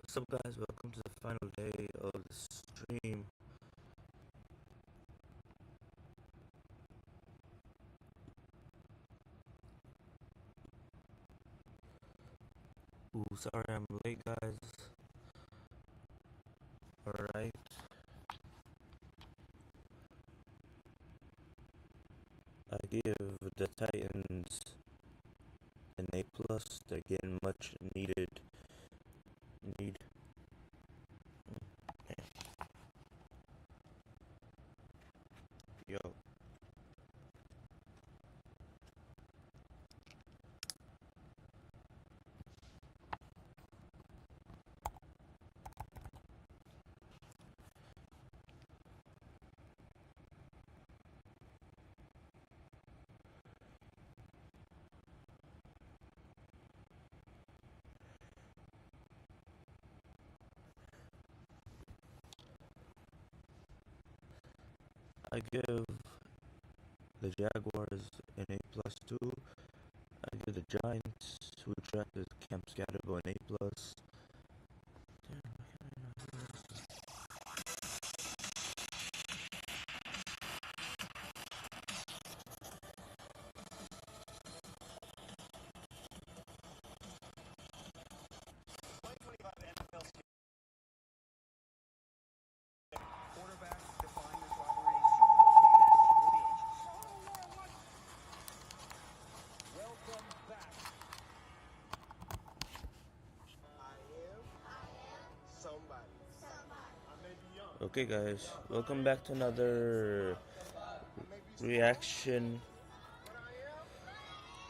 What's up, guys? Welcome to the final day of the stream. Ooh, sorry I'm late, guys. Alright, I give the Titans an A+. They're getting much needed. Need. Yo. I give the Jaguars an A+ too. I give the Giants, who drafted Camp Scatterbo, an A+. Okay, guys, welcome back to another reaction.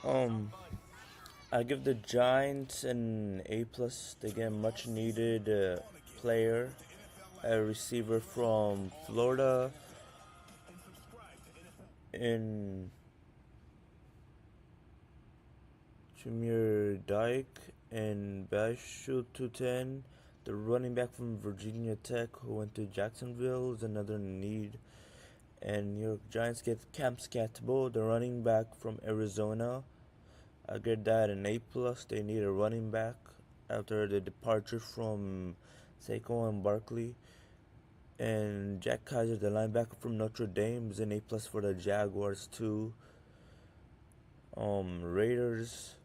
I give the Giants an A+. They get a much needed player, a receiver from Florida in Jameer Dyke and Bashu 210. The running back from Virginia Tech who went to Jacksonville is another need. And New York Giants get Cam Scatbo, the running back from Arizona. I get that an A+. They need a running back after the departure from Saquon Barkley. And Jack Kaiser, the linebacker from Notre Dame, is an A+ for the Jaguars too. Raiders,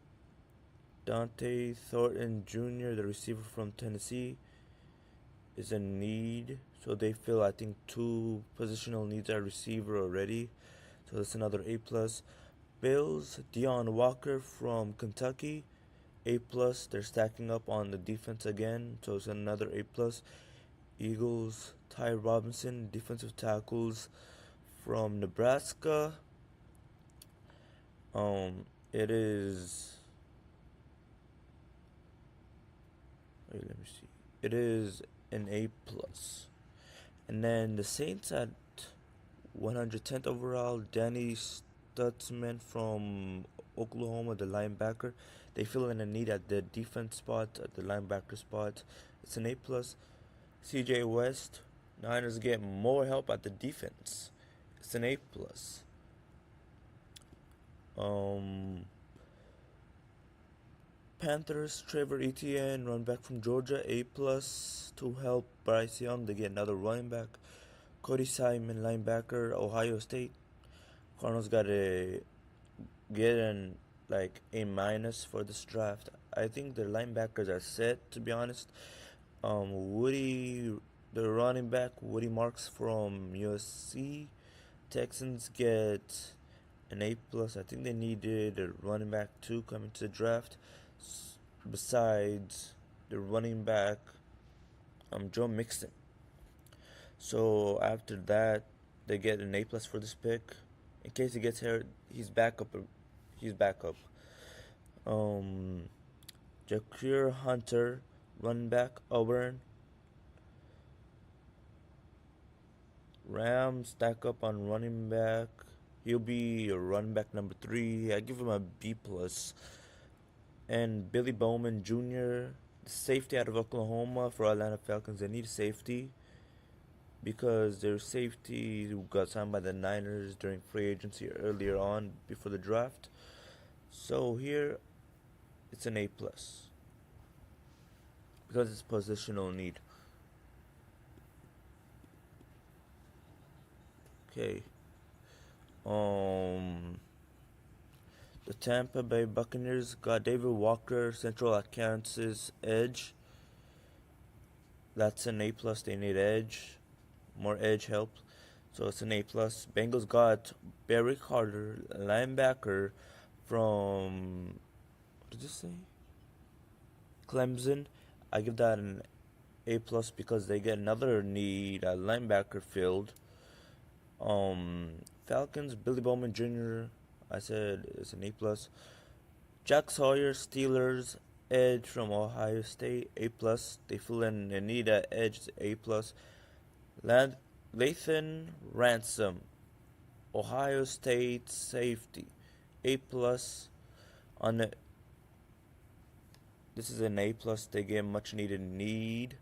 Dante Thornton Jr., the receiver from Tennessee, is a need. So they fill, I think, 2 positional needs at receiver already. So that's another A+. Bills, Deion Walker from Kentucky, A+. They're stacking up on the defense again, so it's another A+. Eagles, Ty Robinson, defensive tackles from Nebraska. It is. Wait, let me see. It is an A+. And then the Saints at 110th overall, Danny Stutzman from Oklahoma, the linebacker. They fill in a need at the defense spot, at the linebacker spot. It's an A+. CJ West, Niners get more help at the defense. It's an A+. Panthers, Trevor Etienne, run back from Georgia, A+. To help Bryce Young, they get another running back. Cody Simon, linebacker, Ohio State. Cardinals got to get an A- for this draft. I think their linebackers are set, to be honest. Woody, the running back, Woody Marks from USC. Texans get an A+. I think they needed a running back too coming to the draft. Besides the running back, Joe Mixon. So after that, they get an A+ for this pick. In case he gets hurt, he's backup. He's backup. Jaquir Hunter, running back, Auburn. Rams stack up on running back. He'll be a running back number 3. I give him a B+. And Billy Bowman Jr., the safety out of Oklahoma for Atlanta Falcons. They need safety because their safety got signed by the Niners during free agency earlier on before the draft. So here, it's an A+. because it's positional need. Okay. The Tampa Bay Buccaneers got David Walker, Central Arkansas edge. That's an A plus. They need edge, more edge help, so it's an A plus. Bengals got Barry Carter, linebacker from what did you say? Clemson. I give that an A plus because they get another need at linebacker field. Falcons, Billy Bowman Jr. I said it's an A plus. Jack Sawyer, Steelers, edge from Ohio State, A plus. They fill in a need at edge, A plus. Lathan Ransom, Ohio State safety, A plus. On the, this is an A plus. They get much needed need.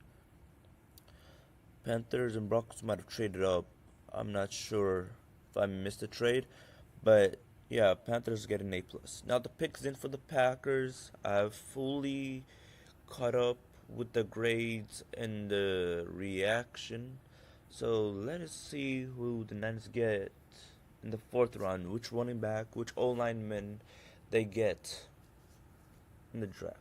Panthers and Broncos might have traded up. I'm not sure if I missed a trade, but yeah, Panthers get an A plus. Now the picks in for the Packers. I've fully caught up with the grades and the reaction. So let us see who the Niners get in the fourth round. Which running back, which O lineman they get in the draft.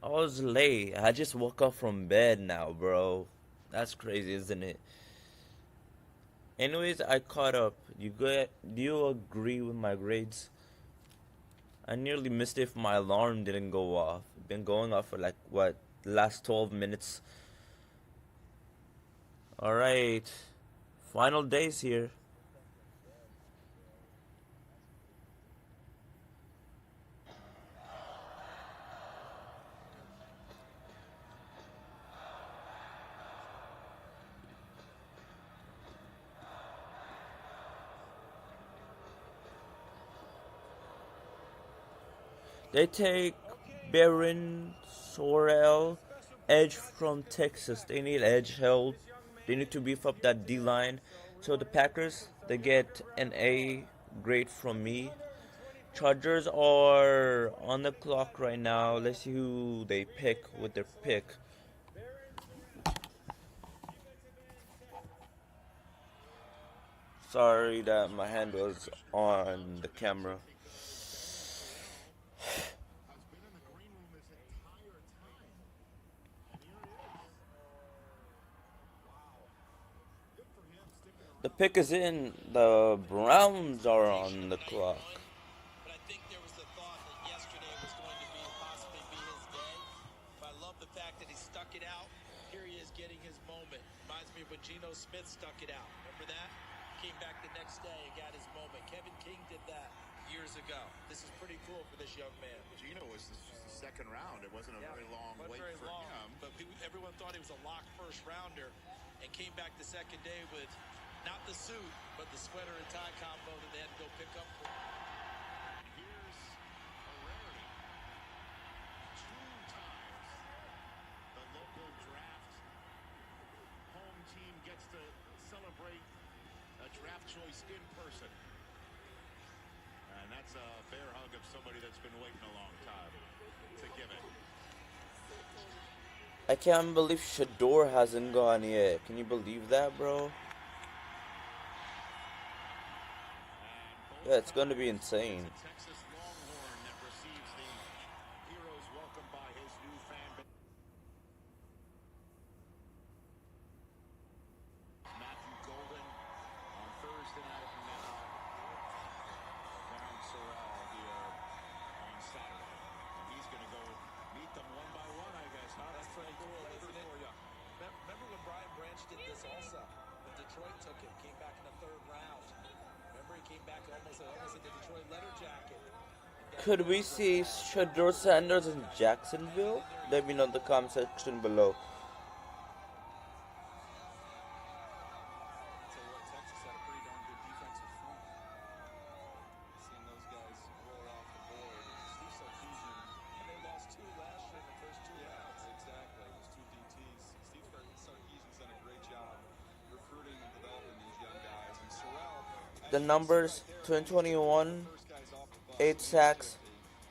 I was late. I just woke up from bed now, bro. That's crazy, isn't it? Anyways, I caught up. Do you agree with my grades? I nearly missed it if my alarm didn't go off. Been going off for like what, the last 12 minutes. All right. Final days here. They take Baron Sorrell, edge from Texas. They need edge help. They need to beef up that D line. So the Packers, they get an A grade from me. Chargers are on the clock right now. Let's see who they pick with their pick. Sorry that my hand was on the camera. The pick is in. The Browns are on the clock. But I think there was the thought that yesterday was going to be possibly be his day. But I love the fact that he stuck it out. Here he is getting his moment. Reminds me of when Geno Smith stuck it out. Remember that? Came back the next day and got his moment. Kevin King did that years ago. This is pretty cool for this young man. Geno was the second round. It wasn't a very long wait for him. But everyone thought he was a locked first rounder and came back the second day with not the suit, but the sweater and tie combo that they had to go pick up. Here's a rarity. 2 times the local draft home team gets to celebrate a draft choice in person. And that's a bear hug of somebody that's been waiting a long time to give it. I can't believe Shador hasn't gone yet. Can you believe that, bro? Yeah, it's gonna be insane. Texas Longhorn that receives the hero's welcome by his new fan base. Matthew Golden on Thursday night and now Baron Sorrell here on Saturday. And he's going to go meet them one by one, I guess. Huh? That's pretty cool, isn't it? Remember when Brian Branch did this also? When Detroit took him, came back in the third round. Remember he came back almost in the Detroit letter jacket. Could we see Shador Sanders in Jacksonville? Let me know in the comment section below. Tell you what, Texas had a pretty darn good defensive front. Seeing those guys roll off the board. Steve said the numbers: 2021, 8 sacks;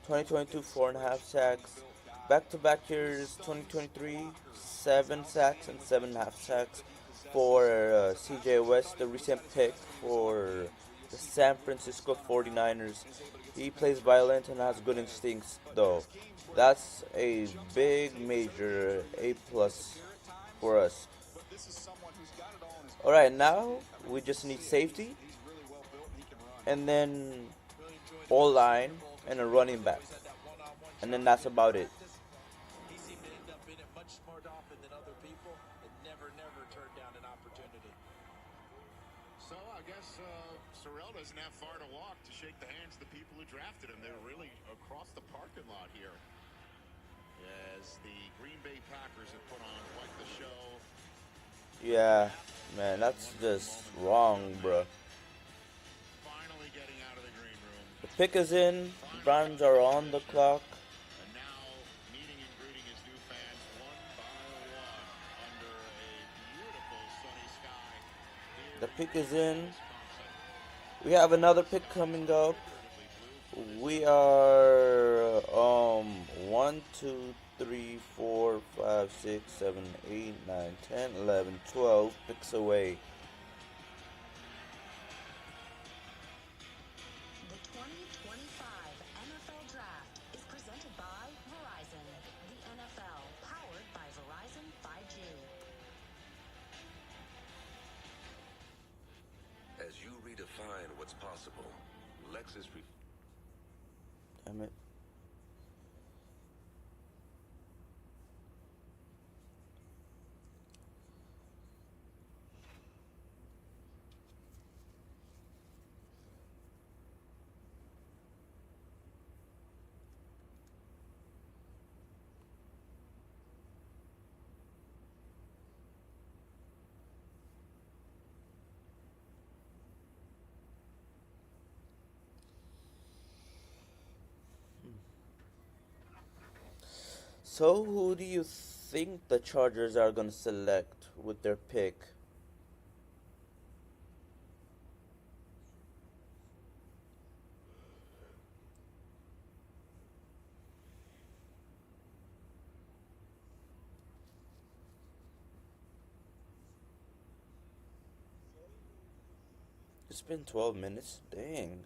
2022, 4.5 sacks. Back-to-back years: 2023, 7 sacks and 7.5 sacks for CJ West, the recent pick for the San Francisco 49ers. He plays violent and has good instincts, though. That's a big, major A plus for us. All right, now we just need safety, and then all line and a running back, and then that's about it. He seemed to end up in it much more often than other people and never turned down an opportunity. So I guess Sorrell doesn't have far to walk to shake the hands of the people who drafted him. They're really across the parking lot here. As the Green Bay Packers have put on quite the show. Yeah, man, that's just wrong, bro. Finally getting out of the green room. The pick is in. Browns are on the clock. And now meeting and greeting his new fans one by one under a beautiful sunny sky. The pick is in. We have another pick coming up. We are 1, 2, 3, 4, 5, 6, 7, 8, 9, 10, 11, 12 picks away. The 2025 NFL Draft is presented by Verizon. The NFL, powered by Verizon 5G. As you redefine what's possible, Lexus. Damn it. So, who do you think the Chargers are going to select with their pick? It's been 12 minutes. Dang.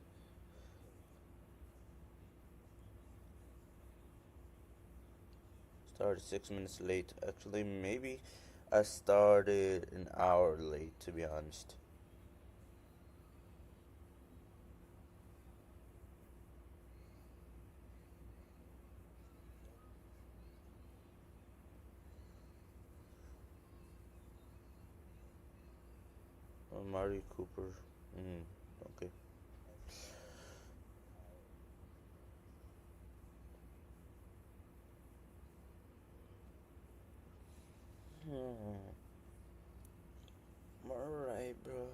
Started 6 minutes late. Actually, maybe I started an hour late, to be honest. Mari Cooper. Okay. Alright, bro.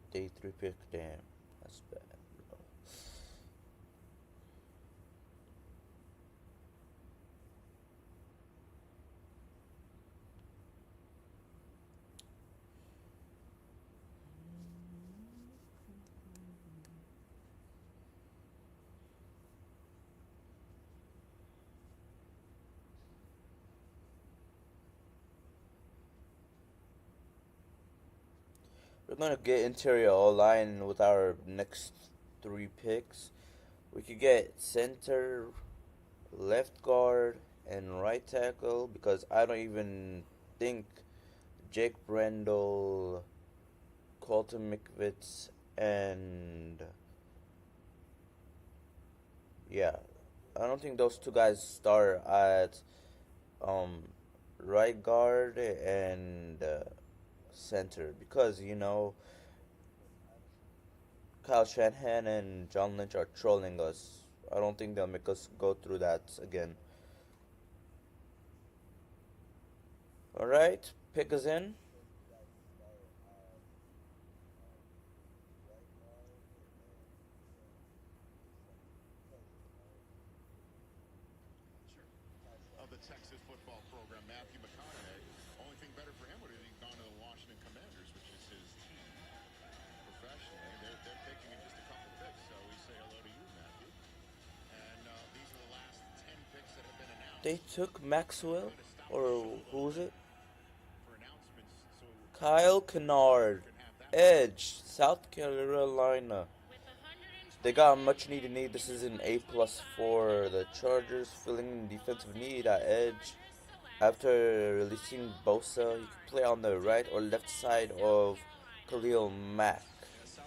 Day 3 pick. Damn. That's bad, bro. We're gonna get interior all line with our next 3 picks. We could get center, left guard, and right tackle because I don't even think Jake Brendel, Colton McVitz, and yeah, I don't think those two guys start at um, right guard and center because Kyle Shanahan and John Lynch are trolling us I don't think they'll make us go through that again. Alright, pick us in. Of the Texas football program, Matthew McConaughey. Only thing better for him would have gone to the Washington Commanders, which is his team professionally. They're picking in just a couple picks, so we say hello to you, Matthew. And these are the last 10 picks that have been announced. They took Maxwell, or who was it? For announcements, so Kyle Kennard, Edge, South Carolina. They got a much needed need. This is an A plus for the Chargers, filling defensive need at edge. After releasing Bosa, he could play on the right or left side of Khalil Mack,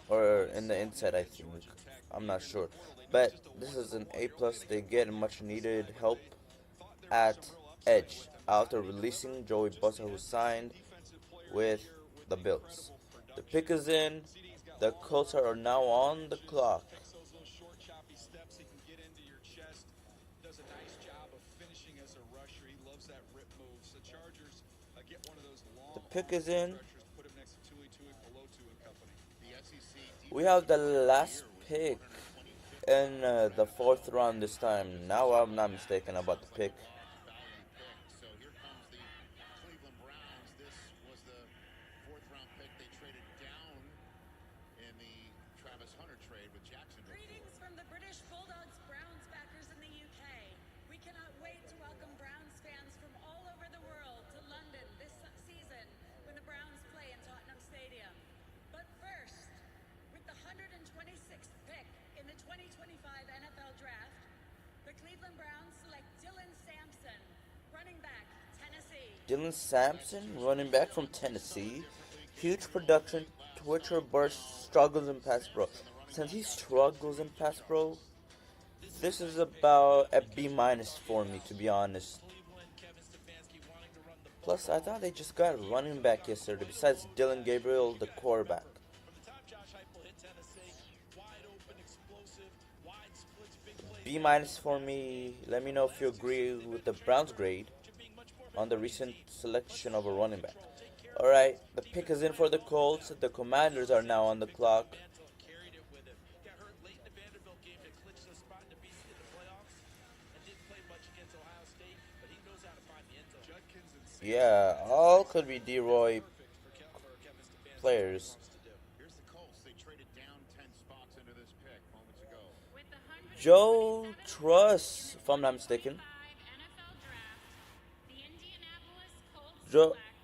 or in the inside, I think. I'm not sure, but this is an A plus. They get much needed help at edge after releasing Joey Bosa, who signed with the Bills. The pick is in. The Colts are now on the clock. Those little short, choppy steps, he can get into your chest. Does a nice job of finishing as a rusher. He loves that rip move. So Chargers get one of those long The pick is in. stretchers, put him next to Tui, below Tui and company. the SEC We have the last pick in the fourth round this time. Now I'm not mistaken about the pick. value pick. So here comes the Cleveland Browns. This was the fourth round pick. They traded down in the Travis Hunter trade with Jacksonville. Greetings from the British Bulldogs Browns backers in the UK. We cannot wait to welcome Browns fans from all over the world to London this season when the Browns play in Tottenham Stadium. But first, with the 126th pick in the 2025 NFL Draft, the Cleveland Browns select Dylan Sampson, running back, Tennessee. Dylan Sampson, running back from Tennessee. Huge production. Twitcher burst, struggles in pass pro. Since he struggles in pass pro, this is about a B minus for me, to be honest. Plus, I thought they just got a running back yesterday, besides Dylan Gabriel, the quarterback. B minus for me. Let me know if you agree with the Browns grade on the recent selection of a running back. Alright, the pick is in for the Colts. The Commanders are now on the clock. Carried it with him. Got hurt late in the Vanderbilt game that clinched the spot in the playoffs, and didn't play much against Ohio State, but he knows how to find the end zone. Judkins and Yeah, all could be D-Roy players. Here's the Colts. They traded down 10 spots into this pick moments ago. Joe Truss, if I'm not mistaken.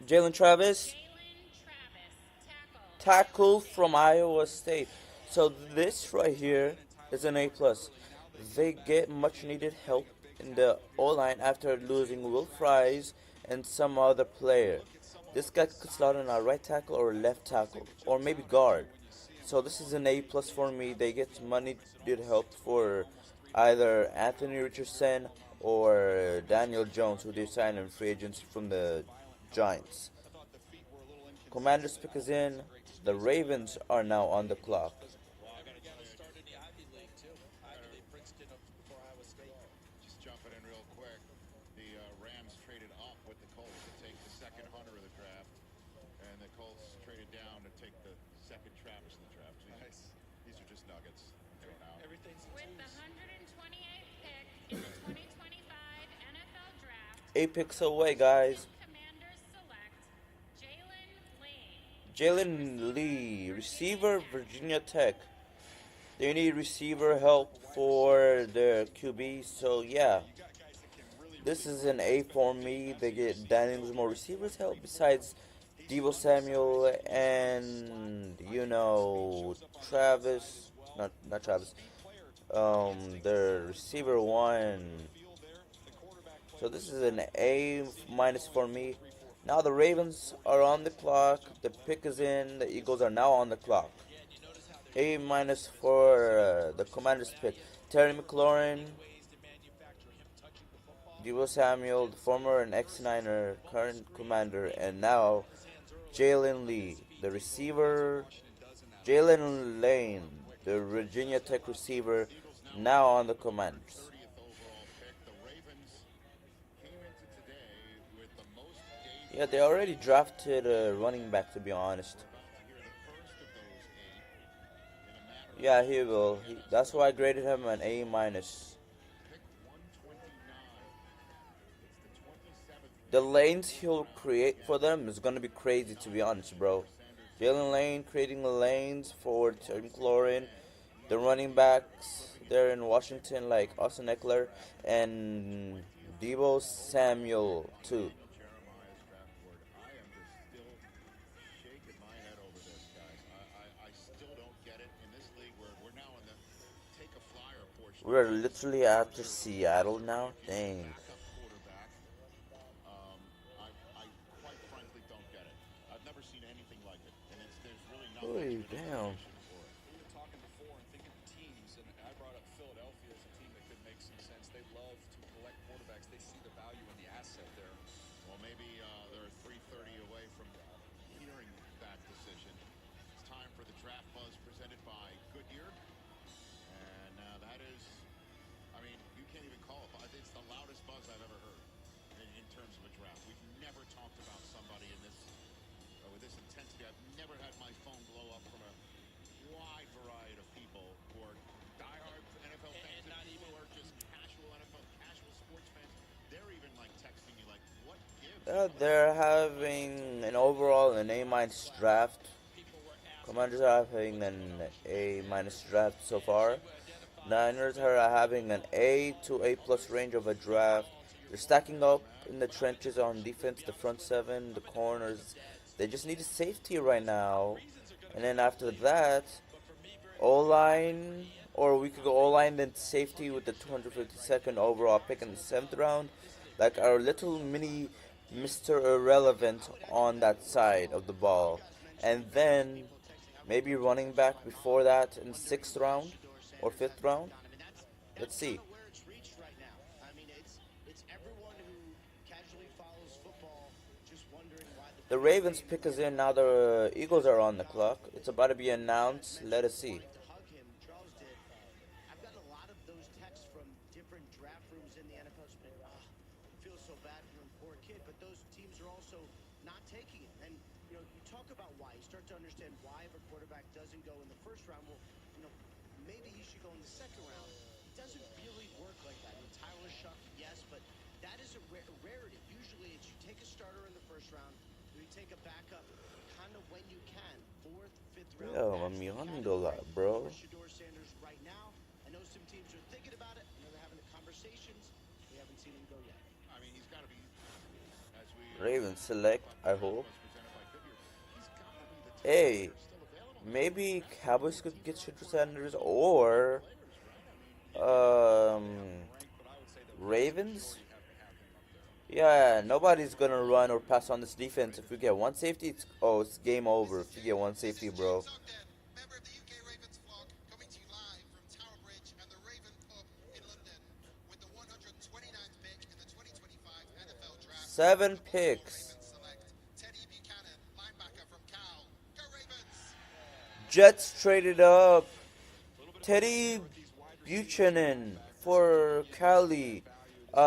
Jalen Travis, tackle from Iowa State. So this right here is an A plus. They get much needed help in the O line after losing Will Fries and some other player. This guy could slot in a right tackle or left tackle or maybe guard. So this is an A plus for me. They get money needed help for either Anthony Richardson or Daniel Jones, who they signed in free agency from the Giants. Commanders pick is in. The Ravens are now on the clock. Just jumping in real quick. The Rams traded up with the Colts to take the second Hunter of the draft, and the Colts traded down to take the second Travis of the draft. So these are just nuggets. Everything's With the 128th pick in the 2025 NFL Draft, 8 picks away, guys. Commanders select Jalen Jalen Lee. Lee, receiver, Virginia Tech. They need receiver help for their QB, so yeah. This is an A for me. They get Daniels more receivers help besides Deebo Samuel and Travis. Not Travis. The receiver one. So this is an A minus for me. Now the Ravens are on the clock. The pick is in. The Eagles are now on the clock. A minus for the Commanders pick. Terry McLaurin, Deebo Samuel, the former and ex-Niner, current Commander, and now Jalen Lee, the receiver. Jalen Lane, the Virginia Tech receiver, Now on the Commanders. 30th overall pick. The Ravens came into today with the most days. Yeah, they already drafted a running back, to be honest. We're about to hear the first of those 8 in a matter of Yeah, he days. will. Again, that's That's why I graded him an A minus. pick 129. It's the 27th The pick. lanes he'll create for them is gonna be crazy, to be honest, bro. Jalen Lane creating the lanes for Terry McLaurin. The running backs there in Washington, like Austin Eckler and Debo Samuel too. Jeremiah's backboard. I am just still shaking my head over this, guys. I still don't get it. In this league, we're now in the take a flyer portion. We're literally after Seattle now. Dang. Backup quarterback. I quite frankly don't get it. I've never seen anything like it, and there's really no Holy damn. explanation for it. We were talking before and thinking of teams, and I brought up Philadelphia as a team that could make some sense. They love to collect quarterbacks. They see the value in the asset there. Well, maybe they're 3:30 away from hearing that decision. It's time for the draft buzz presented by Goodyear, and that is, I mean, you can't even call it. It's the loudest buzz I've ever heard in terms of a draft. We've never talked about somebody in this with this intensity. I've never had my phone blow up from a wide variety of people who are diehard NFL fans and not even who are just casual NFL, casual sports fans. They're even like texting you like, "What gives?" They're having an overall an A minus draft. Commanders are having an A minus draft so far. Niners are having an A to A plus range of a draft. They're stacking up in the trenches on defense, the front seven, the corners. They just need a safety right now. And then after that, O-line, or we could go O-line then safety with the 252nd overall pick in the 7th round. Like our little mini Mr. Irrelevant on that side of the ball. And then maybe running back before that in the 6th round or 5th round. Let's see. Where it's reached right now. I mean, it's everyone who casually follows football just wondering why The Ravens pick is in, now the Eagles are on the clock. It's about to be announced. Let us see. to hug him. Charles did. I've got a lot of those texts from different draft rooms in the NFL. It's been, feel so bad for him, poor kid. But those teams are also not taking it. And you talk about why. You start to understand why if a quarterback doesn't go in the first round. Well, maybe he should go in the second round. It doesn't really work like that. I mean, Tyler Shuck, yes, but that is a rarity. Usually, it's you take a starter in the first round, you take a backup, kind of when you can. 4th, 5th round. Yo, mamiándola, bro. Shador Sanders right now. I know some teams are thinking about it. I know they're having the conversations. We haven't seen him go yet. I mean, he's got to be, as we Ravens select, I hope. presented by Goodyear, he's got to be the top Hey, player still available. maybe Cowboys could get Shador Sanders or Ravens. Yeah, nobody's gonna run or pass on this defense. If we get one safety, it's game over. If you get one safety, bro. Member of the UK Ravens flock, coming to you live from Tower Bridge and the Raven Pub in London with the 129th pick in the 2025 NFL Draft. 7 picks. Ravens select Teddy Buchanan, linebacker from Cal. Go Ravens! Jets traded up Teddy Buchanan for Cali.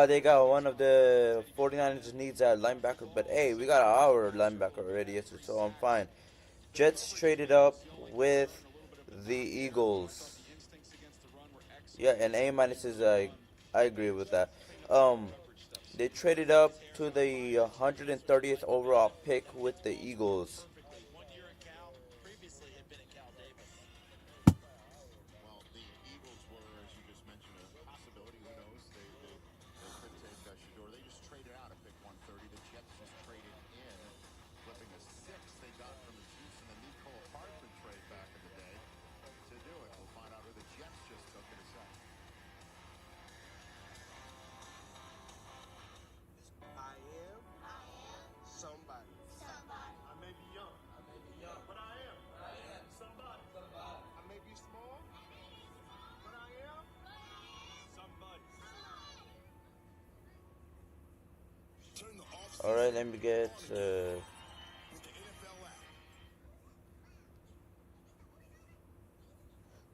They got one of the 49ers needs at linebacker, but hey, we got our linebacker already yesterday, so I'm fine. Jets traded up with the Eagles. Yeah, and A minus is I agree with that. They traded up to the 130th overall pick with the Eagles. 1 year at Cal, previously had been at Cal Davis. Well, the Eagles were, as you just mentioned, a possibility. Who knows? They could take Shador. They just traded out at pick 130. The Jets just traded in, flipping a 6 they got from the Chiefs in the Nico Hardman trade back in the day to do it. We'll find out who the Jets just took in a second. I am somebody. I may be young. But I am. Somebody. I may be small. But I am somebody. Alright, let me get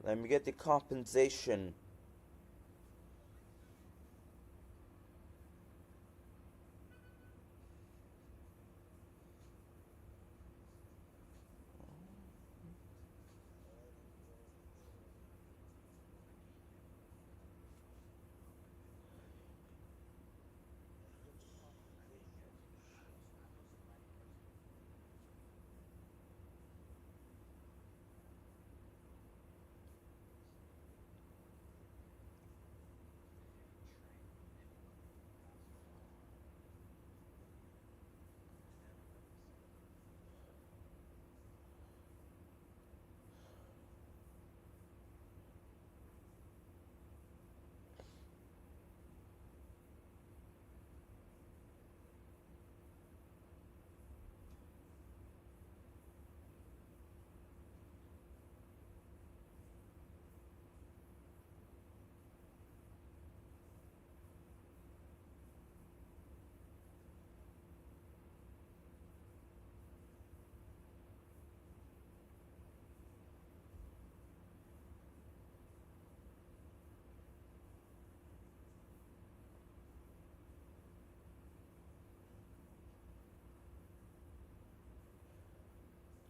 let me get the compensation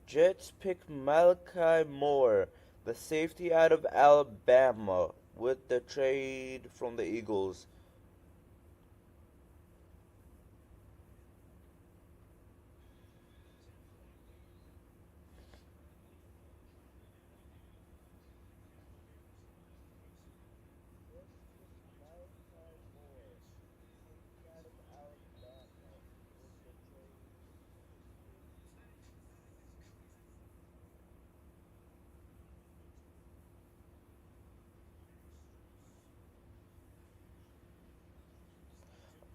Jets pick Malachi Moore, the safety out of Alabama, with the trade from the Eagles.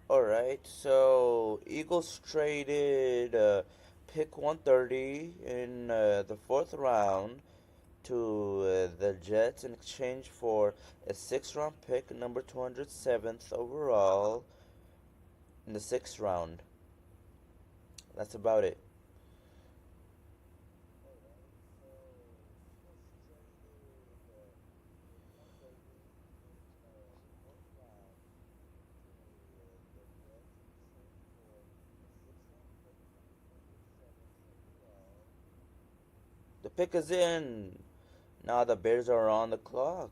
Alright, so Eagles traded pick 130 in the fourth round to the Jets in exchange for a sixth round pick, number 207th overall, in the sixth round. That's about it. The pick is in. Now the Bears are on the clock.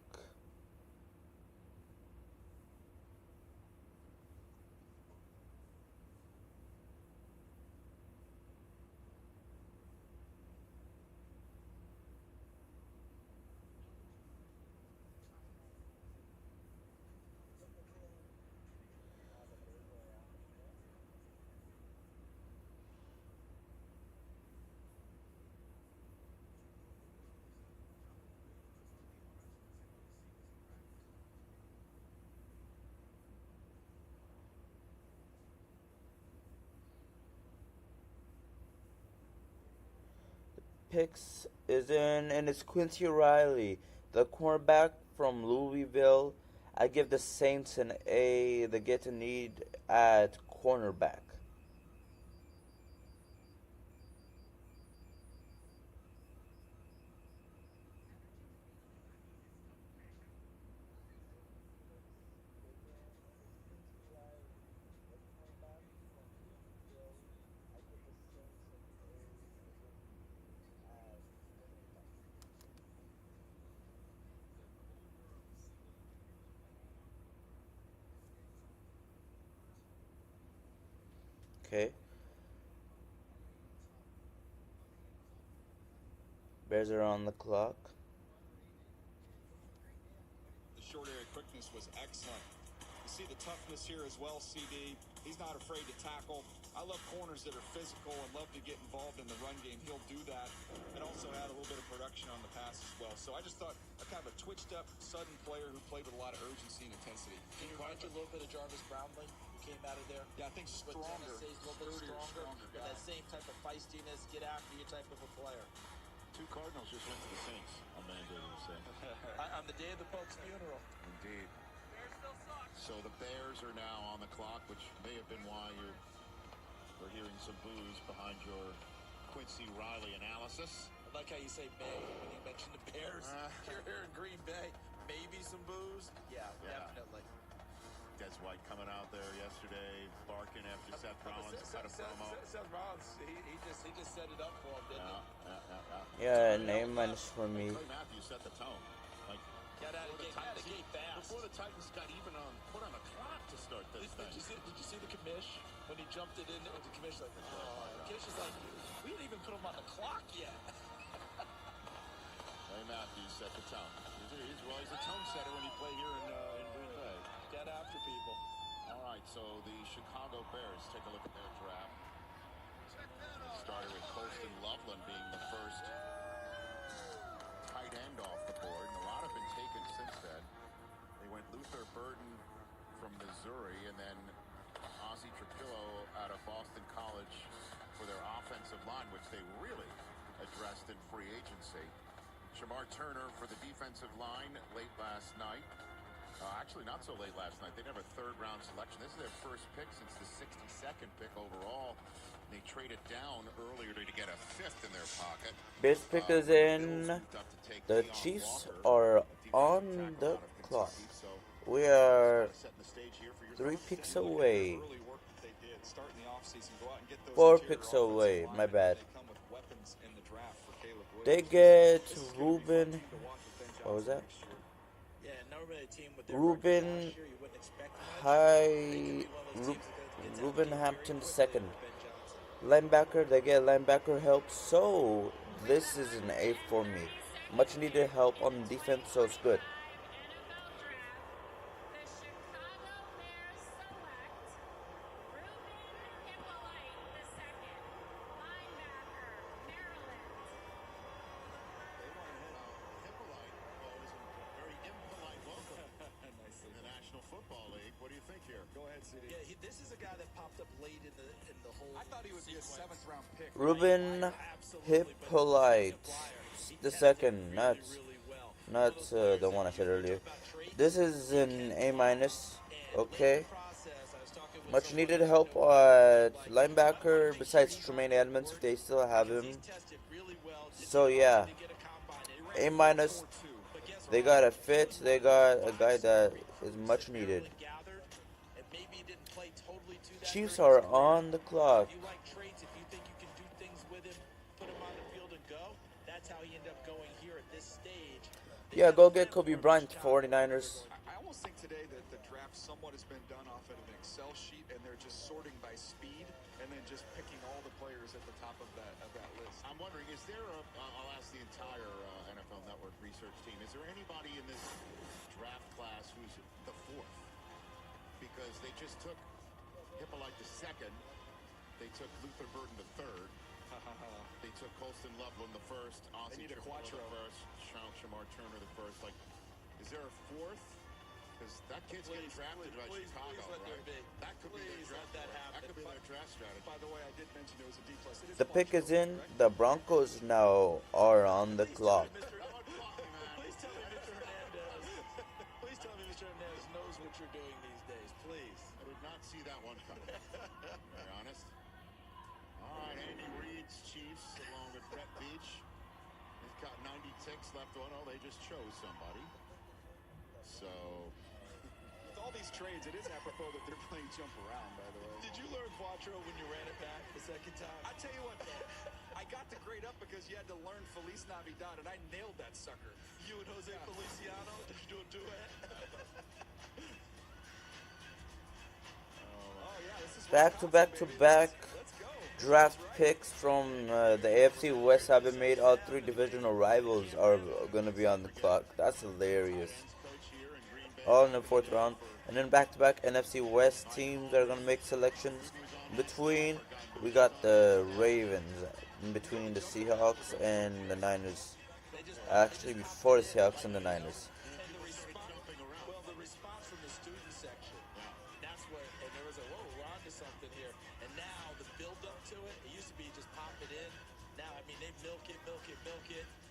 Picks is in, and it's Quincy Riley, the cornerback from Louisville. I give the Saints an A. They get a need at cornerback. Okay. Bears are on the clock. The short area quickness was excellent. You see the toughness here as well, CD. He's not afraid to tackle. I love corners that are physical and love to get involved in the run game. He'll do that, and also had a little bit of production on the pass as well. So I just thought a kind of a twitched up, sudden player who played with a lot of urgency and intensity. Can you remind you a little bit of Jarvis Brownlee, who came out of there? Yeah, I think With stronger, Tennessee's a little bit stronger, yeah. with that same type of feistiness, get after you type of a player. Two Cardinals just went to the Saints on Monday, was saying. On the day of the Pope's funeral. Indeed. So the Bears are now on the clock, which may have been why we're hearing some boos behind your Quincy Riley analysis. I like how you say May when you mention the Bears. You're here in Green Bay. Maybe some booze. Yeah, definitely. Des White coming out there yesterday, barking after Seth Rollins cut a promo. Seth Rollins, he just set it up for him, didn't he? Yeah, an A minus for me. Clay Matthews set the tone. Like, Got out of the gate fast. before the Titans got even put on the clock to start this thing. Did you see the commish when he jumped it in? The commish like, commish is like, we didn't even put him on the clock yet. Clay Matthews set the tone. He's a tone setter when he played here in Green Bay. Get after people. All right, so the Chicago Bears, take a look at their draft. Started with Colston Loveland being the first tight end off the board, and a lot have been taken since then. They went Luther Burden from Missouri, and then Ozzie Trapillo out of Boston College for their offensive line, which they really addressed in free agency. Shamar Turner for the defensive line late last night. Actually, not so late last night. They didn't have a third-round selection. This is their first pick since the 62nd pick overall. They traded down earlier to get a fifth in their pocket. Bears pick is in. The Chiefs are on the clock. We are 3 picks away. 4 picks away. My bad. They come with weapons in the draft. They get This is gonna be a fun Ruben. team to watch with Ben What was Johnson that? next year. Yeah, normally a team with their record Ruben last year, you wouldn't expect much. They could High. be one of those teams that gets out of Ruben gate very Hampton quickly second. under Ben Johnson. Linebacker, they get linebacker help. So this is an A for me. Much needed help on defense, so it's good. NFL Draft, the Chicago Bears select Ruben Hippolyte II, linebacker, Maryland. They went ahead. Hippolyte was a very impolite welcome Nice. in the National Football League. What do you think here? Go ahead, CD. Yeah, this is a guy that popped up late in the whole. I thought he would be a sequence. 7th-round pick. Ruben Absolutely, but Hippolyte, he's a flyer. He the tested second, really, really well. not Those players the one I that said you earlier. talk about traits, This is they an can A minus. And late in Okay. the process, I was talking with Much someone needed that I help know at like, linebacker besides Tremaine Edmonds if they still have him. he's tested really well. So yeah, Didn't get a combine. He A ran minus. 4.2. But guess They what? got a fit. They got a guy that is much Maryland needed. gathered, and maybe didn't play totally to that Chiefs during are his career. on the clock. If you like traits, if you think you can do things with him, put him on the field and go. That's how he ended up going here at this stage. They Yeah, got go a get film Kobe from Bryant, Chicago. 49ers. I almost think today that the draft somewhat has been done off at an Excel sheet, and they're just sorting by speed, and then just picking all the players at the top of that list. I'm wondering, is there a, I'll ask the entire NFL Network research team, is there anybody in this draft class who's the fourth? Because they just took Hippolyte the second, they took Luther Burden the third, they took Colston Loveland the first, Austin need a Triple quattro. the first, Shamar Turner the first. Like, is there a fourth? Because that kid's getting drafted by Chicago, let there right? be. That could be their Please draft. let that That happen. could be their draft strategy. By the way, I did mention it was a D+. It is The pick is Quattro, in. correct? The Broncos now are on the clock. Please tell me Mr. Hernandez. Please tell me Mr. Hernandez knows what you're doing these days. Please. I did not see that one coming. Very honest. All right, Andy Reid's Chiefs along with Brett Beach. He's got 90 ticks left on. Oh, they just chose somebody. So With all these trades, it is apropos that they're playing jump around, by the way. Did you learn Quattro when you ran it back the second time? I tell you what, though, I got the grade up because you had to learn Feliz Navidad, and I nailed that sucker. You and Jose Feliciano, did you do a duet? Oh, yeah, this is Back to Wisconsin, back to baby. back Let's go. draft That's right. picks from the AFC West have been made. All three divisional rivals are going to be on the clock. That's hilarious. coach here in Green Bay. All in the fourth round. And then back-to-back NFC West teams are going to make selections. In between, we got the Ravens. In between the Seahawks and the Niners. Actually, before the Seahawks and the Niners. And the response, well, the response from the student section, that's where, and there was a, whoa, we're onto something here. And now the build-up to it, it used to be just pop it in. Now, I mean, they milk it.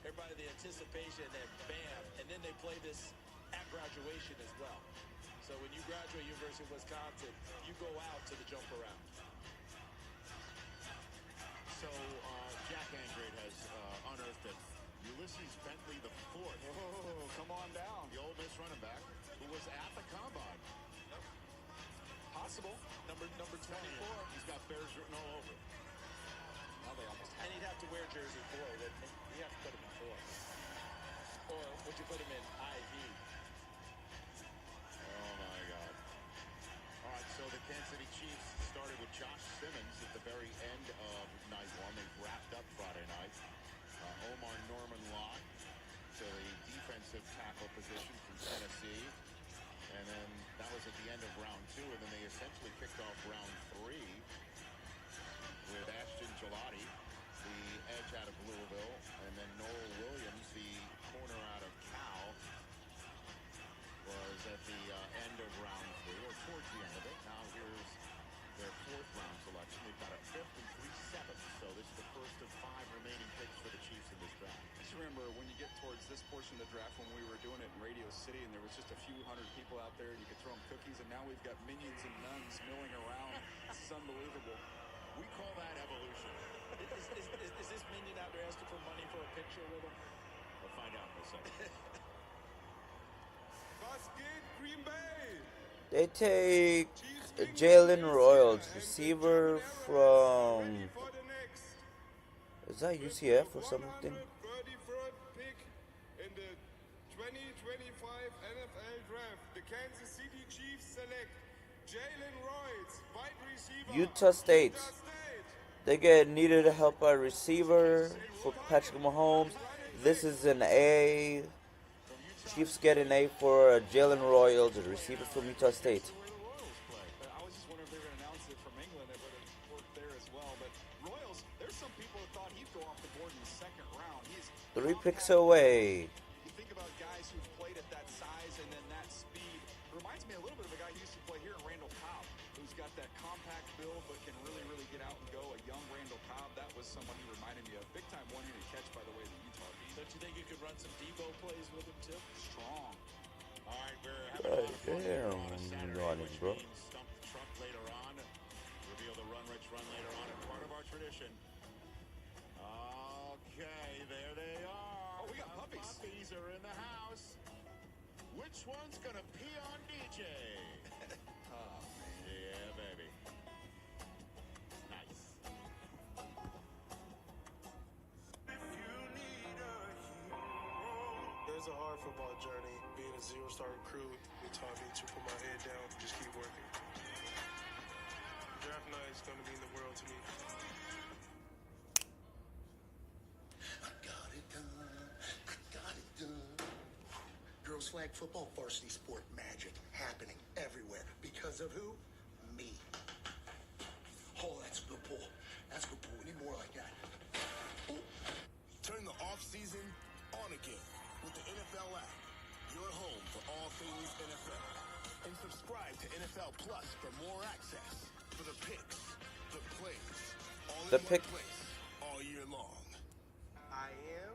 Everybody, the anticipation, and then bam. And then they play this at graduation as well. So when you graduate University of Wisconsin, you go out to the jump around. So Jack Angrade has unearthed that Ulysses Bentley the fourth, Oh, come on down. the Ole Miss running back, who was at the combine. Possible. Number 24. He's got Bears written all over. Now they almost and he'd have to wear jersey 4, wouldn't he? You have to put him in 4. Or would you put him in IV? Oh my God. All right, so the Kansas City Chiefs started with Josh Simmons at the very end of night one. They wrapped up Friday night. Omar Norman Lott to the defensive tackle position from Tennessee. And then that was at the end of round 2, and then they essentially kicked off round 3 with Ashton Gelati, the edge out of Louisville, and then Noel Williams, the corner out of Cal, was at the end of round 3, or towards the end of it. Now here's their 4th round selection. They've got a 5th and 3 7th, so this is the first of 5 remaining picks for the Chiefs in this draft. Just remember when you get towards this portion of the draft when we were doing it in Radio City and there was just a few hundred people out there and you could throw them cookies, and now we've got minions and nuns milling around. This is unbelievable. We call that evolution. Is this minion out there asking for money for a picture with him? We'll find out in a second. Green Bay. They take Jalen Royals, receiver from... Is that UCF or something? 2025 NFL Draft, the Kansas City Chiefs select Jalen Royce, wide receiver, Utah State. They get needed help by receiver for Patrick Mahomes. This is an A. Chiefs get an A for Jalen Royals, a receiver from Utah State. I was just wondering if they were going to announce it from England. It would have worked there as well. But Royals, there's some people that thought he'd go off the board in the second round. He's 3 picks away. You think about guys who've played at that size and then that speed. It reminds me a little bit of a guy who used to play here in Randall Cobb, who's got that compact build but can really, really get out and go. A young Randall Cobb, that was someone he reminded me of. Big time one-handed catch, by the way, that Utah beat. Don't you think you could run some Debo plays with him too? Strong. All right, we're having a lot of fun here on a Saturday, running, which bro. means stump the truck later on, reveal the run rich run later on, and part of our tradition. Okay, there they are. Oh, we got puppies. Puppies are in the house. Which one's gonna pee on DJ? Oh, Yeah, baby. Nice. It's a hard football journey. Being a zero-star recruit, it taught me to put my head down and just keep working. Draft night is going to mean the world to me. I got it done. I got it done. Girls flag football varsity sport magic happening everywhere. Because of who? Me. Oh, that's a good pull. That's a good pull. We need more like that. Ooh. Turn the off-season on again with the NFL app. Your home for all things NFL. And subscribe to NFL Plus for more access. For the picks, the plays, all The in pick. one place, all year long. I am.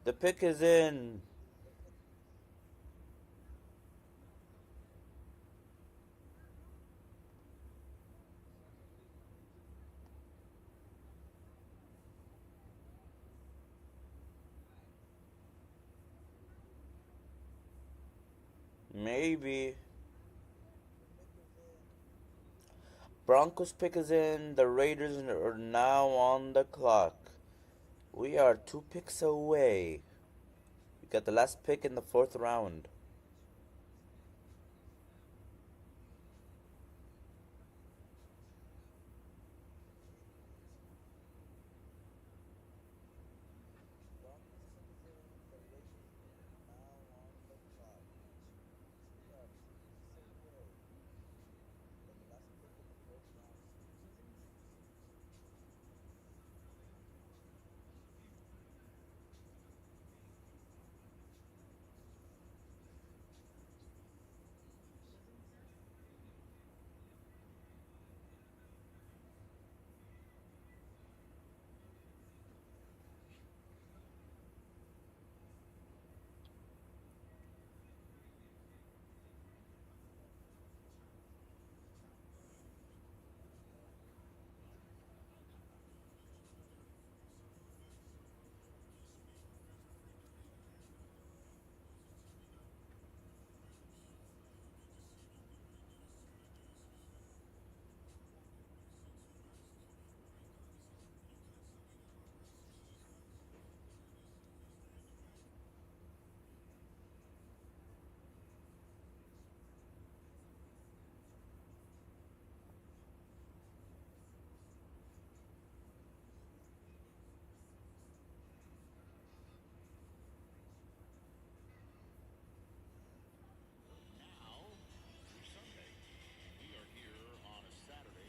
The pick is in. Maybe. Broncos pick is in. The Raiders are now on the clock. We are 2 picks away. We got the last pick in the 4th round.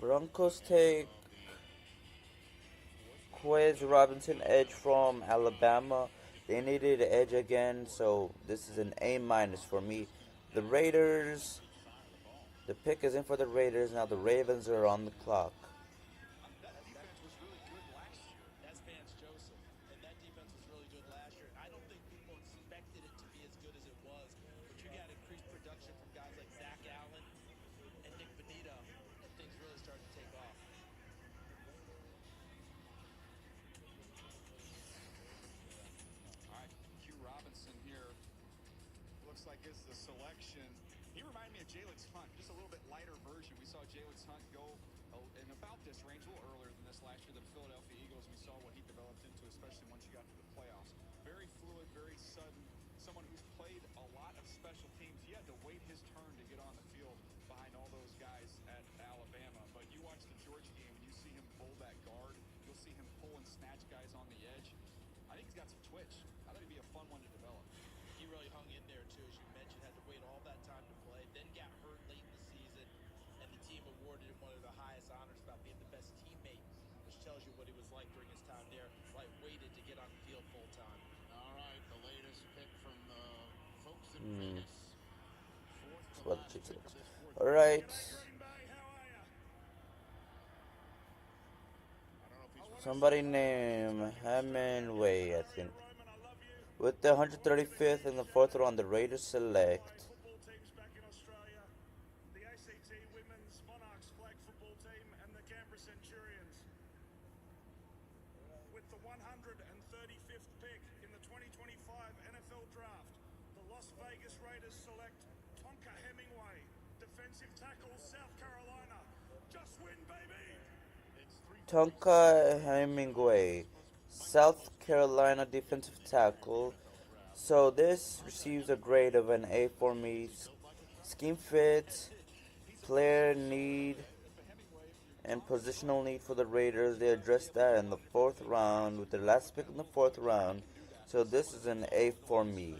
Broncos take Quez Robinson, edge from Alabama. They needed an edge again, so this is an A- for me. The Raiders, the pick is in for the Raiders. Now the Ravens are on the clock. That defense was really good last year. That's Vance Joseph, and that defense was really good last year. I don't think people expected it to be as good as it was, but you got increased production from guys like Zach Allen and Nick Bonito, and things really started to take off. All right, Q Robinson here looks like is the selection. He reminded me of Jalen Hunt, just a little bit lighter version. We saw Jalen Hunt go in about this range, a little earlier than this last year, the Philadelphia Eagles. We saw what he developed into, especially once you got to the playoffs. Very fluid, very sudden. Someone who's played a lot of special teams. He had to wait his turn to get on the field behind all those guys at Alabama. But you watch the Georgia game and you see him pull that guard. You'll see him pull and snatch guys on the edge. I think he's got some twitch. I thought he'd be a fun one to develop. He really hung in there, too, as you mentioned, had to wait all that time to play, then got hurt late in the season, and the team awarded him one of the highest honors about being the best teammate, which tells you what he was like during his time there, like waited to get on the field full time. All right, the latest pick from the folks in Vegas. That's what the chick said. All right. Somebody named Hemingway, I think. With the 135th in the fourth round, the Raiders select Football teams back in Australia, the ACT Women's Monarchs flag football team and the Canberra Centurions. With the 135th pick in the 2025 NFL Draft, the Las Vegas Raiders select Tonka Hemingway, defensive tackle, South Carolina. Just win, baby! Tonka Hemingway, South Carolina defensive tackle. So this receives a grade of an A for me. Scheme fit, player need, and positional need for the Raiders. They addressed that in the fourth round with their last pick in the fourth round. So this is an A for me.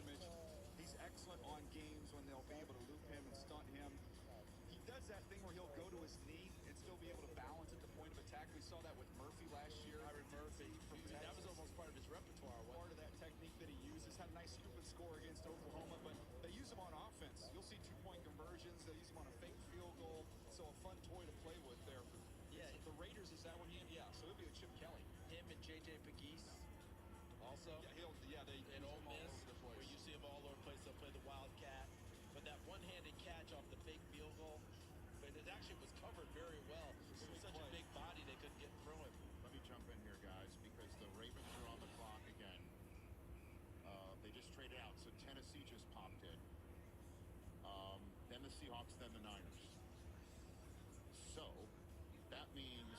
He's excellent on games when they'll be able to loop him and stunt him. He does that thing where he'll go to his knee and still be able to balance at the point of attack. We saw that with Murphy last year. Byron Murphy, that was almost part of his repertoire. Part of that technique that he uses. Had a nice stupid score against Oklahoma, but they use him on offense. You'll see 2-point conversions. They use him on a fake field goal. So a fun toy to play with there. Yeah, The Raiders, is that one he? Yeah, so it'll be with Chip Kelly. him and J.J. Pegues also. They in use Ole him all Miss, over the place. where you see him all over the place. They'll play the Wildcat. But that one-handed catch off the fake field goal, but it actually was covered very well. It was such a big body they couldn't get through him. Let me jump in here, guys, because the Ravens are on the clock again. They just traded out, so Tennessee just popped in. Then the Seahawks, then the Niners. So that means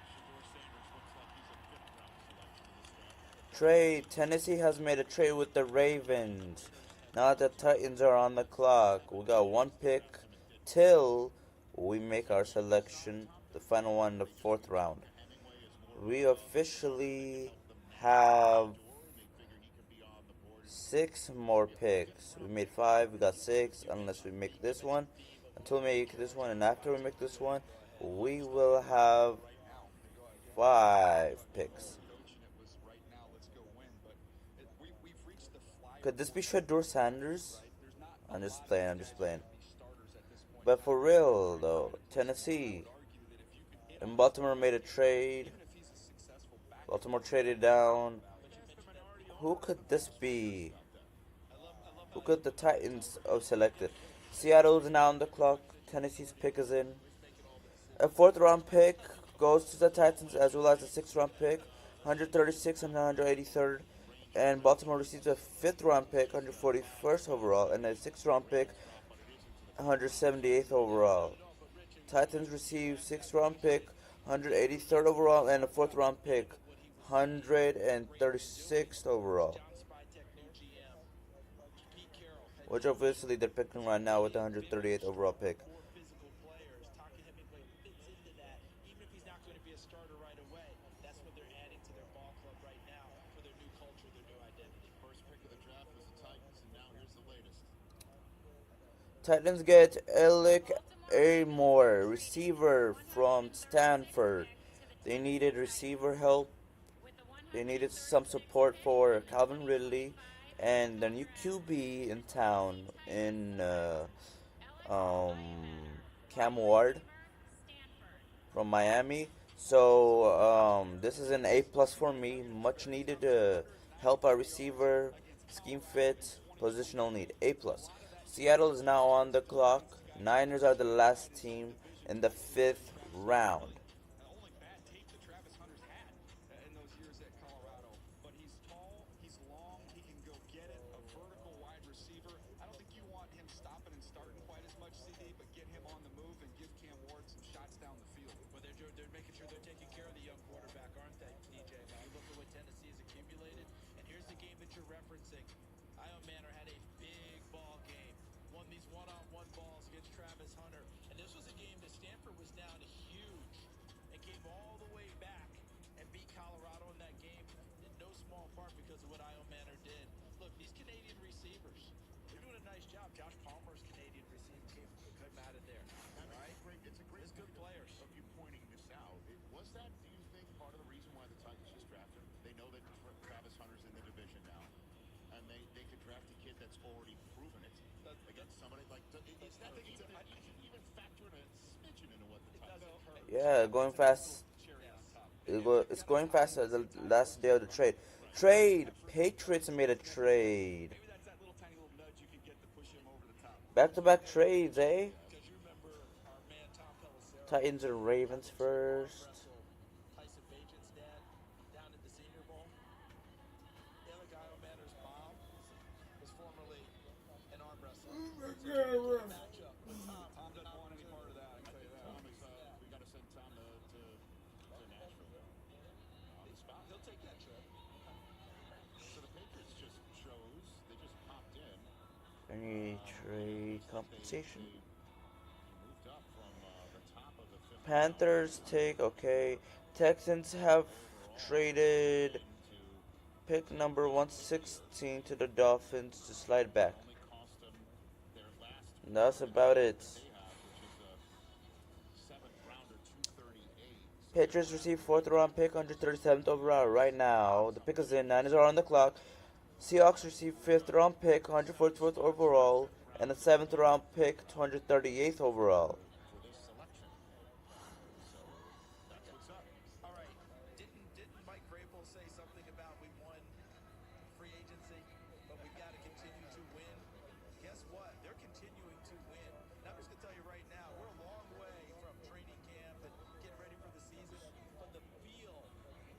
Shador Sanders looks like he's a fifth-round selection in this draft. Trade. Tennessee has made a trade with the Ravens. Now that the Titans are on the clock, we got one pick till we make our selection, the final one in the fourth round. We officially have 6 more picks. We made 5, we got 6, unless we make this one. Until we make this one, and after we make this one, we will have 5 picks. Could this be Shador Sanders? I'm just playing. But for real though, Tennessee and Baltimore made a trade. Baltimore traded down. Who could this be? Who could the Titans have selected? Seattle's now on the clock. Tennessee's pick is in. A 4th round pick goes to the Titans, as well as a 6th round pick, 136 and 183rd. And Baltimore receives a 5th round pick, 141st overall, and a 6th round pick, 178th overall. Titans receive 6th round pick, 183rd overall, and a 4th round pick, 136th overall. Which obviously they're picking right now with the 138th overall pick. Physical players. Tonka Hemingway fits into that. Even if he's not going to be a starter right away, that's what they're adding to their ball club right now for their new culture, their new identity. First pick of the draft was the Titans, and now here's the latest. Titans get Alec Amore, receiver from Stanford. They needed receiver help. They needed some support for Calvin Ridley and the new QB in town in Cam Ward from Miami. So this is an A plus for me. Much needed help our receiver, scheme fit, positional need. A plus. Seattle is now on the clock. Niners are the last team in the 5th round. Only bad tape that Travis Hunter's had in those years at Colorado. But he's tall, he's long, he can go get it. A vertical wide receiver. they're making sure they're taking care of the young quarterback, aren't they, DJ? When you look at what Tennessee's accumulated, and here's the game that you're referencing. Io Manor had a big ball game, won these one-on-one balls against Travis Hunter, and this was a game that Stanford was down huge and came all the way back and beat Colorado in that game in no small part because of what Io Manor did. Look, these Canadian receivers, they're doing a nice job. Josh Palmer's Canadian receiver came out of there. I All mean, right? it's a great There's good point players. of you pointing this out. Was that, do you think, part of the reason why the Titans just drafted him? They know that Travis Hunter's in the division now, and they could draft a kid that's already proven it against somebody like. Is that the even? I should even factor in a smidgen into what the Titans. Yeah, going fast. It's going fast at the last day of the trade. Trade. Patriots made a trade. Maybe that's that little tiny little nudge you can get to push him over the top. Back-to-back trades, eh? Because you remember our man Tom Pelissero. Titans and Ravens first. Tyson Bagent's dad down at the Senior Bowl. The other guy, O'Manor's mom, was formerly an arm wrestler. Matchup with Tom. Tom doesn't want any part of that, I can tell you that. Tom is, we got to send Tom to Nashville on the spot. He'll take that trip. So the Patriots just chose. They just popped in. Any trade compensation? They moved up from the top of the fifth. Panthers take, okay. Texans have traded pick number 116 to the Dolphins to slide back. Only cost them their last And that's about it. they have, which is a 7th rounder, 238. Patriots receive 4th round pick, 137th overall right now. The pick is in, Niners are on the clock. Seahawks receive 5th round pick, 144th overall, and a 7th round pick, 238th overall. For this selection. So that's what's up. All right. Didn't Mike Vrabel say something about we won free agency, but we've got to continue to win? Guess what? They're continuing to win. And I'm just going to tell you right now, we're a long way from training camp and getting ready for the season. But the feel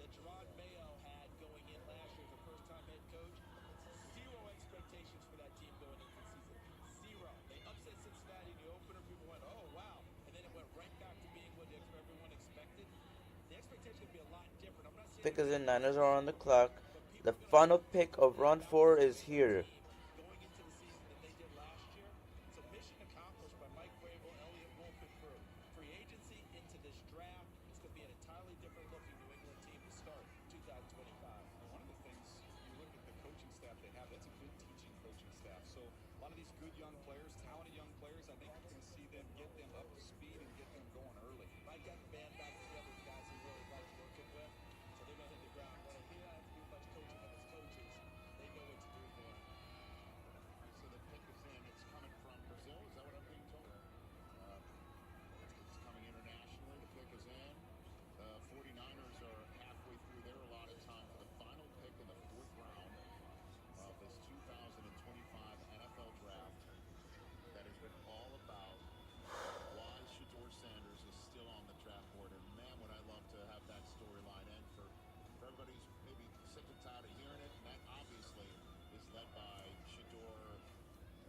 that Gerard Mayo had going in last year as a first-time head coach, zero expectations for that team going into the season. Zero. They upset Cincinnati in the opener. People went, oh, wow. And then it went right back to being what everyone expected. The expectation would be a lot different. I'm not saying Pick is in, Niners are on the clock. The final pick of round 4 is here. going into the season that they did last year. So mission accomplished by Mike Vrabel, Elliott Wolf, and crew. Free agency into this draft. It's going to be an entirely different looking New England team to start 2025. One of the things, you look at the coaching staff they have, that's a good teaching coaching staff. So a lot of these good young players, talented young players, I think you're going to see them get them up to speed and get them going early. Mike got the band back together with guys he really likes working with. So they're going to hit the ground running. He doesn't have to do much coaching of his coaches. They know what to do for him. So the pick is in. It's coming from Brazil. Is that what I'm being told? It's coming internationally. The pick is in. The 49ers are halfway through their allotted time for the final pick in the 4th round of this 2025 NFL draft. That has been all about why Shador Sanders is still on the draft board. And man, would I love to have that storyline end for everybody who's maybe sick and tired of hearing it. And that obviously is led by Shador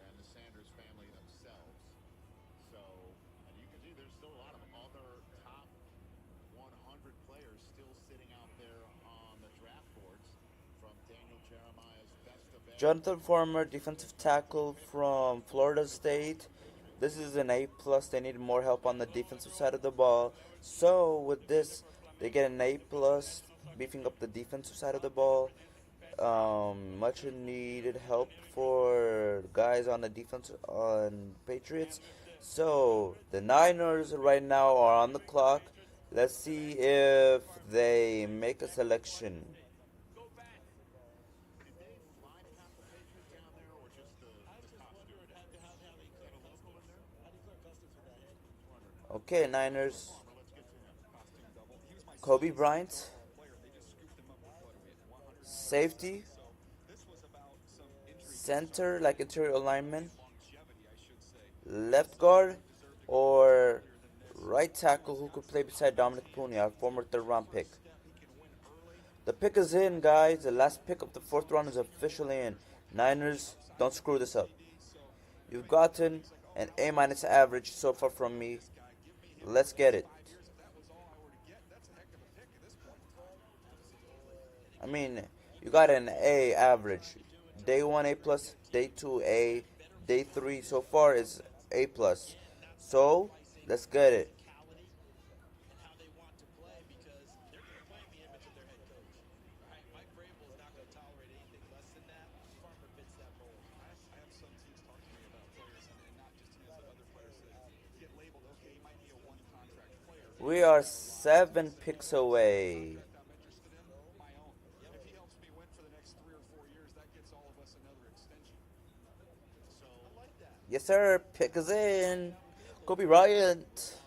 and the Sanders family themselves. So, and you can see there's still a lot of other top 100 players still sitting out there on the draft boards, from Daniel Jeremiah's best of Jonathan Farmer, defensive tackle from Florida State. This is an A+. They need more help on the defensive side of the ball. So with this, they get an A+, beefing up the defensive side of the ball. Much needed help for guys on the defense on Patriots. So the Niners right now are on the clock. Let's see if they make a selection. Did they fly past the Patriots down there, or just the costume? How they clear customs. How do you clear customs with that head? Okay, Niners. Let's get to him. Costume double. He was my Kobe Bryant, player. They just scooped him up with what are we at 100. safety, So this was about some injury center like interior lineman, longevity, I should say. left guard, or right tackle who could play beside Dominic Puni, our former 3rd round pick. The pick is in, guys. The last pick of the 4th round is officially in. Niners, don't screw this up. You've gotten an A- average so far from me. Let's get it. That was all I were to I mean, you got an A average. Day 1 A plus, day 2 A, day 3 so far is A plus. So, let's get it. And how they want to play because they're going to play in the image of their head coach. Right? Mike Vrabel is not going to tolerate anything less than that. Farmer fits that mold. I have some teams talk to me about players, and not just teams, but other players that get labeled, okay, he might be a one-contract player. We are 7 picks away. Contract I'm interested in, my own. If he helps me win for the next 3 or 4 years, that gets all of us another extension. So I like that. Yes, sir. Pick us in. Kobe Bryant.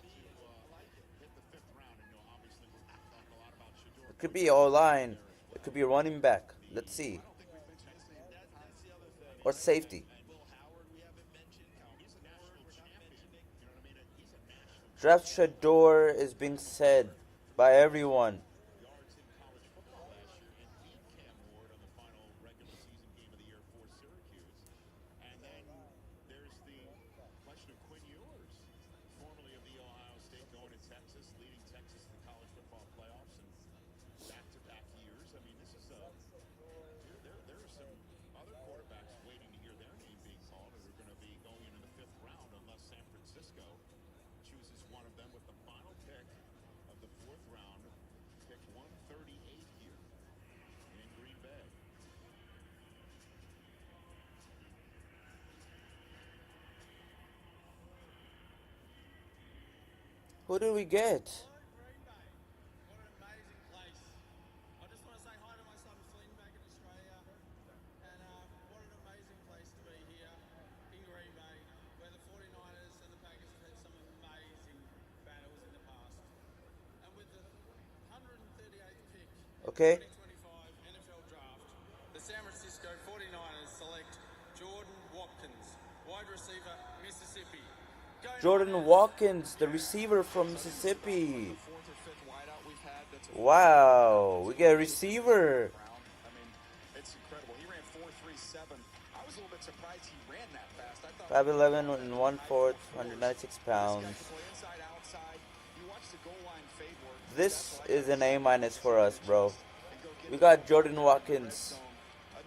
It could be O line. It could be a running back. Let's see. That's the other thing. Or safety. Will Howard, we haven't mentioned. Calvin Ford, we're not mentioning. Draft Shador is being said by everyone. Yards in college football last year, and beat Cam Ward on the final regular season game of the year for Syracuse. And then there's the question of Quinn Ewers, formerly of the Ohio State, going to Texas, leading Texas to the college football playoffs and back-to-back years. I mean, this is there are some other quarterbacks waiting to hear their name being called, and they're going to be going into the 5th round unless San Francisco chooses one of them with the final pick of the 4th round, pick 138 here in Green Bay. Who do we get? Green Bay. What an amazing place. I just want to say hi to my son Flynn back in Australia. And what an amazing place to be here in Green Bay, where the 49ers and the Packers have had some amazing battles in the past. And with the 138th pick Okay. in the 2025 NFL Draft, the San Francisco 49ers select Jordan Watkins, wide receiver, Mississippi. Go Jordan Niners! Watkins, the receiver from Mississippi. Fourth or fifth wideout we've had. That's a Wow, we get a receiver. Brown. I mean, it's incredible. He ran 4.37. I was a little bit surprised he ran that fast. I thought 5'11" and 1/4, 196 pounds. This guy can play inside, outside. You watch the goal line fade work. This is an A minus for us, bro. And go get We the got ball Jordan in the red Watkins. zone.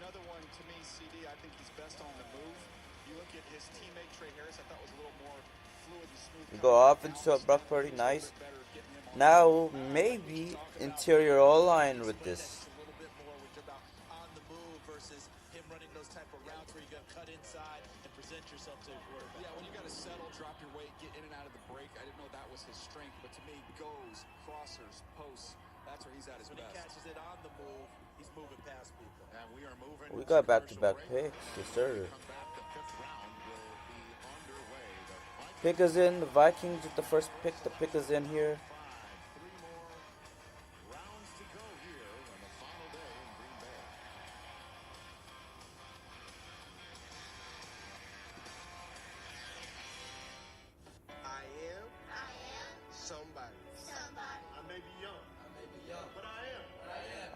Another one to me, CD. I think he's best on the move. You look at his teammate Trey Harris. I thought was a little more fluid and smooth. We go off into a Brock Purdy, nice. Now maybe interior O line with this. A little bit more with about on the move versus him running those type of routes where you got to cut inside and present yourself to a quarterback. Yeah, when you got to settle, drop your weight, get in and out of the break. I didn't know that was his strength, but to me, goes, crossers, posts. That's where he's at his When he best. catches it on the move, he's moving past people. And we are moving. We to got commercial back-to-back break. picks, yes sir. Come back, the 5th round will be underway. The Vikings Pick us in, the Vikings with the first pick. The pick us in here. 3 more rounds to go here on the final day in Green Bay. I am somebody. I may be young, but I am.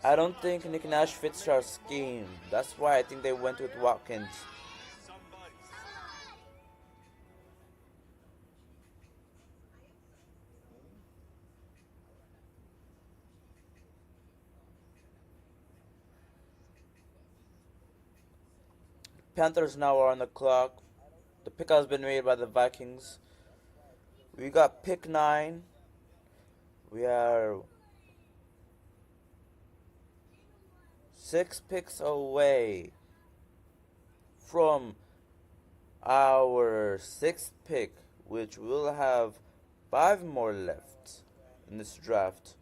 I don't think Nick Nash fits our scheme. That's why I think they went with Watkins. Somebody. Panthers now are on the clock. The pick has been made by the Vikings. We got pick 9. We are 6 picks away from our 6th pick, which will have 5 more left in this draft.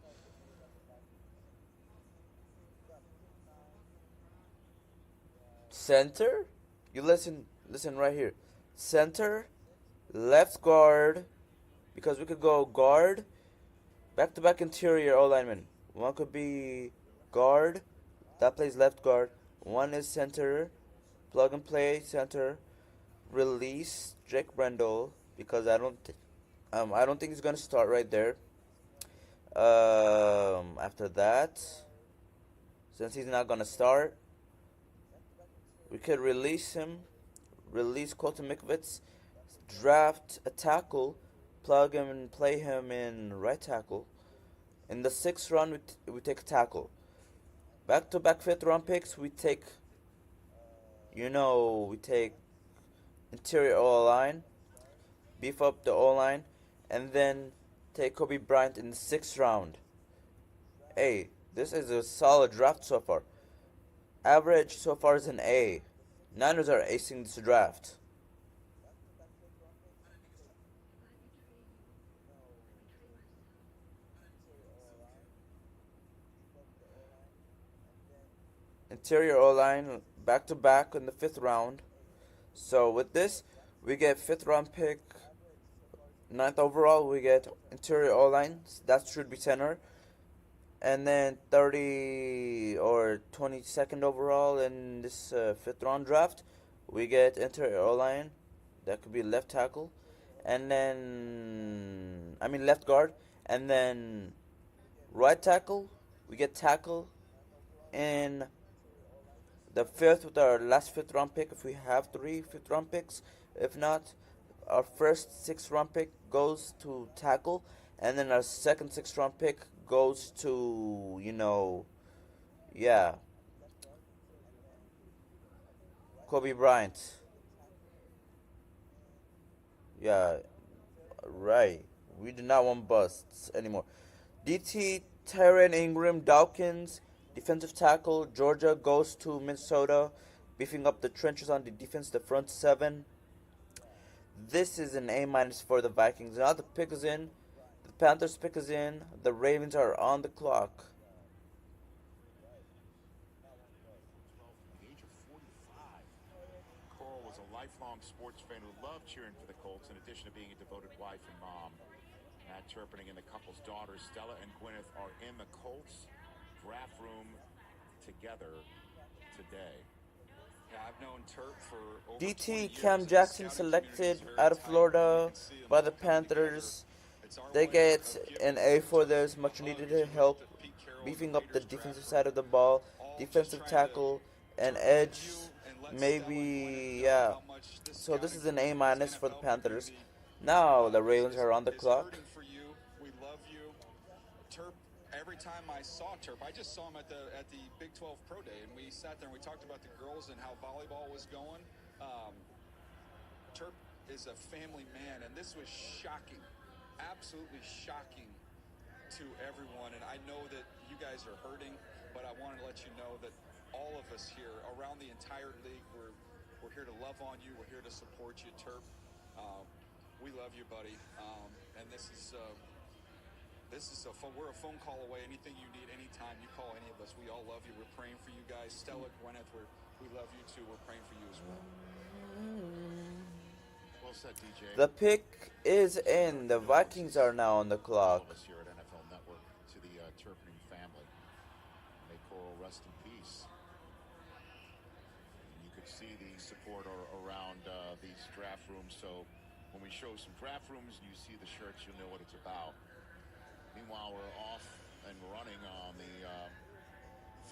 Center? You listen right here. Center, left guard, because we could go guard, back-to-back interior O-lineman. One could be guard, that plays left guard. One is center, plug and play center. Release Jake Brendel because I don't think he's gonna start right there. After that, since he's not gonna start, we could release him, release Colton McVitz, draft a tackle, plug him and play him in right tackle. In the 6th round, we take a tackle. back-to-back fifth round picks. We take, we take interior O-line, beef up the O-line, and then take Kobe Bryant in the 6th round. Hey, this is a solid draft so far. Average so far is an A. Niners are acing this draft. Interior O-line, back-to-back in the 5th round. So with this, we get 5th round pick, 9th overall, we get interior O-line. That should be center. And then 30 or 22nd overall in this 5th round draft, we get interior O-line. That could be left tackle. And then, left guard. And then right tackle, we get tackle in the 5th with our last 5th round pick if we have 3 5th round picks. If not, our first 6th round pick goes to tackle. And then our second 6th round pick goes to, Kobe Bryant. Yeah, right. We do not want busts anymore. DT, Tyron Ingram, Dawkins, defensive tackle. Georgia goes to Minnesota, beefing up the trenches on the defense, the front 7. This is an A- for the Vikings. Now the pick is in. The Panthers pick is in. The Ravens are on the clock. At the age of 45, Coral was a lifelong sports fan who loved cheering for the Colts in addition to being a devoted wife and mom. Matt Turpinning and the couple's daughters, Stella and Gwyneth, are in the Colts draft room together today. Yeah, I've known Turp for over 20 DT years, Cam and the Jackson scouting selected community is very out of tight. Florida You can see them by all the coming together. Panthers. It's our They way get of an giving A for Turp this some much love needed as we help, looked at Pete Carroll and beefing the up the Raiders defensive draft side of the ball, all defensive just trying to tackle, and Turp edge. you and let Stella and Maybe, Gwyneth know how much this So this is scouting an A- community, this for the NFL Panthers. community, Now the Ravens are on the is clock. hurting for you. We love you. Turp, every time I saw Turp, I just saw him at the Big 12 Pro Day, and we sat there and we talked about the girls and how volleyball was going. Turp is a family man, and this was shocking, absolutely shocking to everyone. And I know that you guys are hurting, but I wanted to let you know that all of us here around the entire league, we're here to love on you. We're here to support you, Turp. We love you, buddy. And this is a phone. We're a phone call away. Anything you need, anytime, you call any of us. We all love you. We're praying for you guys. Stella, Gwyneth, we love you too. We're praying for you as well. Well said, DJ. The pick is in. The Vikings are now on the clock. All of us here at NFL Network, to the Turpinning family. May Coral rest in peace. And you could see the support around these draft rooms. So when we show some draft rooms and you see the shirts, you'll know what it's about. Meanwhile, we're off and running on the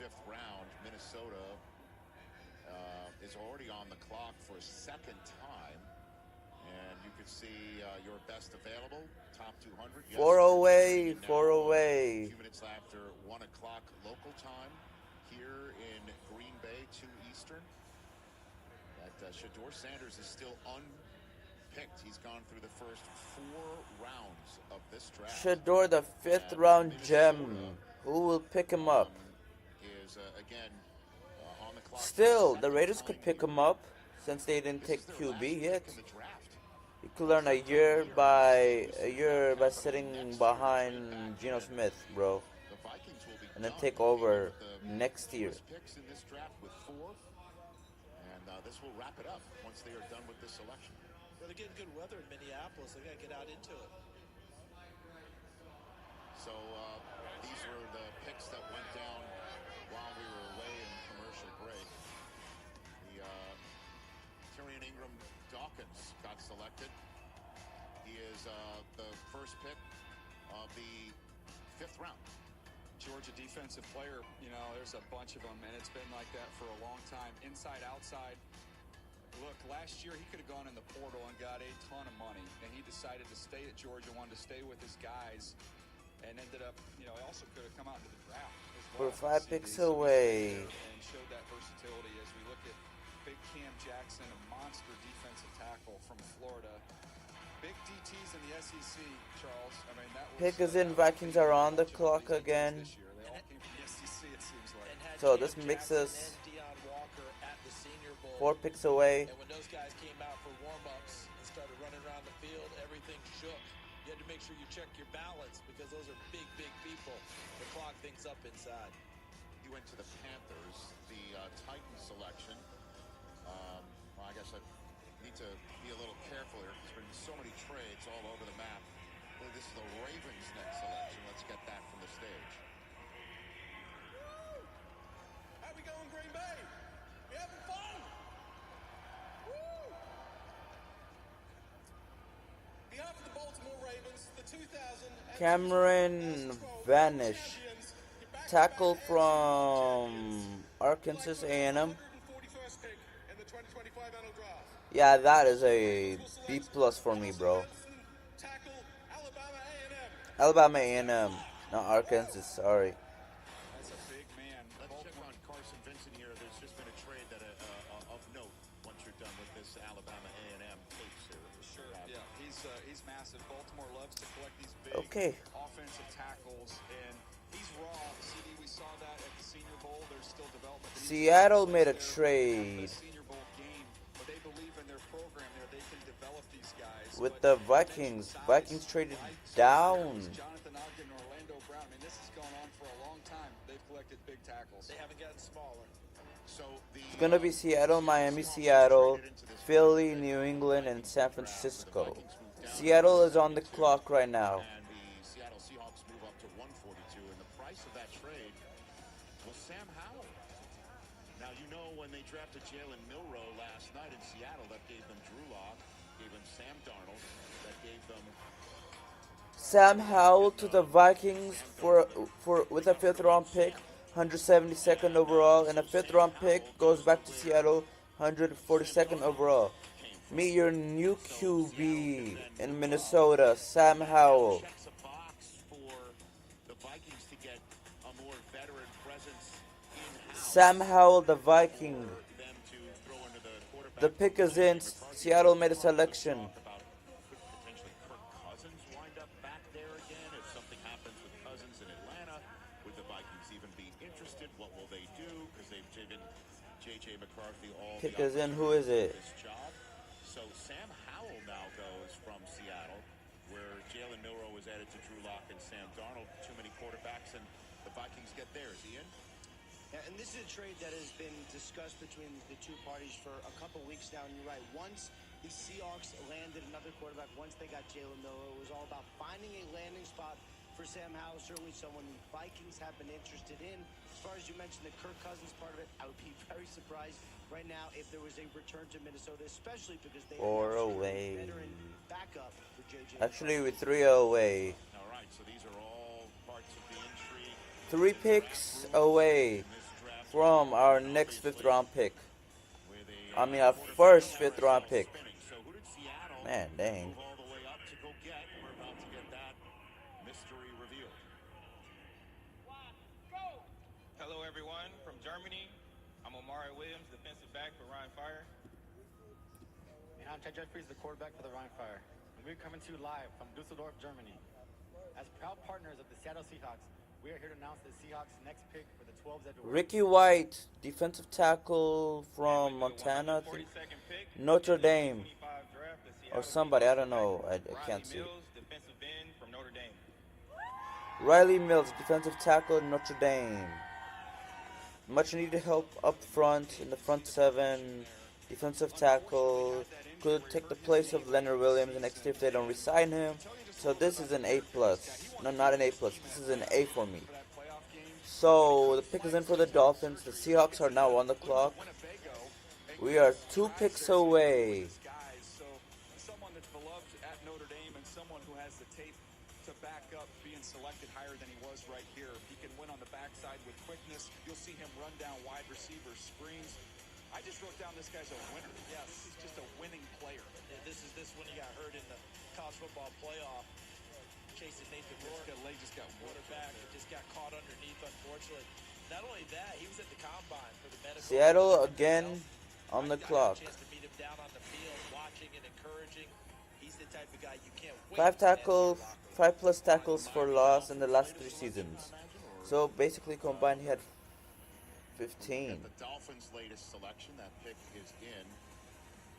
5th round. Minnesota is already on the clock for a 2nd time. And you can see your best available, top 200. Yes, 4 away, now, 4 away. A few minutes after 1 o'clock local time here in Green Bay, 2 Eastern. That Shador Sanders is still unpicked. He's gone through the first 4 rounds of this draft. Shador, the 5th round gem. Who will pick him up? Is again on the clock. Still, the Raiders could pick him up since they didn't take QB yet. You could learn a year by sitting behind Geno Smith, bro, and then take over next year. Picks in this draft with 4, and this will wrap it up once they are done with this selection. Well, they're getting good weather in Minneapolis. They got to get out into it. So these were the picks that went down while we were away in commercial break. The Tyrion Ingram Dawkins got selected. He is the first pick of the 5th round. Georgia defensive player, there's a bunch of them, and it's been like that for a long time. Inside, outside. Look, last year he could have gone in the portal and got a ton of money, and he decided to stay at Georgia, wanted to stay with his guys, and ended up, he also could have come out into the draft as We're well. 5 CD. picks So he away. stepped there and showed that versatility as we look at big Cam Jackson, a monster defensive tackle from Florida. Big DTs in the SEC, Charles. I mean, that was Pick is in. that was Vikings the are on the of clock everybody's again. this year. They all came from the SEC, it seems like. And had So Cam this makes Jackson us and Deion Walker at the Senior Bowl. 4 picks away. And when those guys came out for warm-ups and started running around the field, everything shook. You had to make sure you check your balance because those are big, big people to clog things up inside. He went to the Panthers, the Titans selection. Well, I guess I need to be a little careful here. There's been so many trades all over the map. I believe this is the Ravens' next selection. Let's get that from the stage. How we going, Green Bay? We having fun? Woo! On behalf of the Baltimore Ravens, the 2000 Cameron Vanish. Tackle from Arkansas A&M. 141st pick in the 2025 NFL Draft. Yeah, that is a B plus for me, bro. Tackle Alabama A&M. Alabama A&M, not Arkansas. Sorry. That's a big man. Let's check on Carson Vincent here. There's just been a trade that of note once you're done with this Alabama A&M case here. Sure. Yeah, he's massive. Baltimore loves to collect these big Okay. offensive tackles, and he's raw. CD, we saw that at the Senior Bowl. There's still development. But he's Seattle got made a there trade at the Senior Bowl game, but they believe in their program there. They can develop these guys. with But the you mentioned Vikings. size, Vikings traded right? So down. Jonathan Ogden and Orlando Brown. I mean, this has gone on for a long time. They've collected big tackles. They haven't gotten smaller. So the, It's gonna be Seattle, Miami, Seattle, Philly, New England, and San Francisco. Seattle is on the clock right now. and the Seattle Seahawks move up to 142, and the price of that trade was Sam Howell. Now, you know, when they drafted Jalen Milroe last night in Seattle, that gave them Drew Lock, gave them Sam Darnold, that gave them Sam Howell to the Vikings for with a 5th round pick, 172nd overall, and a 5th round pick goes back to Seattle, 142nd overall. Meet your new QB in Minnesota, Sam Howell. checks a box for the Vikings to get a more veteran presence in-house Sam Howell, the Viking. for them to throw into the quarterback. The pick is in. Seattle made a selection. About could potentially Kirk Cousins wind up back there again if something happens with Cousins in Atlanta. Would the Vikings even be interested? What will they do? Because they've given J.J. McCarthy all Pick the is in. Who is it? this job. So Sam Howell now goes from Seattle, where Jalen Milroe was added to Drew Lock and Sam Darnold. Too many quarterbacks, and the Vikings get theirs. Ian? Yeah, and this is a trade that has been discussed between the two parties for a couple weeks now. And you're right. Once the Seahawks landed another quarterback, once they got Jalen Milroe, it was all about finding a landing spot for Sam Howell. Certainly someone the Vikings have been interested in. As far as you mentioned the Kirk Cousins part of it, I would be very surprised right now if there was a return to Minnesota, especially because they 4 have away. a veteran backup for JJ. Actually, with 3 away. All right, so these are all parts of the intrigue 3 picks away in this draft. from our next 5th round pick. With I mean, our first 5th round pick. So who did Seattle Man, dang. move all the way up to go get? We're about to get that mystery revealed. Hello, everyone from Germany. I'm Omari Williams, defensive back for Ryan Fire. And I'm Ted Jeffries, the quarterback for the Rhine Fire. And we're coming to you live from Dusseldorf, Germany. As proud partners of the Seattle Seahawks, we are here to announce the Seahawks' next pick for the 12s at the Ricky White, defensive tackle from Montana, I think. 42nd pick Notre Dame. 25 draft, the Or Seattle somebody, I don't Seahawks know. I select can't Riley see. Mills, defensive end from Notre Dame. Riley Mills, defensive tackle, Notre Dame. Much needed help up front in the front 7. Defensive tackle could take the place of Leonard Williams next year if they don't resign him. So this is an A+. No, not an A+. This is an A for me. So the pick is in for the Dolphins. The Seahawks are now on the clock. We are 2 picks away. So someone that's beloved at Notre Dame and someone who has the tape to back up being selected higher than he was right here. He can win on the backside with quickness. You'll see him run down wide receivers, screens. I just wrote down this guy's a winner. Yes. This is just a winning player. Yeah, this is when he got hurt in the college football playoff. chasing Nathan His Rourke, leg just got quarterback. He just got caught underneath, unfortunately. Not only that, he was at the combine for the medical. Seattle again on the I got clock. a chance to meet him down on the field, watching and encouraging. He's the type of guy you can't wait. 5+ tackles for loss in the last 3 seasons. So basically combined, he had 15. The Dolphins' latest selection, that pick is in.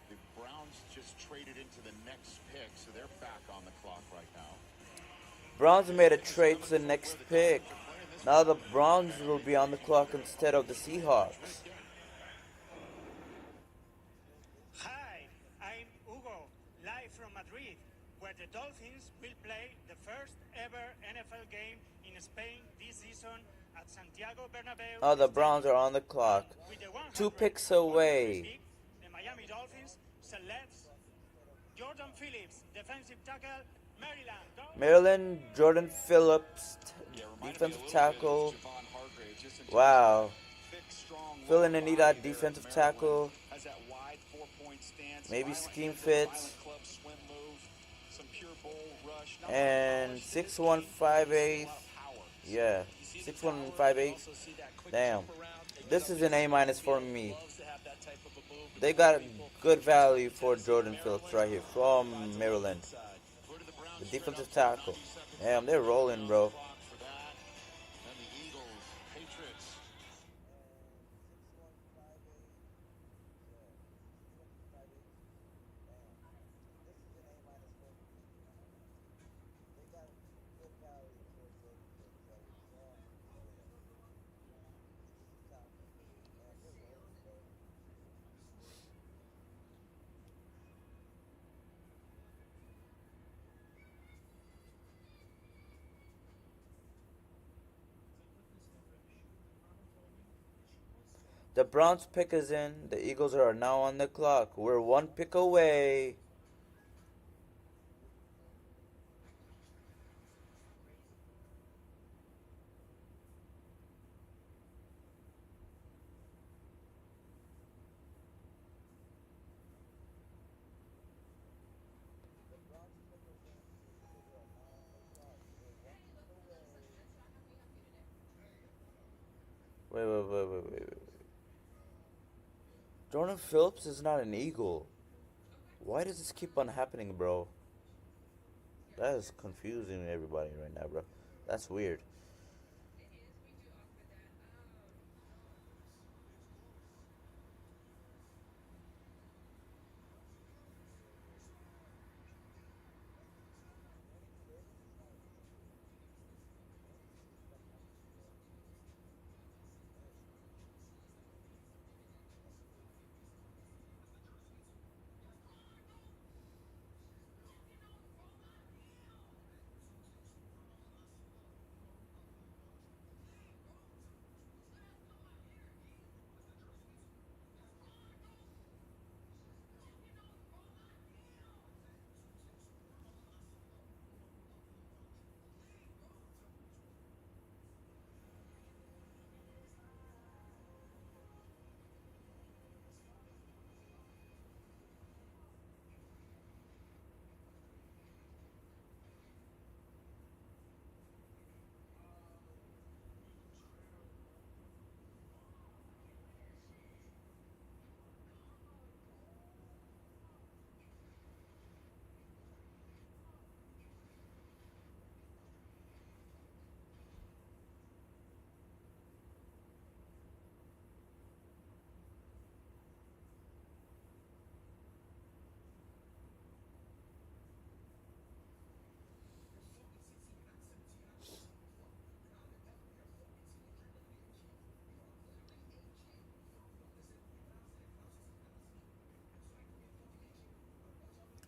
The Browns just traded into the next pick, so they're back on the clock right now. Browns made a trade to the next pick. Now the Browns will be on the clock instead of the Seahawks. Hi, I'm Hugo, live from Madrid, where the Dolphins will play the first ever NFL game in Spain this season at Santiago Bernabeu. Now the Browns are on the clock. 2 picks away. The Miami Dolphins selects Jordan Phillips, defensive tackle, Maryland. Maryland, Jordan Phillips, defensive tackle. Wow. Filling a need at defensive tackle. Maybe scheme fits. And 6'1", 5'8". Yeah, 6'1", 5'8". Damn. This is an A- for me. They got good value for Jordan Phillips right here from Maryland. The defensive tackle. Damn, they're rolling, bro. The Browns pick is in. The Eagles are now on the clock. We're 1 pick away. Wait. Jordan Phillips is not an Eagle. Why does this keep on happening, bro? That is confusing everybody right now, bro. That's weird.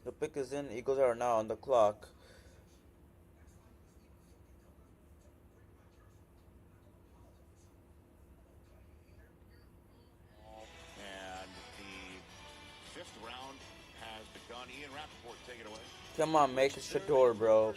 The pick is in. Eagles are now on the clock. And the 5th round has begun. Ian Rappaport, take it away. Come on, make it Shador, bro.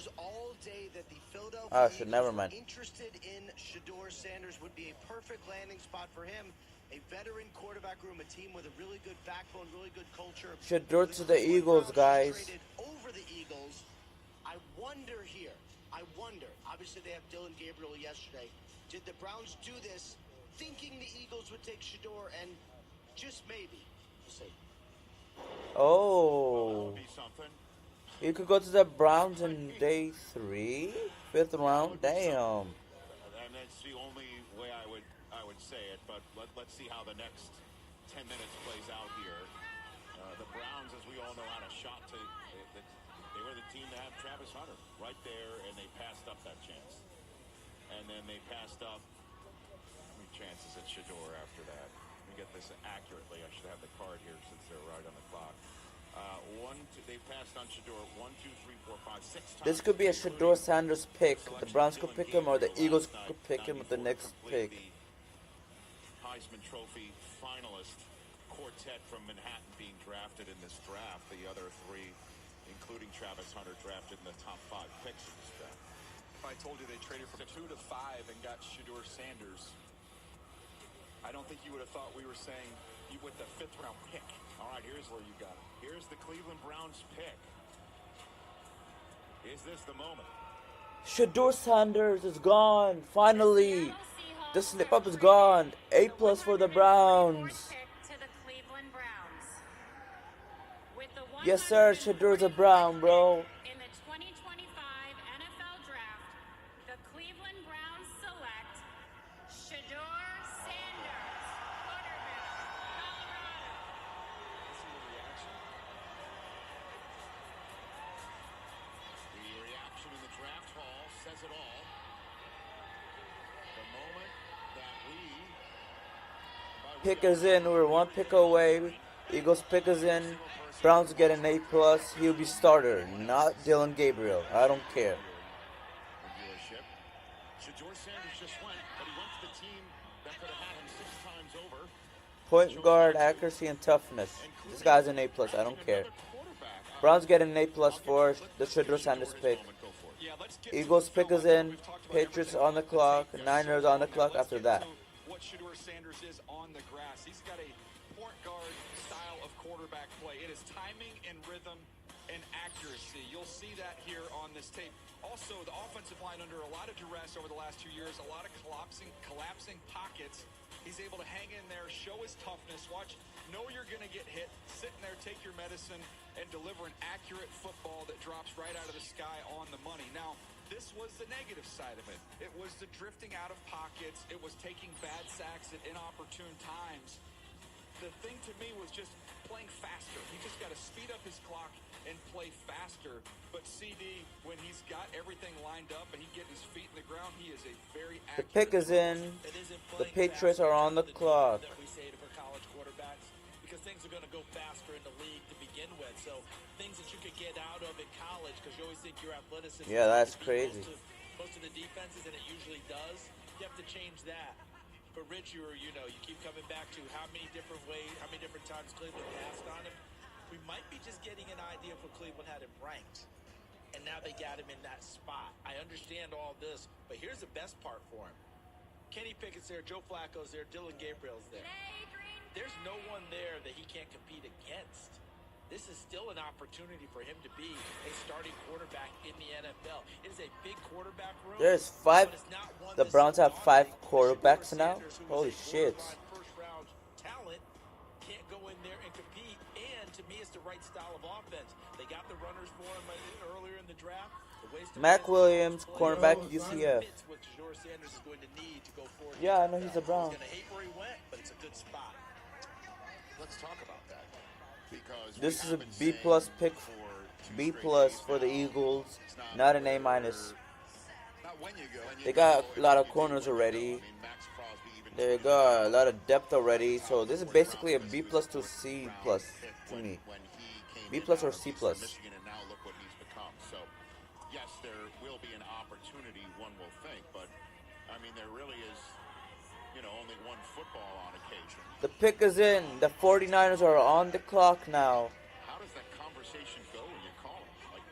Shit, never mind. Interested in Shador. Sanders would be a perfect landing spot for him. A veteran quarterback room, a team with a really good backbone, really good culture. Shador to the Eagles, guys. Over the Eagles. I wonder here. I wonder, obviously they have Dylan Gabriel yesterday. Did the Browns do this thinking the Eagles would take Shador and just maybe? We'll see. Oh. Be something. You could go to the Browns in day 3? 5th round? Damn. And that's the only way I would say it, but let's see how the next 10 minutes plays out here. The Browns, as we all know, had a shot to they were the team to have Travis Hunter right there, and they passed up that chance. And then they passed up how many chances at Shador after that? Let me get this accurately. I should have the card here since they're right on the clock. They passed on Shador 1, 2, 3, 4, 5, 6 times. This could be a Shador Sanders pick. The Browns could pick him, or the Eagles could pick him with the next pick. Heisman Trophy finalist quartet from Manhattan being drafted in this draft. The other 3, including Travis Hunter, drafted in the top 5 picks in this draft. If I told you they traded from 2 to 5 and got Shador Sanders, I don't think you would have thought we were saying you with the 5th round pick. All right, here's where you got it. Here's the Cleveland Browns pick. Is this the moment? Shador Sanders is gone. Finally. The slip up is gone. A+ for the Browns. Yes, sir. Shador's a Brown, bro. In the 2025 NFL Draft, the Cleveland Browns select Shador Sanders, quarterback, Colorado. The reaction in the draft hall says it all. The moment that Pick is in. We're 1 pick away. Eagles pick is in. Browns get an A+. He'll be starter, not Dylan Gabriel. I don't care. Shador Sanders just went, but he went to the team that could have had him 6 times over. Point guard, accuracy, and toughness. This guy's an A+. I don't care. Browns get an A+ for the Shador Sanders pick. Eagles pick is in. Patriots on the clock. Niners on the clock after that. What Shador Sanders is on the grass. He's got a point guard style of quarterback play. It is timing and rhythm and accuracy. You'll see that here on this tape. Also, the offensive line under a lot of duress over the last 2 years, a lot of collapsing pockets. He's able to hang in there, show his toughness. Watch, know you're going to get hit, sit in there, take your medicine, and deliver an accurate football that drops right out of the sky on the money. Now, this was the negative side of it. It was the drifting out of pockets. It was taking bad sacks at inopportune times. The thing to me was just playing faster. He just got to speed up his clock and play faster. But CD, when he's got everything lined up and he get his feet in the ground, he is a very The pick is in. The Patriots are on the clock. That we say for college quarterbacks, because things are going to go faster in the league to begin with. So things that you could get out of in college, because you always think your athleticism. Yeah, that's crazy. Most of the defenses, and it usually does. You have to change that. But Rich, you keep coming back to how many different ways, how many different times Cleveland passed on him. We might be just getting an idea of what Cleveland had him ranked. And now they got him in that spot. I understand all this, but here's the best part for him. Kenny Pickett's there, Joe Flacco's there, Dylan Gabriel's there. There's no one there that he can't compete against. This is still an opportunity for him to be a starting quarterback in the NFL. It is a big quarterback room. There's 5. The Browns have 5 quarterbacks now. Holy shit. First round talent can't go in there and compete. And to me, it's the right style of offense. They got the runners for him earlier in the draft. Mac Williams, cornerback UCF. What Shador Sanders is going to need to go forward. Yeah, I know he's a Brown. He's going to hate where he went, but it's a good spot. Let's talk about that. Because this is a B+ pick. B+ for the Eagles, not an A-. They got a lot of corners already. They got a lot of depth already. So this is basically a B+ to C+ to me. B+ or C+. Michigan, and now look what he's become. So, yes, there will be an opportunity, one will think, but I mean, there really is, only one football on occasion. The pick is in. The 49ers are on the clock now. How does that conversation go when you call him? Like,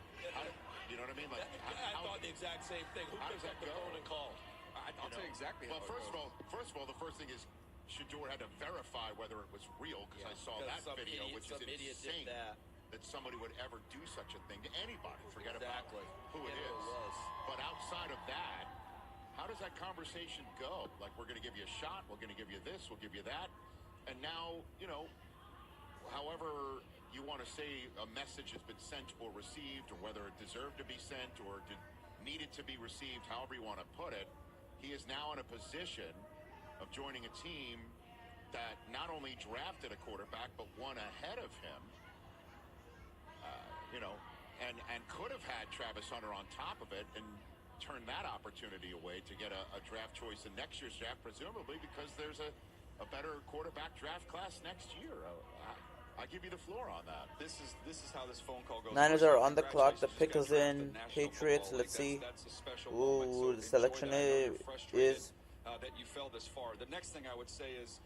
you know what I mean? Like, I thought the exact same thing. Who picks up the phone and called? I'll tell you exactly how first of all, the first thing is Shador had to verify whether it was real, because I saw that video, which is insane. that somebody would ever do such a thing to anybody. Forget Exactly. about who it Yeah, is. who it was. But outside of that, how does that conversation go? Like, we're going to give you a shot, we're going to give you this, we'll give you that. And now, you know, however you want to say a message has been sent or received, or whether it deserved to be sent or needed to be received, however you want to put it, he is now in a position of joining a team that not only drafted a quarterback, but one ahead of him, you know, and could have had Travis Hunter on top of it and turned that opportunity away to get a draft choice in next year's draft, presumably because there's a better quarterback draft class next year. I give you the floor on that. This is how this phone call goes. Niners are on the clock. The pick is in. Patriots. Let's see who the selection is. That you fell this far. The next thing I would say is,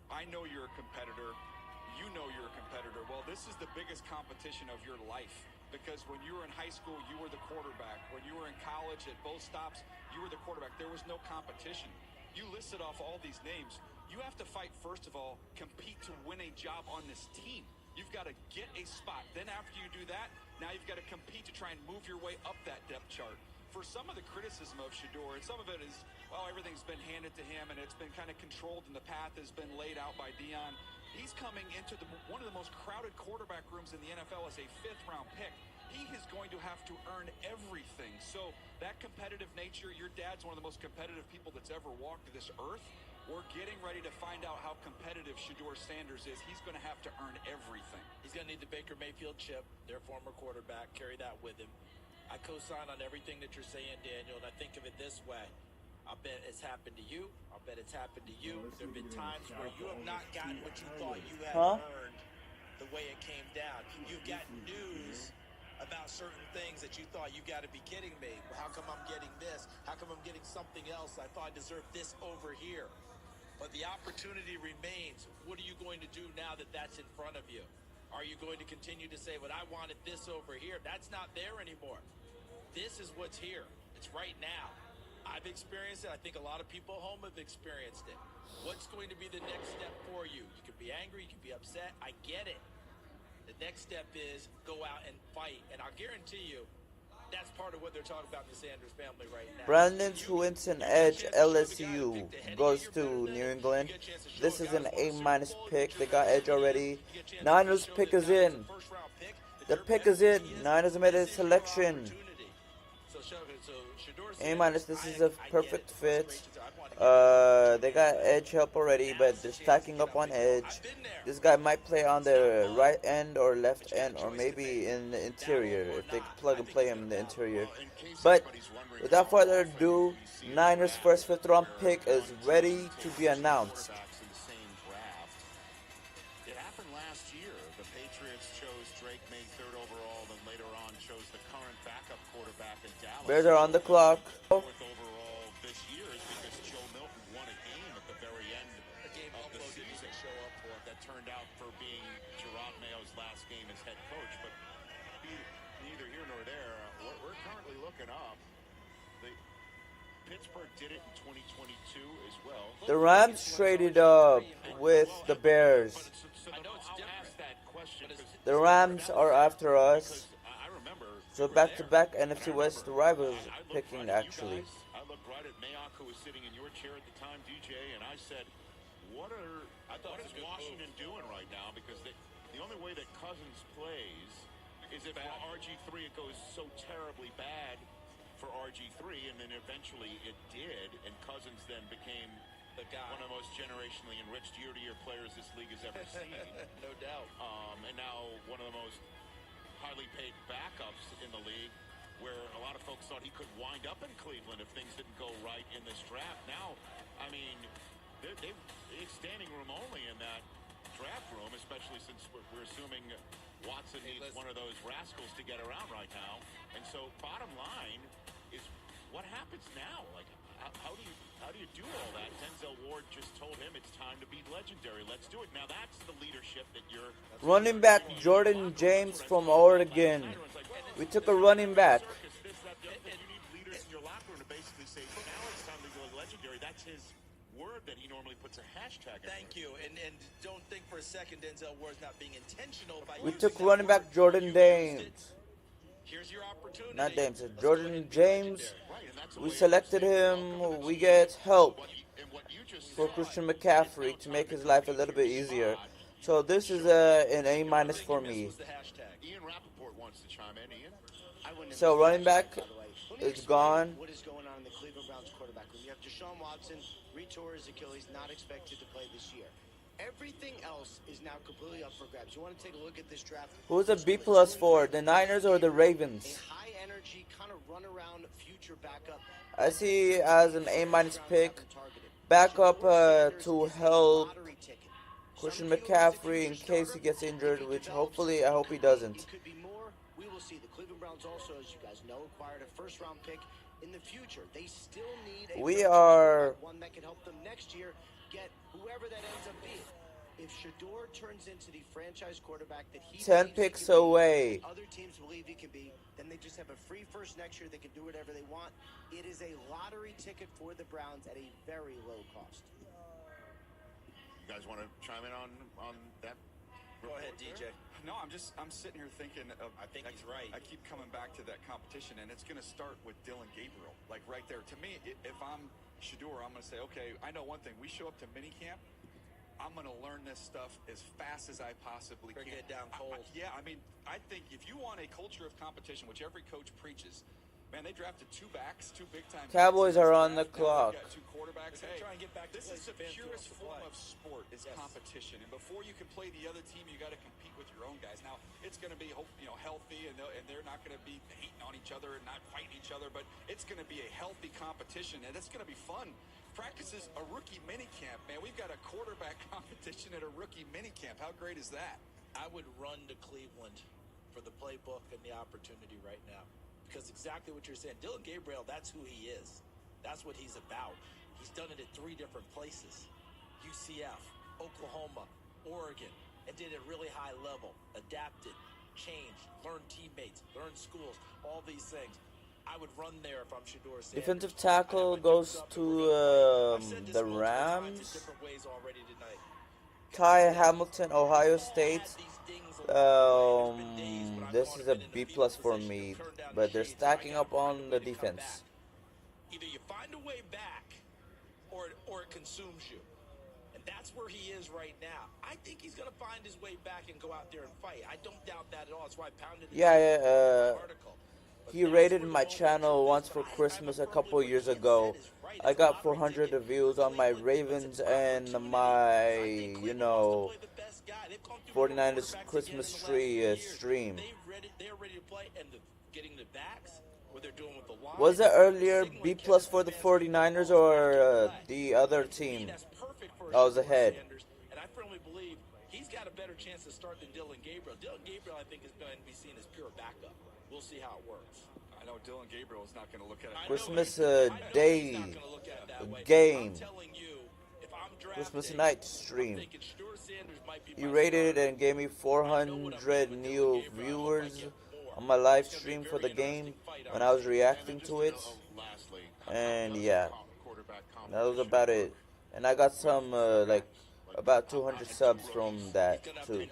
I know you're a competitor. You know you're a competitor. Well, this is the biggest competition of your life, because when you were in high school, you were the quarterback. When you were in college, at both stops, you were the quarterback. There was no competition. You listed off all these names. You have to fight, first of all, compete to win a job on this team. You've got to get a spot. Then after you do that, now you've got to compete to try and move your way up that depth chart. For some of the criticism of Shedeur, and some of it is, well, everything's been handed to him and it's been kind of controlled and the path has been laid out by Dion. He's coming into one of the most crowded quarterback rooms in the NFL as a fifth-round pick. He is going to have to earn everything. So that competitive nature, your dad's one of the most competitive people that's ever walked this earth. We're getting ready to find out how competitive Shedeur Sanders is. He's going to have to earn everything. He's going to need the Baker Mayfield chip, their former quarterback. Carry that with him. I co-sign on everything that you're saying, Daniel, and I think of it this way. I'll bet it's happened to you. I'll bet it's happened to you. There have been times where you have not gotten what you thought you had earned the way it came down. You've gotten news about certain things that you thought, you got to be kidding me. How come I'm getting this? How come I'm getting something else? I thought I deserved this over here. But the opportunity remains. What are you going to do now that that's in front of you? Are you going to continue to say, but I wanted this over here? That's not there anymore. This is what's here. It's right now. I've experienced it. I think a lot of people at home have experienced it. What's going to be the next step for you? You can be angry. You can be upset. I get it. The next step is go out and fight. And I'll guarantee you, that's part of what they're talking about in the Sanders family right now. Brandon Swinson Edge LSU goes to New England. This is an A- pick. They got Edge already. Niners pick is in. The pick is in. Niners made a selection. A-. This is a perfect fit. They got edge help already, but they're stacking up on edge. This guy might play on the right end or left end, or maybe in the interior if they plug and play him in the interior. But without further ado, Niners' first fifth-round pick is ready to be announced. It happened last year. The Patriots chose Drake May third overall, then later on chose the current backup quarterback in Dallas. Bears are on the clock. Fourth overall this year is because Joe Milton won a game at the very end of the season. That turned out for being Gerard Mayo's last game as head coach. But neither here nor there. We're currently looking up. Pittsburgh did it in 2022 as well. The Rams traded up with the Bears. The Rams are after us. So back-to-back NFC West rivals picking, actually. I looked right at Mayock, who was sitting in your chair at the time, DJ, and I said, what is Washington doing right now? Because the only way that Cousins plays is if RG3, it goes so terribly bad for RG3, and then eventually it did, and Cousins then became one of the most generationally enriched year-to-year players this league has ever seen. No doubt. And now one of the most highly paid backups in the league, where a lot of folks thought he could wind up in Cleveland if things didn't go right in this draft. Now, I mean, it's standing room only in that draft room, especially since we're assuming Watson needs one of those rascals to get around right now. And so bottom line is, what happens now? Like, how do you do all that? Denzel Ward just told him it's time to be legendary. Let's do it. Now that's the leadership that you're... Running back Jordan James from Oregon. We took a running back. You need leaders in your locker room to basically say, now it's time to go legendary. That's his word that he normally puts a hashtag. Thank you, and don't think for a second Denzel Ward's not being intentional by We using took that running word. back Jordan You used Dames. it. Here's your opportunity. Not Dames, Let's go ahead Jordan and be James. legendary. Right, and that's the We way selected it's him. welcome We and get help and what you just for said, Christian it's McCaffrey now to time make to his come life a into little bit your easier. spot So this and is show us an A minus for me. Was the hashtag. Ian Rappaport wants to chime in. Ian? I wouldn't have So missed the running back hashtag, by the way. Let me is explain gone. what is going on in the Cleveland Browns quarterback room. You have Deshaun Watson, retore his Achilles, not expected to play this year. Everything else is now completely up for grabs. You want to take a look at this draft? Who's a B plus for? The Niners or the Ravens? A high energy kind of run around future backup. I see as an A minus pick. Backup to help Christian McCaffrey in case he gets injured, which hopefully I hope he doesn't. It could be more. We will see. The Cleveland Browns also, as you guys know, acquired a first-round pick in the future. They still need a We are one that can help them next year get whoever that ends up being. If Shador turns into the franchise quarterback that he 10 believes picks he can be, away. and other teams believe he can be, then they just have a free first next year. They can do whatever they want. It is a lottery ticket for the Browns at a very low cost. You guys want to chime in on that? Go ahead, DJ. No, I'm sitting here thinking of. I think he's right. I keep coming back to that competition, and it's going to start with Dylan Gabriel, like right there. To me, if I'm Shador, I'm going to say, okay, I know one thing. We show up to minicamp. I'm going to learn this stuff as fast as I possibly Bring can. it down cold. I mean, I think if you want a culture of competition, which every coach preaches, man, they drafted two backs, two big-time Cowboys backs in are this on the draft. Now clock. we've got two quarterbacks. They're Hey, trying to get back to this place is the fans purest to form play. of sport is Yes. competition. And before you can play the other team, you got to compete with your own guys. Now, it's going to be healthy, and they're not going to be hating on each other and not fighting each other, but it's going to be a healthy competition, and it's going to be fun. Practice is a rookie minicamp, man. We've got a quarterback competition at a rookie minicamp. How great is that? I would run to Cleveland for the playbook and the opportunity right now. Because exactly what you're saying, Dylan Gabriel, that's who he is. That's what he's about. He's done it at 3 different places. UCF, Oklahoma, Oregon, and did it really high level. Adapted, changed, learned teammates, learned schools, all these things. I would run there if I'm Shador Sanders. Defensive tackle goes to the Rams. Ty Hamilton, Ohio State. This is a B plus for me, but they're stacking up on the defense. Either you find a way back, or it consumes you. And that's where he is right now. I think he's going to find his way back and go out there and fight. I don't doubt that at all. That's why I pounded it in the article. He rated my channel once for Christmas a couple years ago. I got 400 views on my Ravens and my, 49ers Christmas tree stream. They're ready to play, and getting the backs, what they're doing with the line. Was it earlier B plus for the 49ers or the other team? I was ahead. And I firmly believe he's got a better chance to start than Dylan Gabriel. Dylan Gabriel, I think, is going to be seen as pure backup. We'll see how it works. I know Dylan Gabriel is not going to look at it. Christmas Day game. Christmas night stream. He rated it and gave me 400 new viewers on my live stream for the game when I was reacting to it. And yeah, that was about it. And I got some about 200 subs from that too,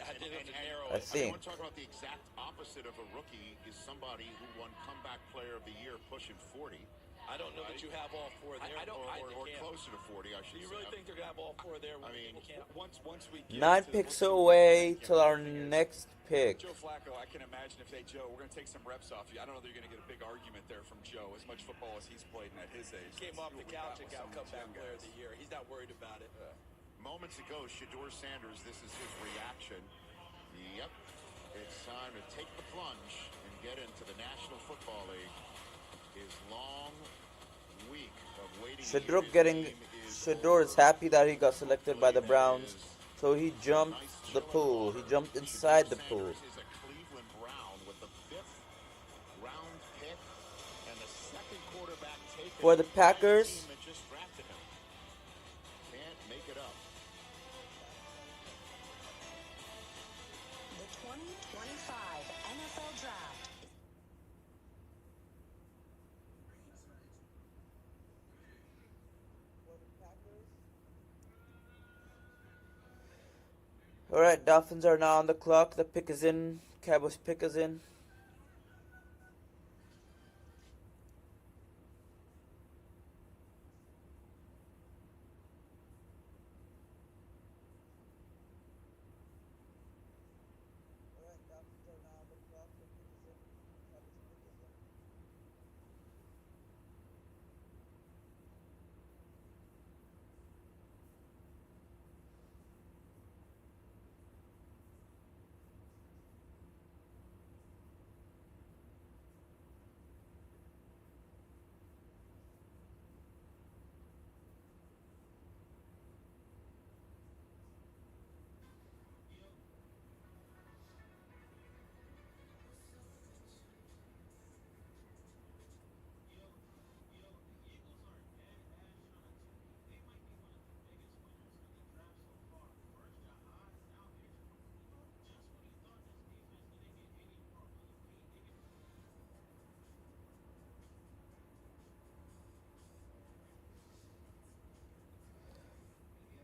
I think. I want to talk about the exact opposite of a rookie is somebody who won comeback player of the year pushing 40. I don't know that you have all 4 there. Or closer to 40, I should say. Do you really think they're going to have all 4 there? I mean, once we get 9 picks away till our next pick. Joe Flacco, I can imagine if they, Joe, we're going to take some reps off you. I don't know that you're going to get a big argument there from Joe, as much football as he's played and at his age. Came off the couch and got comeback player of the year. He's not worried about it. Moments ago, Shador Sanders, this is his reaction. Yep, it's time to take the plunge and get into the National Football League. His long week of waiting. Shador is happy that he got selected by the Browns, so he jumped the pool. He jumped inside the pool. Is a Cleveland Brown with the 5th round pick and the 2nd quarterback taken For the Packers, team that just drafted him. Can't make it up. The 2025 NFL Draft. Alright, Dolphins are now on the clock. The pick is in. Cowboys pick is in.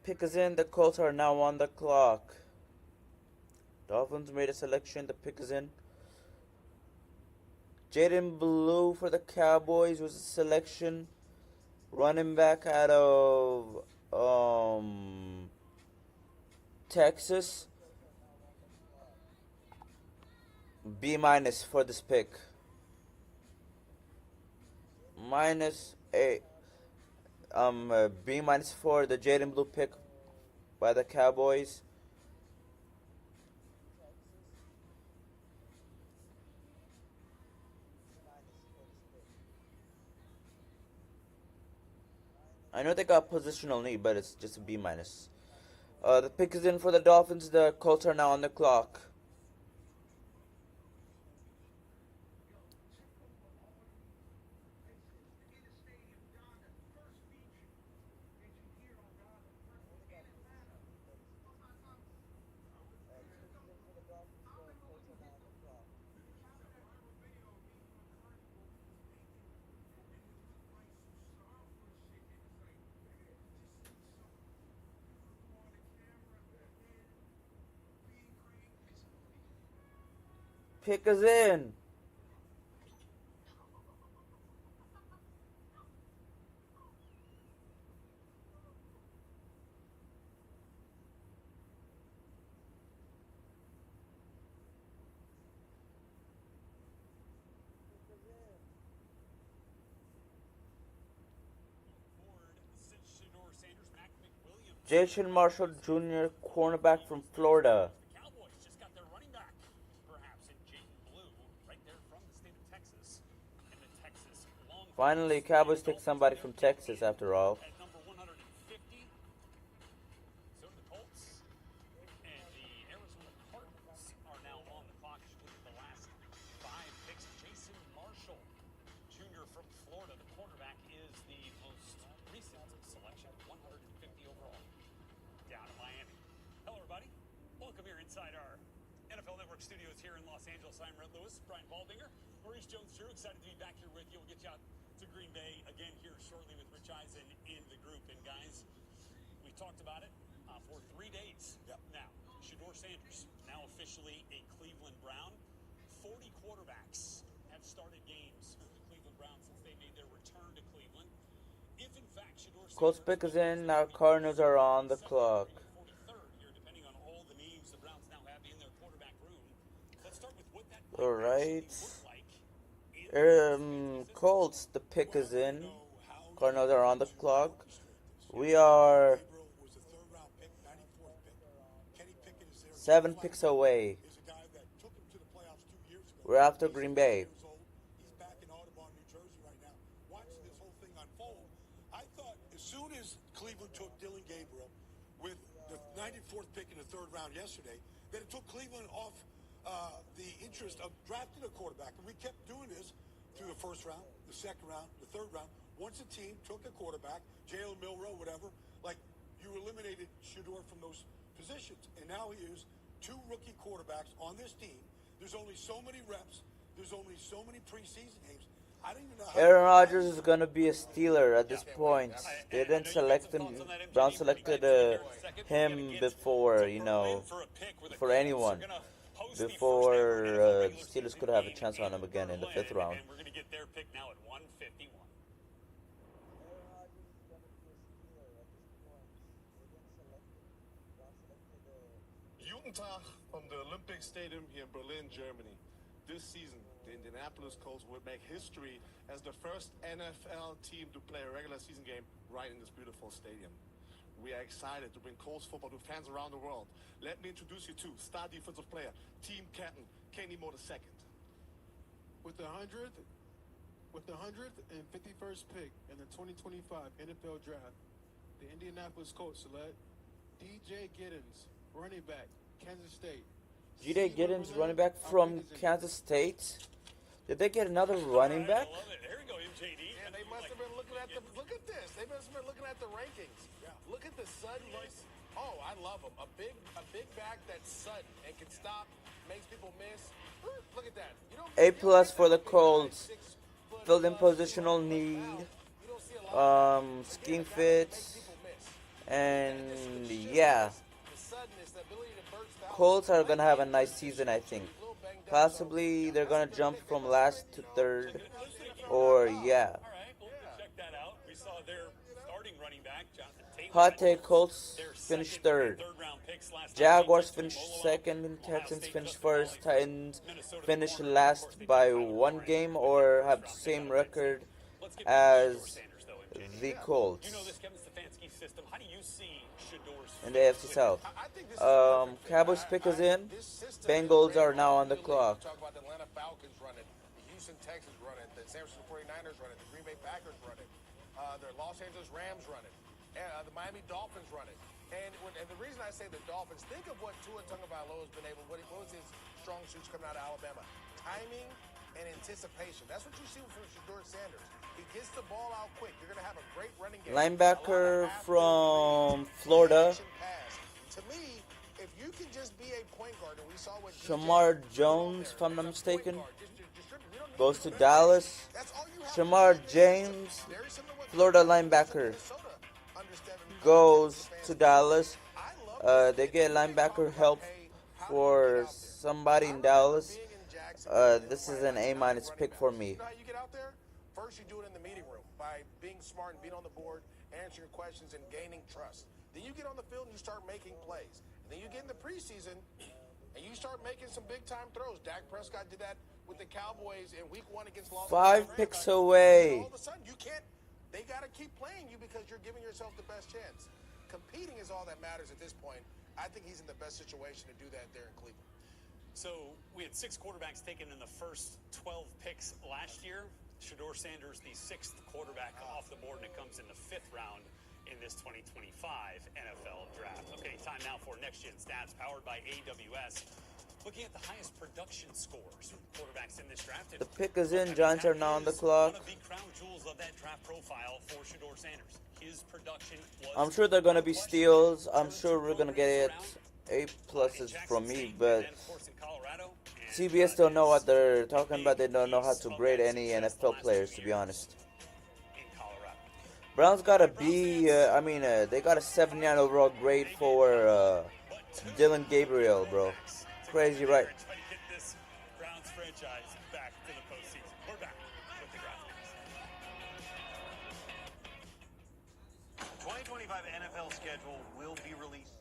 Pick is in. The Colts are now on the clock. Dolphins made a selection. The pick is in. Jaden Blue for the Cowboys was a selection. Running back out of Texas. B minus for this pick. Minus a B minus for the Jaden Blue pick by the Cowboys. I know they got positional need, but it's just a B minus. The pick is in for the Dolphins. The Colts are now on the clock. Pick is in. Jason Marshall Jr., cornerback from Florida. Cowboys just got their running back, perhaps, in Jaden Blue, right there from the state of Texas. And the Texas long. Finally, Cowboys take somebody from Texas after all. At number 150. So the Colts and the Arizona Cardinals are now on the clock. Just look at the last 5 picks. Jason Marshall Jr. from Florida. The quarterback is the most recent selection, 150 overall. Down in Miami. Hello, everybody. Welcome here inside our NFL Network studios here in Los Angeles. I'm Red Lewis, Brian Baldinger, Maurice Jones-Drew. Excited to be back here with you. We'll get you out to Green Bay again here shortly with Rich Eisen in the group. And guys, we talked about it for 3 days now. Shedeur Sanders, now officially a Cleveland Brown. 40 quarterbacks have started games with the Cleveland Browns since they made their return to Cleveland. If in fact Shedeur Sanders Colts pick is in. Now Cardinals are on the clock. Alright. Colts, the pick is in. Cardinals are on the clock. We are 7 picks away. We're after Green Bay. He's back in Audubon, New Jersey right now, watching this whole thing unfold. I thought as soon as Cleveland took Dylan Gabriel with the 94th pick in the 3rd round yesterday, that it took Cleveland off the interest of drafting a quarterback. And we kept doing this through the 1st round, the 2nd round, the 3rd round. Once a team took a quarterback, Jalen Milroe, whatever, like you eliminated Shedeur from those positions. And now here's 2 rookie quarterbacks on this team. There's only so many reps. There's only so many preseason games. Aaron Rodgers is gonna be a Steeler at this point. They didn't select him. Brown selected him before, before anyone. Before the Steelers could have a chance on him again in the 5th round. And we're going to get their pick now at 151. Utah from the Olympic Stadium here in Berlin, Germany. This season, the Indianapolis Colts would make history as the first NFL team to play a regular season game right in this beautiful stadium. We are excited to bring Colts football to fans around the world. Let me introduce you to star defensive player, team captain, Kenny Moore II. With the 151st pick in the 2025 NFL Draft, the Indianapolis Colts select DJ Giddens, running back, Kansas State. J.D. Giddens, running back from Kansas State. Did they get another running back? I love it. Here we go, MJD. Yeah, they must have been looking at the. Look at this. They must have been looking at the rankings. Yeah. Look at the sudden. Oh, I love him. A big back that's sudden and can stop, makes people miss. Look at that. A+ for the Colts. Filled in positional need. Scheme fits. And yeah. Colts are gonna have a nice season, I think. Possibly they're gonna jump from last to 3rd, or yeah. All right, we'll check that out. We saw their starting running back, Jonathan Taylor. Hot take: Colts finished 3rd. Jaguars finished 2nd. Texans finished 1st. Titans finished last by 1 game, or have the same record as the Colts. You know this Kevin Stefanski system. How do you see Shador's in the AFC South? Cowboys pick is in. Bengals are now on the clock. Talk about the Atlanta Falcons running, the Houston Texans running, the San Francisco 49ers running, the Green Bay Packers running, the Los Angeles Rams running, and the Miami Dolphins running. And the reason I say the Dolphins, think of what Tua Tagovailoa has been able. What was his strong suits coming out of Alabama? Timing and anticipation. That's what you see from Shador Sanders. He gets the ball out quick. You're going to have a great running game. Linebacker from Florida. To me, if you can just be a point guard, and we saw what Shamar Jones, if I'm not mistaken, goes to Dallas. Shamar James, Florida linebacker, goes to Dallas. They get linebacker help for somebody in Dallas. This is an A- pick for me. You get out there, first you do it in the meeting room by being smart and being on the board, answering questions and gaining trust. Then you get on the field and you start making plays. And then you get in the preseason and you start making some big-time throws. Dak Prescott did that with the Cowboys in Week 1 against Los Angeles. 5 picks away. All of a sudden, you can't. They got to keep playing you because you're giving yourself the best chance. Competing is all that matters at this point. I think he's in the best situation to do that there in Cleveland. So we had 6 quarterbacks taken in the first 12 picks last year. Shador Sanders, the 6th quarterback off the board, and it comes in the 5th round in this 2025 NFL Draft. Okay, time now for Next Gen Stats, powered by AWS. Looking at the highest production scores from quarterbacks in this draft. The pick is in. Giants are now on the clock. One of the crown jewels of that draft profile for Shador Sanders. His production was... I'm sure they're going to be steals. I'm sure we're going to get A+ from me, but CBS don't know what they're talking about. They don't know how to grade any NFL players, to be honest. Browns got a B. They got a 79 overall grade for Dylan Gabriel, bro. Crazy, right? 2025 NFL schedule will be released.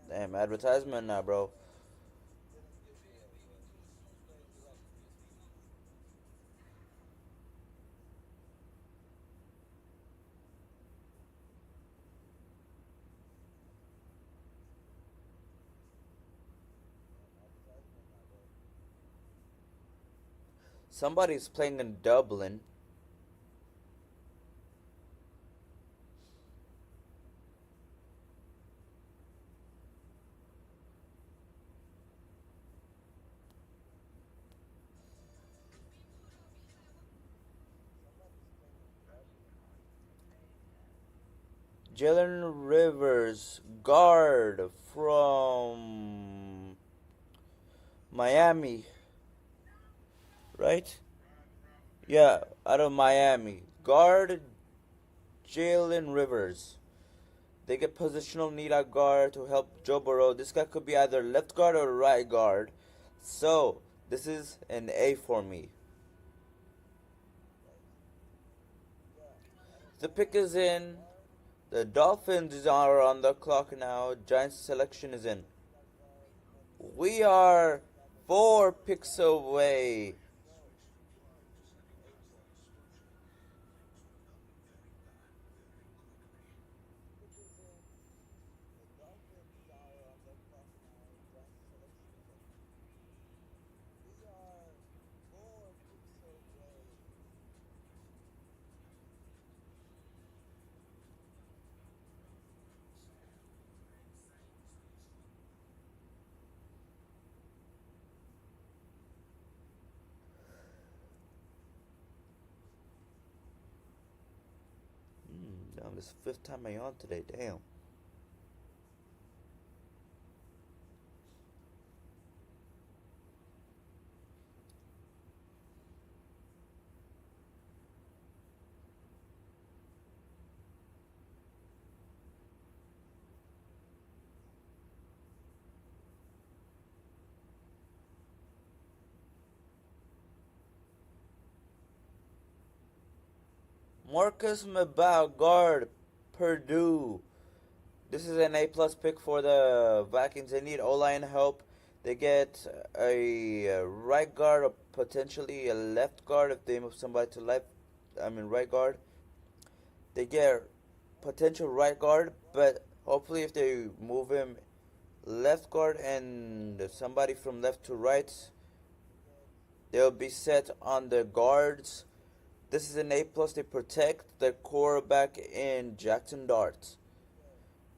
Damn, advertisement now, bro. Somebody's playing in Dublin. Jalen Rivers, guard from Miami. Right? Yeah, out of Miami. Guard Jalen Rivers. They get positional need at guard to help Joe Burrow. This guy could be either left guard or right guard. So, this is an A for me. The pick is in. The Dolphins are on the clock now. Giants selection is in. We are 4 picks away. Damn, this is the 5th time I on today. Damn. Marcus Mabau, guard, Purdue. This is an A+ pick for the Vikings. They need O-line help. They get a right guard or potentially a left guard if they move somebody to right guard. They get potential right guard, but hopefully if they move him left guard and somebody from left to right, they'll be set on the guards. This is an A+. They protect the quarterback in Jackson Dart.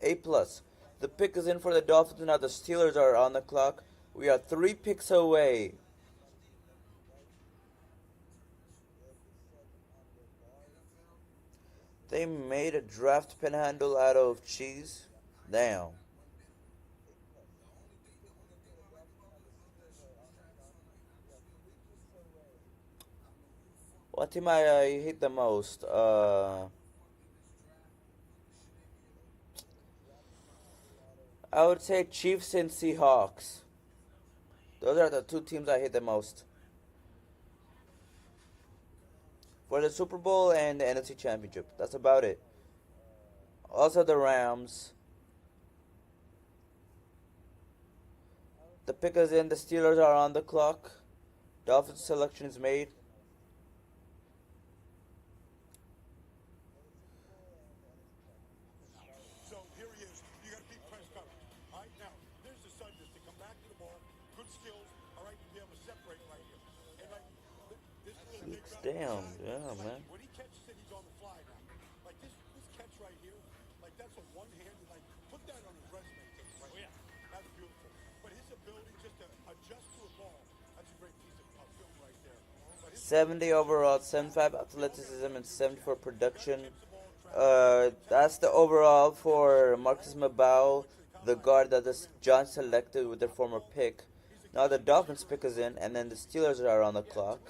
A+. The pick is in for the Dolphins. Now the Steelers are on the clock. We are 3 picks away. They made a draft panhandle out of cheese. Damn. What team I hate the most? I would say Chiefs and Seahawks. Those are the 2 teams I hate the most. For the Super Bowl and the NFC Championship. That's about it. Also the Rams. The pick is in. The Steelers are on the clock. Dolphins selection is made. So here he is. You got to beat press coverage. All right, now, there's the Sunders to come back to the ball. Good skills, all right, to be able to separate right here. And, like, this little dig It's route down. inside, Yeah, like, man. when he catches it, he's on the fly now. Like, this catch right here, like, that's a one-handed, like, put that on his resume. Right? Oh, yeah. That's beautiful. But his ability just to adjust to a ball, that's a great piece of film right there. 70 overall, 75 athleticism, and 74 production. That's the overall for Marcus Mabau, the guard that the Giants selected with their former pick. Now the Dolphins pick is in, and then the Steelers are on the clock.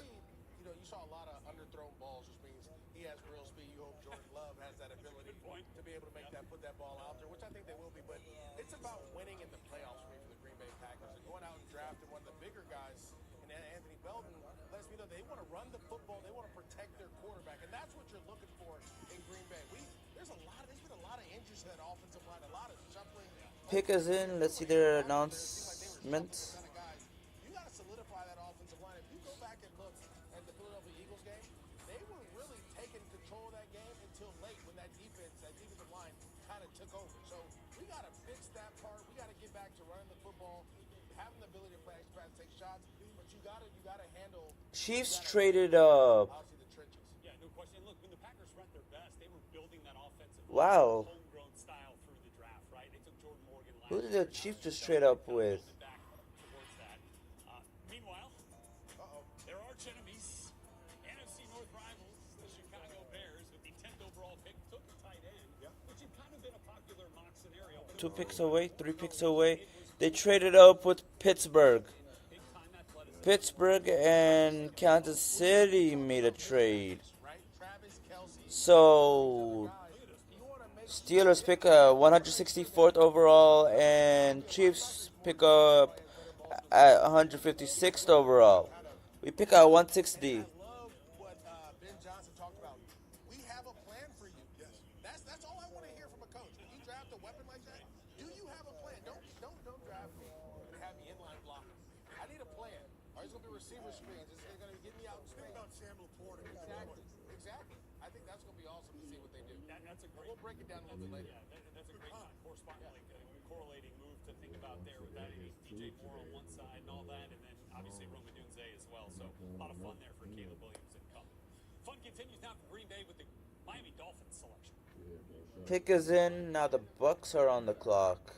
You saw a lot of underthrown balls, which means he has real speed. You hope Jordan Love has that ability to be able to put that ball out there, which I think they will be. But it's about winning in the playoffs for me for the Green Bay Packers. And going out and drafting one of the bigger guys, and Anthony Belton lets me know they want to run the football, they want to protect their quarterback, and that's what you're looking for in Green Bay. There's been a lot of injuries to that offensive line, a lot of shuffling. Pick is in. Let's see their announcement. You got to solidify that offensive line. If you go back and look at the Philadelphia Eagles game, they were really taking control of that game until late when that defensive line kind of took over. So we got to fix that part. We got to get back to running the football, having the ability to play extra, take shots, but you got to handle. Chiefs traded up. Yeah, no question. Look, when the Packers were at their best, they were building that offensive Wow. homegrown style through the draft, right? They took Jordan Morgan last Who did the Chiefs just trade up with? Meanwhile, their arch enemies, NFC North rivals, the Chicago Bears, with the 10th overall pick, took a tight end, which had kind of been a popular mock scenario. 2 picks away, 3 picks away. They traded up with Pittsburgh. Big-time athleticism. Pittsburgh and Kansas City made a trade. So Steelers pick a 164th overall, and Chiefs pick up at 156th overall. We pick out 160. What Ben Johnson talked about. We have a plan for you. Yes. That's all I want to hear from a coach. When you draft a weapon like that, do you have a plan? Don't draft me and have me inline blocking. I need a plan. Are these going to be receiver screens? Is it going to get me out in space? Think about Sam Laporta. Exactly. I think that's going to be awesome to see what they do. That's a great. We'll break it down a little bit later. Yeah, that's a great correlating move to think about there with that. DJ Moore on one side and all that, and then obviously Roma Dunze as well. So a lot of fun there for Caleb Williams and company. Fun continues now for Green Bay with the Miami Dolphins selection. Pick is in. Now the Bucks are on the clock.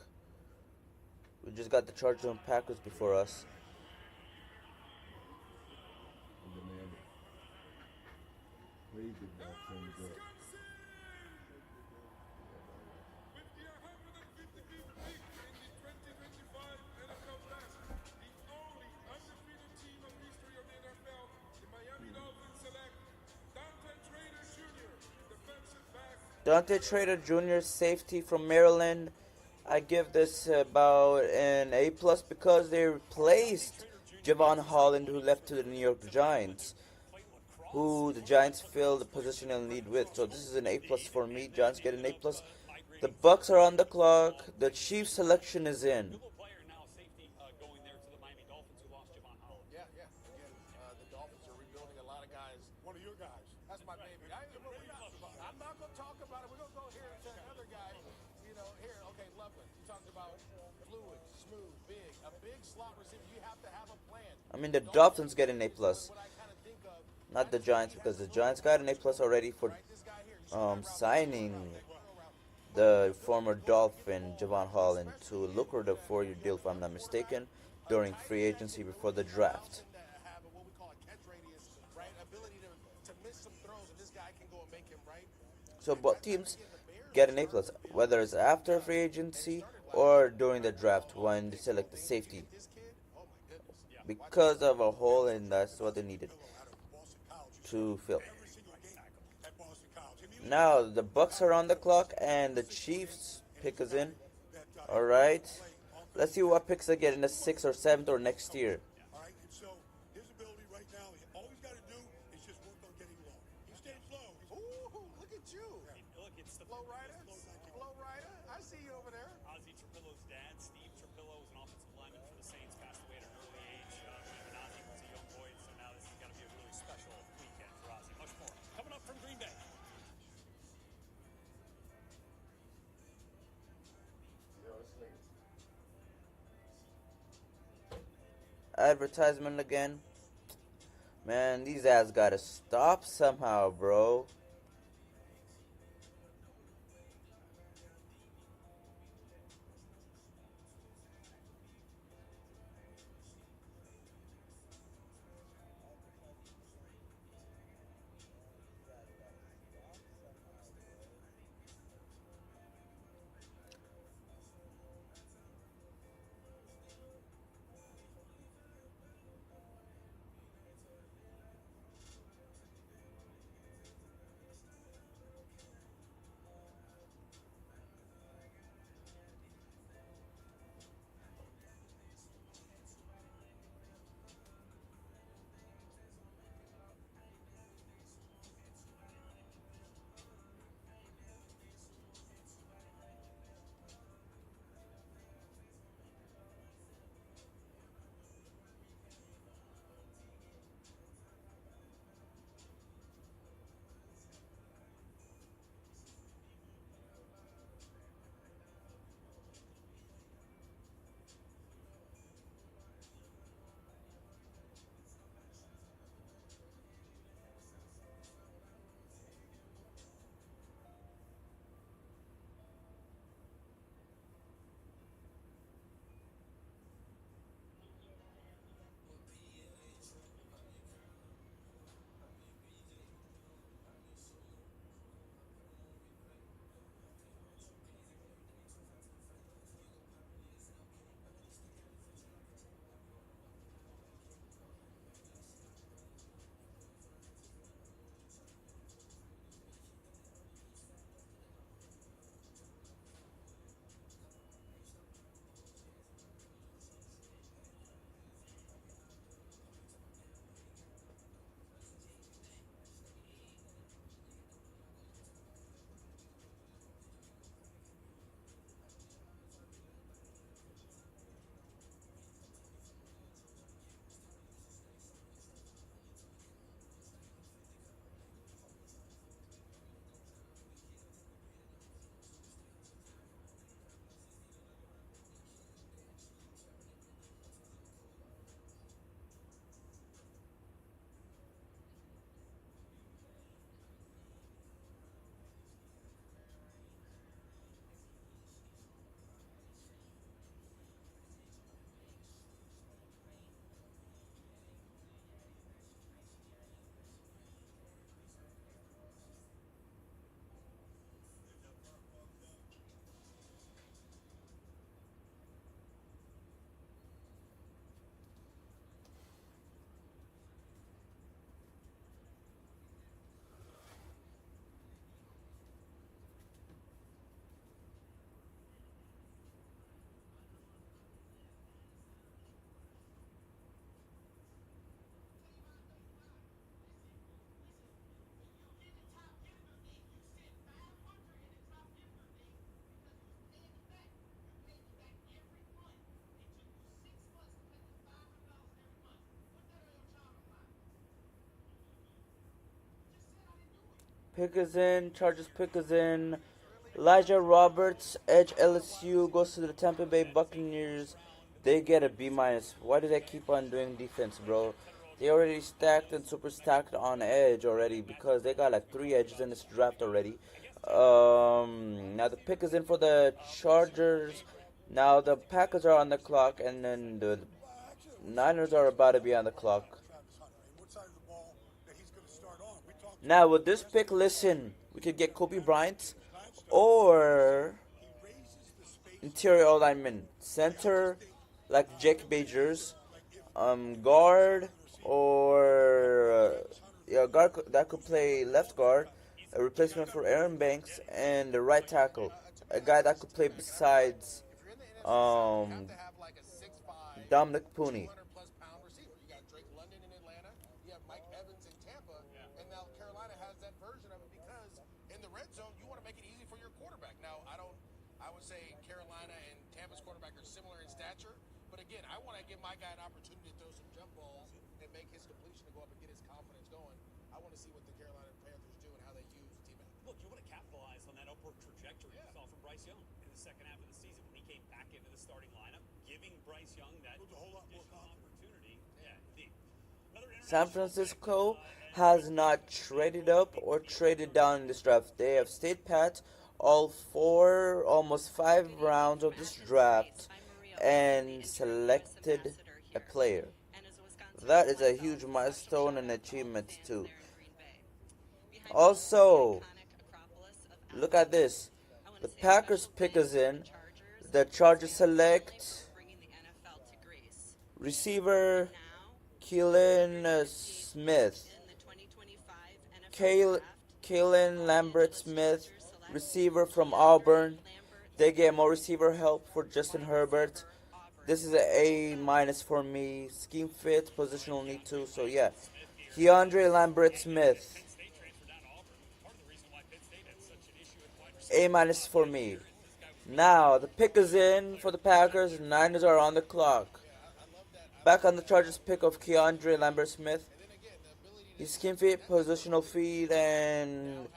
We just got the Chargers and Packers before us. Dante Trader Jr. safety from Maryland. I give this about an A plus because they replaced Javon Holland, who left to the New York Giants, who the Giants filled the positional need with. So this is an A plus for me. Giants get an A plus. The Bucks are on the clock. The Chiefs selection is in. Yeah. Again, the Dolphins are rebuilding a lot of guys. One of your guys. That's my baby. I'm not going to talk about it. We're going to go here to another guy. Here. Okay, Loveland. You talked about fluid, smooth, big. A big slot receiver. You have to have a plan. I mean, the Dolphins get an A plus, not the Giants, because the Giants got an A plus already for signing the former Dolphin Javon Holland to a lucrative 4-year deal, if I'm not mistaken, during free agency before the draft. So both teams get an A plus, whether it's after free agency or during the draft when they select the safety, because of a hole, and that's what they needed to fill. Now the Bucks are on the clock and the Chiefs pick is in. All right, let's see what picks they get in the 6th or 7th or next year. Advertisement again. Man, these ads gotta stop somehow, bro. Pick is in. Chargers pick is in. Elijah Roberts, edge LSU, goes to the Tampa Bay Buccaneers. They get a B minus. Why do they keep on doing defense, bro? They already stacked and super stacked on edge already because they got like 3 edges in this draft already. Now the pick is in for the Chargers. Now the Packers are on the clock, and then the Niners are about to be on the clock. Now with this pick, listen, we could get Kobe Bryant or interior lineman, center like Jake Bajers, guard or guard that could play left guard, a replacement for Aaron Banks, and the right tackle, a guy that could play besides Dominic Pooney. My guy an opportunity to throw some jump balls and make his completion to go up and get his confidence going. I want to see what the Carolina Panthers do and how they use T-Mac. Look, you want to capitalize on that upward trajectory you saw from Bryce Young in the second half of the season when he came back into the starting lineup, giving Bryce Young that opportunity. Yeah, indeed. San Francisco has not traded up or traded down in this draft. They have stayed pat all 4, almost 5 rounds of this draft and selected a player. That is a huge milestone and achievement too. Also, look at this. The Packers pick is in. The Chargers select receiver Keelan Smith. Kalen Lambert Smith, receiver from Auburn. They get more receiver help for Justin Herbert. This is an A minus for me. Scheme fit, positional need too. So yeah, Keandre Lambert Smith. A minus for me. Now the pick is in for the Packers. Niners are on the clock. Back on the Chargers pick of Keandre Lambert Smith. He's scheme fit, positional feed, and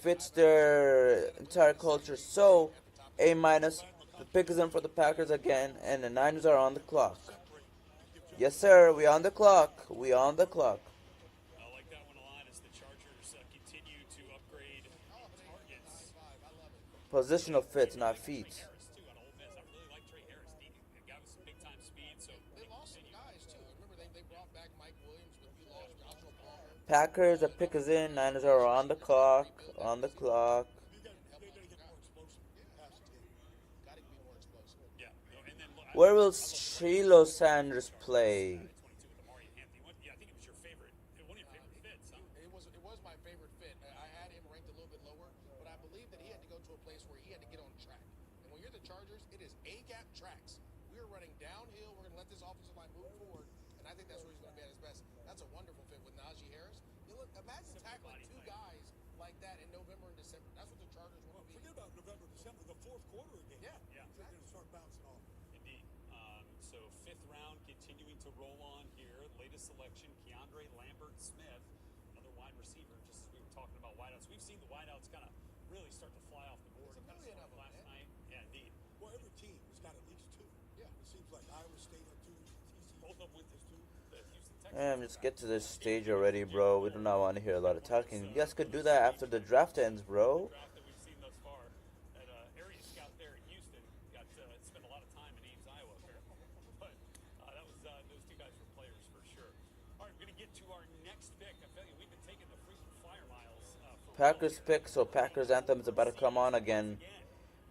fits their entire culture. So A minus. The pick is in for the Packers again, and the Niners are on the clock. Yes, sir. We on the clock. We on the clock. I like that one a lot as the Chargers continue to upgrade targets. Positional fit, not feet. Packers, the pick is in. Niners are on the clock. On the clock. Where will Shiloh Sanders play? Yeah, I think it was your favorite. One of your favorite fits, huh? It was my favorite fit. I had him ranked a little bit lower, but I believe that he had to go to a place where he had to get on track. And when you're the Chargers, it is A-gap tracks. We are running downhill. We're going to let this offensive line move forward, and I think that's where he's going to be at his best. That's a wonderful fit with Najee Harris. Imagine tackling 2 guys like that in November and December. That's what the Chargers want to be. Forget about November, December, the fourth quarter again. Yeah. They're going to start bouncing off. Indeed. So 5th round continuing to roll on here. Latest selection, Keandre Lambert Smith, another wide receiver, just as we were talking about wideouts. We've seen the wideouts kind of really start to fly off the board. Kind of started last night. Yeah, indeed. Well, every team has got at least 2. Yeah. It seems like Iowa State had 2, TCU. Both of them with his 2. Let's get to this stage already, bro. We do not want to hear a lot of talking. You guys could do that after the draft ends, bro. Draft that we've seen thus far. That area scout there in Houston got spent a lot of time in Ames, Iowa, apparently. But that was those 2 guys were players for sure. All right, we're gonna get to our next pick. I feel you, we've been taking the frequent flyer miles. Packers pick, so Packers anthem is about to come on again.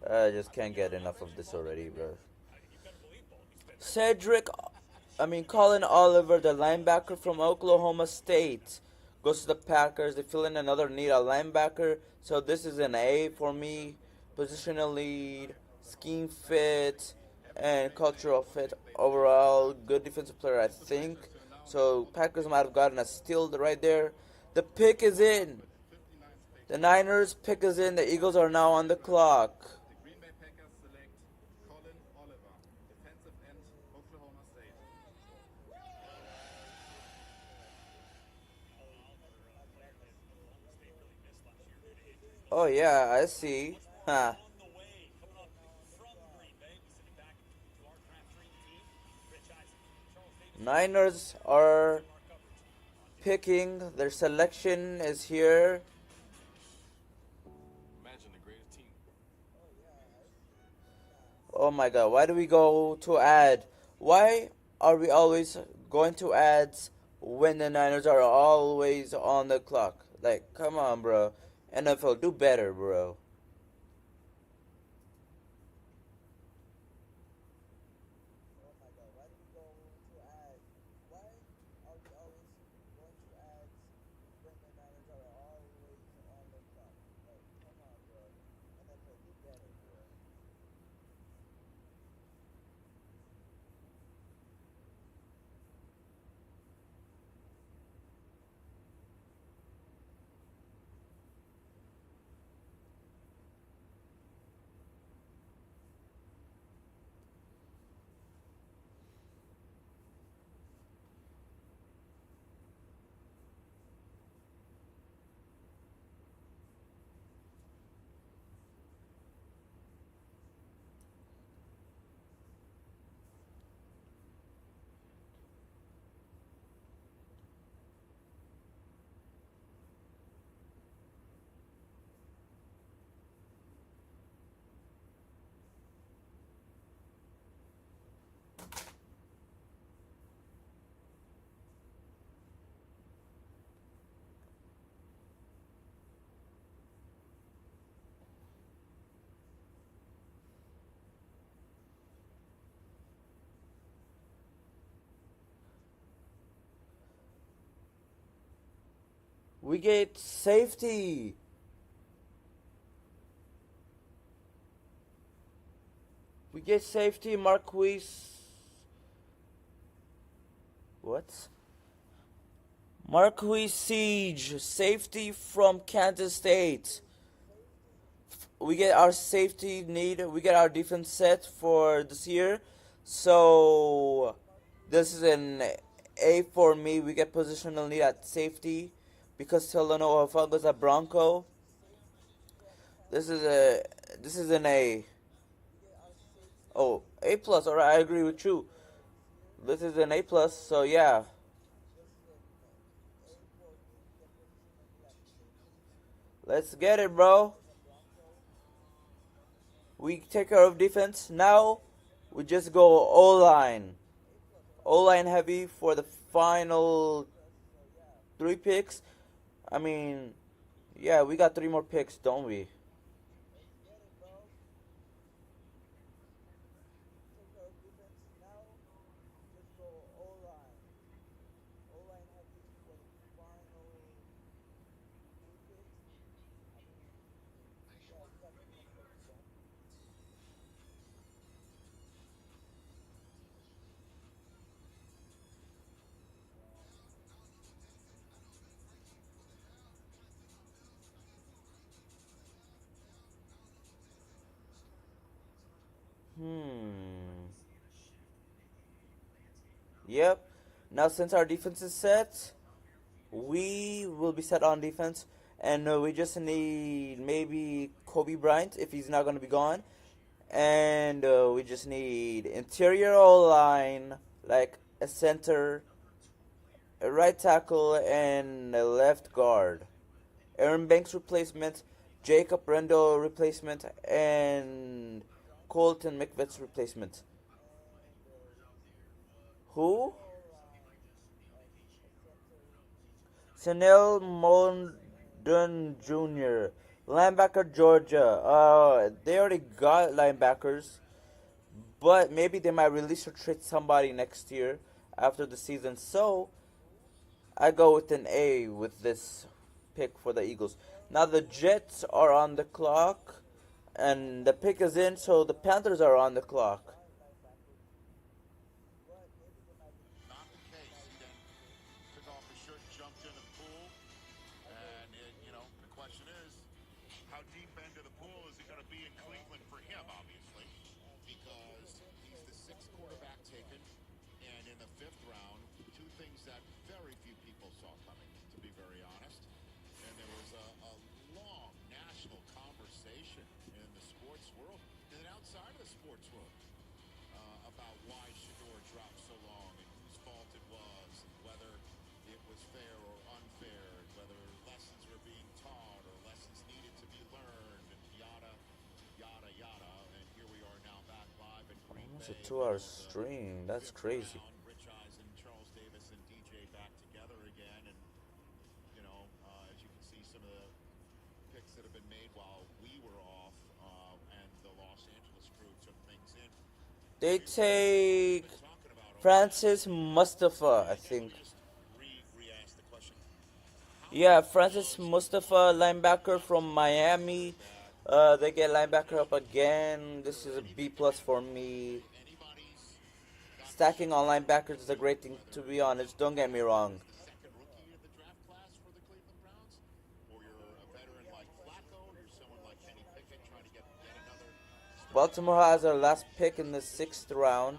I just can't get enough of this already, bro. Colin Oliver, the linebacker from Oklahoma State, goes to the Packers. They fill in another need, a linebacker. So this is an A for me. Positional lead, scheme fit, and cultural fit. Overall, good defensive player, I think. So Packers might have gotten a steal right there. The pick is in. The Niners pick is in. The Eagles are now on the clock. Oh yeah, I see. Huh. Niners are picking. Their selection is here. Imagine the greatest team. Oh my god, why do we go to ad? Why are we always going to ads when the Niners are always on the clock? Like, come on, bro. NFL, do better, bro. We get safety. We get safety, Marquise. What? Marquise Siege, safety from Kansas State. We get our safety need. We get our defense set for this year. So this is an A for me. We get positional need at safety because Telano Hafaga's a Bronco. This is a this is an A. Oh, A plus. Alright, I agree with you. This is an A plus. So yeah, let's get it, bro. We take care of defense. Now we just go O line. O line heavy for the final three picks. I mean, yeah, we got three more picks, don't we? Hmm. Yep. Now since our defense is set, we will be set on defense, and we just need maybe Kobe Bryant if he's not gonna be gone, and we just need interior O line like a center, a right tackle, and a left guard. Aaron Banks replacement, Jacob Rendo replacement, and Colton McVitt's replacement. Who? Chanel Molden Jr., linebacker Georgia. They already got linebackers, but maybe they might release or trade somebody next year after the season. So I go with an A with this pick for the Eagles. Now the Jets are on the clock, and the pick is in, so the Panthers are on the clock. Not the case. He then took off his shirt, jumped into the pool, and the question is, how deep into the pool is he going to be in Cleveland for him? Obviously, because he's the sixth quarterback taken, and in the fifth round, two things that very few people saw coming, to be very honest. And there was a long national side of the sports book about why Shador dropped so long and whose fault it was, and whether it was fair or unfair, and whether lessons were being taught or lessons needed to be learned, and yada, yada, yada. And here we are now back live in Green Almost a Bay, 2 hour middle of the stream. That's fifth crazy. round. Rich Eisen, Charles Davis, and DJ back together again. And, as you can see, some of the picks that have been made while we were off, and the Los Angeles crew took things in. They take Francis Mustafa, I think. Re-ask the question. Yeah, Francis Mustafa, linebacker from Miami. They get linebacker up again. This is a B plus for me. Stacking on linebackers is a great thing, to be honest. Don't get me wrong. Second rookie of the draft class for the Cleveland Browns, or you're a veteran like Flacco, or you're someone like Kenny Pickett trying to get yet another. Baltimore has their last pick in the 6th round.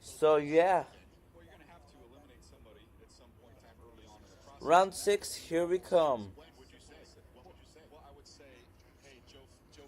So yeah. Well, you're going to have to eliminate somebody at some point in time early on in the process. Round 6, here we come. What would you say? Well, I would say, hey, Joe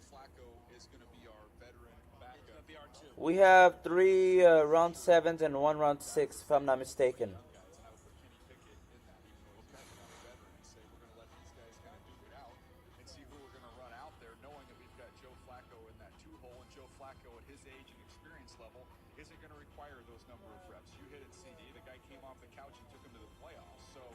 Flacco is going to be our veteran backup. It's going to be our 2. We have 3 round 7s and 1 round 6, if I'm not mistaken. Guys, and I would put Kenny Pickett in that, even though he's a young veteran, and say we're going to let these guys kind of duke it out and see who we're going to run out there, knowing that we've got Joe Flacco in that 2-hole, and Joe Flacco at his age and experience level isn't going to require those number of reps. You hit it, CD. The guy came off the couch and took him to the playoffs. So,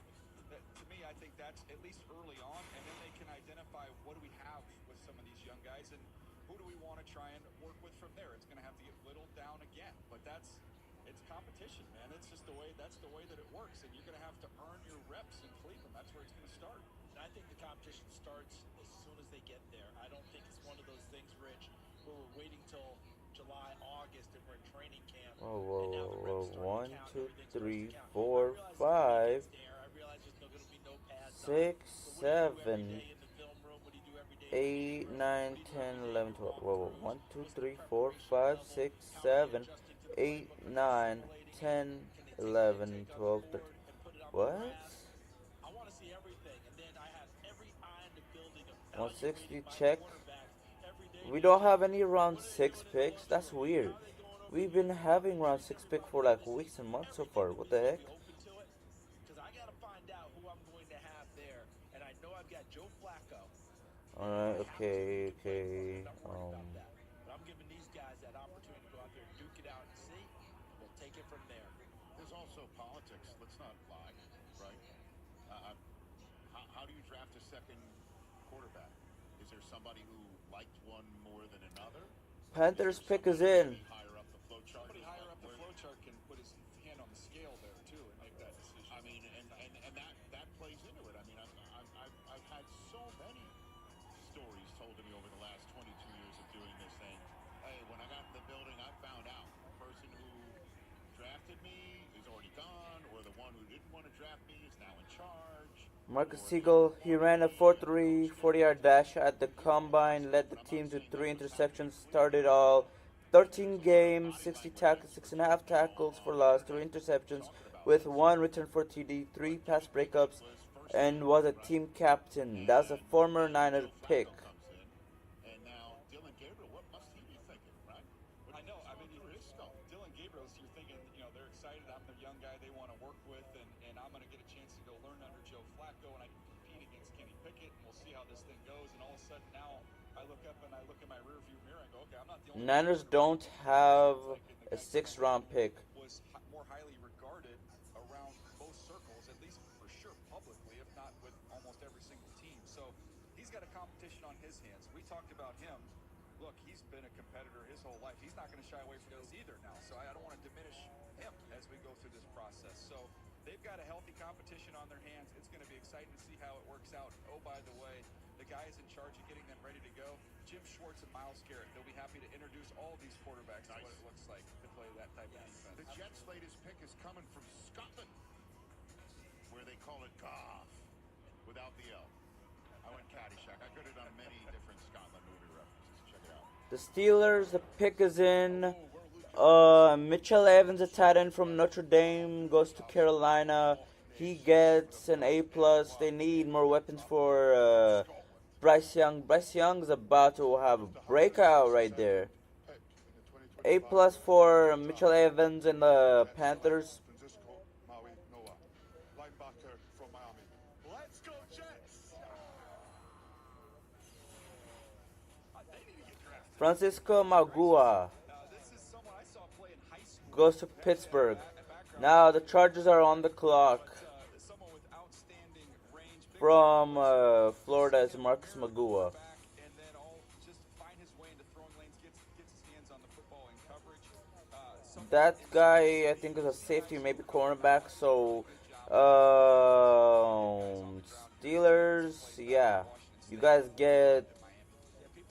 to me, I think that's at least early on, and then they can identify what do we have with some of these young guys, and who do we want to try and work with from there. It's going to have to get whittled down again, but it's competition, man. It's just that's the way that it works, and you're going to have to earn your reps in Cleveland. That's where it's going to start. I think the competition starts as soon as they get there. I don't think it's one of those things, Rich, where we're waiting till July, August, and we're in training camp. Whoa. 1, 2, 3, 4, 5, 6, 7, 8, 9, 10, 11, 12. Whoa. 1, 2, 3, 4, 5, 6, 7, 8, 9, 10, 11, 12, 13. What? I want to see everything, and then I have every eye in the building of 160 check. We don't have any round 6 picks. That's weird. We've been having round 6 pick for like weeks and months so far. What the heck? Because I got to find out who I'm going to have there, and I know I've got Joe Flacco. Alright, okay. But I'm giving these guys that opportunity to go out there and duke it out and see. We'll take it from there. There's also politics. Let's not lie, right? How do you draft a second quarterback? Is there somebody who liked one more than another? Panthers pick is in. Higher up the flow chart. Somebody higher up the flow chart can put his hand on the scale there too and make that decision. I mean, and that plays into it. I mean, I've had so many stories told to me over the last 22 years of doing this, saying, "Hey, when I got in the building, I found out the person who drafted me is already gone, or the one who didn't want to draft me is now in charge." Marcus Siegel, he ran a 4.3 40-yard dash at the combine, led the team to 3 interceptions, started all 13 games, 60 tackles, 6.5 tackles for loss, 3 interceptions, with 1 return for TD, 3 pass breakups, and was a team captain. That's a former Niners pick. And now Dylan Gabriel, what must he be thinking, right? I know. I mean, Dylan Gabriel, you're thinking, they're excited. I'm the young guy they want to work with, and I'm going to get a chance to go learn under Joe Flacco, and I can compete against Kenny Pickett, and we'll see how this thing goes. And all of a sudden now I look up and I look in my rearview mirror and go, okay, I'm not the only Niners don't have a 6th round pick. Was more highly regarded around most circles, at least for sure publicly, if not with almost every single team. So he's got a competition on his hands. We talked about him. Look, he's been a competitor his whole life. He's not going to shy away from this either now. So I don't want to diminish him as we go through this process. So they've got a healthy competition on their hands. It's going to be exciting to see how it works out. Oh, by the way, the guys in charge of getting them ready to go, Jim Schwartz and Myles Garrett. They'll be happy to introduce all these quarterbacks to what it looks like to play that type of defense. The Jets' latest pick is coming from Scotland, where they call it Goff without the L. I went Caddyshack. I could have done many different Scotland movie references. Check it out. The Steelers, the pick is in. Mitchell Evans, a tight end from Notre Dame, goes to Carolina. He gets an A+. They need more weapons for Bryce Young. Bryce Young's about to have a breakout right there. A plus for Mitchell Evans and the Panthers. Linebacker from Miami. Let's go Jets! They need to get drafted. Francisco Magua This is someone I saw play in high school. goes to Pittsburgh. Now the Chargers are on the clock. Someone with outstanding range. From Florida is Marcus Magua. And then just find his way into throwing lanes, gets his hands on the football in coverage. That guy, I think, is a safety, maybe cornerback. So, Steelers, yeah, you guys get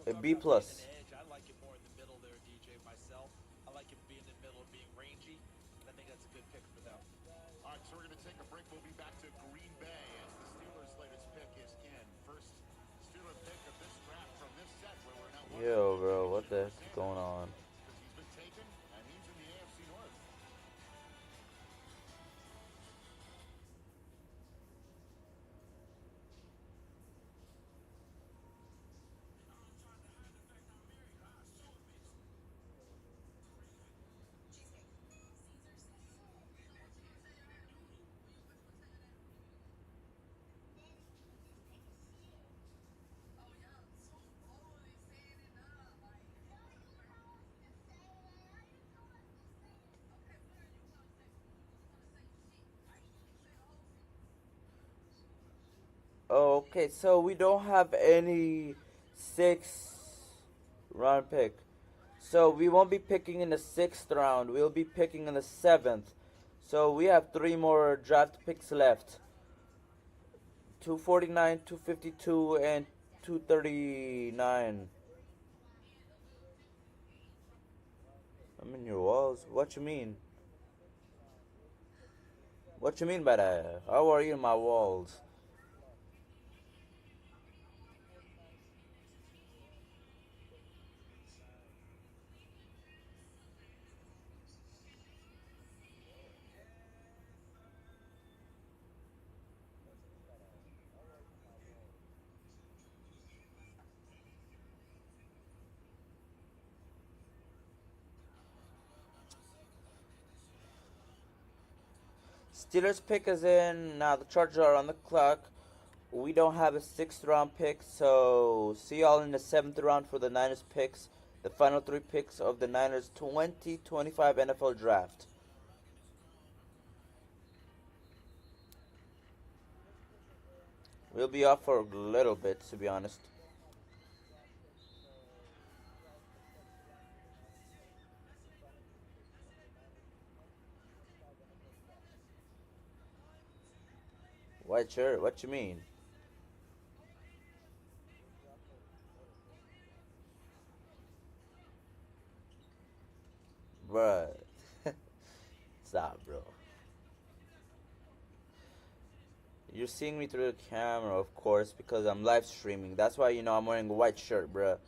a B plus. I like it more in the middle there, DJ. Myself, I like him being in the middle, being rangy, and I think that's a good pick for them. All right, so we're going to take a break. We'll be back to Green Bay as the Steelers' latest pick is in. First Steeler pick of this draft from this set where we're now. Yo, bro, what the heck's going on? Because he's been taken and he's in the AFC North. Oh, okay, so we don't have any 6th round pick. So we won't be picking in the 6th round. We'll be picking in the 7th. So we have 3 more draft picks left. 249, 252, and 239. I'm in your walls. What you mean? What you mean by that? How are you in my walls? Steelers pick is in. Now the Chargers are on the clock. We don't have a 6th round pick, so see y'all in the 7th round for the Niners picks. The final 3 picks of the Niners 2025 NFL Draft. We'll be off for a little bit, to be honest. White shirt? What you mean? Bruh. Stop, bro. You're seeing me through the camera, of course, because I'm live streaming. That's why, I'm wearing a white shirt, bruh.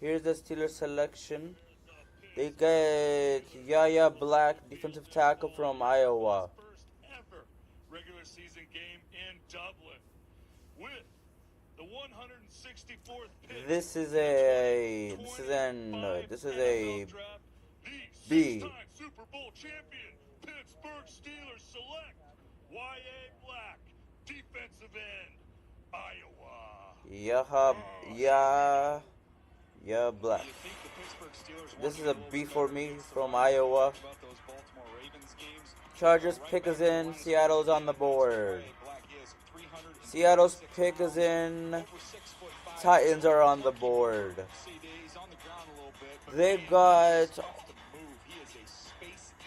Here's the Steelers selection. They get Yaya Black, defensive tackle from Iowa. Ever regular season game in Dublin with the 164th pick. This is a B. Six-time Super Bowl champion Pittsburgh Steelers select Y.A. Black, defensive end, Iowa. Yeah, Black. This is a B for me from Iowa. Chargers pick is in. Seattle's on the board. Seattle's pick is in. Titans are on the board. They got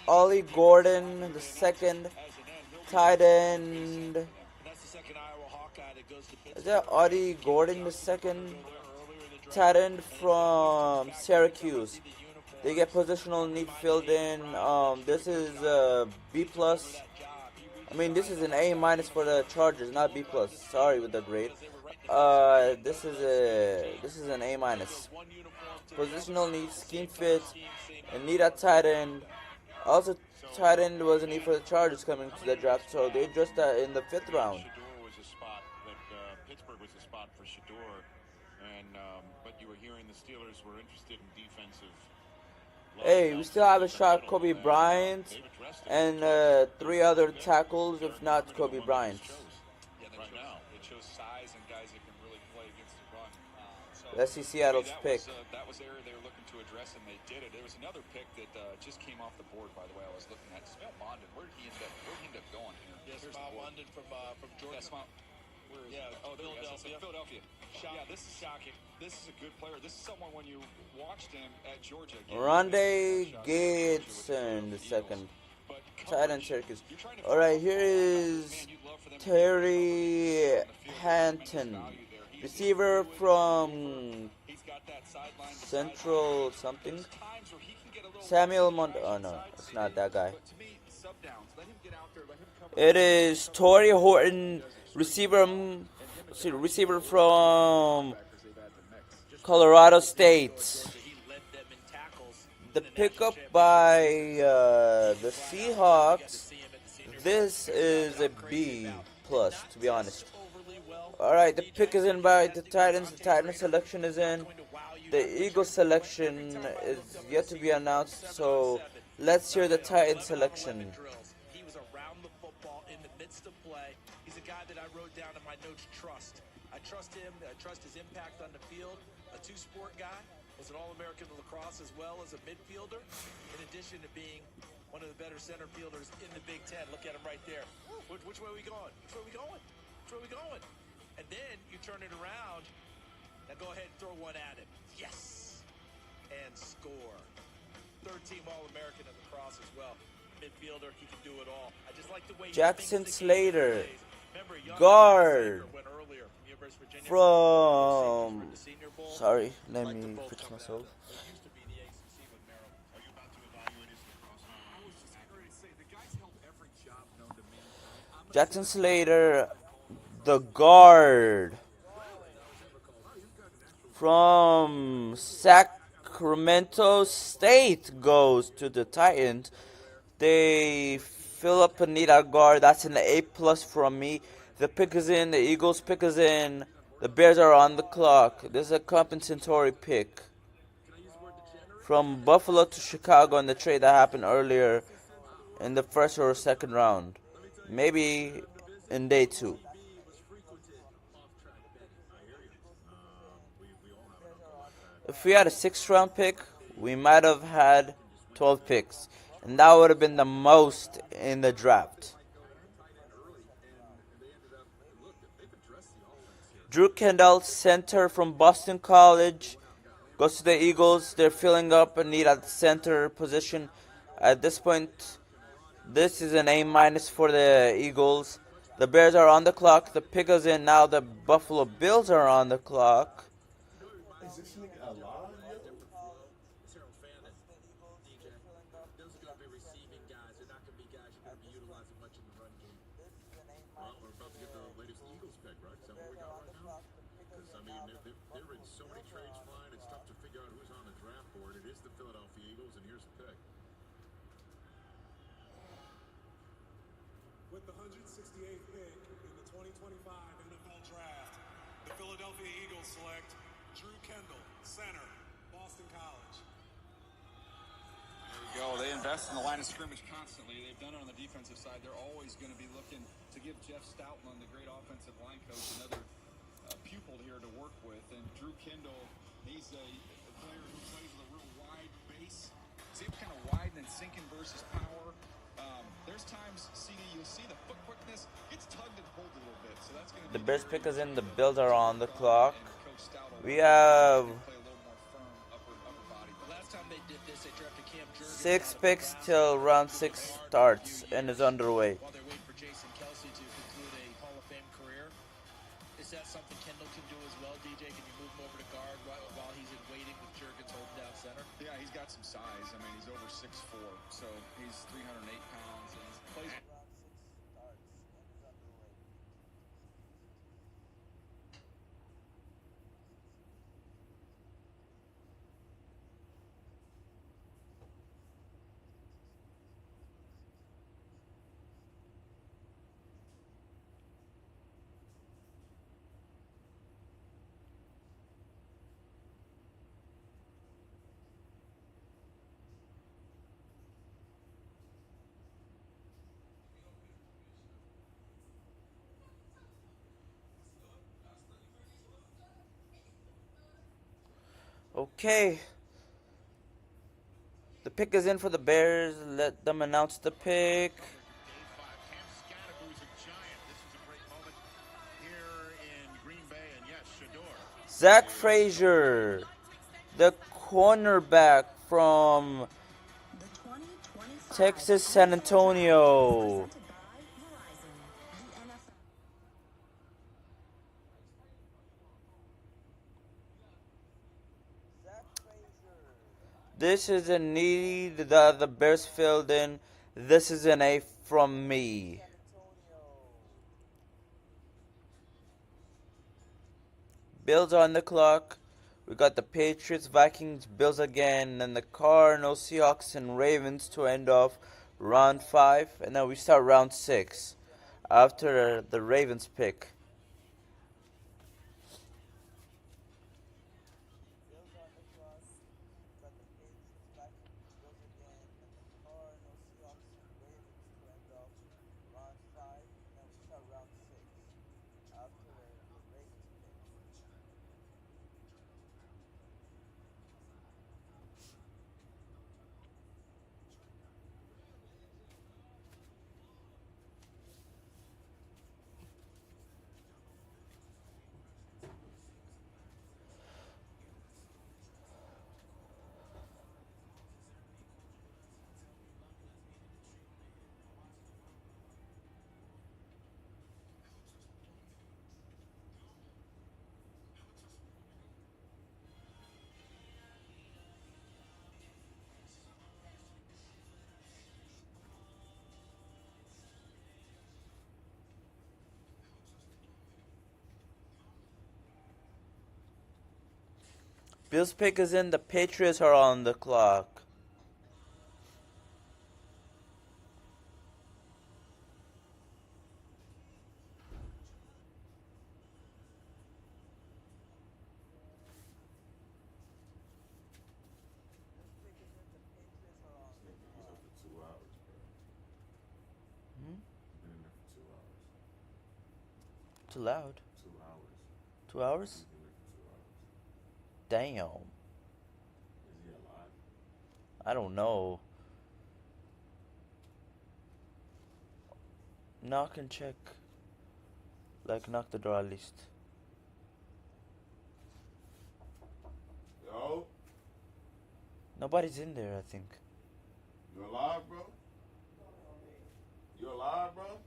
Ollie Gordon, the second tight end. Is that Ollie Gordon, the second tight end from Syracuse? They get positional need filled in. This is a B plus. I mean, this is an A minus for the Chargers, not B plus. Sorry with the grade. This is an A minus. Positional need, scheme fit, and need a tight end. Also, tight end was a need for the Chargers coming to the draft, so they addressed that in the 5th round. Pittsburgh was a spot for Shador, and but you were hearing the Steelers were interested in defensive. Hey, we still have a shot, Kobe Bryant, and 3 other tackles, if not Kobe Bryant. It shows size and guys that can really play against the run. Let's see Seattle's pick. That was the area they were looking to address, and they did it. There was another pick that just came off the board, by the way. I was looking at Smell Mondon. Where did he end up going here? Yes, Smell Mondon from Georgia. Yeah, where is he? Oh, there he is. Philadelphia. Yeah, this is shocking. This is a good player. This is someone when you watched him at Georgia. Rondé Gateson, the second tight end Syracuse. Alright, here is Terry Hanton, receiver from Central something. Samuel oh no, it's not that guy. It is Torrey Horton, receiver from Colorado State. The pickup by the Seahawks, this is a B plus, to be honest. Alright, the pick is in by the Titans. The Titans selection is in. The Eagles selection is yet to be announced, so let's hear the Titans selection. He was around the football in the midst of play. He's a guy that I wrote down in my notes, trust. I trust him. I trust his impact on the field. A two-sport guy. Was an All-American in lacrosse as well as a midfielder. In addition to being one of the better center fielders in the Big Ten. Look at him right there. Which way are we going? Which way are we going? Which way are we going? And then you turn it around. Now go ahead and throw one at him. Yes. And score. Third-team All-American in lacrosse as well. Midfielder, he can do it all. I just like the way Jackson Slater, guard from. Sorry, let me fix myself. Jackson Slater, the guard from Sacramento State, goes to the Titans. They fill up a need at guard. That's an A plus from me. The pick is in. The Eagles pick is in. The Bears are on the clock. This is a compensatory pick from Buffalo to Chicago in the trade that happened earlier in the 1st or 2nd round. Maybe in day 2. If we had a 6th round pick, we might have had 12 picks. And that would have been the most in the draft. Drew Kendall, center from Boston College, goes to the Eagles. They're filling up a need at the center position. At this point, this is an A minus for the Eagles. The Bears are on the clock. The pick is in now. The Buffalo Bills are on the clock. Is this thing alive? There have been so many trades flying. It's tough to figure out who's on the draft board. It is the Philadelphia Eagles, and here's the pick. With the 168th pick in the 2025 NFL Draft, the Philadelphia Eagles select Drew Kendall, center, Boston College. There you go. They invest in the line of scrimmage constantly. They've done it on the defensive side. They're always going to be looking to give Jeff Stoutland, the great offensive line coach, another pupil here to work with. And Drew Kendall, he's a player who plays with a real wide base. See him kind of wide and then sinking versus power. There's times, CD, you'll see the foot quickness gets tugged and pulled a little bit. So that's going to be The Bears pick is in. The Bills are on the clock. We have 6 picks till round 6 starts and is underway. While they're waiting for Jason Kelsey to conclude a Hall of Fame career, is that something Kendall can do as well, DJ? Can you move him over to guard while he's in waiting with Jurgens holding down center? Yeah, he's got some size. I mean, he's over 6'4", so he's 308 pounds, and he plays. Okay. The pick is in for the Bears. Let them announce the pick. Zach Frazier, the cornerback from Texas San Antonio. This is a need that the Bears filled in. This is an A from me. Bills on the clock. We got the Patriots, Vikings, Bills again, and the Cardinals, Seahawks, and Ravens to end off round 5. And then we start round 6 after the Ravens pick. Bills pick is in. The Patriots are on the clock. Too loud. 2 hours. 2 hours? Damn. Is he alive? I don't know. Knock and check. Like, knock the door at least. Yo? Nobody's in there, I think. You alive, bro? You alive, bro?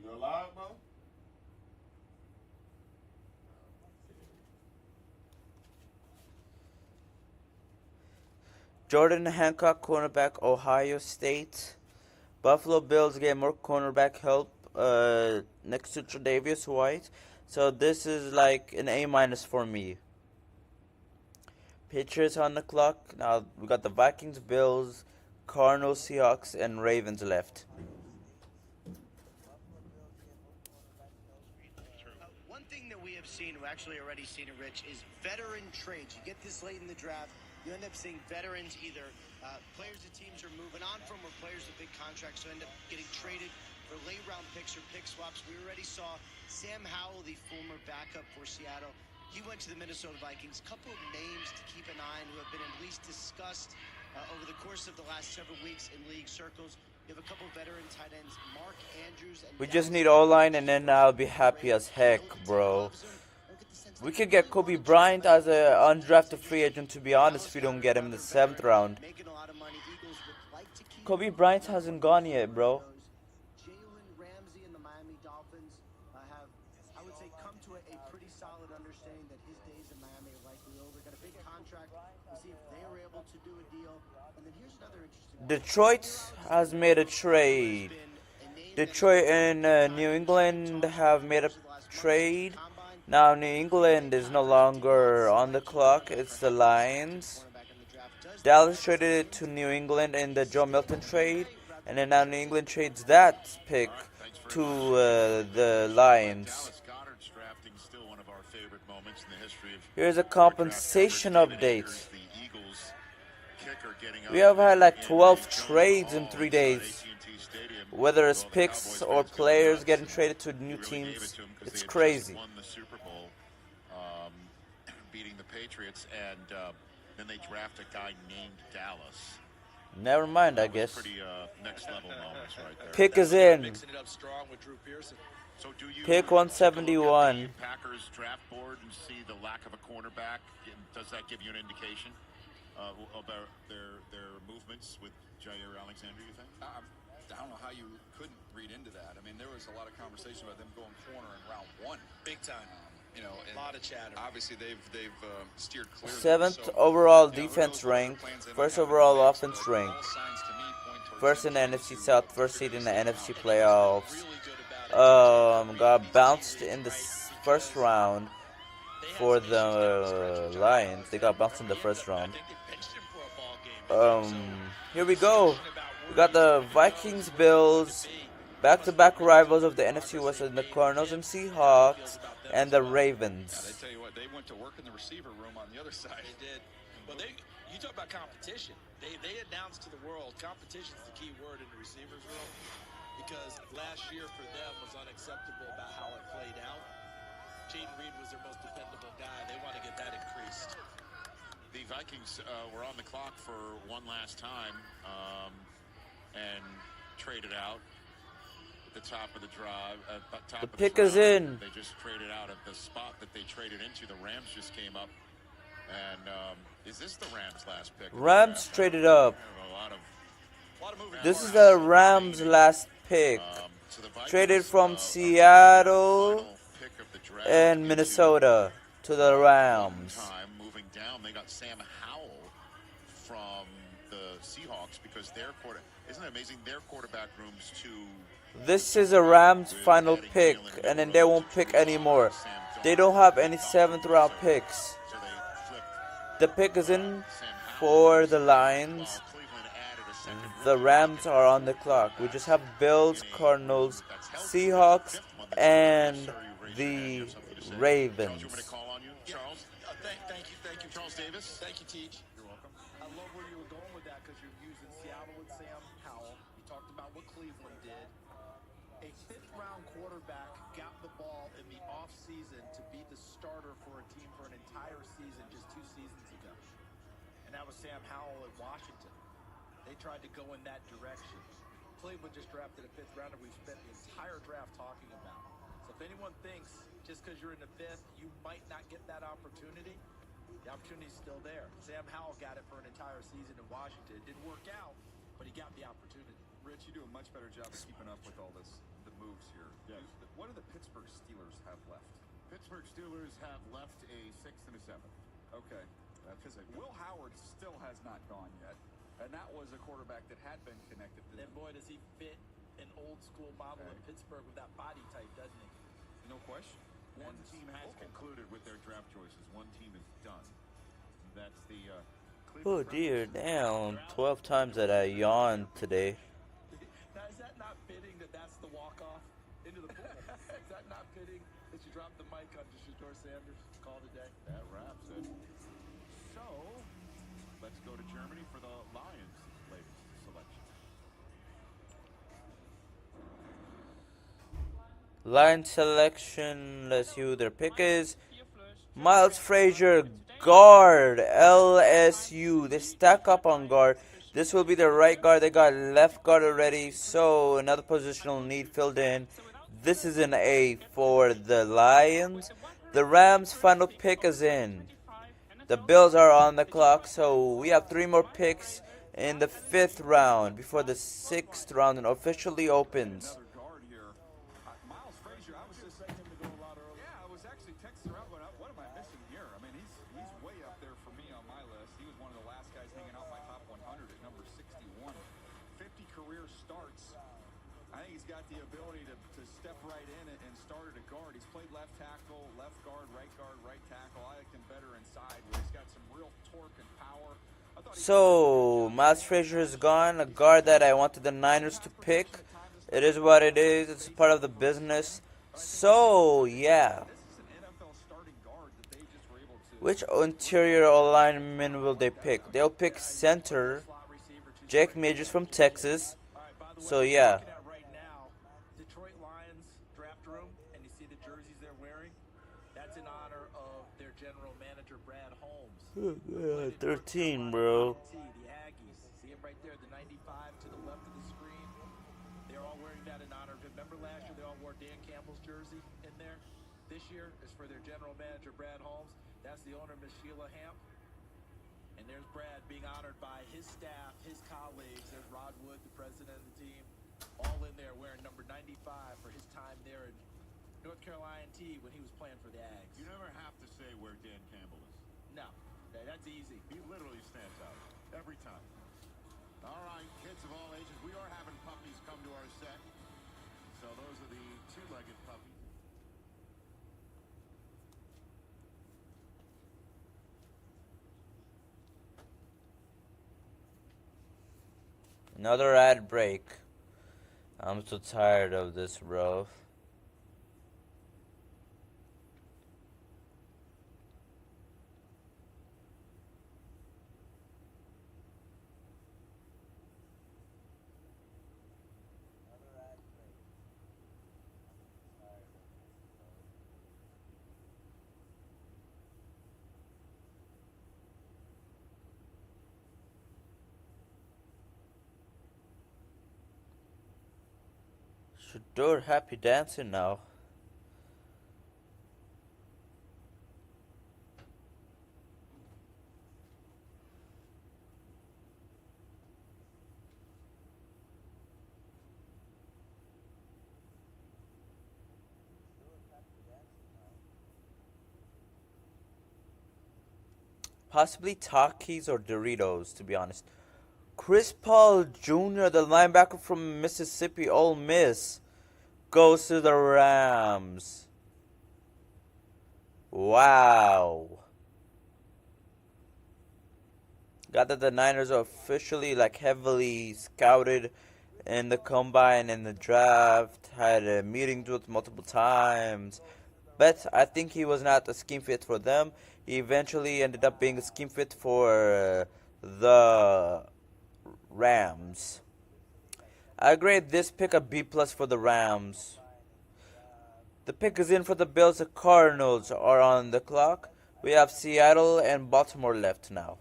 You alive, bro? Jordan Hancock, cornerback, Ohio State. Buffalo Bills get more cornerback help next to Tre'Davious White. So this is like an A minus for me. Patriots on the clock. Now we got the Vikings, Bills, Cardinals, Seahawks, and Ravens left. One thing that we have seen, we actually already seen it, Rich, is veteran trades. You get this late in the draft, you end up seeing veterans either players that teams are moving on from or players with big contracts who end up getting traded for late round picks or pick swaps. We already saw Sam Howell, the former backup for Seattle. He went to the Minnesota Vikings. Couple of names to keep an eye on who have been at least discussed over the course of the last several weeks in league circles. You have a couple veteran tight ends, Mark Andrews and We just need O-line, and then I'll be happy as heck, bro. We could get Kobe Bryant as an undrafted free agent, to be honest, if we don't get him in the 7th round. Kobe Bryant hasn't gone yet, bro. Jalen Ramsey and the Miami Dolphins have, I would say, come to a pretty solid understanding that his days in Miami are likely over. Got a big contract. We'll see if they are able to do a deal. And then here's another interesting Detroit has made a trade. Detroit and New England have made a trade. Now New England is no longer on the clock. It's the Lions. Dallas traded it to New England in the Joe Milton trade. And then now New England trades that pick to the Lions. Here's a compensation update. We have had like 12 trades in 3 days. Whether it's picks or players getting traded to new teams, it's crazy. Won the Super Bowl, beating the Patriots, and then they draft a guy named Dallas. Never mind, I guess. Pretty next level moments right there. Pick is in. Mixing it up strong with Drew Pearson. So do you Pick 171. Packers draft board and see the lack of a cornerback? Does that give you an indication about their movements with Jair Alexander, you think? I don't know how you couldn't read into that. I mean, there was a lot of conversation about them going corner in round 1. Big time. You know, a lot of chatter. Obviously, they've steered clear. 7th overall defense rank. 1st overall offense rank. First in the NFC South. First seed in the NFC playoffs. Got bounced in the first round for the Lions. They got bounced in the first round. Here we go. We got the Vikings, Bills, back-to-back rivals of the NFC West, and the Cardinals and Seahawks, and the Ravens. They tell you what, they went to work in the receiver room on the other side. They did. Well, you talk about competition. They announced to the world competition is the key word in the receivers room because last year for them was unacceptable about how it played out. Gene Reed was their most dependable guy. They want to get that increased. The Vikings were on the clock for one last time and traded out at the top of the drive. The pick is in. They just traded out at the spot that they traded into. The Rams just came up. And is this the Rams' last pick? Rams traded up. A lot of moving This is the Rams' last pick. Traded from Seattle and Minnesota to the Rams. Moving down, they got Sam Howell from the Seahawks because their quarterback, isn't it amazing? Their quarterback room's too. This is a Rams' final pick, and then they won't pick anymore. They don't have any 7th round picks. The pick is in for the Lions. The Rams are on the clock. We just have Bills, Cardinals, Seahawks, and the Ravens. Thank you, Charles Davis. Thank you, Teach. You're welcome. I love where you were going with that because you're using Seattle with Sam Howell. You talked about what Cleveland did. A 5th-round quarterback got the ball in the offseason to be the starter for a team for an entire season just 2 seasons ago. And that was Sam Howell at Washington. They tried to go in that direction. Cleveland just drafted a 5th rounder we've spent the entire draft talking about. So if anyone thinks just because you're in the 5th, you might not get that opportunity, the opportunity's still there. Sam Howell got it for an entire season in Washington. It didn't work out, but he got the opportunity. Rich, you do a much better job of keeping up with all this, the moves here. Yes. What do the Pittsburgh Steelers have left? Pittsburgh Steelers have left a 6th and a 7th. Okay. Because Will Howard still has not gone yet. And that was a quarterback that had been connected to Then boy, does he fit an old old school model in Pittsburgh with that body type, doesn't he? No question. One team has concluded with their draft choices. One team is done. That's the Oh dear, damn. 12 times that I yawned today. Now, is that not fitting that that's the walk-off into the pool? Is that not fitting that you drop the mic on Shedeur Sanders? Call it a day. That wraps it. So, let's go to Germany for the Lions' latest selection. Line selection. Let's see who their pick is. Miles Frazier, guard, LSU. They stack up on guard. This will be the right guard. They got left guard already, so another positional need filled in. This is an A for the Lions. The Rams' final pick is in. The Bills are on the clock, so we have 3 more picks in the 5th round before the 6th round officially opens. Miles Frazier, I was just saying him to go a lot earlier. Yeah, I was actually texting around going, what am I missing here? I mean, he's way up there for me on my list. He was one of the last guys hanging out my top 100 at number 61. 50 career starts. I think he's got the ability to step right in and start at a guard. He's played left tackle, left guard, right tackle. I like him better inside where he's got some real torque and power. So, Miles Frazier is gone, a guard that I wanted the Niners to pick. It is what it is. It's part of the business. So, yeah. Which interior alignment will they pick? They'll pick center. Jake Majors from Texas. So, yeah. Detroit Lions draft room, and you see the jerseys they're wearing. That's in honor of their general manager, Brad Holmes. 13, bro. The Aggies. See him right there, the 95 to the left of the screen. They're all wearing that in honor of him. Remember last year they all wore Dan Campbell's jersey in there? This year is for their general manager, Brad Holmes. That's the owner, Miss Sheila Hamp. And there's Brad being honored by his staff, his colleagues. There's Rod Wood, the president of the team, all in there wearing number 95 for his time there in North Carolina T when he was playing for the Ags. You never have to say where Dan Campbell is. No, that's easy. He literally stands out every time. All right, kids of all ages, we are having puppies come to our set. So those are the 2-legged puppies. Another ad break. I'm so tired of this, bro. Shedeur happy dancing now. Possibly Takis or Doritos, to be honest. Chris Paul Jr., the linebacker from Mississippi Ole Miss, goes to the Rams. Wow. Got that the Niners are officially heavily scouted in the combine and the draft. Had meetings with multiple times. But I think he was not a scheme fit for them. He eventually ended up being a scheme fit for the Rams. I grade this pick a B+ for the Rams. The pick is in for the Bills. The Cardinals are on the clock. We have Seattle and Baltimore left now.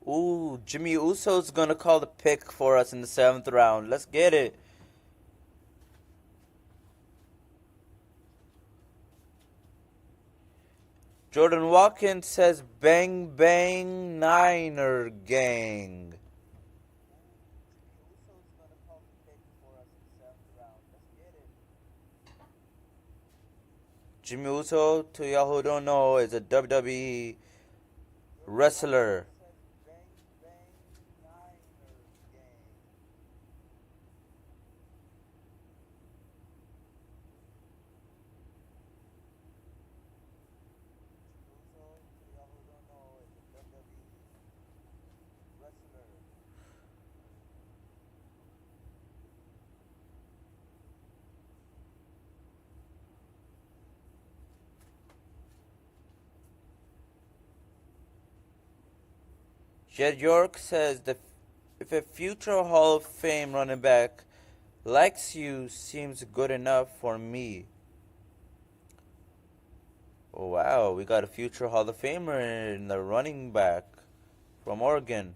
Ooh, Jimmy Uso's gonna call the pick for us in the 7th round. Let's get it. Jordan Watkins says bang bang Niner gang. Jimmy Uso, to y'all who don't know, is a WWE wrestler. Jed York says if a future Hall of Fame running back likes you, seems good enough for me. Oh, wow, we got a future Hall of Famer in the running back from Oregon.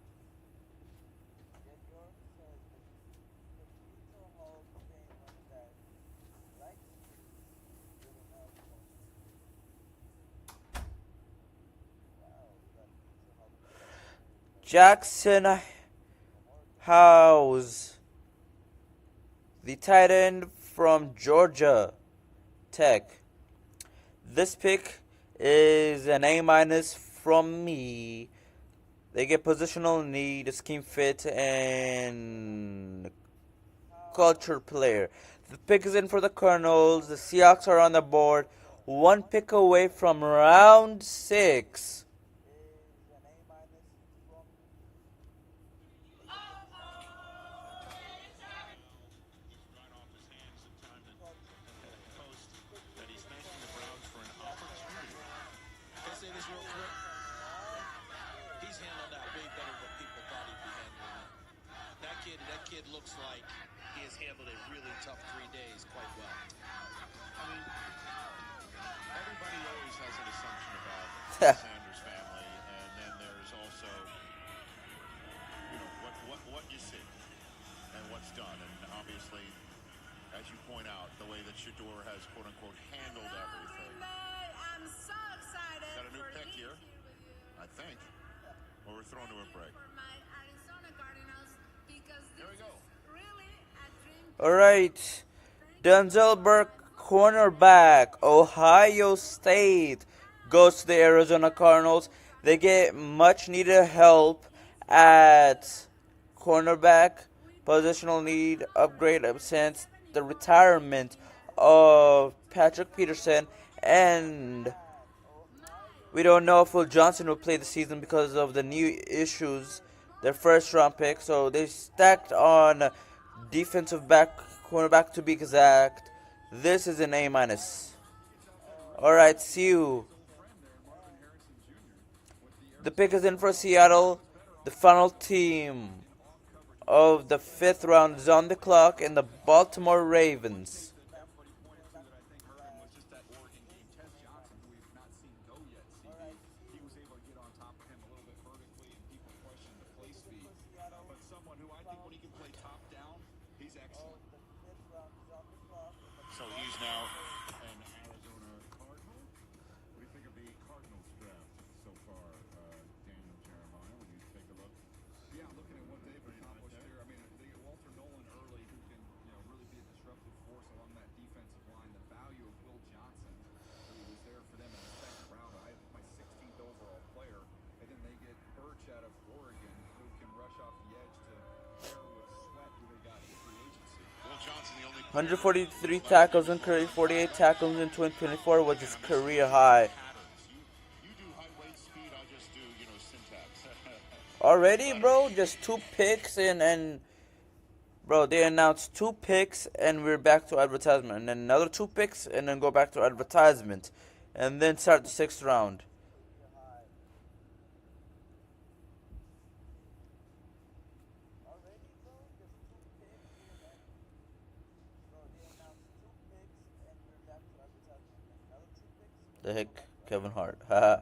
Jackson House, the tight end from Georgia Tech. This pick is an A minus from me. They get positional need, scheme fit, and culture player. The pick is in for the Colonels. The Seahawks are on the board. One pick away from round 6. Can I say this real quick? He's handled that way better than what people thought he'd be handling it. That kid looks like he has handled a really tough 3 days quite well. I mean, everybody always has an assumption about the Sanders family, and then there's also, what you see and what's done, and obviously, as you point out, the way that Shador has quote unquote handled everything. I'm so excited. Got a new pick here, I think. Or we're thrown to a break. For my Arizona Cardinals because Here we go. Really a dream. Alright. Denzel Burke, cornerback, Ohio State, goes to the Arizona Cardinals. They get much needed help at cornerback. Positional need upgrade since the retirement of Patrick Peterson, and we don't know if Will Johnson will play the season because of the new issues. Their first round pick, so they stacked on defensive back, cornerback to be exact. This is an A minus. Alright, see you. The pick is in for Seattle. The final team of the 5th round is on the clock, and the Baltimore Ravens. So he's now an Arizona Cardinal. What do you think of the Cardinals draft so far, Daniel Jeremiah, when you take a look? Yeah, looking at what they've accomplished there. I mean, they get Walter Nolan early, who can really be a disruptive force along that defensive line. The value of Will Johnson, who was there for them in the second round. I have my 16th overall player. And then they get Birch out of Oregon, who can rush off the edge to pair with Sweat, who they got in free agency. Will Johnson, the only 143 tackles in career, 48 tackles in 2024, which is career high. You do height, weight, speed, I just do, syntax. Already, bro? Just 2 picks and bro, they announced 2 picks and we're back to advertisement. And then another 2 picks and then go back to advertisement. And then start the 6th round. The heck, Kevin Hart. Haha.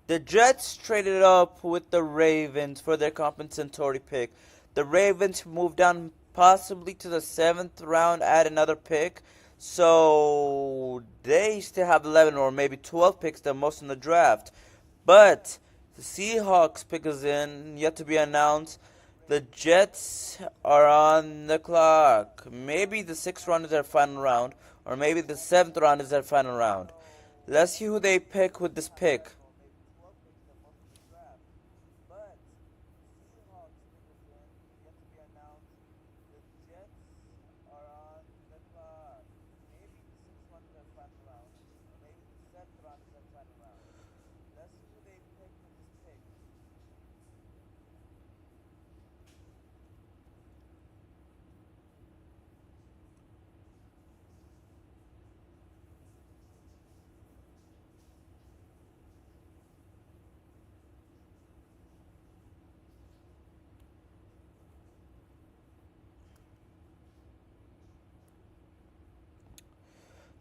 The Jets traded up with the Ravens for their compensatory pick. The Ravens moved down possibly to the 7th round, add another pick. So they still have 11 or maybe 12 picks, the most in the draft. But the Seahawks pick is in, yet to be announced. The Jets are on the clock. Maybe the 6th round is their final round, or maybe the 7th round is their final round. Let's see who they pick with this pick.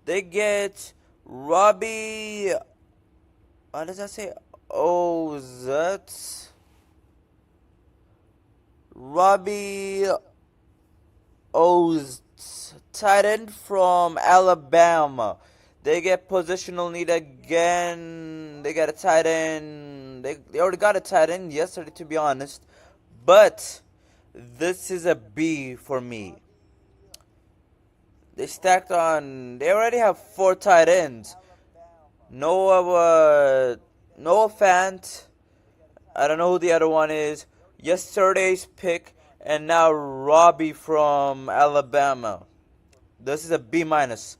They get Robbie. What does that say? Oh, that's Robbie O's tight end from Alabama. They get positional need again. They got a tight end. They already got a tight end yesterday, to be honest. But this is a B for me. They stacked on. They already have 4 tight ends. Noah Fant. I don't know who the other one is. Yesterday's pick, and now Robbie from Alabama. This is a B minus.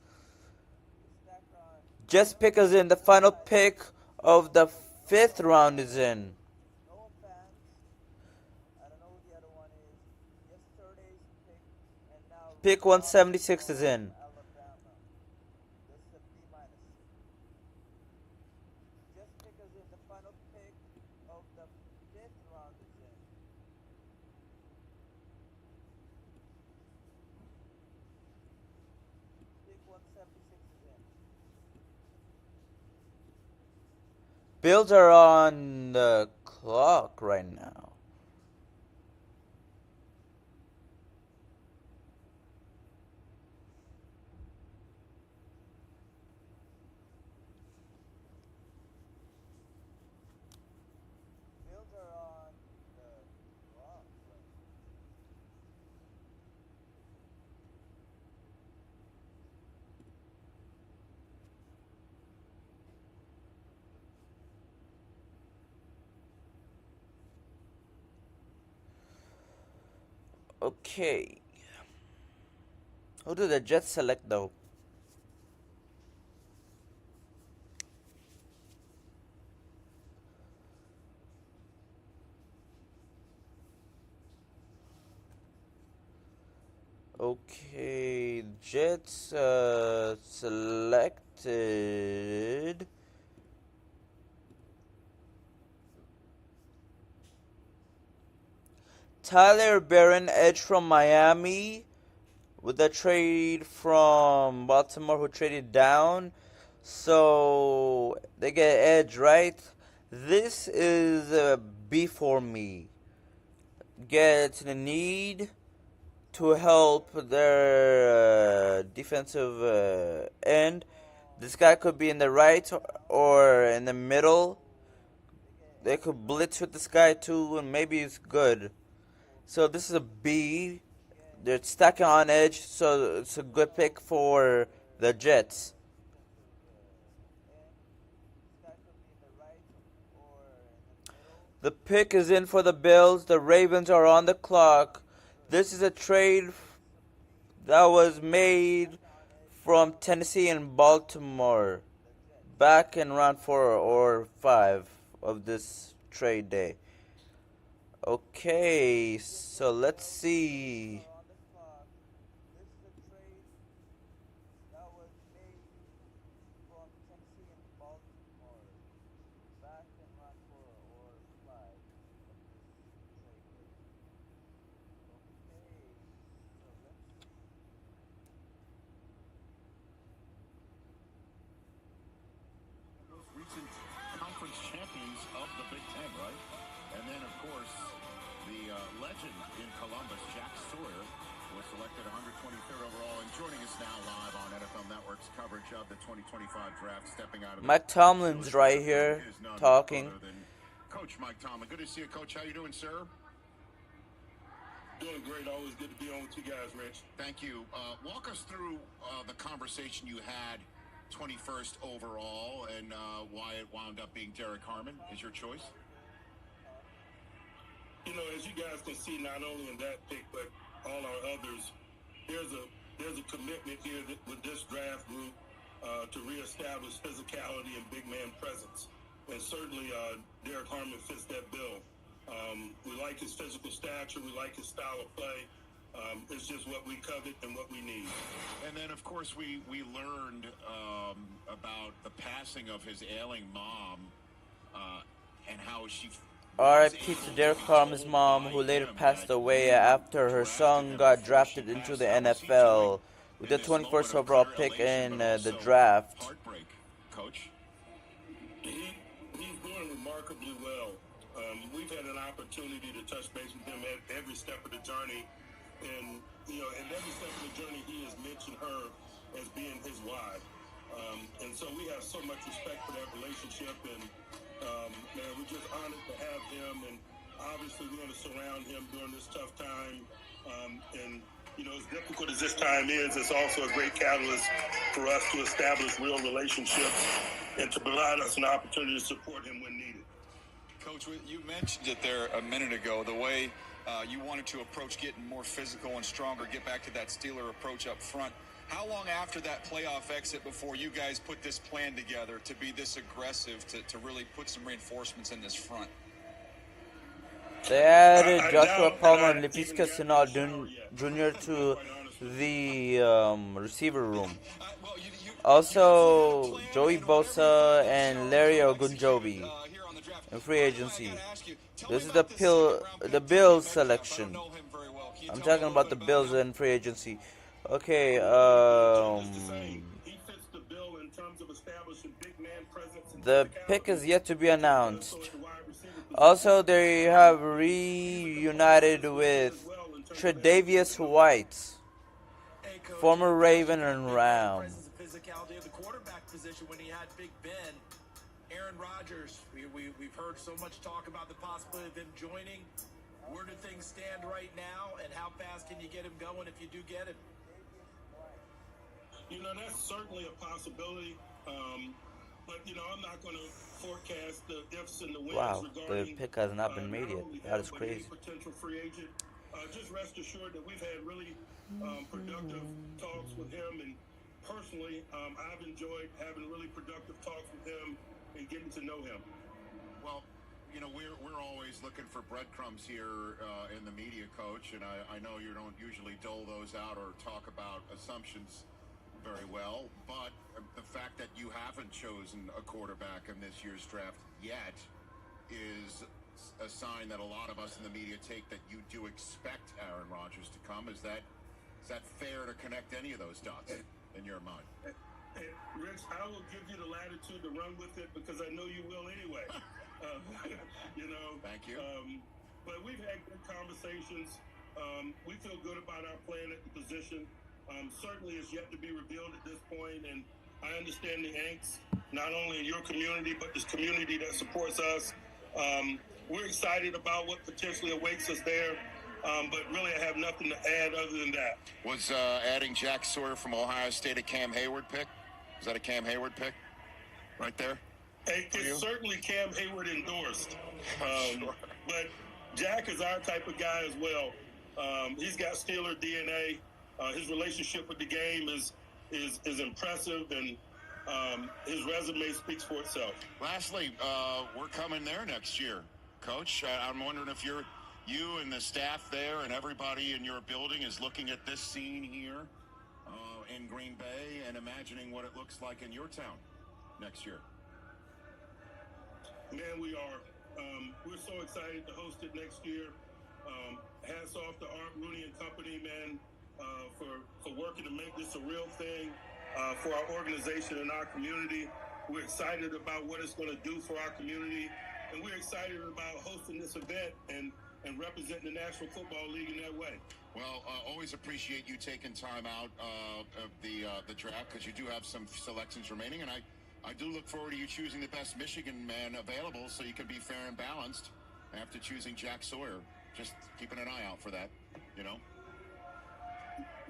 Just pick is in. The final pick of the 5th round is in. Pick 176 is in. Bills are on the clock right now. Okay. Who do the Jets select though? Okay, Jets selected Tyler Barron, edge from Miami, with a trade from Baltimore who traded down. So they get edge, right? This is a B for me. Get the need to help their defensive end. This guy could be in the right or in the middle. They could blitz with this guy too, and maybe it's good. So this is a B. They're stacking on edge, so it's a good pick for the Jets. The pick is in for the Bills. The Ravens are on the clock. This is a trade that was made from Tennessee and Baltimore back in round 4 or 5 of this trade day. Okay, so let's see. Conference champions of the Big Ten, right? And then, of course, the legend in Columbus, Jack Sawyer, was selected 123rd overall. And joining us now live on NFL Network's coverage of the 2025 draft, stepping out of the Mike Tomlin's right here talking. Coach Mike Tomlin. Good to see you, Coach. How you doing, sir? Doing great. Always good to be on with you guys, Rich. Thank you. Walk us through the conversation you had 21st overall and why it wound up being Derek Harmon is your choice. You know, as you guys can see, not only in that pick, but all our others, there's a commitment here with this draft group to reestablish physicality and big man presence. And certainly Derek Harmon fits that bill. We like his physical stature. We like his style of play. It's just what we covet and what we need. And then, of course, we learned about the passing of his ailing mom and how she... R.I.P. to Derek Harmon's mom, who later passed away after her son got drafted into the NFL with the 21st overall pick in the draft. Heartbreak, Coach. He's doing remarkably well. We've had an opportunity to touch base with him at every step of the journey. And, you know, at every step of the journey, he has mentioned her as being his wife. And so we have so much respect for that relationship. And, man, we're just honored to have him. And obviously, we're going to surround him during this tough time. And, you know, as difficult as this time is, it's also a great catalyst for us to establish real relationships and to provide us an opportunity to support him when needed. Coach, you mentioned it there a minute ago, the way you wanted to approach getting more physical and stronger, get back to that Steeler approach up front. How long after that playoff exit before you guys put this plan together to be this aggressive, to really put some reinforcements in this front? They added Joshua Palmer and Laviska Shenault Jr. to the receiver room. Also, Joey Bosa and Larry Ogunjobi in free agency. This is the Bills selection. I'm talking about the Bills in free agency. Okay, the pick is yet to be announced. Also, they have reunited with Tre'Davious White, former Raven and Ram. Physicality of the quarterback position when he had Big Ben. Aaron Rodgers, we've heard so much talk about the possibility of him joining. Where do things stand right now, and how fast can you get him going if you do get him? You know, that's certainly a possibility. But, you know, I'm not going to forecast the ifs and the wins. Wow, the pick has not been made yet. That is crazy. Potential free agent. Just rest assured that we've had really productive talks with him. And personally, I've enjoyed having really productive talks with him and getting to know him. Well, you know, we're always looking for breadcrumbs here in the media, Coach. And I know you don't usually dole those out or talk about assumptions very well, but the fact that you haven't chosen a quarterback in this year's draft yet is a sign that a lot of us in the media take that you do expect Aaron Rodgers to come. Is that fair to connect any of those dots in your mind? Hey, Rich, I will give you the latitude to run with it because I know you will anyway. You know. Thank you. But we've had good conversations. We feel good about our plan at the position. Certainly it's yet to be revealed at this point, and I understand the angst, not only in your community, but this community that supports us. We're excited about what potentially awaits us there, but really I have nothing to add other than that. Was adding Jack Sawyer from Ohio State a Cam Hayward pick? Was that a Cam Hayward pick right there? Hey, it's certainly Cam Hayward endorsed, Sure. but Jack is our type of guy as well. He's got Steeler DNA. His relationship with the game is impressive, and his resume speaks for itself. Lastly, we're coming there next year, Coach. I'm wondering if you and the staff there and everybody in your building is looking at this scene here in Green Bay and imagining what it looks like in your town next year. Man, we are. We're so excited to host it next year. Hats off to Art Rooney and company, man, for working to make this a real thing for our organization and our community. We're excited about what it's going to do for our community, and we're excited about hosting this event and representing the National Football League in that way. Well, always appreciate you taking time out of the draft because you do have some selections remaining, and I do look forward to you choosing the best Michigan man available so you can be fair and balanced after choosing Jack Sawyer. Just keeping an eye out for that, you know.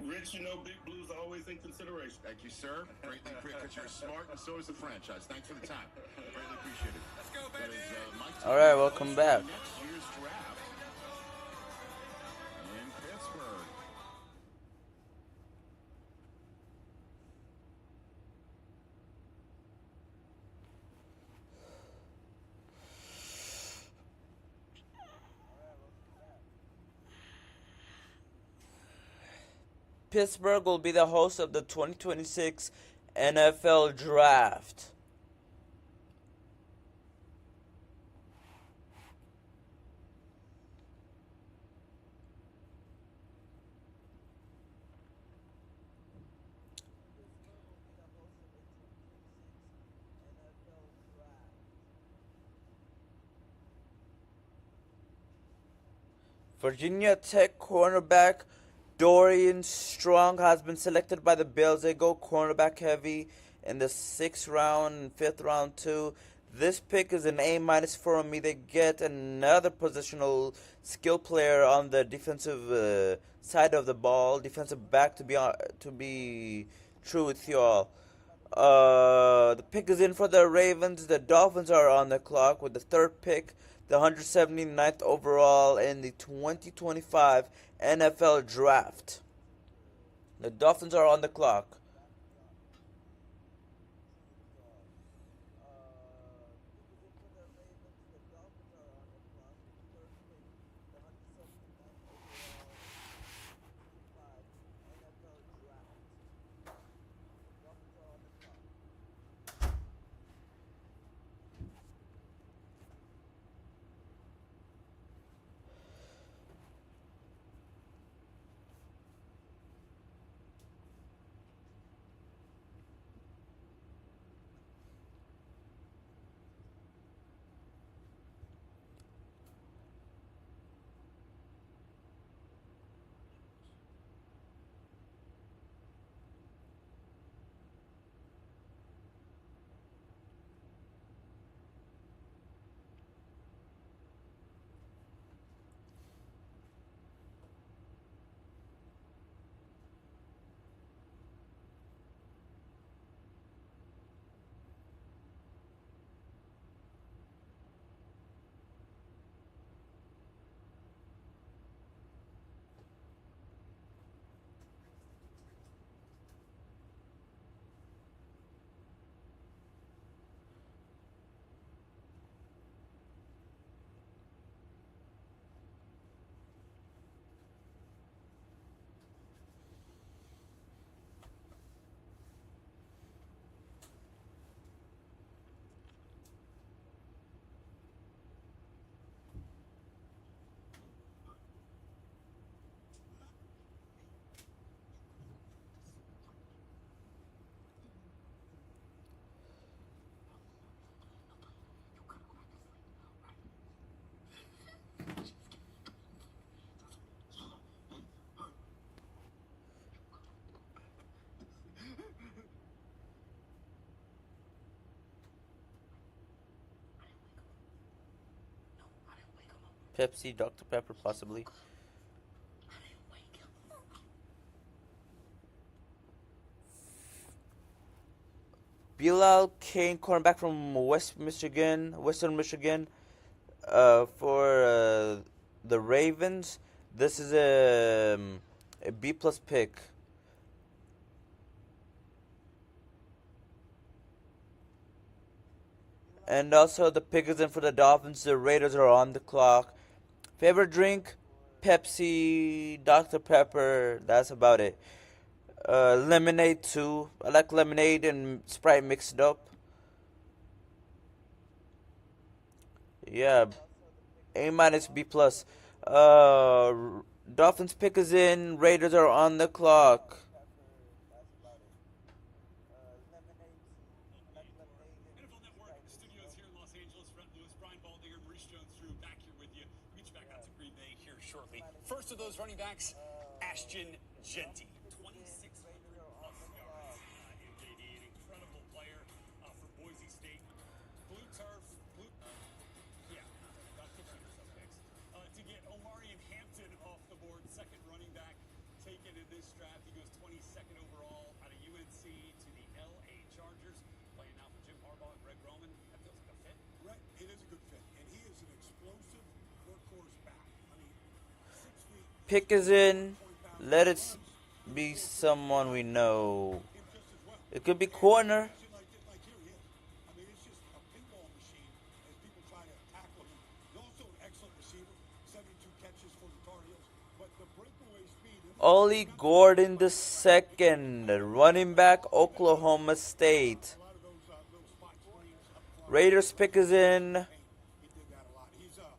Rich, you know, Big Blue's always in consideration. Thank you, sir. Greatly appreciate because you're smart and so is the franchise. Thanks for the time. Greatly appreciated. Let's go, baby. All right, welcome back. Next year's draft in Pittsburgh. Pittsburgh will be the host of the 2026 NFL Draft. Virginia Tech cornerback Dorian Strong has been selected by the Bills. They go cornerback heavy in the 6th round and 5th round too. This pick is an A- for me. They get another positional skill player on the defensive side of the ball, defensive back to be true with y'all. The pick is in for the Ravens. The Dolphins are on the clock with the 3rd pick, the 179th overall in the 2025 NFL Draft. The Dolphins are on the clock. Pepsi, Dr. Pepper, possibly. Bilal Kane, cornerback from Western Michigan, for the Ravens. This is a B plus pick. And also the pick is in for the Dolphins. The Raiders are on the clock. Favorite drink? Pepsi, Dr. Pepper. That's about it. Lemonade too. I like lemonade and Sprite mixed up. Yeah, A- B plus. Dolphins pick is in. Raiders are on the clock. Brian Baldinger, Maurice Jones-Drew back here with you. We'll get you back out to Green Bay here shortly. First of those running backs, Ashton Genty, 2,600 plus yards. MJD, an incredible player for Boise State. Blue turf, about 15 or so picks. To get Omarion Hampton off the board, second running back taken in this draft. He goes 22nd overall out of UNC to the LA Chargers. Playing now for Jim Harbaugh and Greg Roman. That feels like a fit. Right, it is a good fit. And he is an explosive workhorse back. I mean, 6 feet. Pick is in. Let it be someone we know. It could be corner. Like here he is. I mean, it's just a pinball machine as people try to tackle him. He's also an excellent receiver, 72 catches for the Tar Heels. But the breakaway speed... Ollie Gordon the second, running back, Oklahoma State. Raiders pick is in.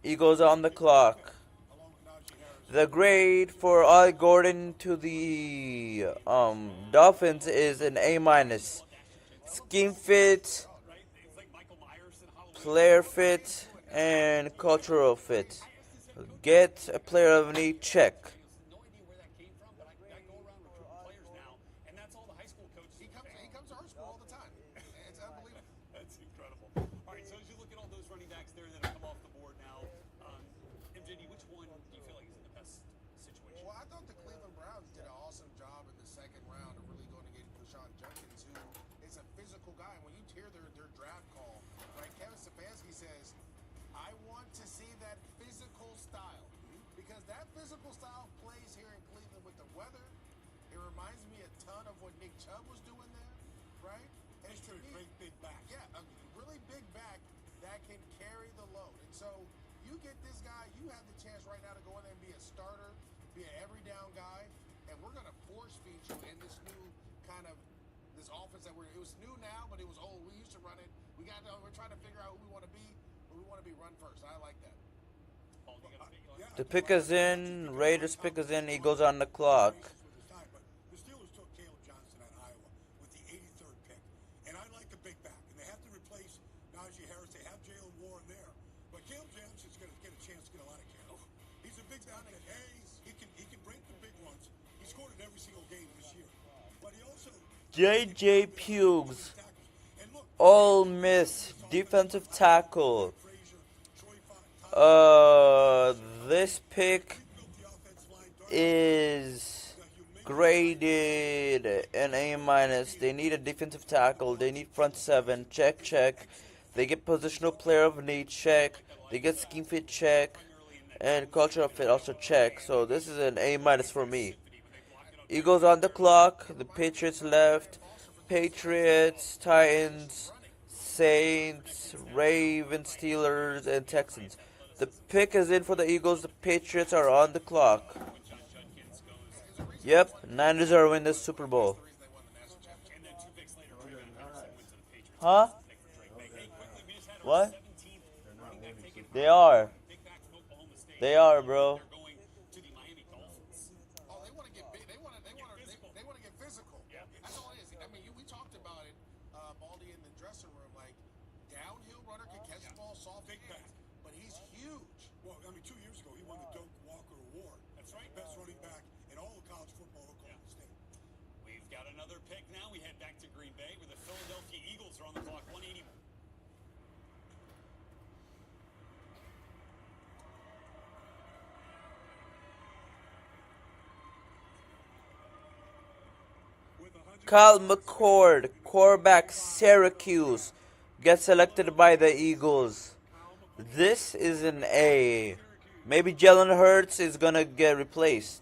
Eagles on the clock. The grade for Ollie Gordon to the Dolphins is an A-. Scheme fit, player fit, and cultural fit. Get a player of need check. He comes to our school all the time. It's unbelievable. That's incredible. All right, so as you look at all those running backs there that have come off the board now, MJD, which one do you feel like is in the best situation? Well, I thought the Cleveland Browns did an awesome job in the second round of really going to get Deshaun Jenkins, who is a physical guy. And when you hear their draft call, right, Kevin Stefanski says, I want to see that physical style. Because that physical style plays here in Cleveland with the weather. It reminds me a ton of what Nick Chubb was doing there, right? And He's to a me, great big back. yeah, a really big back that can carry the load. And so you get this guy, you have the chance right now to go in there and be a starter, be an every down guy, and we're going to force feed you in this new kind of this offense that it was new now, but it was old. We used to run it. We're trying to figure out who we want to be, but we want to be run first. I like that. The pick is in. Raiders pick is in. Eagles on the clock. The Steelers took Caleb Johnson at Iowa with the 83rd pick. And I like the big back. And they have to replace Najee Harris. They have Jalen Warren there. But Caleb Johnson's going to get a chance to get a lot of carries. He's a big back. He can break the big ones. He scored in every single game this year. But he also... J.J. Pughes, Ole Miss, defensive tackle. This pick is graded an A-. They need a defensive tackle. They need front seven. Check, check. They get positional player of need. Check. They get scheme fit. Check. And cultural fit also check. So this is an A- for me. Eagles on the clock. The Patriots left. Patriots, Titans, Saints, Ravens, Steelers, and Texans. The pick is in for the Eagles. The Patriots are on the clock. Yep, Niners are winning the Super Bowl. Huh? What? They are. They are, bro. Pick now. We head back to Green Bay where the Philadelphia Eagles are on the clock. 180. Kyle McCord, quarterback, Syracuse, gets selected by the Eagles. This is an A. Maybe Jalen Hurts is gonna get replaced.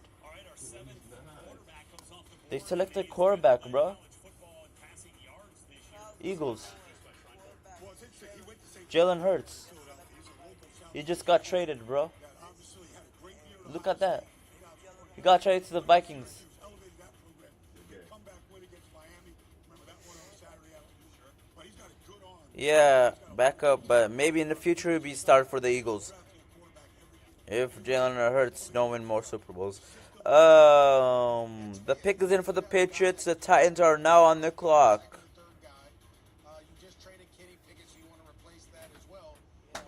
They selected quarterback, bro. Eagles. Jalen Hurts. He just got traded, bro. Look at that. He got traded to the Vikings. Yeah, backup, but maybe in the future he'll be start for the Eagles. If Jalen Hurts don't win more Super Bowls. The pick is in for the Patriots. The Titans are now on the clock. You just traded Kenny Pickett, so you want to replace that as well. But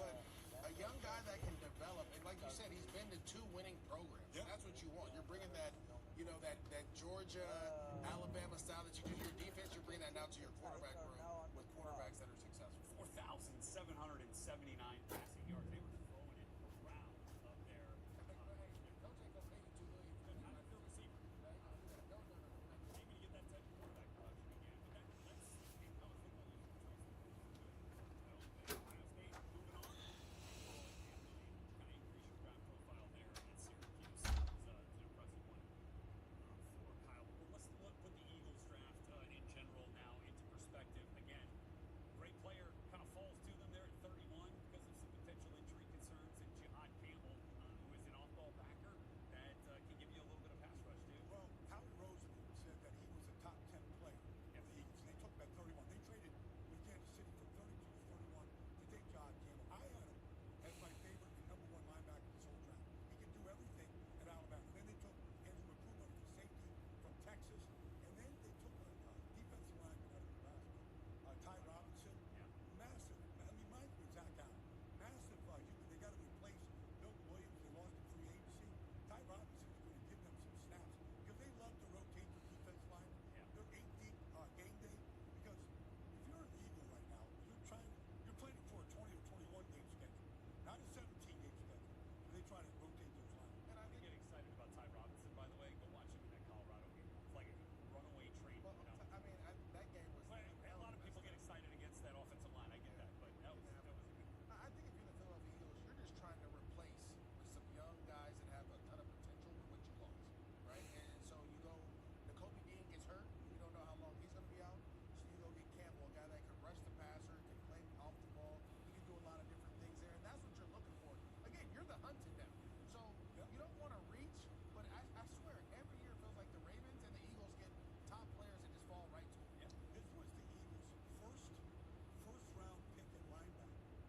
young guy that can develop, and like you said, he's been to two winning programs. Yeah. That's what you want. You're bringing that, that Georgia, Alabama style that you do to your defense. You're bringing that now to your quarterback room with quarterbacks that are successful. 4,779 passing yards. They were throwing it around up there. Coach ain't gonna pay you $2 million for that. Not a receiver. No. Maybe to get that type of quarterback production again. But that's in college football. There's no choice. Well, Ohio State moving on. Kind of increase your draft profile there at Syracuse. It's an impressive one for Kyle. Well, let's put the Eagles draft in general now into perspective. Again, great player kind of falls to them there at 31 because of some potential injury concerns. And Jihad Campbell, who is an off-ball backer that can give you a little bit of pass rush too. Well, Howie Roseman said that he was a top 10 player for the Eagles. They took him at 31. They traded with Kansas City from 32 to 31 to take John Campbell. I had him as my favorite and number one linebacker this whole draft. He can do everything at Alabama. Then they took Andrew McCool, the safety from Texas. And then they took a defensive lineman out of Nebraska, Ty Robinson. Massive. I mean, reminds me of Zach Allen. Massive. They got to replace Milton Williams. They lost in free agency. Ty Robinson is going to give them some snaps because they love to rotate their defense line. They're 8 deep game day because if you're an Eagle right now, you're planning for a 20 or 21 game schedule, not a 17 game schedule. They try to rotate those lines. And I get excited about Ty Robinson, by the way. Go watch him in that Colorado game. It's like a runaway train. Well, I mean, that game was. A lot of people get excited against that offensive line. I get that, but that was a good. I think if you're the Philadelphia Eagles, you're just trying to replace with some young guys that have a ton of potential with what you lost, right? And so you go, Nakobe Dean gets hurt. We don't know how long he's going to be out. So you go get Campbell, a guy that can rush the passer, can play off the ball. He can do a lot of different things there, and that's what you're looking for. Again, you're the hunted now. So you don't want to reach, but I swear, every year it feels like the Ravens and the Eagles get top players that just fall right to them. This was the Eagles' first round pick at linebacker since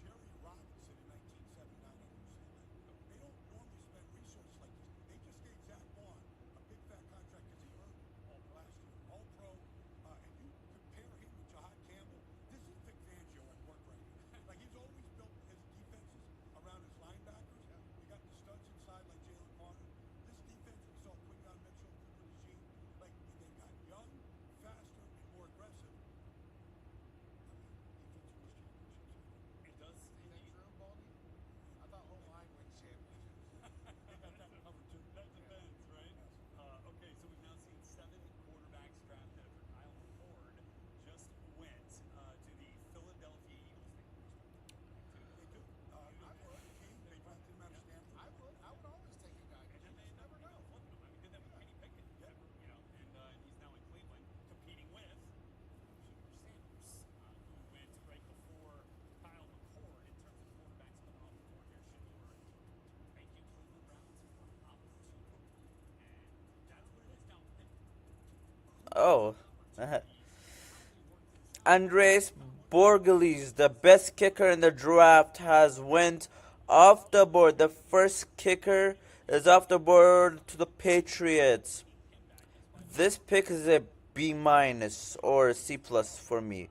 Jerry Robinson in 1979 at UCLA. They don't normally spend resources like this. They just gave Zach Vaughn a big fat contract because he earned it last year. All pro. And you compare him with Jihad Campbell. This is Vic Fangio at work right here. Like he's always built his defenses around his linebackers. They got the studs inside like Jalen Carter. This defense, we saw Quinyon Mitchell, Cooper DeJean, like they got young, faster, and more aggressive. It does. Is that true, Baldy? I thought O-line wins championships. They got that covered too. That depends, right? Okay, so we've now seen 7 quarterbacks drafted after Kyle McCord just went to the Philadelphia Eagles. They do. I would. They drafted him out of Stanford. I would always take a guy because you just never know. Flipping him. I mean, did that with Kenny Pickett. Yep. And he's now in Cleveland competing with Shedeur Sanders, who went right before Kyle McCord in terms of quarterbacks coming off the board here. Shedeur, thank you, Cleveland Browns, for an opportunity. And that's what it is now. Oh. Andres Borgelis, the best kicker in the draft, has went off the board. The first kicker is off the board to the Patriots. This pick is a B minus or a C plus for me.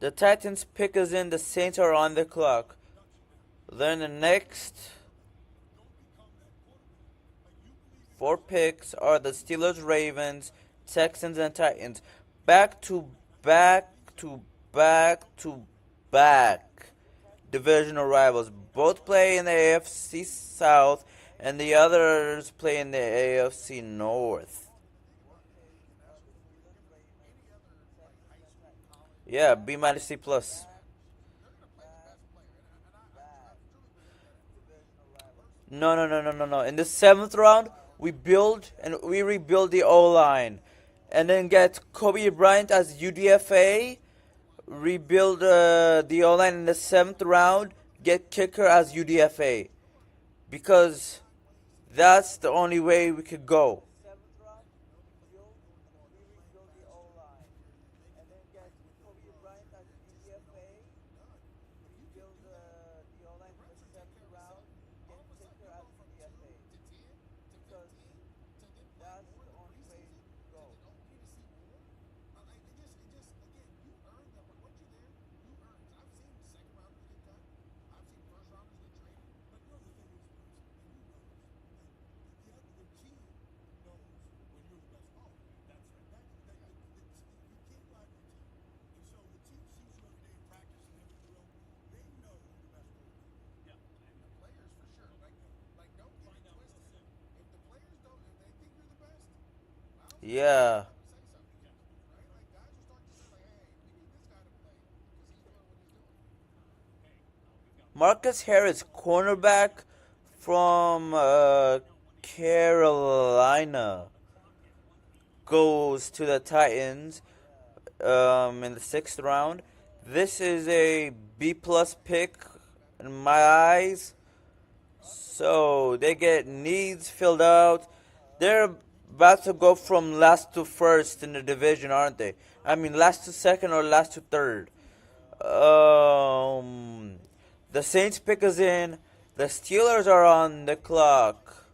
The Titans pick is in, the Saints are on the clock. Then the next 4 picks are the Steelers, Ravens, Texans, and Titans. Back to back to back to back divisional rivals. Both play in the AFC South, and the others play in the AFC North. Yeah, B minus C plus. No. In the 7th round, we rebuild the O line, and then get Kobe Bryant as UDFA. Rebuild the O line in the 7th round. Get kicker as UDFA, because that's the only way we could go. Yeah. Marcus Harris, cornerback from Carolina, goes to the Titans in the 6th round. This is a B plus pick in my eyes. So they get needs filled out. They're about to go from last to first in the division, aren't they? I mean, last to second or last to third. Um, the Saints pick us in. The Steelers are on the clock.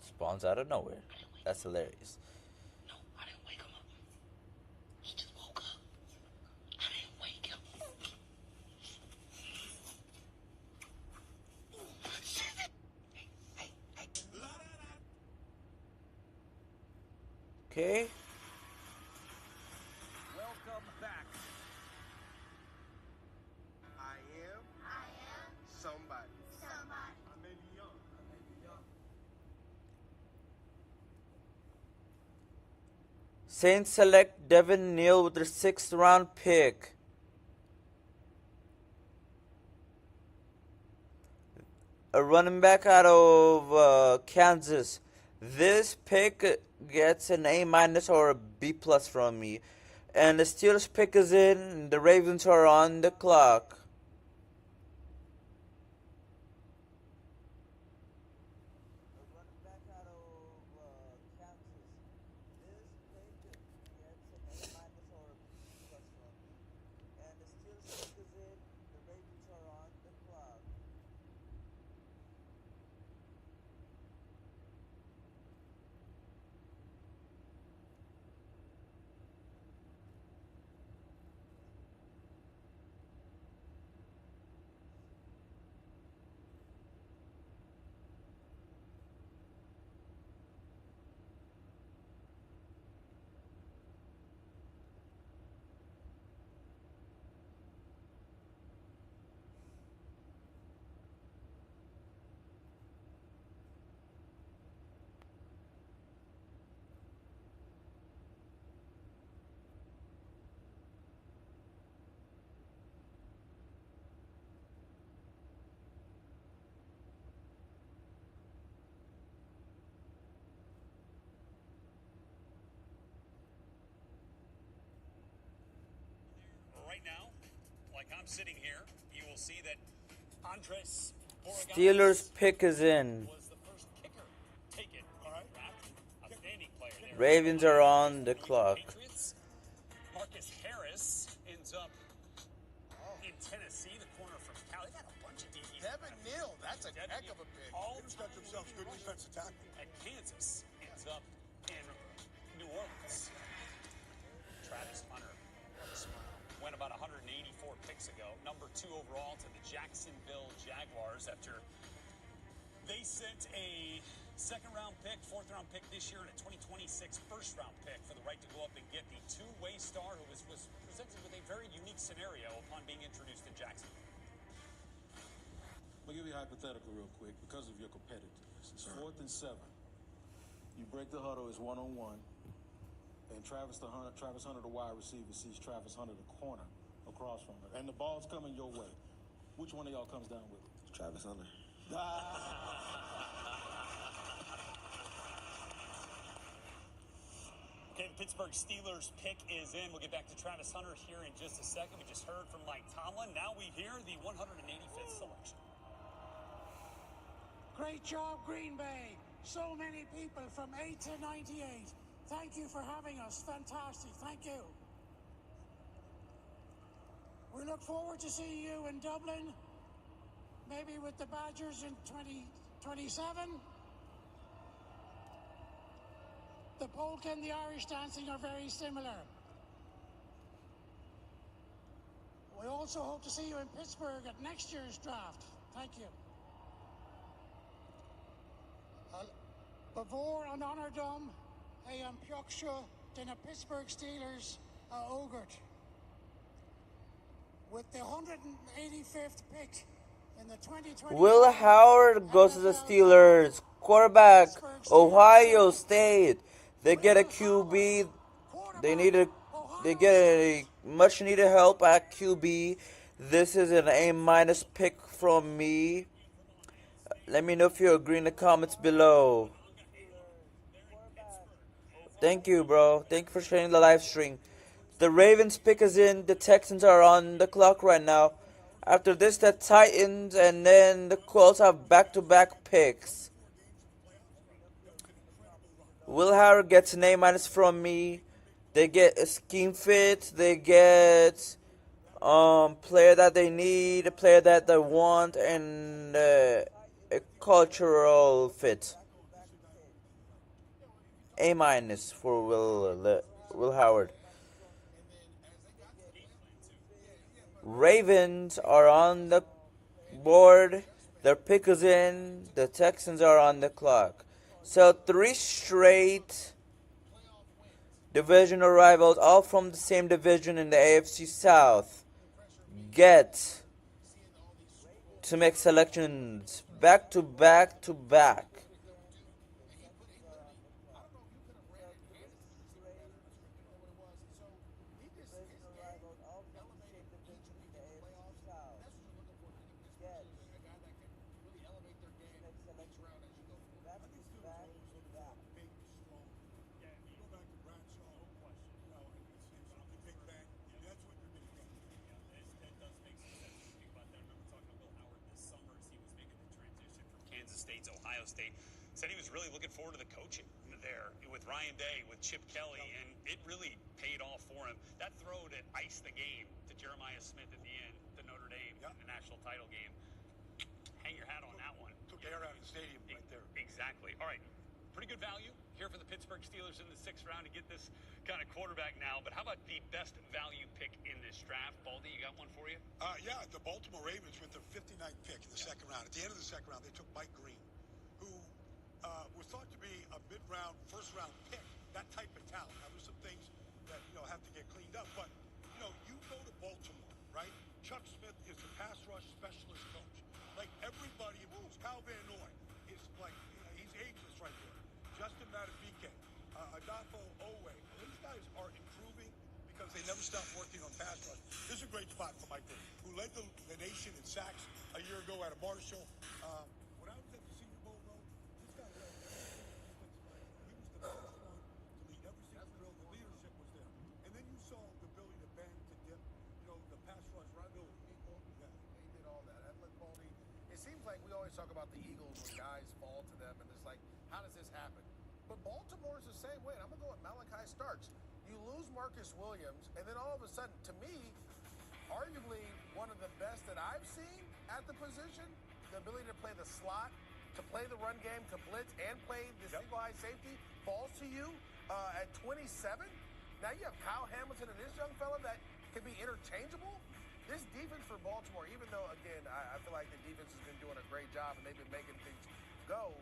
Spawns out of nowhere. That's hilarious. Okay. Welcome back. I am somebody. I may be young. Saints select Devin Neal with their 6th round pick. A running back out of Kansas. This pick gets an A minus or a B plus from me. And the Steelers pick is in. The Ravens are on the clock. Right now, like I'm sitting here, you will see that Andres Steelers pick is in. was the first kicker taken. All right. Outstanding player there. Ravens are on the clock. Patriots. Marcus Harris ends up in Tennessee, the corner from Cal. They got a bunch of DBs. Devin Neal, that's a heck of a pick. All He's got themselves good defensive tackle. at Kansas ends up in New Orleans. Travis Hunter went about 184 picks ago, number 2 overall to the Jacksonville Jaguars after they sent a 2nd-round pick, 4th-round pick this year, and a 2026 1st-round pick for the right to go up and get the two-way star who was presented with a very unique scenario upon being introduced in Jacksonville. Let me give you a hypothetical real quick because of your competitiveness. It's 4th and 7. You break the huddle, it's 1-on-1. and Travis Hunter, the wide receiver, sees Travis Hunter, the corner, across from her, and the ball's coming your way. Which one of y'all comes down with it? Travis Hunter. Okay, the Pittsburgh Steelers pick is in. We'll get back to Travis Hunter here in just a second. We just heard from Mike Tomlin. Now we hear the 185th selection. Great job, Green Bay. So many people from 8 to 98. Thank you for having us. Fantastic. Thank you. We look forward to seeing you in Dublin, maybe with the Badgers in 2027. The polka and the Irish dancing are very similar. We also hope to see you in Pittsburgh at next year's draft. Thank you. Before an honor dom, I am Pioksha, then a Pittsburgh Steelers, Ogert. With the 185th pick in the 2020. Will Howard goes to the Steelers. Quarterback, Ohio State. They get a QB. They get a much needed help at QB. This is an A- pick from me. Let me know if you agree in the comments below. Thank you, bro. Thank you for sharing the live stream. The Ravens pick is in. The Texans are on the clock right now. After this, the Titans and then the Colts have back-to-back picks. Will Howard gets an A- from me. They get a scheme fit. They get player that they need, a player that they want, and a cultural fit. A- for Will Howard. Ravens are on the board. Their pick is in. The Texans are on the clock. So 3 straight divisional rivals, all from the same division in the AFC South, get to make selections back to back to back. State's Ohio State, said he was really looking forward to the coaching there with Ryan Day, with Chip Kelly, and it really paid off for him. That throw to ice the game to Jeremiah Smith at the end to Notre Dame in the national title game. Hang your hat on that one. Took air out of the stadium right there. Exactly. All right. Pretty good value here for the Pittsburgh Steelers in the 6th round to get this kind of quarterback now. But how about the best value pick in this draft? Baldy, you got one for you? Yeah, the Baltimore Ravens with the 59th pick in the 2nd round. At the end of the 2nd round, they took Mike Green, who was thought to be a mid-round, first-round pick. That type of talent. Now, there's some things that have to get cleaned up, but you go to Baltimore, right? Chuck Smith is the pass rush specialist coach. Like everybody moves. Kyle Van Noy is like he's ageless right there. Justin Madubuike, Adolfo Owe. These guys are improving because they never stop working on pass rush. This is a great spot for Mike Green, who led the nation in sacks a year ago at a Marshall. When I was at the Senior Bowl, this guy led he was the first one to lead every single drill. The leadership was there. And then you saw the ability to bend, to dip, the pass rush right over. Yeah, he did all that. That looked Baldy. It seems like we always talk about the Eagles when guys fall to them, and it's like, how does this happen? But Baltimore's the same way, and I'm going to go with Malachi Starks. You lose Marcus Williams, and then all of a sudden, to me, arguably one of the best that I've seen at the position, the ability to play the slot, to play the run game, to blitz, and play the single high safety, falls to you at 27. Now you have Kyle Hamilton and this young fella that can be interchangeable. This defense for Baltimore, even though, again, I feel like the defense has been doing a great job and they've been making things go,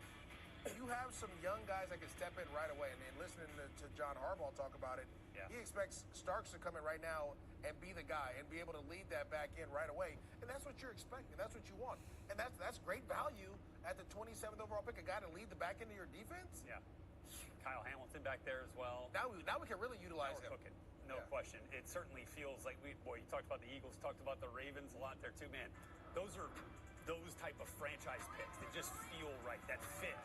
you have some young guys that can step in right away. And listening to John Harbaugh talk about it, he expects Starks to come in right now and be the guy and be able to lead that back in right away. And that's what you're expecting. That's what you want. And that's great value at the 27th overall pick, a guy to lead the back end of your defense. Yeah. Kyle Hamilton back back there as well. Now we can really utilize him. Cooking, no question. It certainly feels like you talked about the Eagles, talked about the Ravens a lot there too, man. Those are those type of franchise picks. They just feel right. That fit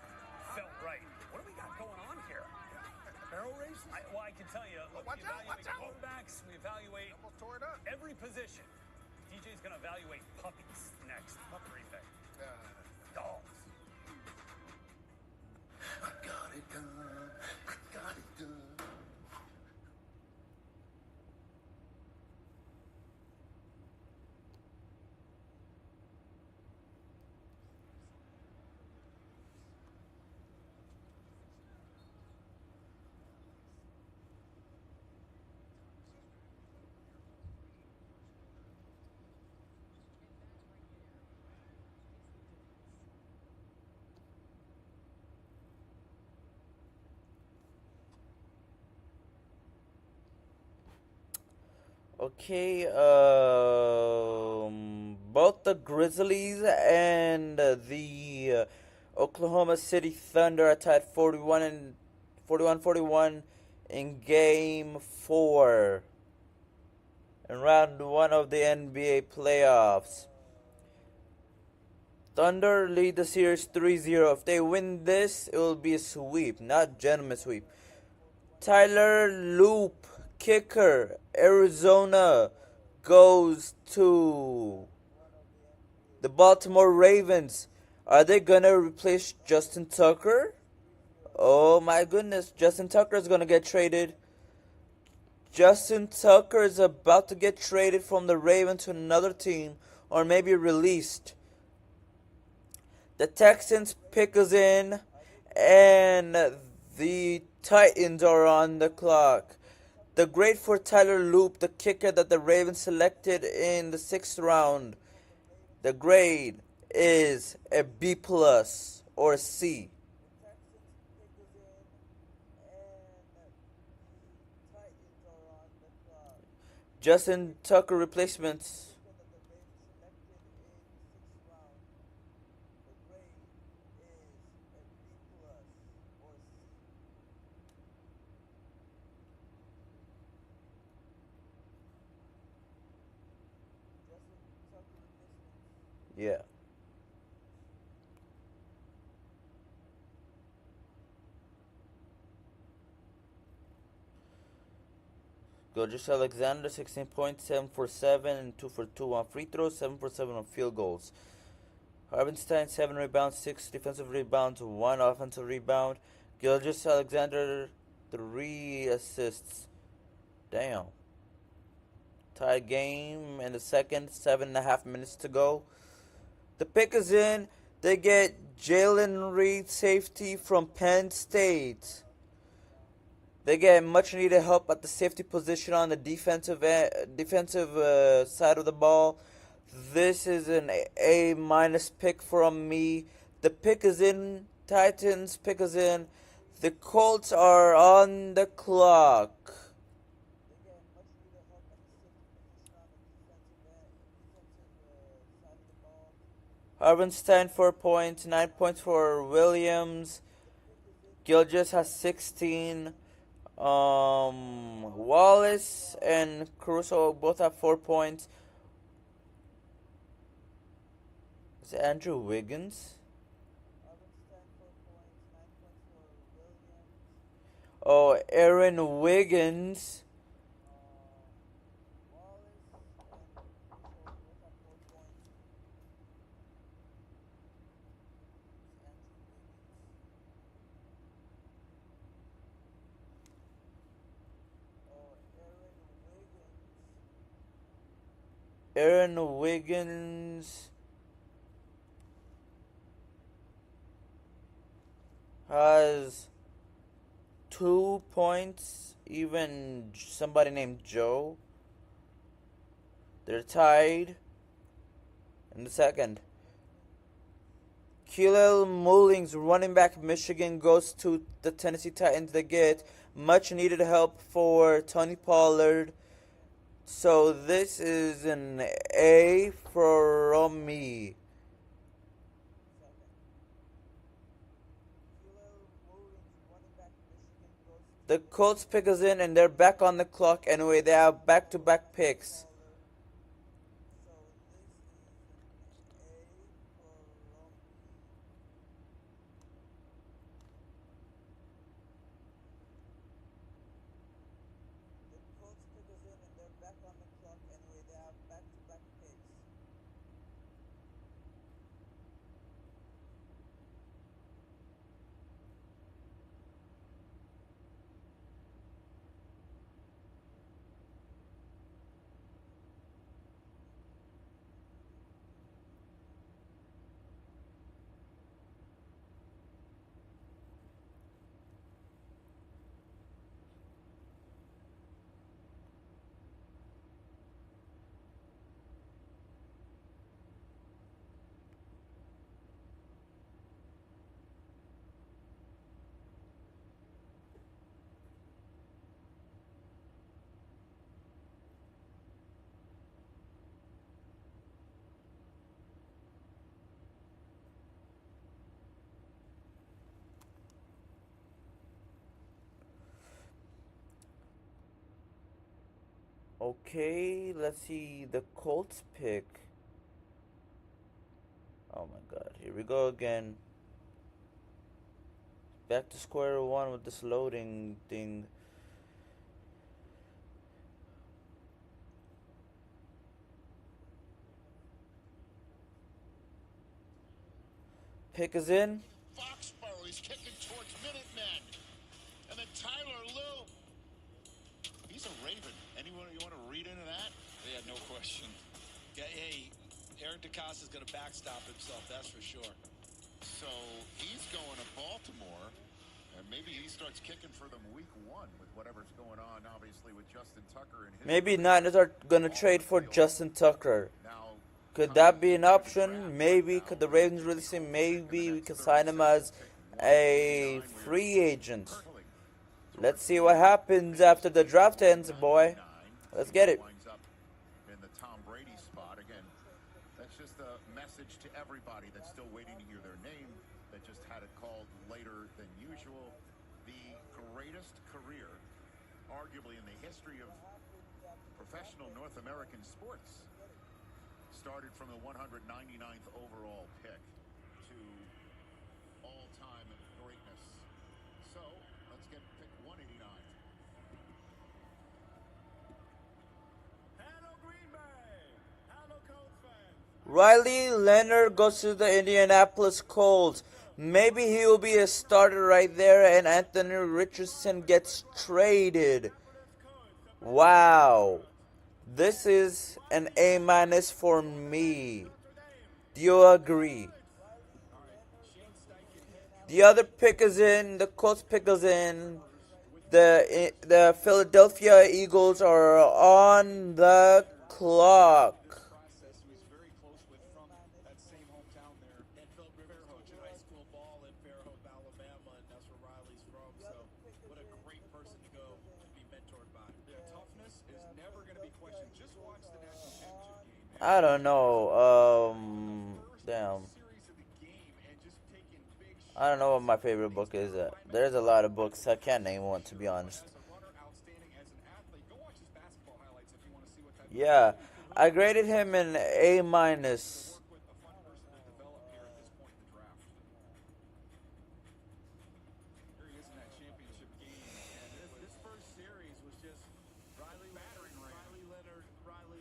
felt right. What do we got going on here? Barrel races? I can tell you, look, watch we out, evaluate watch out. quarterbacks, we evaluate Almost tore it up. every position. DJ's going to evaluate puppies next. Puppery pick. Dogs. I got it done. I got it done. Okay, both the Grizzlies and the Oklahoma City Thunder are tied 41 in Game 4 in Round 1 of the NBA playoffs. Thunder lead the series 3-0. If they win this, it will be a sweep, not gentleman sweep. Tyler Loop, kicker, Arizona, goes to the Baltimore Ravens. Are they going to replace Justin Tucker? Oh my goodness, Justin Tucker is going to get traded. Justin Tucker is about to get traded from the Ravens to another team, or maybe released. The Texans pick us in, and the Titans are on the clock. The grade for Tyler Loop, the kicker that the Ravens selected in the 6th round, the grade is a B+ or a C. Justin Tucker replacements. Yeah. Gilgeous Alexander, 16 points, 7 for 7, and 2 for 2 on free throws, 7 for 7 on field goals. Harvenstein, 7 rebounds, 6 defensive rebounds, 1 offensive rebound. Gilgeous Alexander, 3 assists. Damn. Tie game in the second, 7.5 minutes to go. The pick is in. They get Jalen Reed, safety from Penn State. They get much needed help at the safety position on the defensive side of the ball. This is an A- pick from me. The pick is in. Titans pick is in. The Colts are on the clock. Harvenstein 4 points, 9 points for Williams. Gilgeous has 16. Wallace and Caruso both have 4 points. Is it Andrew Wiggins? Oh, Aaron Wiggins. Aaron Wiggins has 2 points. Even somebody named Joe. They're tied in the second. Keelan Mullings, running back Michigan, goes to the Tennessee Titans. They get much needed help for Tony Pollard. So this is an A from me. The Colts pick is in, and they're back on the clock anyway. They have back-to-back picks. Okay, let's see the Colts pick. Oh my god, here we go again. Back to square one with this loading thing. Pick is in. Foxborough, he's kicking towards Minutemen. And then Tyler Lue. He's a Raven. Anyone you want to read into that? Yeah, no question. Yeah, hey, Eric DeCosta is going to backstop himself, that's for sure. So he's going to Baltimore. And maybe he starts kicking for them week one with whatever's going on, obviously, with Justin Tucker and his. Maybe Niners are gonna trade for Justin Tucker. Could that be an option? Maybe. Could the Ravens release him? Maybe we could sign him as a free agent. Let's see what happens after the draft ends, boy. Let's get it. Winds up in the Tom Brady spot again. That's just a message to everybody that's still waiting to hear their name, that just had it called later than usual. The greatest career, arguably in the history of professional North American sports, started from the 199th overall pick to all-time greatness. So let's get pick 189. Hello, Green Bay. Hello, Colts fans. Riley Leonard goes to the Indianapolis Colts. Maybe he will be a starter right there, and Anthony Richardson gets traded. Wow. This is an A- for me. Do you agree? The other pick is in. The Colts pick is in. The Philadelphia Eagles are on the clock. I don't know. Damn. I don't know what my favorite book is. There's a lot of books. I can't name one, to be honest. Yeah, I graded him an A-.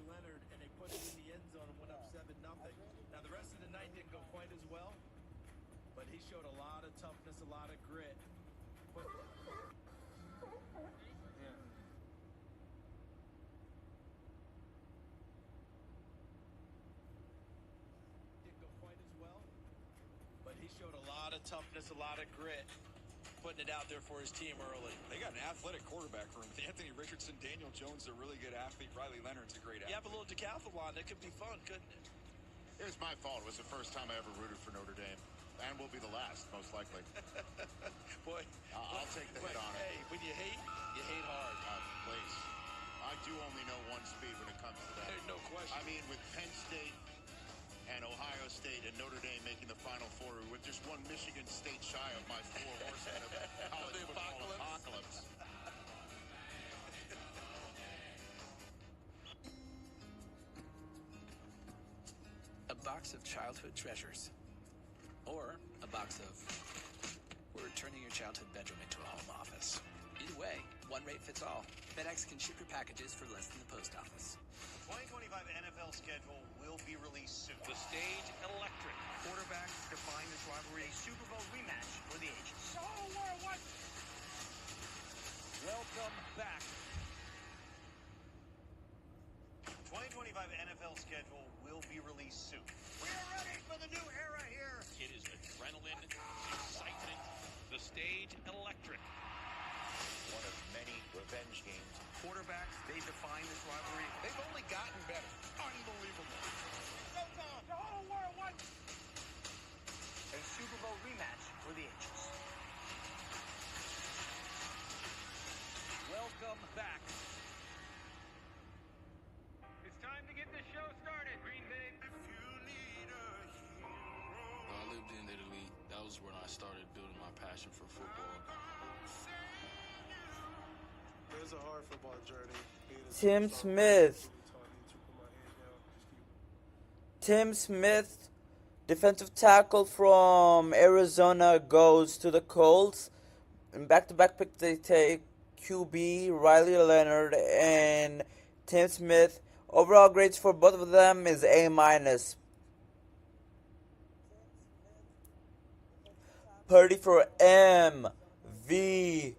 Leonard, and they put it in the end zone and went up 7-0. Now the rest of the night didn't go quite as well, but he showed a lot of toughness, a lot of grit. Didn't go quite as well, but he showed a lot of toughness, a lot of grit, putting it out there for his team early. They got an athletic quarterback room with Anthony Richardson, Daniel Jones, a really good athlete. Riley Leonard's a great athlete. You have a little decathlon. That could be fun, couldn't it? It was my fault. It was the first time I ever rooted for Notre Dame. And will be the last, most likely. Boy. I'll take the hit on it. Hey, when you hate hard. Please. I do only know one speed when it comes to that. There's no question. I mean, with Penn State and Ohio State and Notre Dame making the Final Four, with just one Michigan State shy of my four horsemen of college football apocalypse. box of childhood treasures. Or a box of we're turning your childhood bedroom into a home office. Either way, one rate fits all. FedEx can ship your packages for less than the post office. The 2025 NFL schedule will be released soon. The stage electric. Quarterbacks define this rivalry. A Super Bowl rematch for the ages. So what? Welcome back. 2025 NFL schedule will be released soon. We are ready for the new era here. It is adrenaline, excitement, the stage electric. One of many revenge games. Quarterbacks, they define this rivalry. They've only gotten better. Unbelievable. Showtime. So what? A Super Bowl rematch for the ages. Welcome back. It's time to get this show started, Green Bay. When I lived in Italy, that was when I started building my passion for football. It was a hard football journey. Tim Smith. Tim Smith, defensive tackle from Arizona, goes to the Colts. In back-to-back pick, they take QB Riley Leonard and Tim Smith. Overall grades for both of them is A-. Purdy for MVP.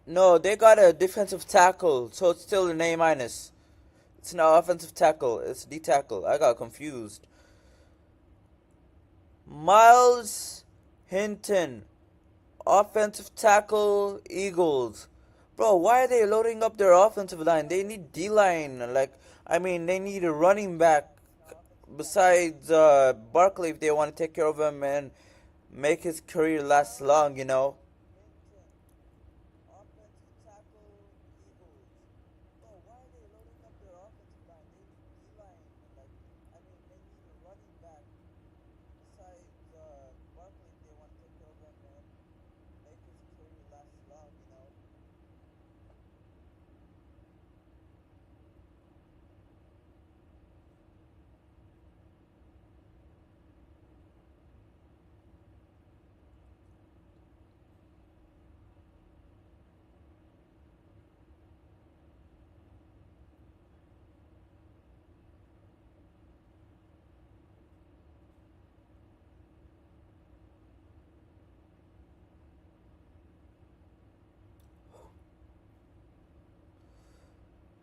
No, they got a defensive tackle, so it's still an A-. It's not offensive tackle, it's D tackle. I got confused. Miles Hinton, offensive tackle, Eagles. Bro, why are they loading up their offensive line? They need D-line. They need a running back besides Barkley if they want to take care of him and make his career last long, you know.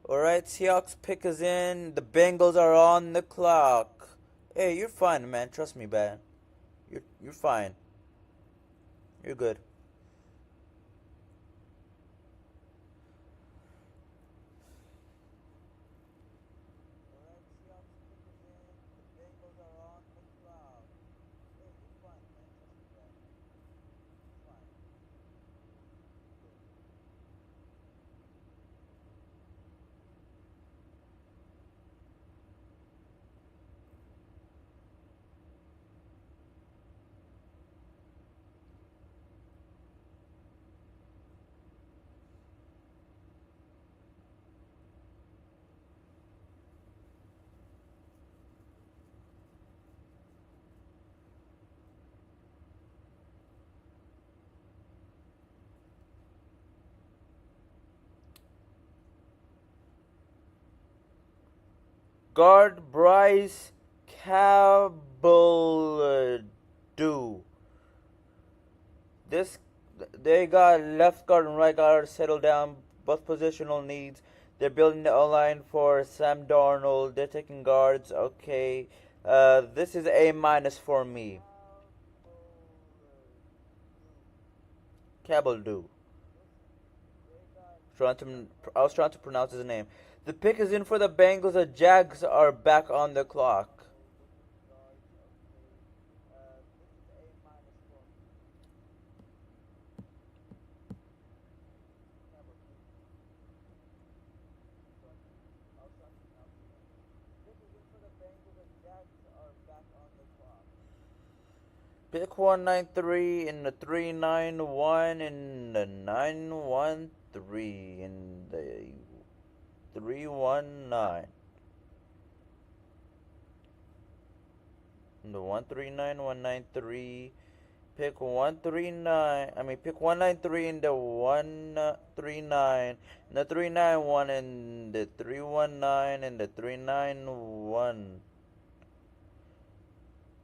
Alright, Seahawks pick is in. The Bengals are on the clock. Hey, you're fine, man. Trust me, man. You're fine. You're good. Guard Bryce Cabaldo. They got left guard and right guard settled down, both positional needs. They're building the O-line for Sam Darnold. They're taking guards. Okay. This is A- for me. Cabaldo. I was trying to pronounce his name. The pick is in for the Bengals. The Jags are back on the clock. Bengals and Jags are Pick 193 in the 391 in the 913 in the 319. In the 139 193. Pick 139. Pick 193 in the 139, in the 391, in the 319, and the 391.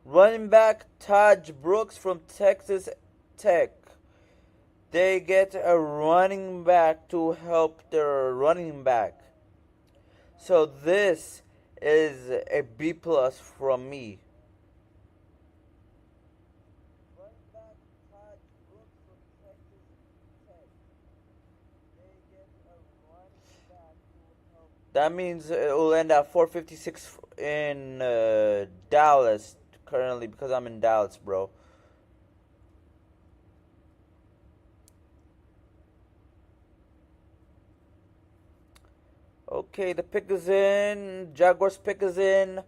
Running back Taj Brooks from Texas Tech. They get a running back to help their running back. So this is a B plus from me. That means it will end at 456 in Dallas currently, because I'm in Dallas, bro. Okay, the pick is in. Jaguars pick is in.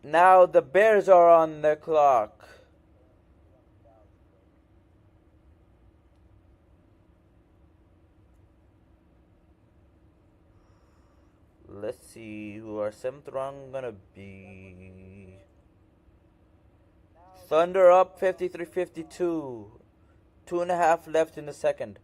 Now the Bears are on the clock. Let's see who our 7th round gonna be. Thunder up 53-52. 2.5 left in the second.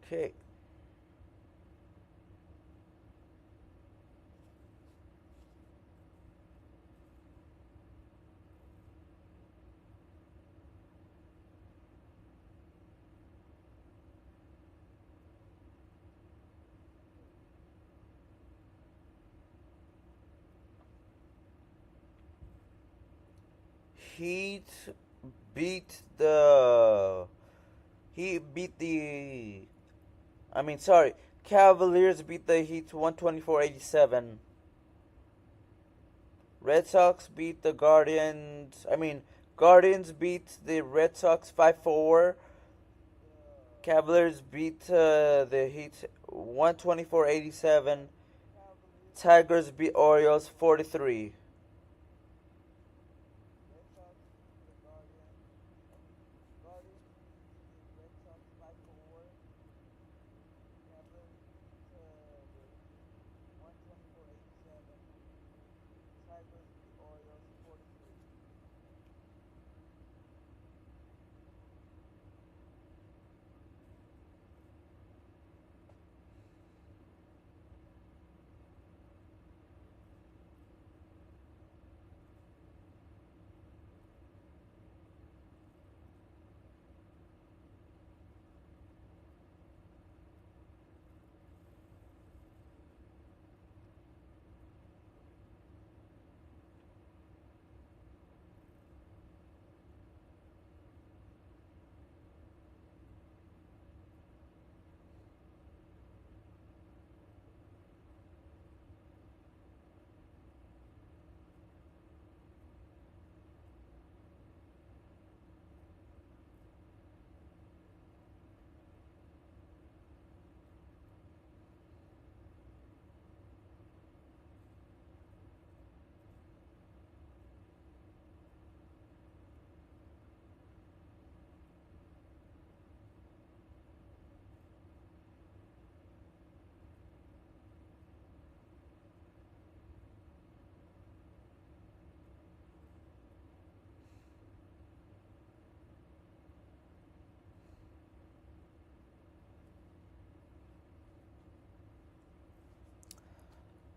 Okay. Heat beat the. He beat the. Cavaliers beat the Heat 124-87. Red Sox beat the Guardians. Guardians beat the Red Sox 5-4. Cavaliers beat the Heat 124-87. Tigers beat Orioles 43.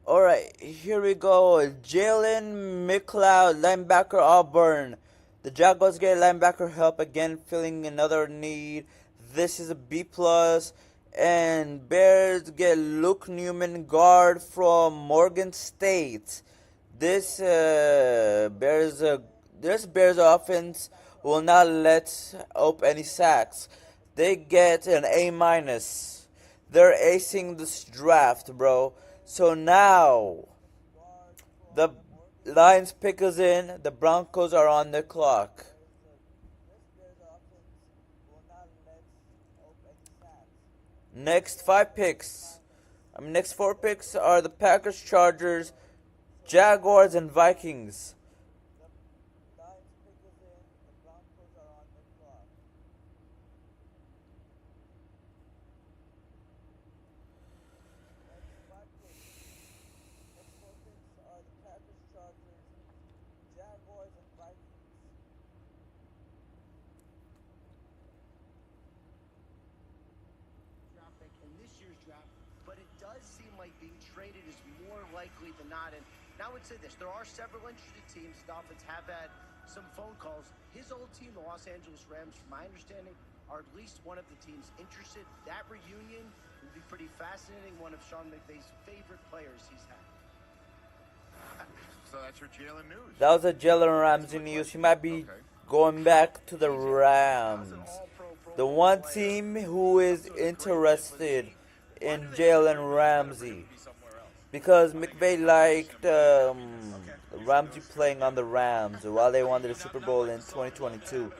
Alright, here we go. Jalen McLeod, linebacker, Auburn. The Jaguars get linebacker help again, filling another need. This is a B plus. And Bears get Luke Newman, guard from Morgan State. This Bears offense will not let up any sacks. They get an A minus. They're acing this draft, bro. So now the Lions pick us in. The Broncos are on the clock. Next next 4 picks are the Packers, Chargers, Jaguars, and Vikings. In this year's draft, but it does seem like being traded is more likely than not. And now I would say this, there are several interested teams. The Dolphins have had some phone calls. His old team, the Los Angeles Rams, from my understanding, are at least one of the teams interested. That reunion would be pretty fascinating. One of Sean McVay's favorite players he's had. So that's your Jalen news. That was a Jalen Ramsey news. He might be going back to the Rams. The one team who is interested in Jalen Ramsey. Because McVay liked Ramsey playing on the Rams while they won the Super Bowl in 2022.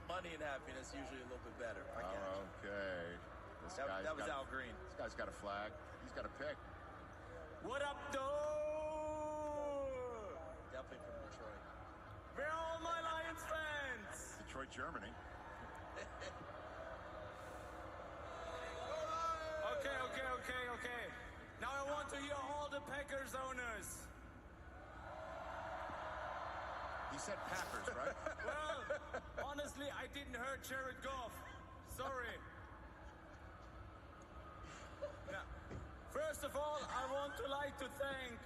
Money and happiness usually a little bit better. Okay. That was Al Green. This guy's got a flag. He's got a pick. What up, though? Definitely from Detroit. Where are all my Lions fans? Detroit, Germany. Okay. Now I want to hear all the Packers owners. He said Packers, right? Well, honestly, I didn't hear Jared Goff. Sorry. Now, first of all, I want to thank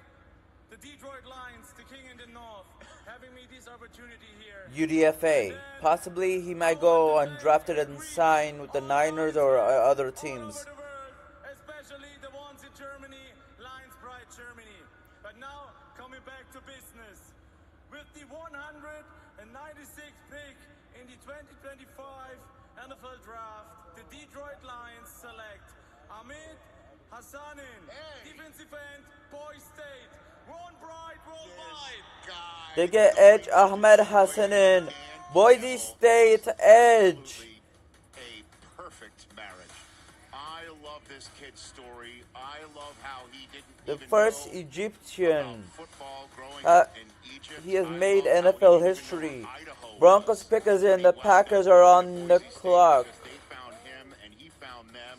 the Detroit Lions, the King in the North, having me this opportunity here. UDFA. Possibly he might go undrafted and sign with the Niners or other teams. Especially the ones in Germany, Lions Pride Germany. But now, coming back to business. With the 196th pick in the 2025 NFL Draft, the Detroit Lions select Ahmed Hassanin, defensive end, Boise State. Ron Bright worldwide. They get edge Ahmed Hassanin, Boise State edge. A perfect marriage. I love this kid's story. I love how he didn't The first know Egyptian. football growing up in Egypt. He has made NFL history. Broncos pick us in. The Packers are on the clock. They found him and he found them.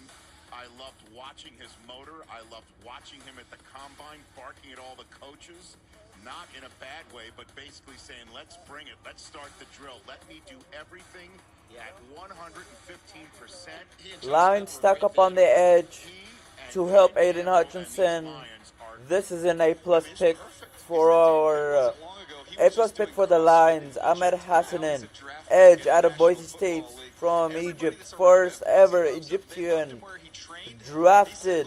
I loved watching his motor. I loved watching him at the combine, barking at all the coaches. Not in a bad way, but basically saying, let's bring it. Let's start the drill. Let me do everything at 115%. Lions stuck up on the edge to help Aiden Hutchinson. This is an A-plus pick for our A-plus pick for the Lions. Ahmed Hassanin, edge out of Boise State from Egypt. First ever Egyptian drafted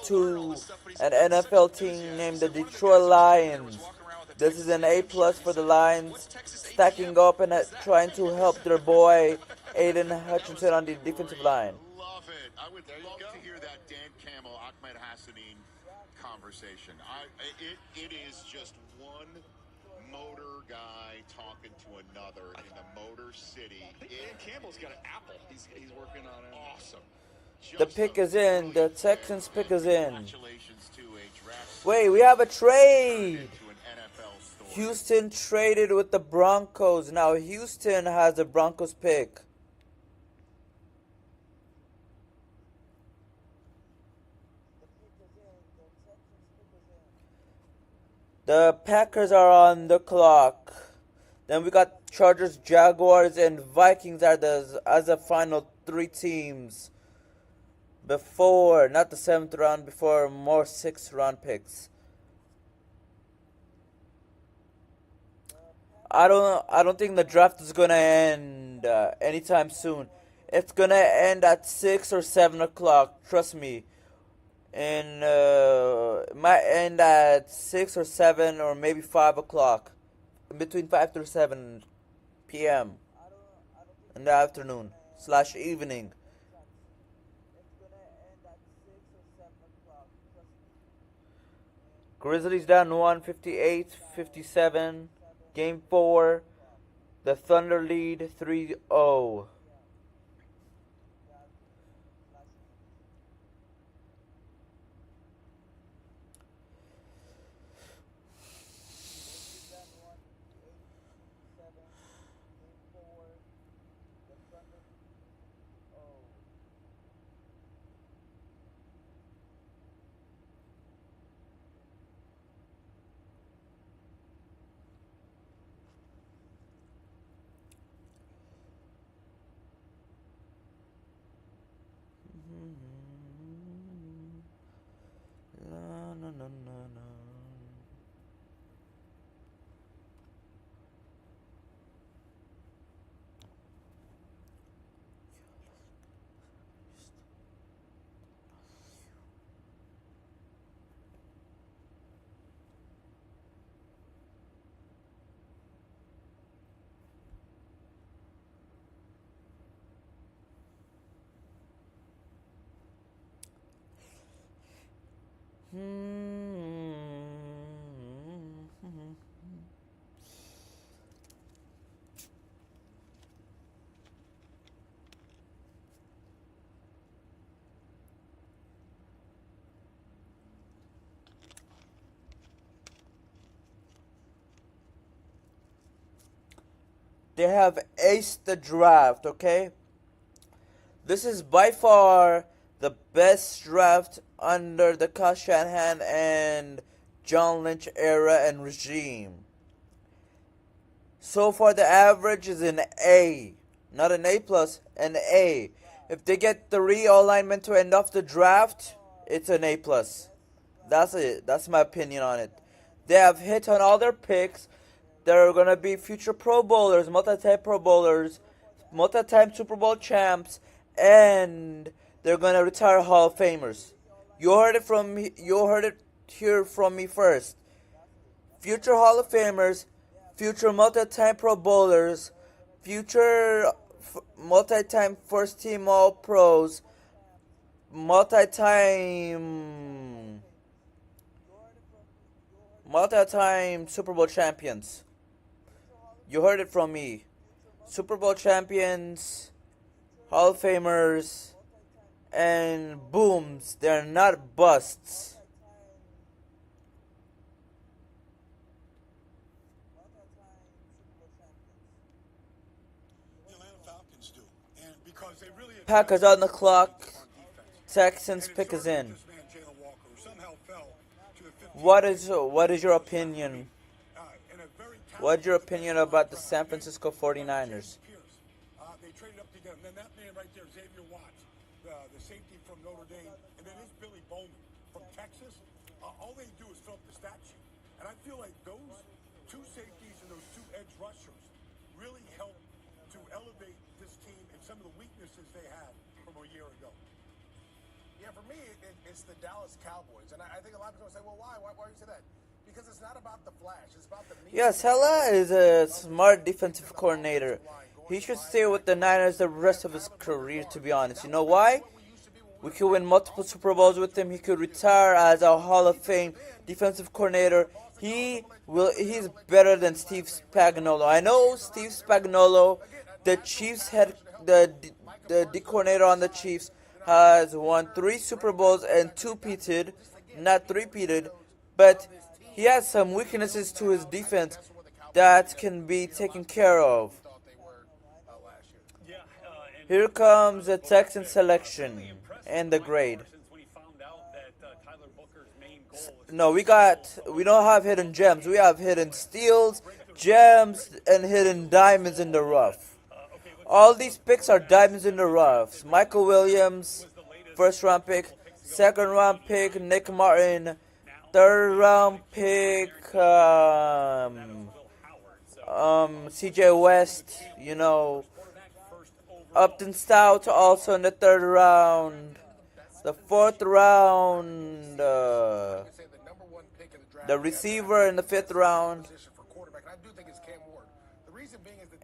to an NFL team named the Detroit Lions. This is an A-plus for the Lions, stacking up and trying to help their boy Aiden Hutchinson on the defensive line. Love it. I would love to hear that Dan Campbell, Ahmed Hassanin conversation. It is just one motor guy talking to another in the Motor City. Dan Campbell's got an apple. He's working on it. Awesome. The pick is in. The Texans pick is in. Wait, we have a trade. Houston traded with the Broncos. Now Houston has the Broncos pick. The Packers are on the clock. Then we got Chargers, Jaguars, and Vikings as the final 3 teams. Before, not the 7th round, before more 6th round picks. I don't think the draft is gonna end anytime soon. It's gonna end at 6 or 7 o'clock. Trust me. And might end at 6 or 7 or maybe 5 o'clock. Between 5 to 7 p.m. in the afternoon slash evening. Grizzlies down 158-57. Game 4. The Thunder lead 3-0. Na, na, na, na, na. They have aced the draft, okay? This is by far the best draft under the Kyle Shanahan and John Lynch era and regime. So far, the average is an A, not an A plus, an A. If they get the realignment to end off the draft, it's an A plus. That's it. That's my opinion on it. They have hit on all their picks. They're gonna be future Pro Bowlers, multi-time Pro Bowlers, multi-time Super Bowl champs, and they're gonna retire Hall of Famers. You heard it from me. You heard it here from me first. Future Hall of Famers, future multi-time Pro Bowlers, future multi-time first team All Pros, multi-time Super Bowl champions. You heard it from me. Super Bowl champions, Hall of Famers, and booms. They're not busts. Packers on the clock. Texans pick is in. What is your opinion? What's your opinion about the San Francisco 49ers? They traded up to get him. Then that man right there, Xavier Watts, the safety from Notre Dame, and then there's Billy Bowman from Texas. All they do is fill up the stat sheet. And I feel like those two safeties and those two edge rushers really help to elevate this team and some of the weaknesses they had from a year ago. Yeah, for me, it's the Dallas Cowboys. And I think a lot of people say, well, why? Why do you say that? Because it's not about the flash. It's about the meat. Yes, Hella is a smart defensive coordinator. He should stay with the Niners the rest of his career, to be honest. You know why? We could win multiple Super Bowls with him. He could retire as a Hall of Fame defensive coordinator. He's better than Steve Spagnuolo. I know Steve Spagnuolo, the Chiefs head, the D coordinator on the Chiefs, has won 3 Super Bowls and 2-peated, not 3-peated, but he has some weaknesses to his defense that can be taken care of. Here comes the Texan selection and the grade. No, we don't have hidden gems. We have hidden steals, gems, and hidden diamonds in the rough. All these picks are diamonds in the rough. Michael Williams, first round pick. Second round pick, Nick Martin. Third round pick, CJ West, you know. Upton Stout also in the third round. The fourth round, the receiver in the fifth round,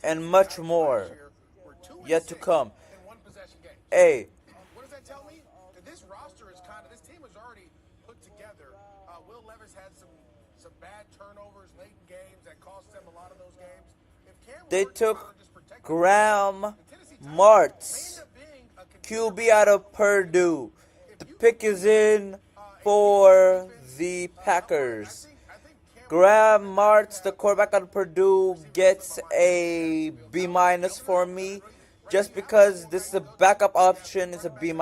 and much more yet to come. Hey. What does that tell me? That this roster is this team is already put together. Will Levis had some bad turnovers late in games that cost them a lot of those games. They took Graham Martz, QB out of Purdue. The pick is in for the Packers. Graham Martz, the quarterback out of Purdue, gets a B- for me. Just because this is a backup option, it's a B-.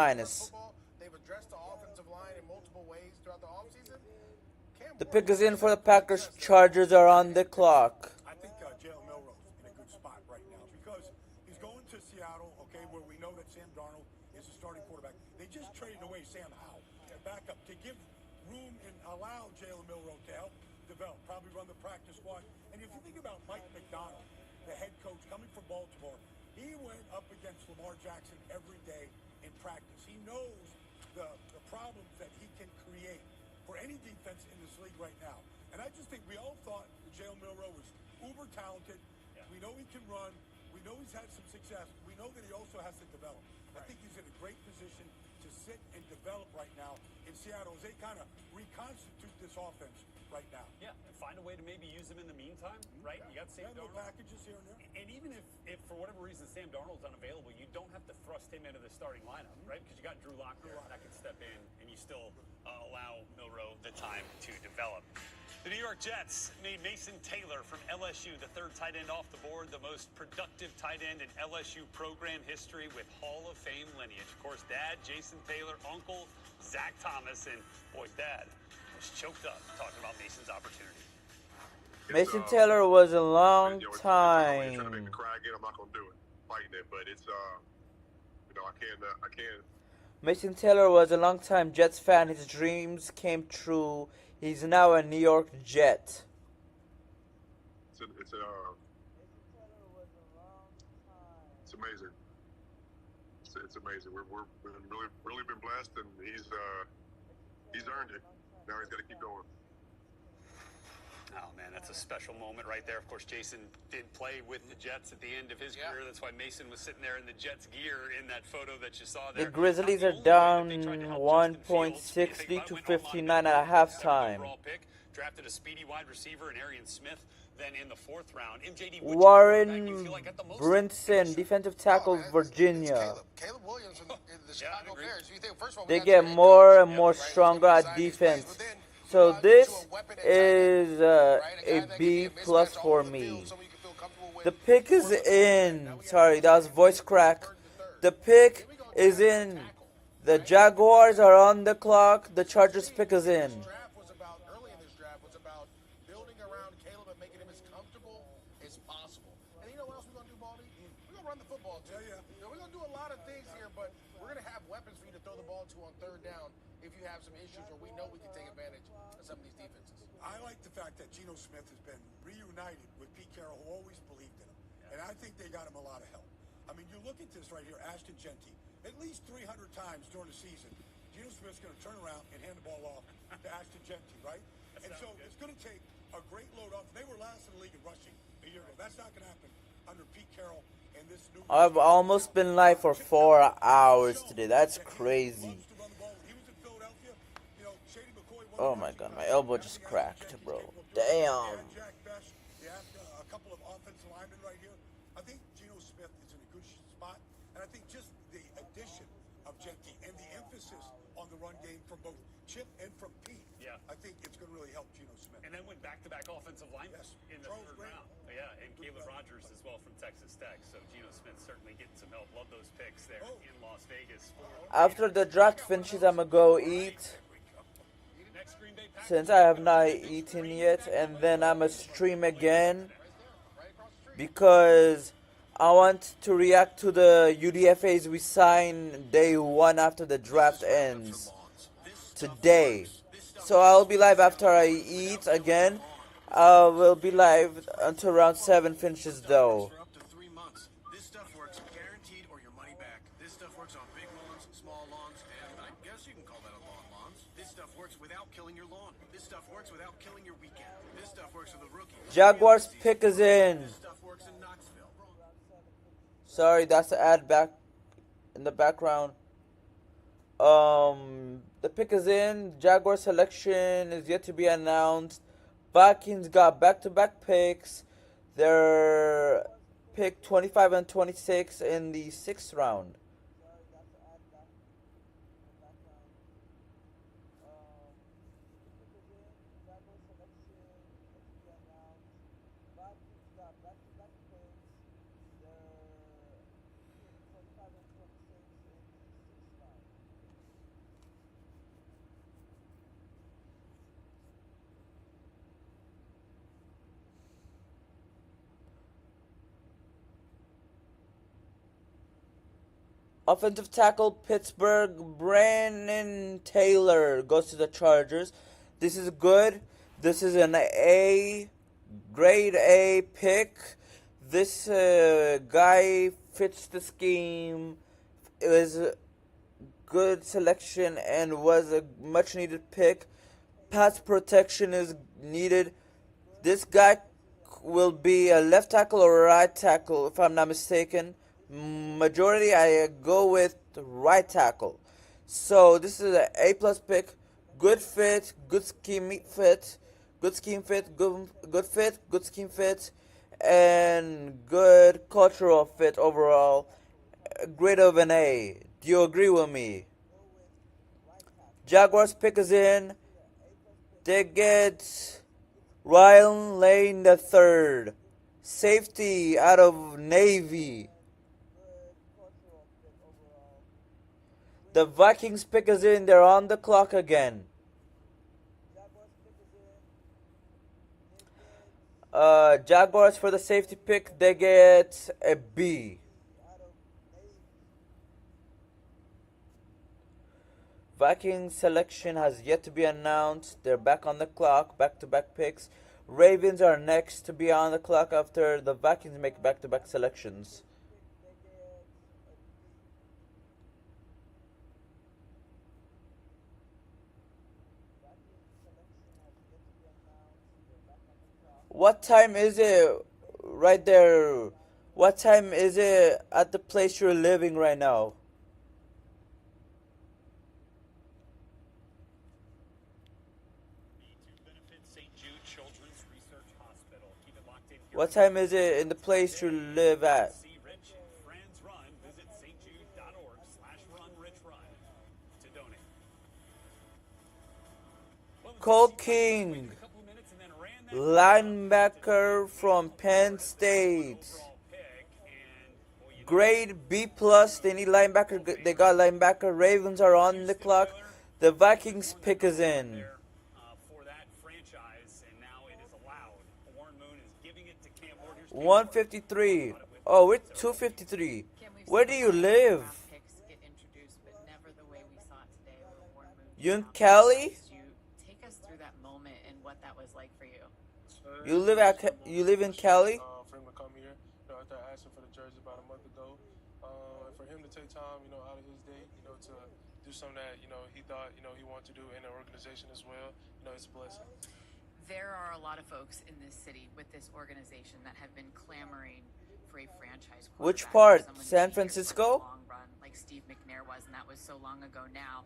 The pick is in for the Packers. Chargers are on the clock. I think Jalen Milroe's in a good spot right now because he's going to Seattle, okay, where we know that Sam Darnold is the starting quarterback. They just traded away Sam Howell, backup, to give room and allow Jalen Milroe to help develop, probably run the practice squad. And if you think about Mike McDonald, the head coach coming from Baltimore, he went up against Lamar Jackson every day in practice. He knows the problems that he can create for any defense in this league right now. And I just think we all thought Jalen Milroe was uber talented. Yeah. We know he can run. We know he's had some success. We know that he also has to develop. Right. I think he's in a great position to sit and develop right now in Seattle as they kind of reconstitute this offense right now. Yeah, and find a way to maybe use him in the meantime, right? Yeah. You got Sam Darnold. Packages here and there. And even if for whatever reason Sam Darnold's unavailable, you don't have to thrust him into the starting lineup, right? Because you got Drew Lock there that can step in, and you still allow Milroe the time to develop. The New York Jets made Mason Taylor from LSU the third tight end off the board, the most productive tight end in LSU program history with Hall of Fame lineage. Of course, Dad, Jason Taylor, Uncle, Zach Thomas, and boy, Dad was choked up talking about Mason's opportunity. Mason Taylor was a long time. I'm not gonna do it, fighting it, but it's I can't. Mason Taylor was a long time Jets fan. His dreams came true. He's now a New York Jet. It's amazing. It's amazing. We've really been blessed, and he's earned it. Now he's got to keep going. Oh, man, that's a special moment right there. Of course, Jason did play with the Jets at the end of his career. That's why Mason was sitting there in the Jets gear in that photo that you saw there. The Grizzlies are down 1.60 to 59 at halftime. Drafted a speedy wide receiver in Arian Smith. Then in the fourth round, Warren Brinson, defensive tackle, Virginia. Caleb Williams in the Chicago Bears. You think, first of all, they get more and more stronger at defense. So this is a B+ for me. The pick is in. Sorry, that was voice crack. The pick is in. The Jaguars are on the clock. The Chargers pick is in. On third down if you have some issues or we know we can take advantage of some of these defenses. I like the fact that Geno Smith has been reunited with Pete Carroll, who always believed in him. And I think they got him a lot of help. I mean, you look at this right here, Ashton Genty. At least 300 times during the season, Geno Smith's going to turn around and hand the ball off to Ashton Genty, right? And so it's going to take a great load off. They were last in the league in rushing a year ago. That's not going to happen under Pete Carroll. I've almost been live for 4 hours today. That's crazy. Oh my god, my elbow just cracked, bro. Damn. A couple of offensive linemen right here. I think Geno Smith is in a good spot, and I think just the addition of Genty and the emphasis on the run game from both Chip and from Pete. Yeah, I think it's going to really help Geno Smith. And then went back-to-back offensive linemen in the third round. Yeah, and Caleb Rogers as well from Texas Tech. So Geno Smith certainly getting some help. Love those picks there in Las Vegas. After the draft finishes, I'm going to go eat. Since I have not eaten yet. And then I'm going to stream again. Because I want to react to the UDFAs we sign day 1 after the draft ends. Today. So I'll be live after I eat again. I will be live until round 7 finishes though. This stuff works guaranteed or your money back. This stuff works on big lawns, small lawns, and I guess guess you can call that a lawn, Lawns. This stuff works without killing your lawn. This stuff works without killing your weekend. This stuff works with a rookie. Jaguars pick is in. This stuff works in Knoxville. Sorry, that's the ad back in the background. The pick is in. Jaguar selection is yet to be announced. Vikings got back-to-back picks. They're pick 25 and 26 in the 6th round. Offensive tackle Pittsburgh, Brandon Taylor goes to the Chargers. This is good. This is an grade A pick. This guy fits the scheme. It was a good selection and was a much needed pick. Pass protection is needed. This guy will be a left tackle or a right tackle, if I'm not mistaken. Majority, I go with right tackle. So this is an A+ pick. Good fit, good scheme fit, good scheme fit, good fit, good scheme fit, and good cultural fit overall. Grade of an A. Do you agree with me? Jaguars pick is in. They get Ryan Lane III, safety out of Navy. The Vikings pick is in. They're on the clock again. Jaguars for the safety pick, they get a B. Vikings selection has yet to be announced. They're back on the clock, back-to-back picks. Ravens are next to be on the clock after the Vikings make back-to-back selections. What time is it right there? What time is it at the place you're living right now? What time is it in the place you live at? Cole King, linebacker from Penn State. Grade B+. They need linebacker. They got linebacker. Ravens are on the clock. The Vikings pick is in. 153. Oh, we're 253. Where do you live? You in Cali? Take us through that moment and what that was like for you. You live in Cali? For him to come here, after I asked him for the jersey about a month ago, and for him to take time, out of his day, to do something that, he thought, he wanted to do in an organization as well, it's a blessing. There are a lot of folks in this city with this organization that have been clamoring for a franchise quarterback. Which part? San Francisco? Long run, like Steve McNair was, and that was so long ago now.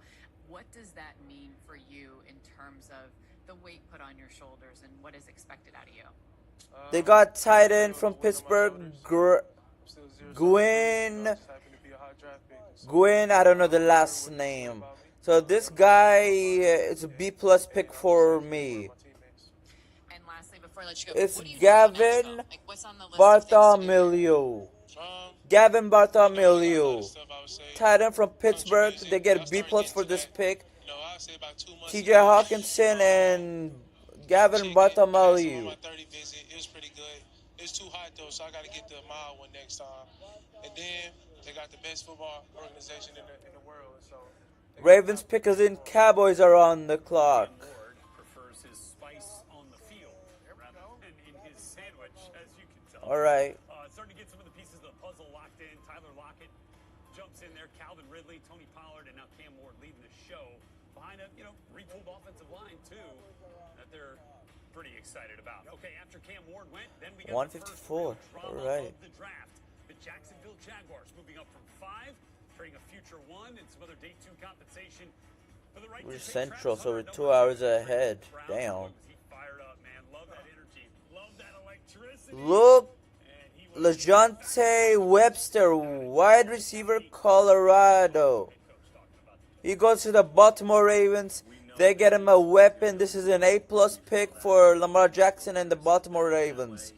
What does that mean for you in terms of the weight put on your shoulders and what is expected out of you? They got tight end from Pittsburgh, Gwyn, I don't know the last name. So this guy is a B+ pick for me. And lastly, before I let you go, it's Gavin Bartholomew. Gavin Bartholomew. Tight end from Pittsburgh. They get B+ for this pick. TJ Hawkinson and Gavin Bartholomew. It was pretty good. It's too hot though, so I got to get the mild one next time. And then they got the best football organization in the world. So Ravens pick is in. Cowboys are on the clock. Prefers his spice on the field rather than in his sandwich, as you can tell. All right. Starting to get some of the pieces of the puzzle locked in. Tyler Lockett jumps in there. Calvin Ridley, Tony Pollard, and now Cam Ward leading the show behind a, retooled offensive line, too, that they're pretty excited about. Okay, after Cam Ward went, then we got 154. All right. the draft. The Jacksonville Jaguars moving up from 5, trading a future 1 and some other day 2 compensation for the right. We're central, so we're 2 hours ahead. Damn. Fired up, man. Love that energy. Love that electricity. Look, LeJohntay Webster, wide receiver, Colorado. He goes to the Baltimore Ravens. They get him a weapon. This is an A+ pick for Lamar Jackson and the Baltimore Ravens.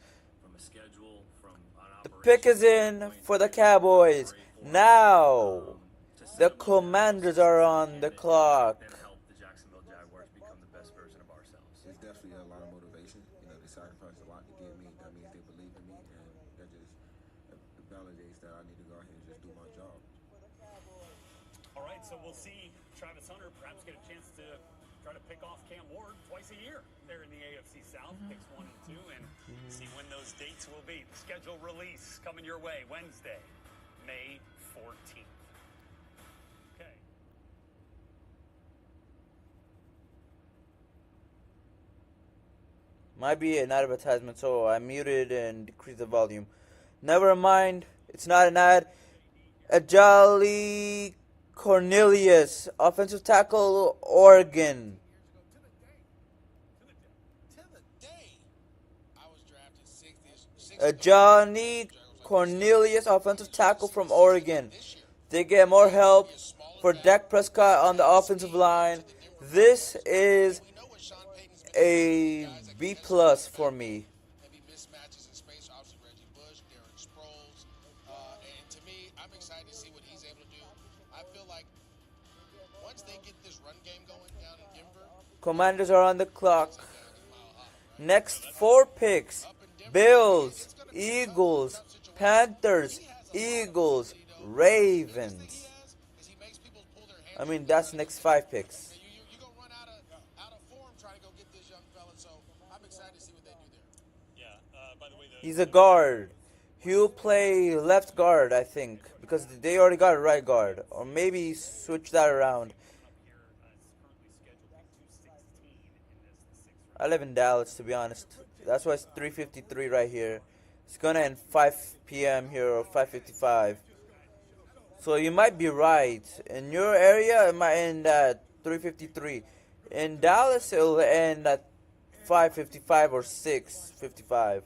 The pick is in for the Cowboys. Now, the Commanders are on the clock. The Jacksonville Jaguars become the best version of ourselves. It's definitely a lot of motivation. They sacrificed a lot to get me. That means they believe in me, and that just validates that I need to go ahead and just do my job. All right, so we'll see Travis Hunter perhaps get a chance to try to pick off Cam Ward twice a year there in the AFC South, picks 1 and 2, and see when those dates will be. The schedule release coming your way Wednesday, May 14th. Okay. Might be an advertisement, so I muted and decreased the volume. Never mind, it's not an ad. Ajali Cornelius, offensive tackle, Oregon. Ajali Cornelius, offensive tackle from Oregon. They get more help for Dak Prescott on the offensive line. This is a B+ for me. Commanders are on the clock. Next 4 picks: Bills, Eagles, Panthers, Eagles, Ravens. I mean, that's next 5 picks. He's a guard. He'll play left guard, I think, because they already got a right guard. Or maybe switch that around. I live in Dallas, to be honest. That's why it's 3:53 right here. It's gonna end 5 p.m. here, or 5:55. So you might be right. In your area, it might end at 3:53. In Dallas, it'll end at 5:55 or 6:55.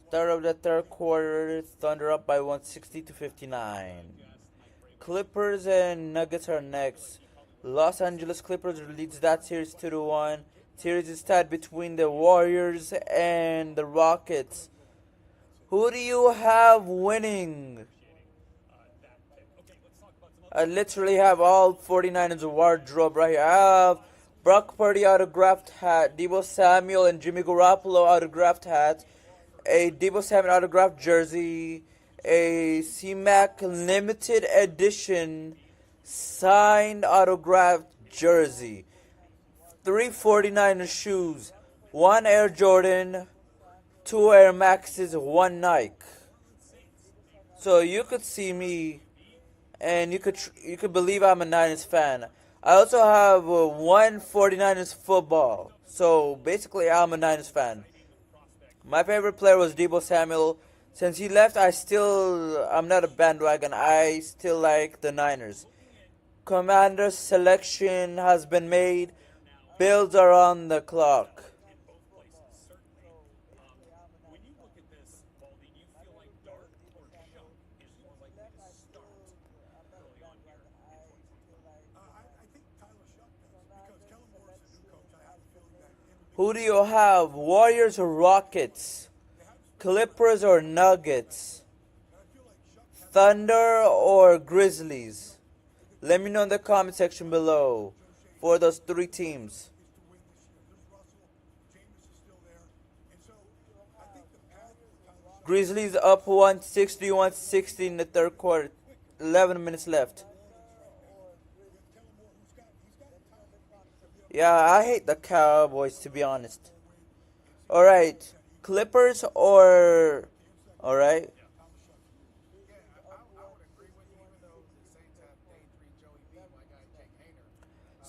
Start of the third quarter, Thunder up by 160-59. Clippers and Nuggets are next. Los Angeles Clippers leads that series 2-1. Series is tied between the Warriors and the Rockets. Who do you have winning? I literally have all 49ers wardrobe right here. I have Brock Purdy autographed hat, Deebo Samuel and Jimmy Garoppolo autographed hats, a Deebo Samuel autographed jersey, a C-Mac limited edition signed autographed jersey, 3 49er shoes, 1 Air Jordan, 2 Air Maxes, 1 Nike. So you could see me, and you could believe I'm a Niners fan. I also have 1 49ers football. So basically, I'm a Niners fan. My favorite player was Deebo Samuel. Since he left, I'm not a bandwagon. I still like the Niners. Commander's selection has been made. Bills are on the clock. Who do you have? Warriors or Rockets? Clippers or Nuggets? Thunder or Grizzlies? Let me know in the comment section below for those three teams. Grizzlies up 160 in the third quarter. 11 minutes left. Yeah, I hate the Cowboys, to be honest. Alright, Clippers or... Alright.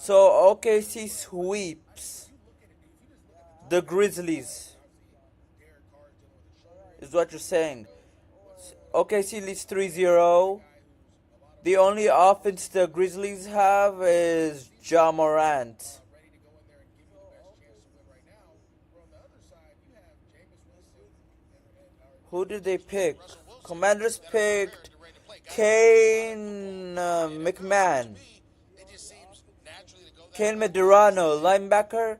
So OKC sweeps the Grizzlies, is what you're saying. OKC leads 3-0. The only offense the Grizzlies have is Ja Morant. Who did they pick? Commanders picked Kane McMahon. Kane Medrano, linebacker,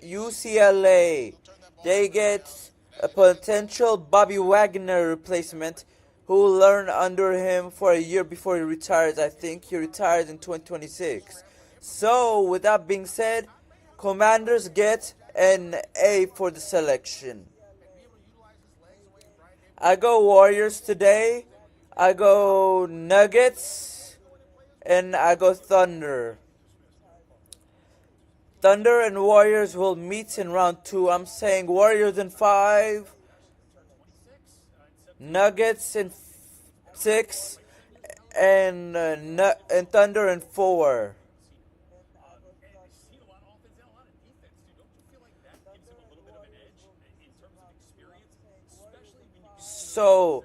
UCLA. They get a potential Bobby Wagner replacement who will learn under him for a year before he retires. I think he retires in 2026. So, with that being said, Commanders get an A for the selection. I go Warriors today. I go Nuggets. And I go Thunder. Thunder and Warriors will meet in round 2. I'm saying Warriors in 5. Nuggets in 6. And Thunder in 4. So,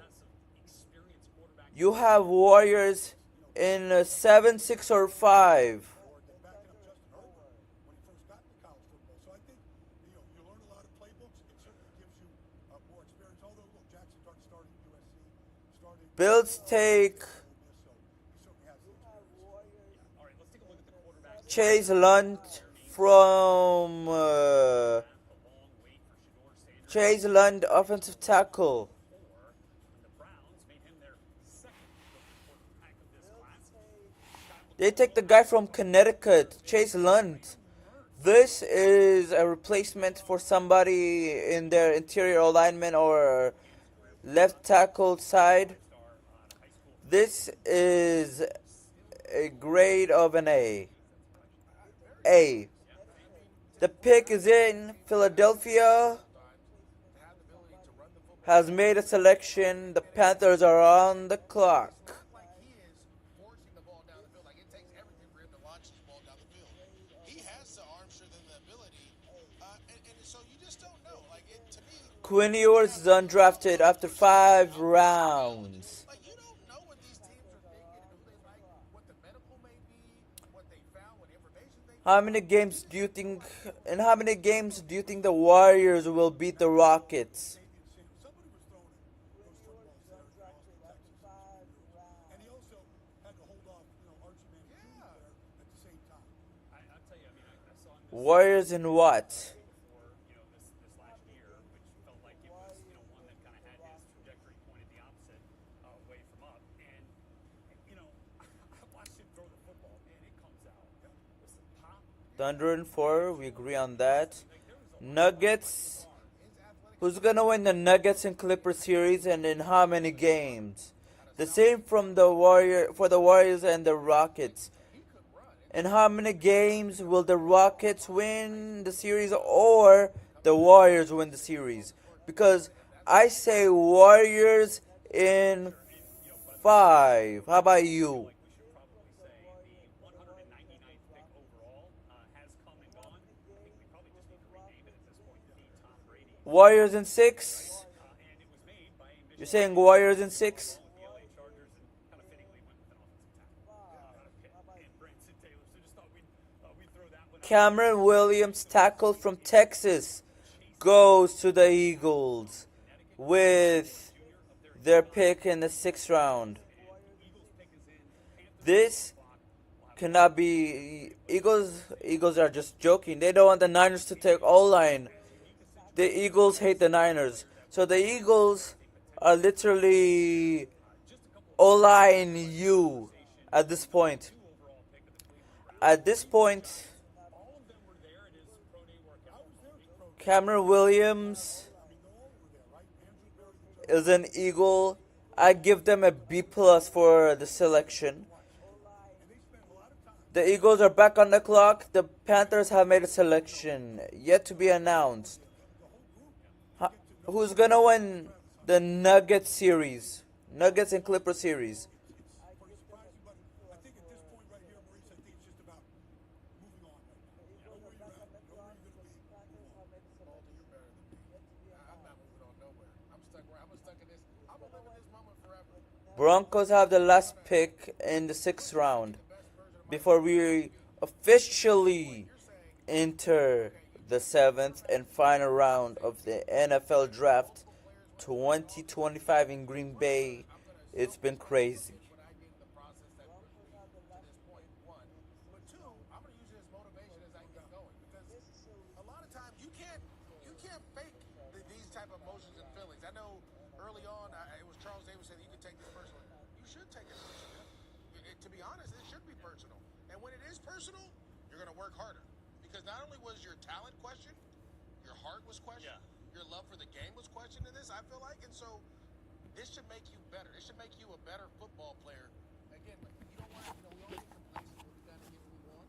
you have Warriors in 7, 6, or 5. Bills take Chase Lund from Chase Lund, offensive tackle. They take the guy from Connecticut, Chase Lund. This is a replacement for somebody in their interior alignment or left tackle side. This is a grade of an A. A. The pick is in. Philadelphia has made a selection. The Panthers are on the clock. Quinn Ewers is undrafted after 5 rounds. How many games do you think the Warriors will beat the Rockets? Warriors in what? Thunder in 4, we agree on that. Nuggets. Who's gonna win the Nuggets and Clippers series and in how many games? The same from the Warriors and the Rockets. In how many games will the Rockets win the series or the Warriors win the series? Because I say Warriors in 5. How about you? Warriors in 6? You're saying Warriors in 6? Cameron Williams, tackle from Texas, goes to the Eagles with their pick in the 6th round. This cannot be... Eagles are just joking. They don't want the Niners to take O-line. The Eagles hate the Niners. So the Eagles are literally O-line you at this point. At this point, Cameron Williams is an Eagle. I give them a B plus for the selection. The Eagles are back on the clock. The Panthers have made a selection yet to be announced. Who's gonna win the Nuggets series? Nuggets and Clippers series. Broncos have the last pick in the 6th round before we officially enter the 7th and final round of the NFL Draft 2025 in Green Bay. It's been crazy. Personal, you're going to work harder. Because not only was your talent questioned, your heart was questioned, your love for the game was questioned in this, I feel like. And so this should make you better. It should make you a better football player. Again, you don't want to, we all get complacent when we got to get what we want.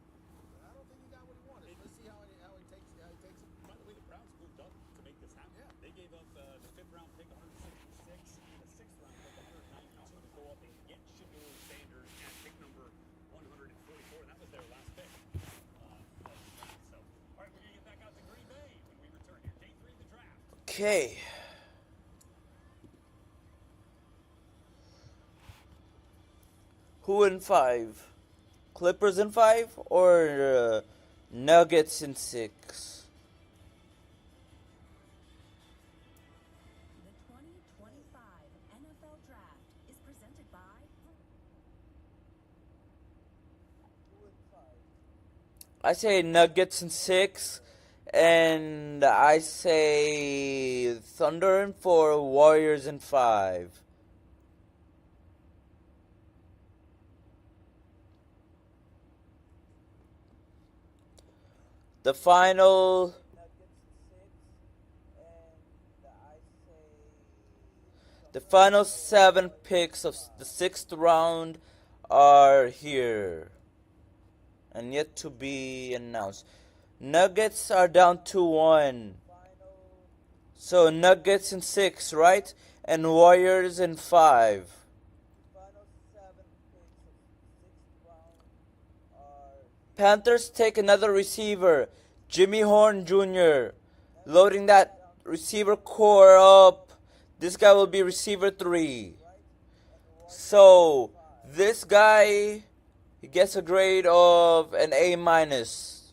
But I don't think he got what he wanted. Let's see how he takes it. By the way, the Browns moved up to make this happen. Yeah. They gave up the 5th round pick 166 and the 6th round pick 192 to go up and get Shedeur Sanders at pick number 144, and that was their last pick. So, all right, we're going to get back out to Green Bay when we return here. Day 3 of the draft. Okay. Who in 5? Clippers in 5 or Nuggets in 6? I say Nuggets in 6, and I say Thunder in 4, Warriors in 5. The final final 7 picks of the 6th round are here and yet to be announced. Nuggets are down 2-1. So Nuggets in 6, right? And Warriors in 5. Panthers take another receiver, Jimmy Horn Jr., loading that receiver core up. This guy will be receiver 3. So this guy, he gets a grade of an A minus.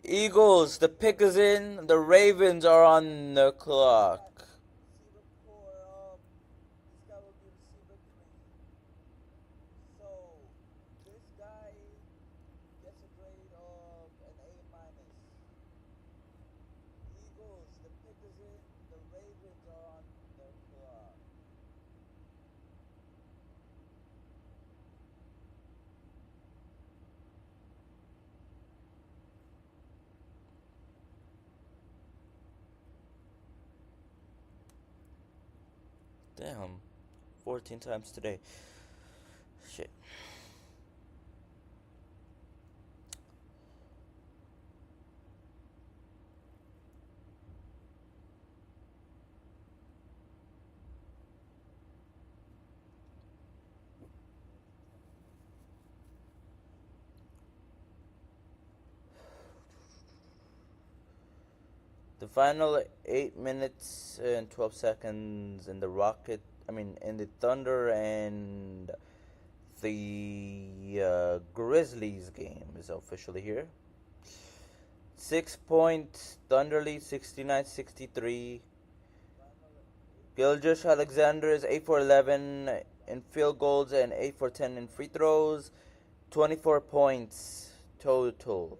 Eagles, the pick is in. The Ravens are on the clock. Damn, 14 times today. Shit. The final 8 minutes and 12 seconds in the in the Thunder and the Grizzlies game is officially here. 6 points, Thunder lead 69-63. Gilgeous Alexander is 8 for 11 in field goals and 8 for 10 in free throws. 24 points total.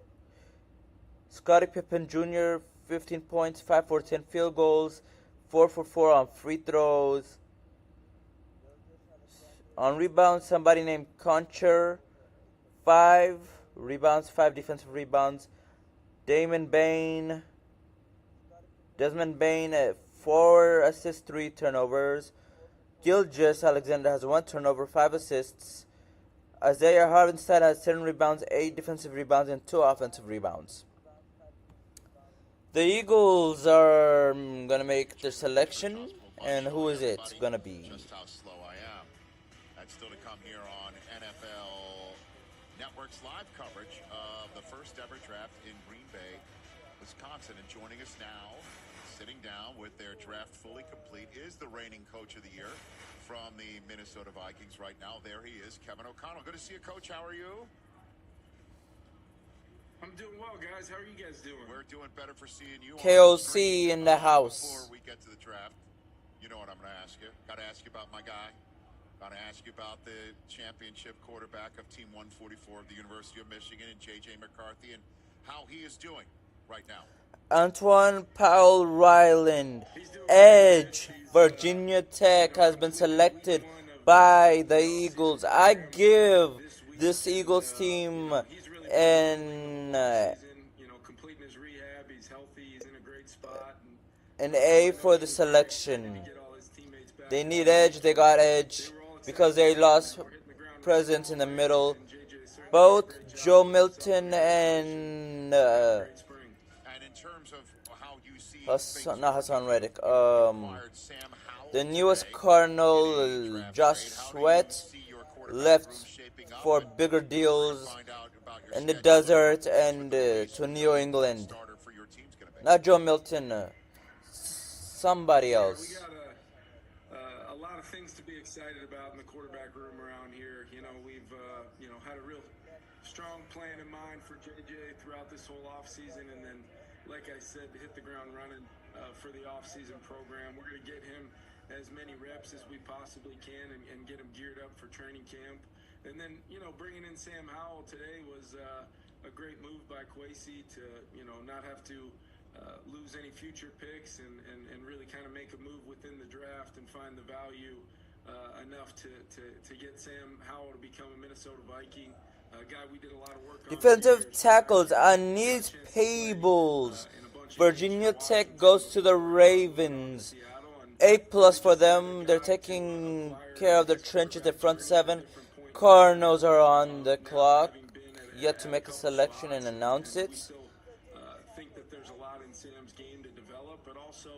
Scottie Pippen Jr., 15 points, 5 for 10 field goals, 4 for 4 on free throws. On rebounds, somebody named Concher, 5 rebounds, 5 defensive rebounds. Desmond Bain at 4 assists, 3 turnovers. Gilgeous Alexander has 1 turnover, 5 assists. Isaiah Hardenstein has 10 rebounds, 8 defensive rebounds, and 2 offensive rebounds. The Eagles are going to make their selection, and who is it going to be? Just how slow I am. That's still to come here on NFL Network's live coverage of the first ever draft in Green Bay, Wisconsin. And joining us now, sitting down with their draft fully complete, is the reigning coach of the year from the Minnesota Vikings right now. There he is, Kevin O'Connell. Good to see you, Coach. How are you? I'm doing well, guys. How are you guys doing? We're doing better for seeing you. KOC in the house. Before we get to the draft, you know what I'm going to ask you. Got to ask you about my guy. Got to ask you about the championship quarterback of Team 144 of the University of Michigan, and J.J. McCarthy, and how he is doing right now. Antoine Powell Ryland, edge, Virginia Tech, has been selected by the Eagles. I give this Eagles team an A for the selection. They need edge, they got edge, because they lost presence in the middle. Both Joe Milton and Hassan Reddick. The newest Cardinal, Josh Sweat, left for bigger deals in the desert and to New England. Not Joe Milton, somebody else. We got a lot of things to be excited about in the quarterback room around here. You know, we've had a real strong plan in mind for JJ throughout this whole offseason, and then, like I said, to hit the ground running for the offseason program. We're going to get him as many reps as we possibly can and get him geared up for training camp. And then, bringing in Sam Howell today was a great move by Kwesi to, not have to lose any future picks and really kind of make a move within the draft and find the value enough to get Sam Howell to become a Minnesota Viking. A guy we did a lot of work on. Defensive tackles, Anis Peebles. Virginia Tech goes to the Ravens. A+ for them. They're taking care of their trenches, the front seven. Cardinals are on the clock, yet to make a selection and announce it. Think that there's a lot in Sam's game to develop, but also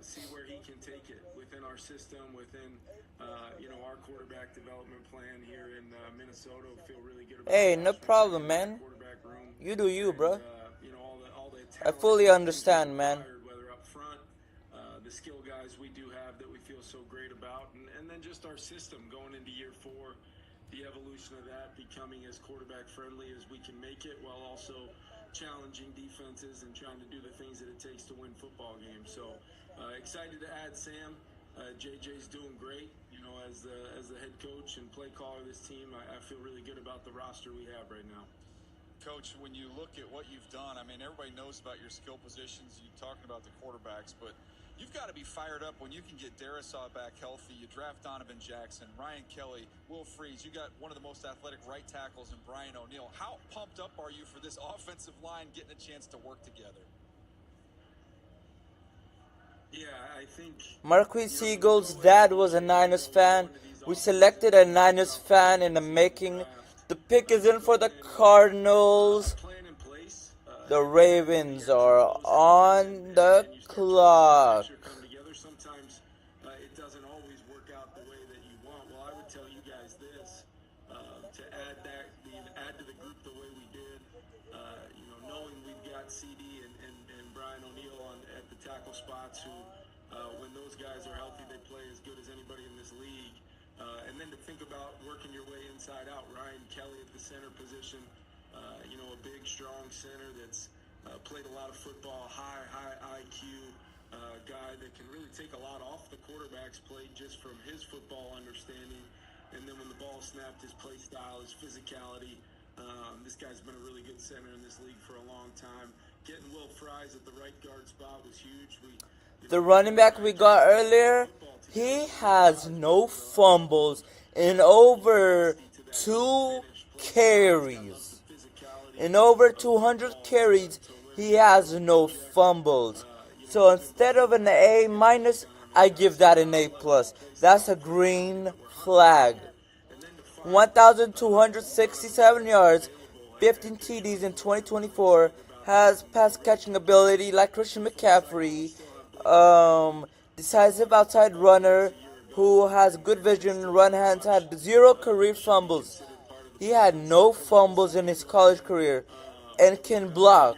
see where he can take it within our system, within our quarterback development plan here in Minnesota. Feel really good about. Hey, no problem, man. You do you, bro. I fully understand, man. Whether up front, the skill guys we do have that we feel so great about, and then just our system going into year 4, the evolution of that becoming as quarterback friendly as we can make it, while also challenging defenses and trying to do the things that it takes to win football games. So excited to add Sam. JJ's doing great, as the head coach and play caller of this team. I feel really good about the roster we have right now. Coach, when you look at what you've done, I mean, everybody knows about your skill positions. You're talking about the quarterbacks, but you've got to be fired up when you can get Darisaw back healthy. You draft Donovan Jackson, Ryan Kelly, Will Freeze. You got one of the most athletic right tackles in Brian O'Neill. How pumped up are you for this offensive line getting a chance to work together? Yeah, I think Marquis Siegel's dad was a Niners fan. We selected a Niners fan in the making. The pick is in for the Cardinals. The Ravens are on the clock. Sometimes it doesn't always work out the way that you want. Well, I would tell you guys this, to add to the group the way we did, knowing we've got CD and Brian O'Neill at the tackle spots who, when those guys are healthy, they play as good as anybody in this league. And then to think about working your way inside out, Ryan Kelly at the center position, a big, strong center that's played a lot of football, high IQ guy that can really take a lot off the quarterback's plate just from his football understanding. And then when the ball snapped, his play style, his physicality. This guy's been a really good center in this league for a long time. Getting Will Fries at the right guard spot was huge. The running back we got earlier, he has no fumbles. in over 2 carries. In over 200 carries, he has no fumbles. So instead of an A minus, I give that an A plus. That's a green flag. 1,267 yards, 15 TDs in 2024. Has pass catching ability like Christian McCaffrey. Decisive outside runner who has good vision, run hands, had 0 career fumbles. He had no fumbles in his college career and can block.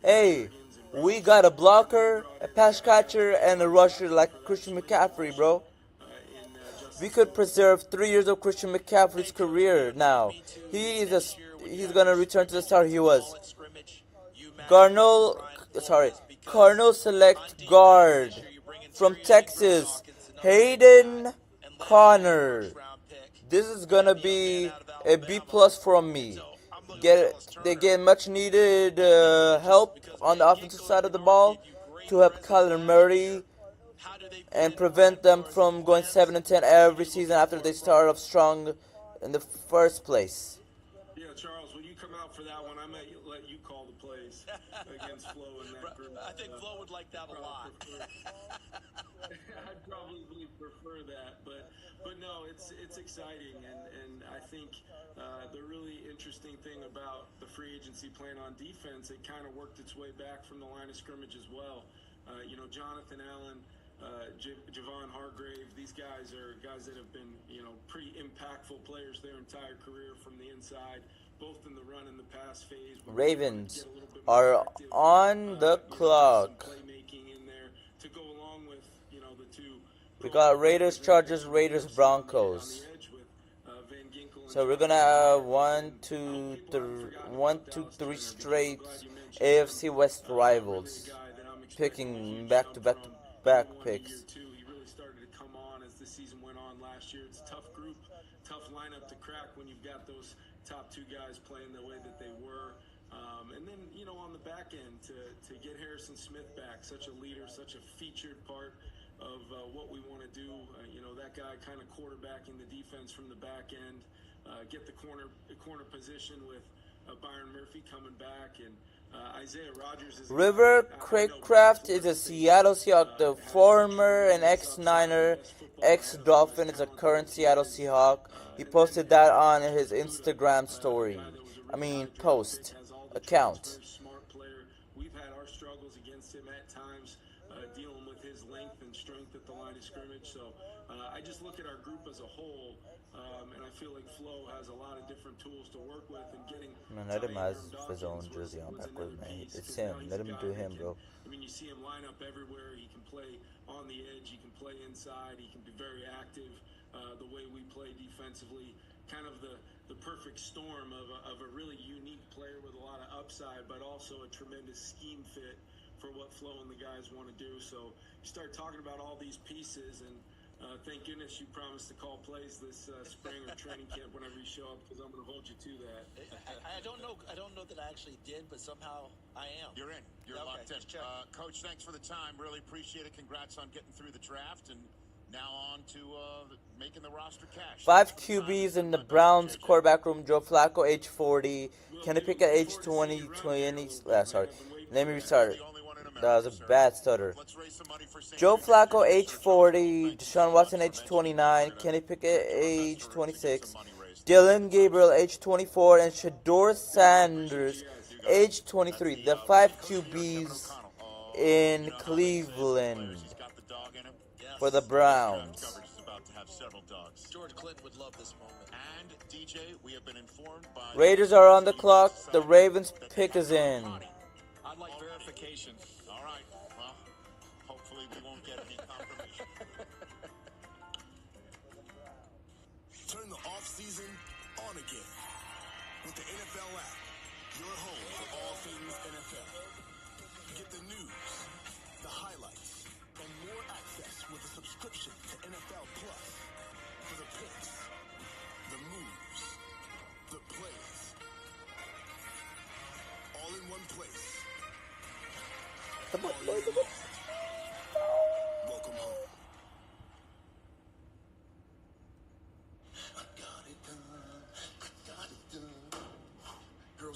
Hey, we got a blocker, a pass catcher, and a rusher like Christian McCaffrey, bro. We could preserve 3 years of Christian McCaffrey's career now. He's gonna return to the star he was. Cardinal select guard from Texas, Hayden Connor. This is gonna be a B plus from me. They get much needed help on the offensive side of the ball to help Kyler Murray and prevent them from going 7-10 every season after they start off strong in the first place. Yeah, Charles, when you come out for that one, I might let you call the plays against Flo in that group. I think Flo would like that a lot. I'd probably prefer that, but no, it's exciting, and I think the really interesting thing about the free agency plan on defense, it kind of worked its way back from the line of scrimmage as well. Jonathan Allen, Javon Hargrave, these guys are guys that have been, pretty impactful players their entire career from the inside, both in the run and the pass phase. Ravens are on the clock. To go along with, the two. We got Raiders, Chargers, Raiders, Broncos. So we're gonna have 1, 2, 3 straight AFC West rivals, picking back-to-back picks. He really started to come on as the season went on last year. It's a tough group, tough lineup to crack when you've got those top 2 guys playing the way that they were. And then, on the back end, to get Harrison Smith back, such a leader, such a featured part of what we want to do. That guy kind of quarterbacking the defense from the back end. Get the corner position with Byron Murphy coming back, and Isaiah Rodgers is River Craycraft is a Seattle Seahawk, the former and ex-Niner, ex-Dolphin is a current Seattle Seahawk. He posted that on his Instagram story. Post account. Smart player. We've had our struggles against him at times, dealing with his length and strength at the line of scrimmage. So I just look at our group as a whole, and I feel like Flo has a lot of different tools to work with and getting. Let him have his own jersey on backwards, man. It's him. Let him do him, bro. You see him line up everywhere. He can play on the edge. He can play inside. He can be very active. The way we play defensively, kind of the perfect storm of a really unique player with a lot of upside, but also a tremendous scheme fit for what Flo and the guys want to do. So you start talking about all these pieces, and thank goodness you promised to call plays this spring or training camp whenever you show up, because I'm going to hold you to that. I don't know that I actually did, but somehow I am. You're in. You're locked in. Coach, thanks for the time. Really appreciate it. Congrats on getting through the draft, and now on to making the roster cash. 5 QBs in the Browns quarterback room. Joe Flacco, age 40. Kenny Pickett, age 20. Let me restart. That was a bad stutter. Joe Flacco, age 40. Deshaun Watson, age 29. Kenny Pickett, age 26. Dylan Gabriel, age 24. And Shador Sanders, age 23. The 5 QBs in Cleveland for the Browns. George Clinton would love this moment. And DJ, we have been informed by Raiders are on the clock. The Ravens pick is in. I'd like verification. All right. Well, hopefully we won't get any confirmation. Turn the off season on again with the NFL app. Your home for all things NFL. Get the news, the highlights, and more access with a subscription to NFL Plus for the picks, the moves, the plays, all in one place. Welcome home.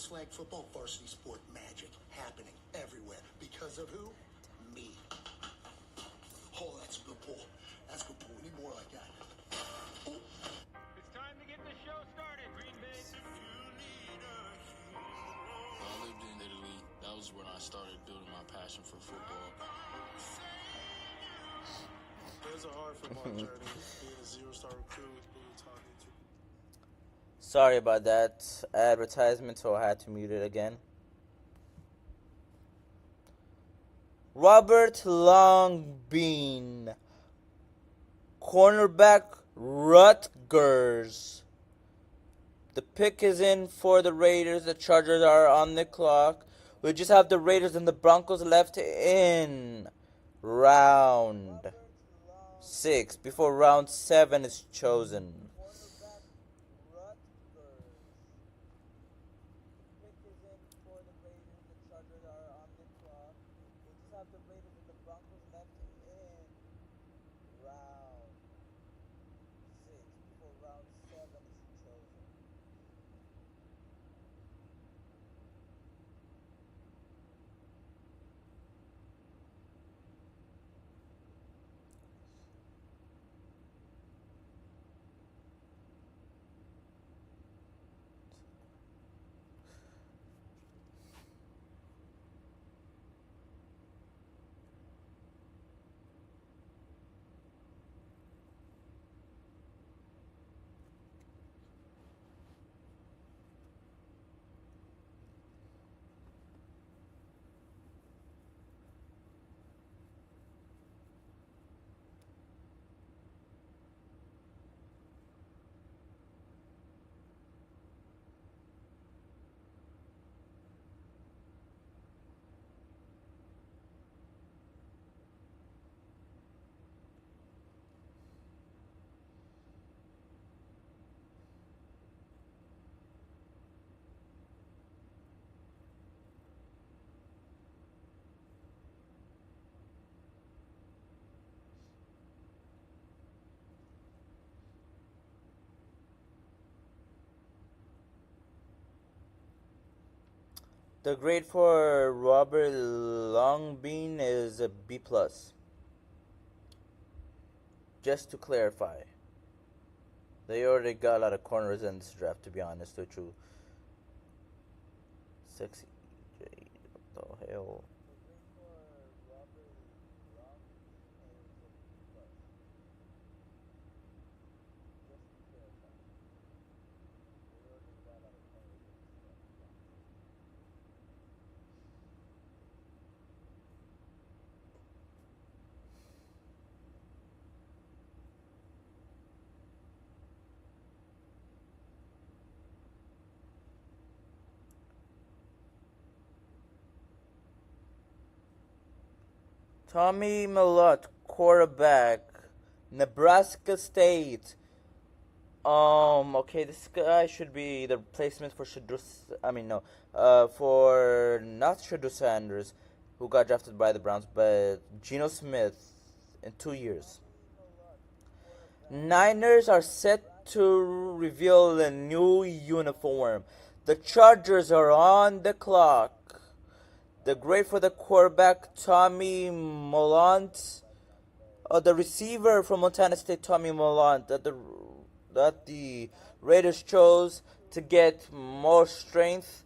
Girls flag football varsity sport magic happening everywhere. Because of who? Me. Oh, that's a good pull. That's a good pull. We need more like that. It's time to get the show started, Green Bay. When I lived in Italy, that was when I started building my passion for football. It's hard for Mark journey, being a zero-star recruit, being talking to. Sorry about that advertisement, so I had to mute it again. Robert Longbean, cornerback, Rutgers. The pick is in for the Raiders. The Chargers are on the clock. We just have the Raiders and the Broncos left in round 6 before round 7 is chosen. The grade for Robert Longbean is a B+. Just to clarify. They already got a lot of corners in this draft, to be honest with you. Sexy J. What the hell? Tommy Mellott, quarterback, Nebraska State. Okay, this guy should be the replacement for for not Shedeur Sanders, who got drafted by the Browns, but Geno Smith in 2 years. Niners are set to reveal a new uniform. The Chargers are on the clock. The grade for the quarterback, Tommy Mellott. The receiver from Montana State, Tommy Mellott, that the Raiders chose to get more strength.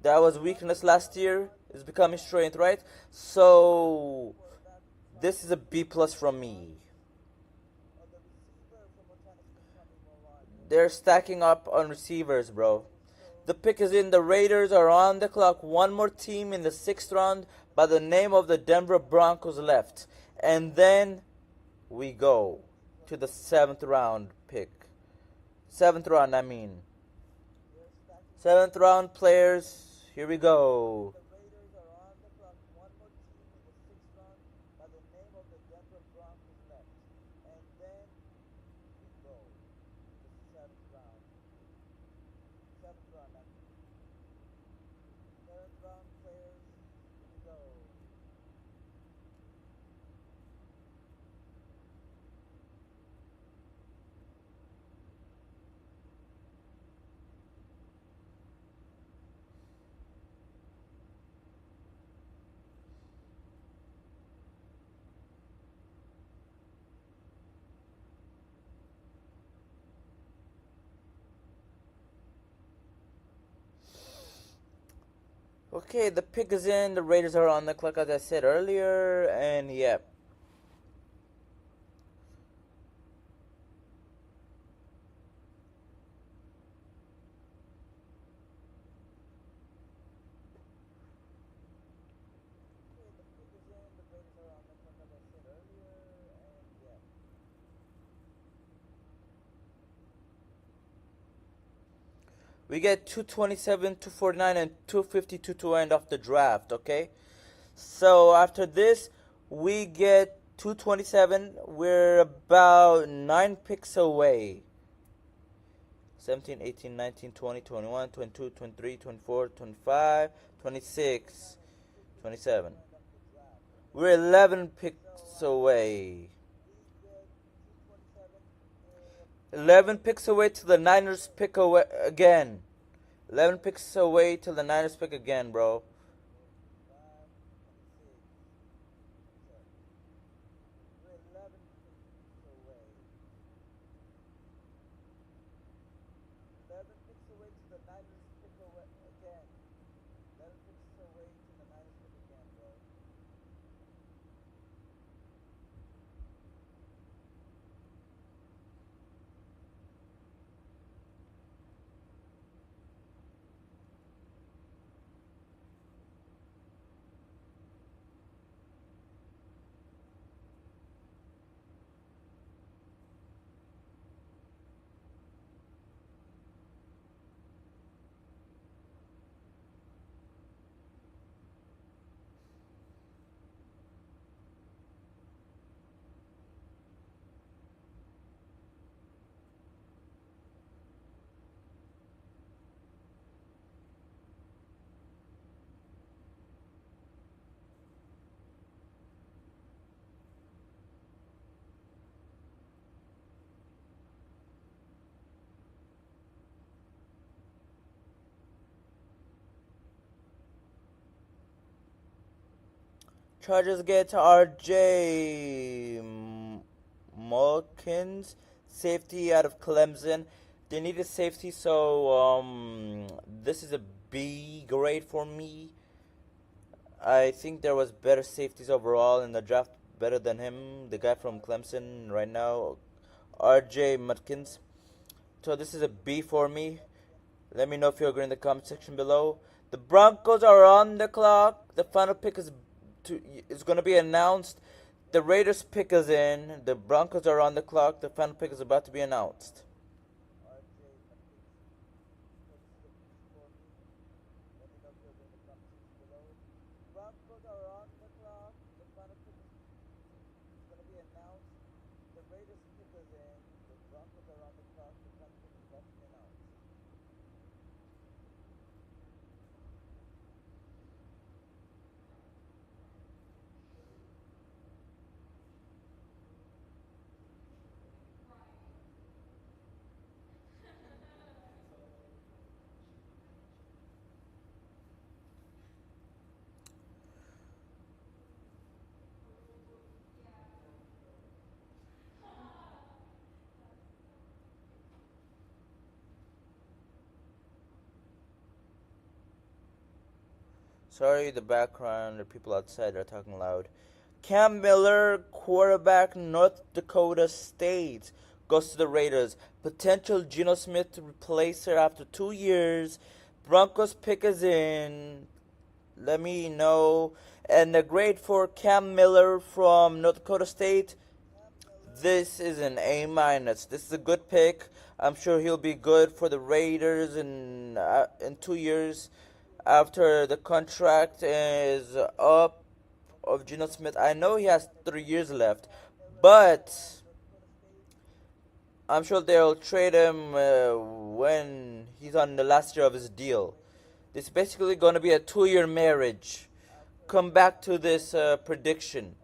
That was weakness last year. Is becoming strength, right? So this is a B+ from me. They're stacking up on receivers, bro. The pick is in. The Raiders are on the clock. One more team in the 6th round by the name of the Denver Broncos left. And then we go to the 7th round pick. 7th round, I mean. 7th round players. Here we go. Okay, the pick is in. The Raiders are on the clock, as I said earlier, and yeah. We get 227, 249, and 252 to end off the draft, okay? So after this, we get 227. We're about 9 picks away. 17, 18, 19, 20, 21, 22, 23, 24, 25, 26, 27. We're 11 picks away. 11 picks away till the Niners pick away again. 11 picks away till the Niners pick again, bro. Chargers get R.J. Mulkins, safety out of Clemson. They need a safety, so this is a B grade for me. I think there was better safeties overall in the draft, better than him, the guy from Clemson right now, R.J. Mutkins. So this is a B for me. Let me know if you agree in the comment section below. The Broncos are on the clock. The final pick is going to be announced. The Raiders pick is in. The Broncos are on the clock. The final pick is about to be announced. Sorry, the background, the people outside are talking loud. Cam Miller, quarterback, North Dakota State, goes to the Raiders. Potential Geno Smith replacer after 2 years. Broncos pick is in. Let me know. And the grade for Cam Miller from North Dakota State, this is an A minus. This is a good pick. I'm sure he'll be good for the Raiders in 2 years after the contract is up of Geno Smith. I know he has 3 years left, but I'm sure they'll trade him when he's on the last year of his deal. This is basically going to be a 2-year marriage. Come back to this prediction,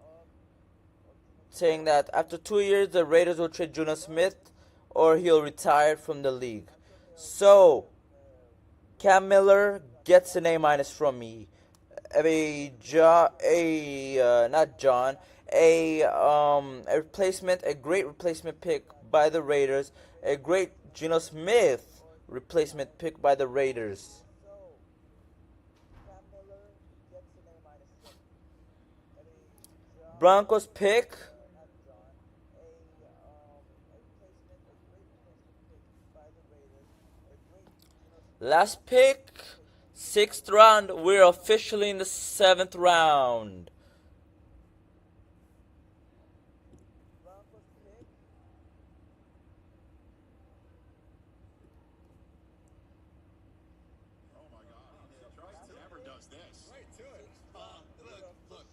saying that after 2 years the Raiders will trade Geno Smith or he'll retire from the league. So Cam Miller gets an A minus from me. A replacement, a great replacement pick by the Raiders, a great Geno Smith replacement pick by the Raiders. Broncos pick. Last pick, 6th round. We're officially in the 7th round. Oh my God, he never does this. Right to it. Look.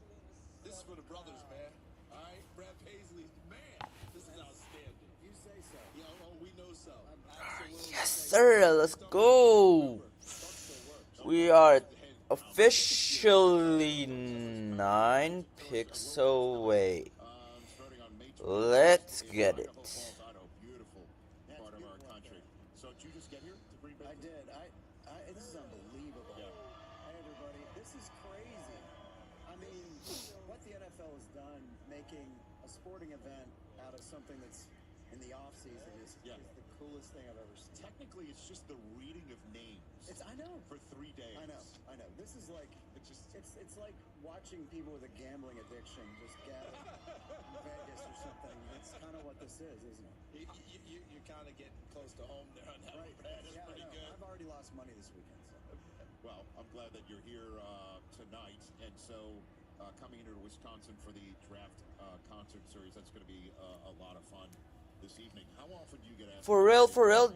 This is for the brothers, man. All right, Brad Paisley, man. This is outstanding. You say so. Yeah, oh, we know so. Absolutely. Yes, sir. Let's go. We are officially 9 picks away. Let's get it. Beautiful part of our country. So did you just get here to Green Bay? I did. This is unbelievable. Yeah. Hey, everybody. This is crazy. I mean, what the NFL has done, making a sporting event out of something that's in the off season is the coolest thing I've ever seen. Technically, it's just the reading of names. I know. For 3 days. I know. This is like it's like watching people with a gambling addiction just gather in Vegas or something. That's kind of what this is, isn't it? You're kind of getting close to home there on that, right? Brad. That's pretty good. I've already lost money this weekend. So. Well, I'm glad that you're here tonight, and so coming into Wisconsin for the draft concert series, that's going to be a lot of fun this evening. How often do you get asked? For real,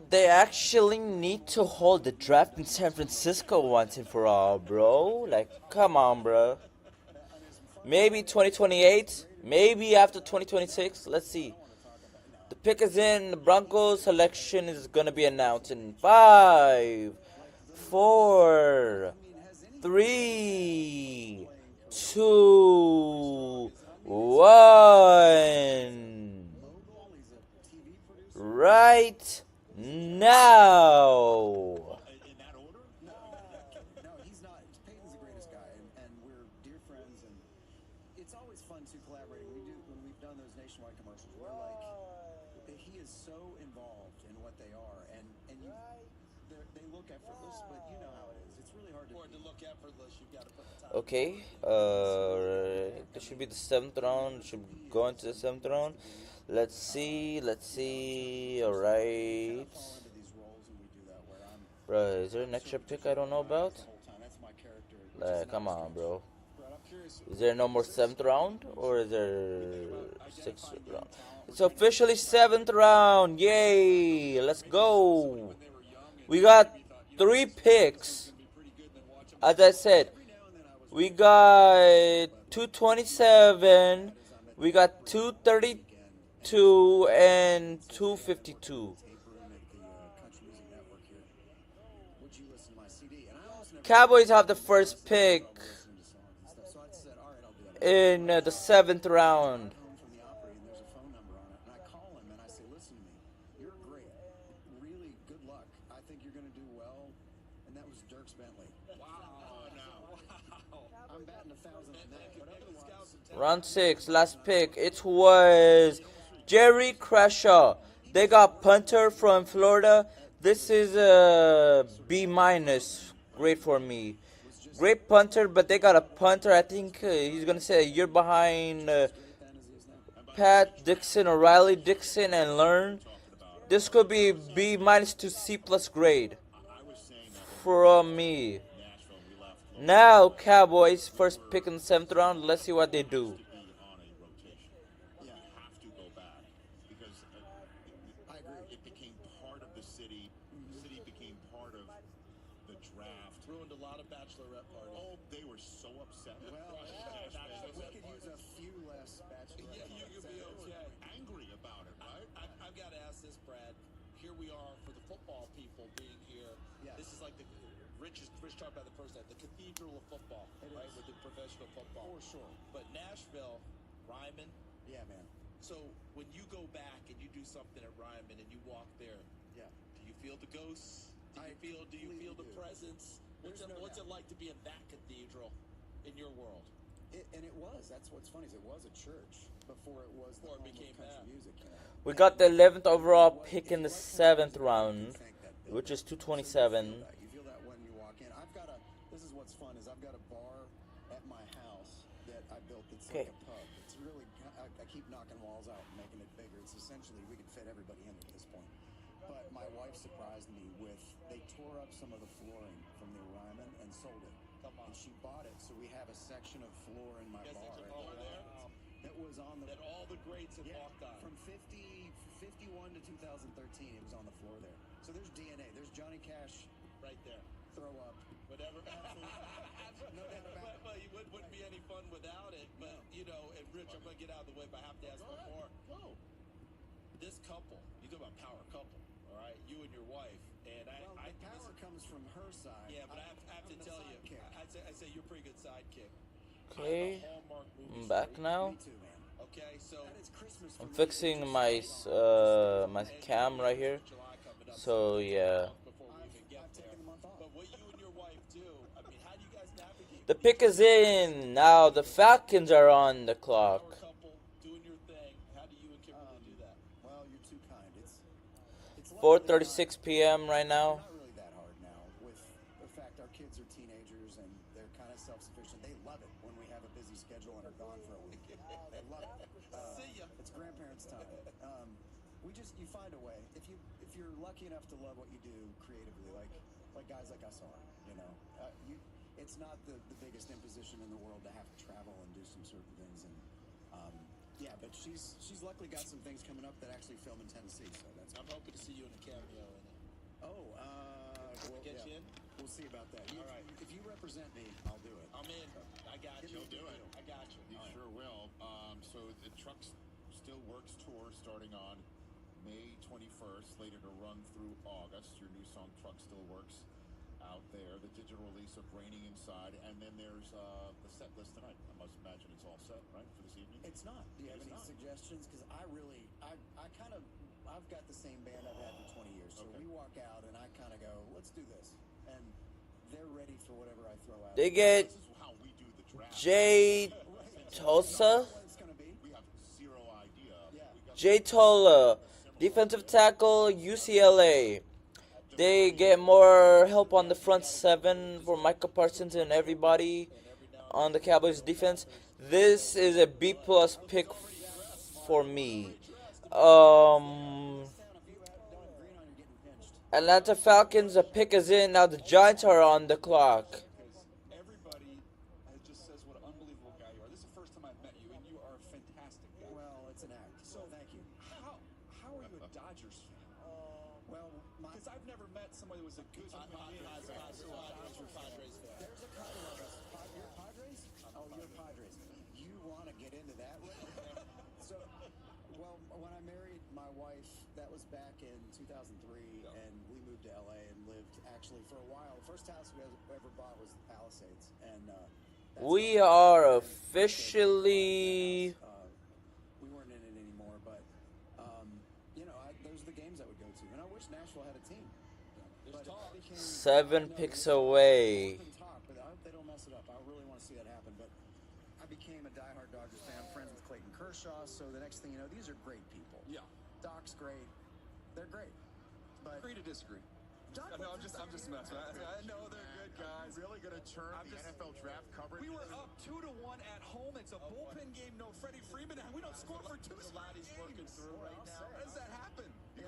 they actually need to hold the draft in San Francisco once and for all, bro. Like, come on, bro. Maybe 2028, maybe after 2026. Let's see. The pick is in. The Broncos selection is gonna be announced in 5, 4, 3, 2, 1. Right now. In that order? No, he's not. Peyton's the greatest guy, and we're dear friends, and it's always fun to collaborate. When we've done those nationwide commercials, we're like, he is so involved in what they are, and they look effortless, but you know how it is. It's really hard to look effortless. You've got to put the time. Okay, this should be the 7th round. Should go into the 7th round. Let's see. Alright. Bro, is there an extra pick I don't know about? Come on, bro. Is there no more 7th round? Or is there 6th round? It's officially 7th round. Yay! Let's go. We got 3 picks. As I said, we got 227. We got 232 and 252. Cowboys have the first pick in the 7th round. Round 6, last pick. It was Jerry Crashaw. They got punter from Florida. This is a B-. Great for me. Great punter, but they got a punter. I think he's going to say a year behind Pat Dixon or Riley Dixon and learn. This could be B- to C+ grade from me. Now, Cowboys, first pick in the 7th round. Let's see what they do. It became part of the city. The city became part of the draft. Ruined a lot of bachelorette parties. Oh, they were so upset. Well, we could use a few less bachelorette parties. You could be okay. Angry about it, right? I've got to ask this, Brad. Here we are for the football people being here. Yeah. This is like the Rich talked about the first time, the cathedral of football, right? With the professional football. For sure. But Nashville, Ryman. Yeah, man. So when you go back and you do something at Ryman and you walk there, do you feel the ghosts? Do you feel the presence? What's it like to be in that cathedral in your world? And it was. That's what's funny is it was a church before it was the home of country music. You know? We got the 11th overall pick in the 7th round, which is 227. You feel that when you walk in. This is what's fun is I've got a bar at my house that I built that's like a pub. It's some of the flooring from the Ryman and sold it. Come on. And she bought it, so we have a section of floor in my Guess bar. there's a floor there? That was on the... That all the greats have walked on. From 51 to 2013, it was on the floor there. So there's DNA. There's Johnny Cash. Right there. Throw up. Whatever. No doubt about it. But it wouldn't be any fun without it. But, you know, and Rich, I'm going to get out of the way, but I have to ask one more. Go. This couple, you talk about power couple, all right? You and your wife. And the power comes from her side. Yeah, but I have to tell you, I'd say you're a pretty good sidekick. Okay, I'm back now. Me too, man. Okay, so I'm fixing my my cam right here. So yeah. But what you and your wife do, I mean, how do you guys navigate? The pick is in. Now the Falcons are on the clock. Doing your thing. How do you and Kimberly do that? Well, you're too kind. It's 4:36 p.m. right now. not really that hard now. With the fact our kids are teenagers and they're kind of self-sufficient. They love it when we have a busy schedule and are gone for a week. They love it. See ya. It's grandparents' time. You find a way. If you're lucky enough to love what you do creatively, like guys like us are, you know, it's not the biggest imposition in the world to have to travel and do some certain things. And yeah, but she's luckily got some things coming up that actually film in Tennessee. So that's. I'm hoping to see you in a cameo in it. Oh, we'll get you in. We'll see about that. All right. If you represent me, I'll do it. I'm in. I got you. He'll do it. I got you. He sure will. So the Trucks Still Works tour starting on May 21st, slated to run through August. Your new song Truck Still Works out there. The digital release of Raining Inside, and then there's the set list tonight. I must imagine it's all set, right, for this evening? It's not. Do you have any suggestions? Because I've got the same band I've had for 20 years. So we walk out and I kind of go, let's do this. And they're ready for whatever I throw out. They get Jay Tulsa. We have zero idea. Jay Tola, defensive tackle, UCLA. They get more help on the front seven for Micah Parsons and everybody on the Cowboys defense. This is a B+ pick for me. Atlanta Falcons, the pick is in. Now the Giants are on the clock. Everybody just says what an unbelievable guy you are. This is the first time I've met you, and you are a fantastic guy. Well, it's an act. So thank you. How are you a Dodgers fan? Well, because I've never met somebody who was a good Padres fan. There's a couple of us. You're Padres? Oh, you're Padres. You want to get into that? So, well, when I married my wife, that was back in 2003, and we moved to LA and lived actually for a while. The first house we ever bought was the Palisades, and we are officially. We weren't in it anymore, but you know, those are the games I would go to, and I wish Nashville had a team. But 7 picks away. But I hope they don't mess it up. I really want to see that happen. But I became a diehard Dodgers fan, friends with Clayton Kershaw. So the next thing you know, these are great people. Yeah. Doc's great. They're great. But agree to disagree. Doc, No, I'm just messing. I know they're good guys. Really going to turn the NFL draft coverage? We were up 2-1 at home. It's a bullpen game. No Freddie Freeman. We don't score for 2 He's working through right now. How does that happen? We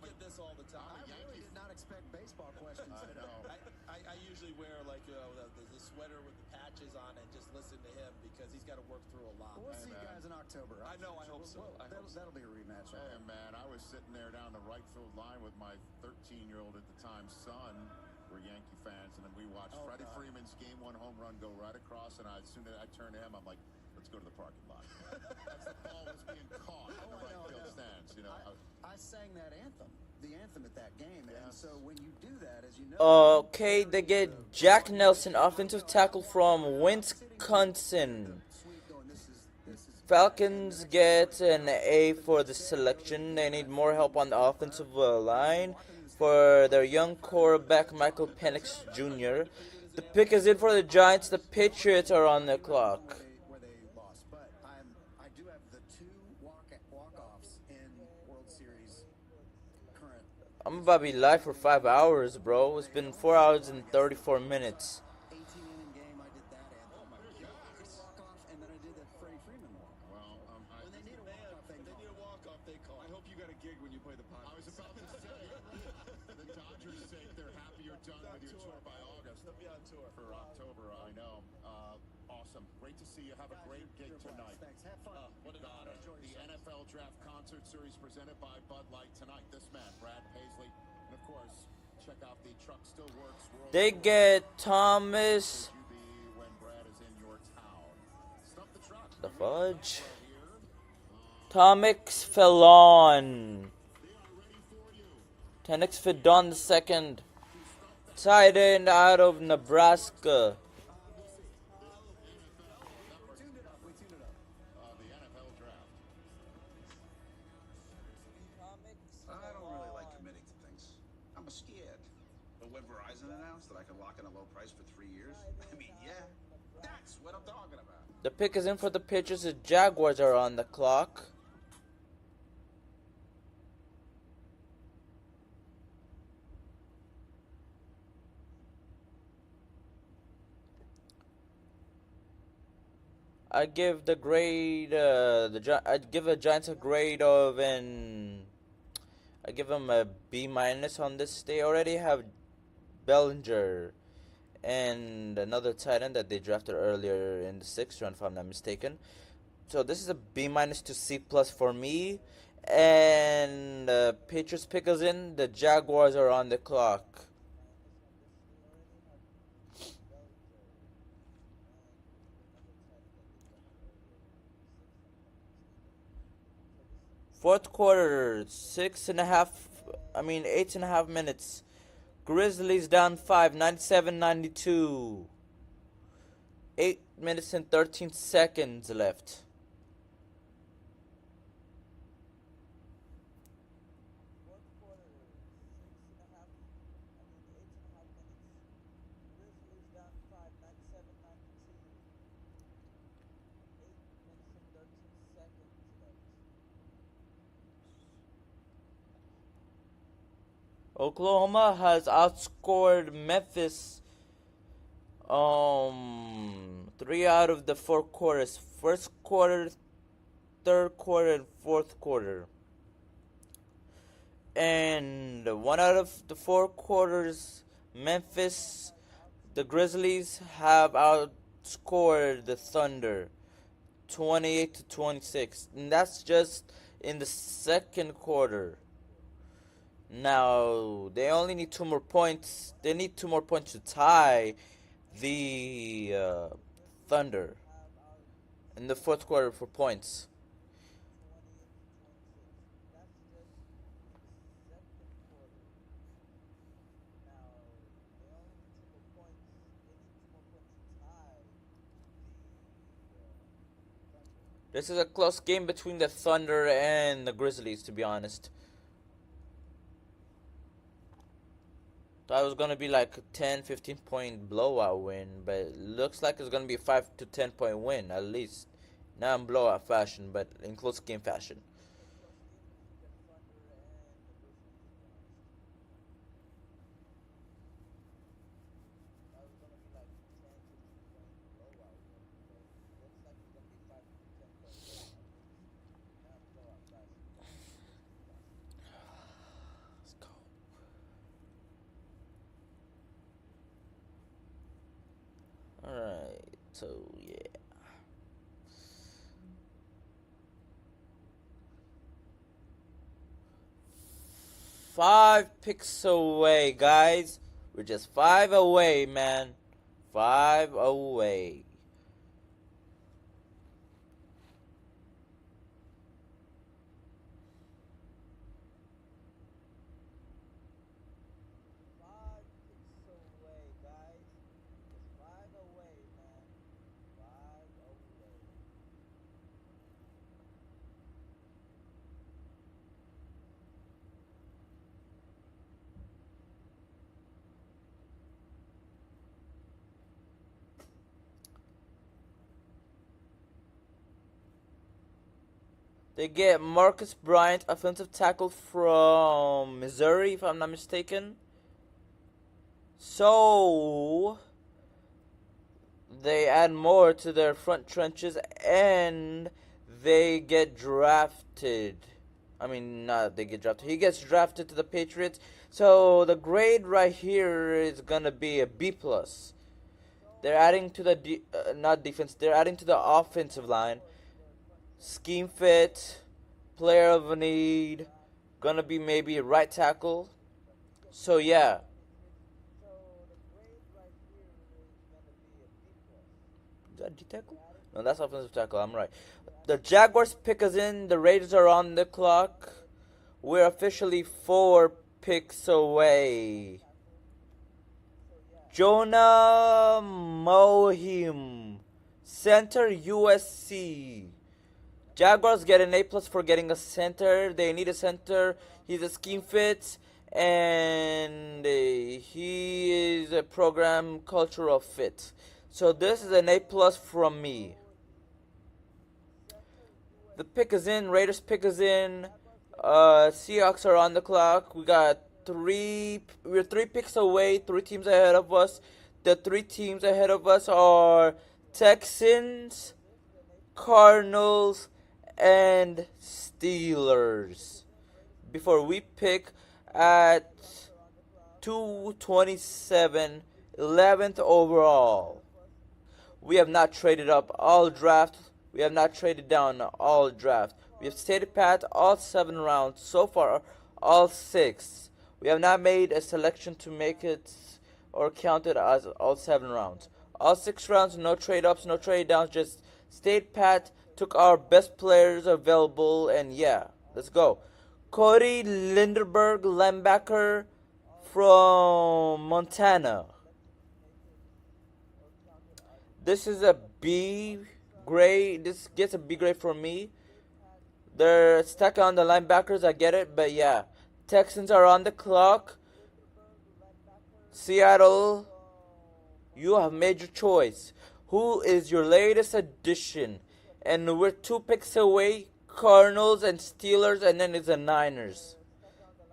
get this all the time. I really did not expect baseball questions. I know. I usually wear like the sweater with the patches on and just listen to him because he's got to work through a lot. We'll see you guys in October. I know. I hope so. That'll be a rematch. Hey, man, I was sitting there down the right field line with my 13-year-old at the time son. We're Yankee fans, and then we watched Freddie Freeman's Game 1 home run go right across, and as soon as I turned to him, I'm like, let's go to the parking lot. As the ball was being caught in the right field stands, you know. I sang that anthem, the anthem at that game, and so when you do that, as you know... Okay, they get Jack Nelson, offensive tackle from Wisconsin. Falcons get an A for the selection. They need more help on the offensive line for their young quarterback, Michael Penix Jr. The pick is in for the Giants. The Patriots are on the clock. Where they lost, but I do have the 2 walk-offs in World Series current. I'm about to be live for 5 hours, bro. It's been 4 hours and 34 minutes. 18-inning game, I did that anthem. Oh my gosh. Walk-off, and then I did that Freddie Freeman walk. Well, when they need a walk-off, they call. They need a walk-off, they call. I hope you got a gig when you play the Padres. I was about to say, for the Dodgers' sake, they're happy you're done with for October, I know. Awesome. Great to see you. Have a great gig tonight. Thanks. Have fun. What an honor. The NFL Draft Concert Series presented by Bud Light tonight. This man, Brad Paisley. And of course, check out the Truck Still Works World They Tour. get Thomas. Would you be when Brad is in your town? Stump the truck. The fudge. Tomix Felon. 10x Fedon the second. Tight end out of Nebraska. The NFL Draft. I don't really like committing to things. I'm scared. But when Verizon announced that I could lock in a low price for 3 years, I mean, yeah, that's what I'm talking about. The pick is in for the Patriots. The Jaguars are on the clock. I give the grade I'd give the Giants a grade of I give them a B minus on this. They already have Bellinger and another tight end that they drafted earlier in the 6th round, if I'm not mistaken. So this is a B minus to C plus for me. And Patriots pick us in. The Jaguars are on the clock. Fourth quarter, 8.5 minutes. Grizzlies down 5, 97-92. 8 minutes and 13 seconds left. Oklahoma has outscored Memphis 3 out of the 4 quarters. First quarter, third quarter, and fourth quarter. And 1 out of the 4 quarters, Memphis, the Grizzlies have outscored the Thunder 28-26. And that's just in the second quarter. Now, they only need 2 more points. They need 2 more points to tie the Thunder in the fourth quarter for points. This is a close game between the Thunder and the Grizzlies, to be honest. Thought it was going to be like a 10-15 point blowout win, but it looks like it's going to be a 5 to 10 point win at least. Not in blowout fashion, but in close game fashion. Alright, so yeah. Five picks away, guys. We're just 5 away, man. 5 away. They get Marcus Bryant, offensive tackle from Missouri, if I'm not mistaken. So they add more to their front trenches, and they get drafted I mean, not they get drafted. He gets drafted to the Patriots. So the grade right here is gonna be a B plus. They're adding to the not defense. They're adding to the offensive line. Scheme fit, player of need, gonna be maybe a right tackle. So yeah. Is that D tackle? No, that's offensive tackle. I'm right. The Jaguars pick us in. The Raiders are on the clock. We're officially 4 picks away. Jonah Mohim, center USC. Jaguars get an A plus for getting a center. They need a center. He's a scheme fit, and he is a program cultural fit. So this is an A plus from me. The pick is in. Raiders pick is in. Seahawks are on the clock. We're 3 picks away. 3 teams ahead of us. The 3 teams ahead of us are Texans, Cardinals, and Steelers. Before we pick at 227, 11th overall. We have not traded up all draft. We have not traded down all draft. We have stayed pat all 7 rounds. So far, all 6. We have not made a selection to make it or count it as all 7 rounds. All 6 rounds, no trade ups, no trade downs, just stayed pat, took our best players available, and yeah, let's go. Cody Linderberg, linebacker from Montana. This is a B grade. This gets a B grade from me. They're stuck on the linebackers, I get it, but yeah. Texans are on the clock. Seattle, you have made your choice. Who is your latest addition? And we're 2 picks away. Cardinals and Steelers, and then it's the Niners.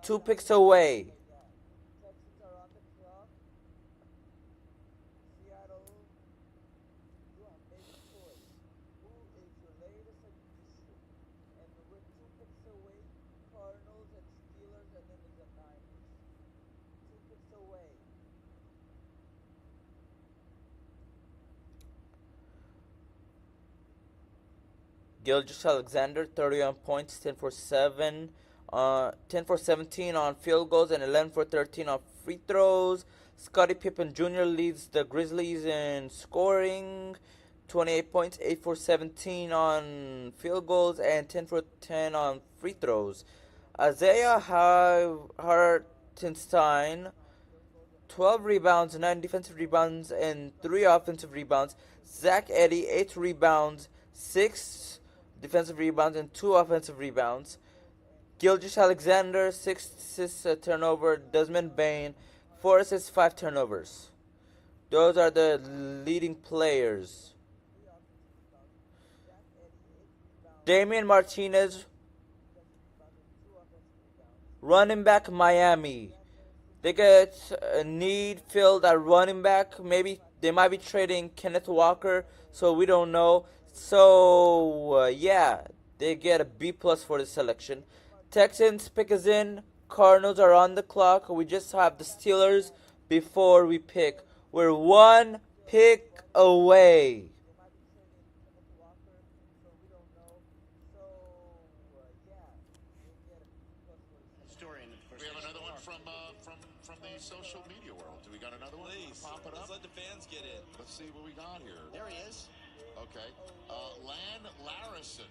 2 picks away. Gilgis Alexander, 31 points, 10 for 7, 10 for 17 on field goals, and 11 for 13 on free throws. Scottie Pippen Jr. leads the Grizzlies in scoring, 28 points, 8 for 17 on field goals, and 10 for 10 on free throws. Isaiah Hartenstein, 12 rebounds, 9 defensive rebounds, and 3 offensive rebounds. Zach Edey, 8 rebounds, 6 defensive rebounds, and 2 offensive rebounds. Gilgis Alexander, 6 assists, a turnover. Desmond Bain, 4 assists, 5 turnovers. Those are the leading players. Damian Martinez, running back Miami. They get a need filled at running back. Maybe they might be trading Kenneth Walker, so we don't know. So, yeah, they get a B plus for the selection. Texans pick us in. Cardinals are on the clock. We just have the Steelers before we pick. We're 1 pick away. We have another one from the social media world. Do we got another one? Please, Pop it let's up. let the fans get in. Let's see what we got here. There he is. Okay. Lan Larison.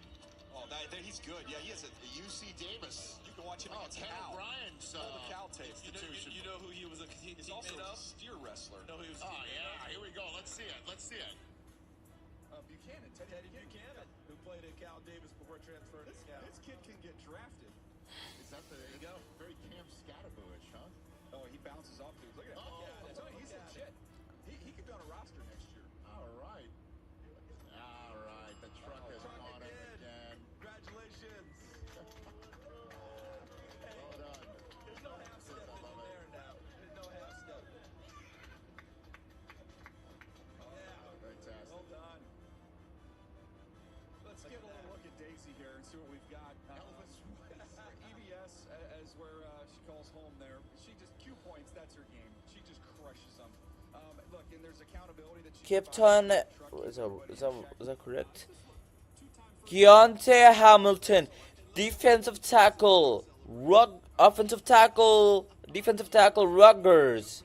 Oh, he's good. Yeah, he is a UC Davis. You can watch him against Kenneth Cal. Bryant's All the Cal tapes. You know who he was a He's also teammate a of? steer wrestler. No, he was. Oh, yeah. Here we go. Let's see it. Buchanan, Teddy Buchanan, who played at Cal Davis before transferring to Cal. This kid can get drafted. Is that the? There you go. Very Cam Scatterbuish, huh? Oh, he bounces off dudes. Look at that. Yeah, he's legit. He could be on a roster next year. All right. The truck has caught him again. Congratulations. Well done. There's no half step in there now. There's no half step. Fantastic. Well done. Let's get a little look at Daisy here and see what we've got. Elvis that's her game. She just crushes them. Look, and there's accountability that she Kipton, is that correct? Keontae Hamilton, defensive tackle, offensive tackle, defensive tackle, Rutgers.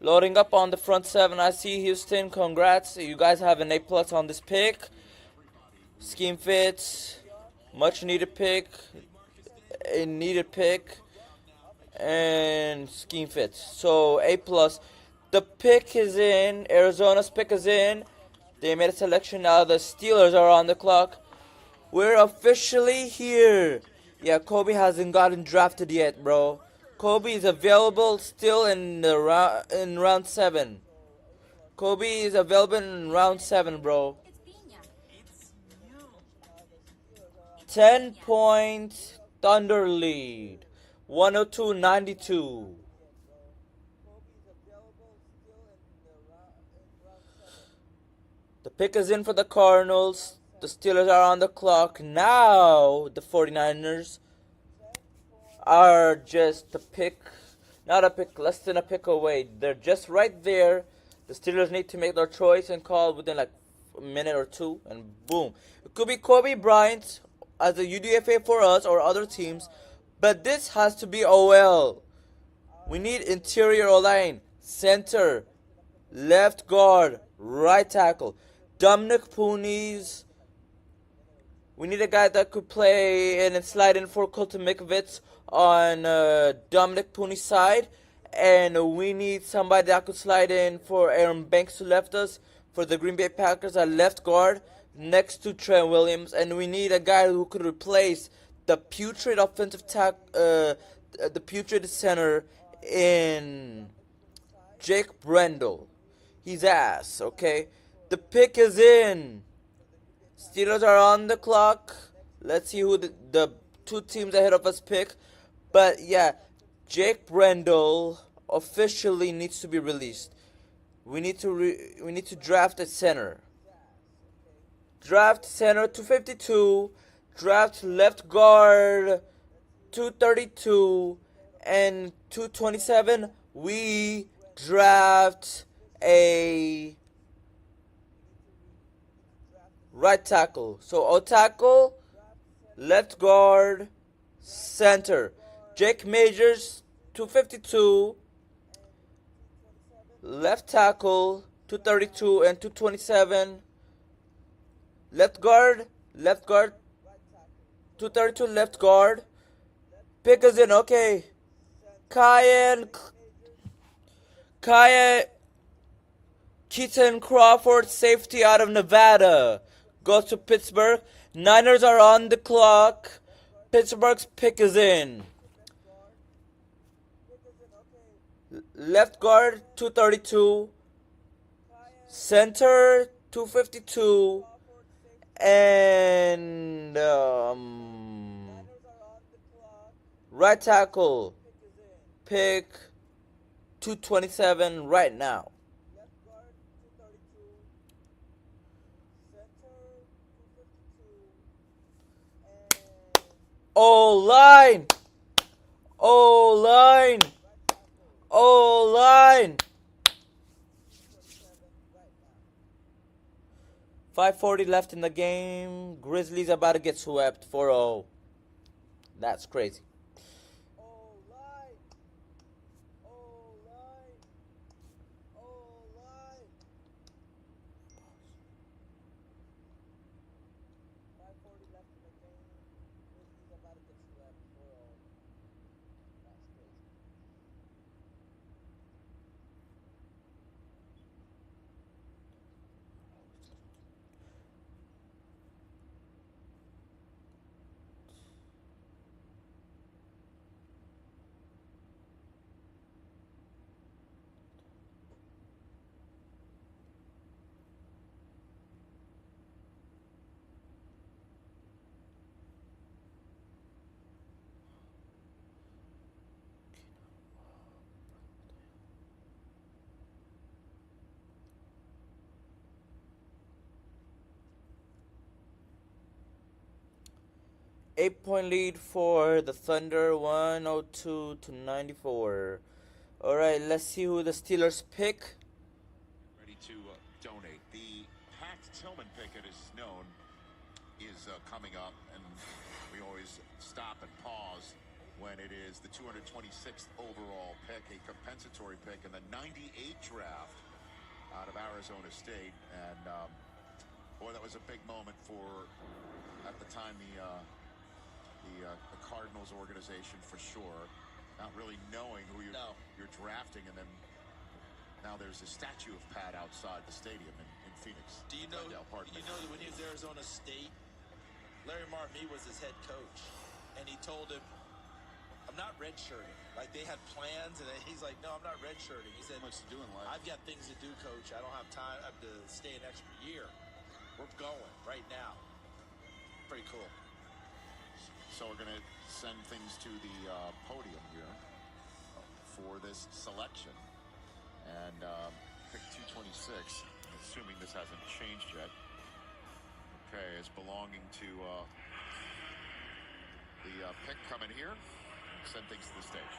Loading up on the front seven. I see Houston. Congrats. You guys have an A+ on this pick. Scheme fits. Much needed pick. A needed pick. And scheme fits. So A+. The pick is in. Arizona's pick is in. They made a selection. Now the Steelers are on the clock. We're officially here. Yeah, Kobe hasn't gotten drafted yet, bro. Kobe is available still in round 7. Kobe is available in round 7, bro. 10-point Thunder lead. 102-92. The pick is in for the Cardinals. The Steelers are on the clock. Now the 49ers are just a pick, not a pick, less than a pick away. They're just right there. The Steelers need to make their choice and call within like a minute or two, and boom. It could be Kobe Bryant as a UDFA for us or other teams, but this has to be OL. We need interior O-line, center, left guard, right tackle. Dominic Pooney's. We need a guy that could play and slide in for Colton Mikovits on Dominic Pooney's side. And we need somebody that could slide in for Aaron Banks, who left us, for the Green Bay Packers at left guard next to Trent Williams. And we need a guy who could replace the putrid the putrid center in Jake Brendel. He's ass, okay? The pick is in. Steelers are on the clock. Let's see who the two teams ahead of us pick. But yeah, Jake Brendel officially needs to be released. We need to draft a center. Draft center 252. Draft left guard 232 and 227. We draft a right tackle. So O tackle, left guard, center. Jake Majors 252. Left tackle 232 and 227. Left guard 232 left guard. Pick us in, okay. Kaya Keaton Crawford, safety out of Nevada, goes to Pittsburgh. Niners are on the clock. Pittsburgh's pick is in. Left guard 232, center 252, and right tackle pick 227 right now. O-line! O-line! O-line! 5:40 left in the game. Grizzlies about to get swept 4-0. That's crazy. 8-point lead for the Thunder, 102 to 94. All right, let's see who the Steelers pick. Ready to donate. The Pat Tillman pick, it is known, is coming up, and we always stop and pause when it is the 226th overall pick, a compensatory pick in the 98 draft out of Arizona State. And boy, that was a big moment for, at the time, the Cardinals organization for sure, not really knowing who you're drafting, and then now there's a statue of Pat outside the stadium in Phoenix. Do you know? You know that when he was Arizona State, Larry Marmee was his head coach, and he told him, "I'm not redshirting." Like, they had plans, and he's like, "No, I'm not redshirting." He said, "Much to do in life. I've got things to do, coach. I don't have time. I have to stay an extra year. We're going right now." Pretty cool. So we're going to send things to the podium here for this selection. And pick 226, assuming this hasn't changed yet. Okay, is belonging to the pick coming here. Send things to the stage.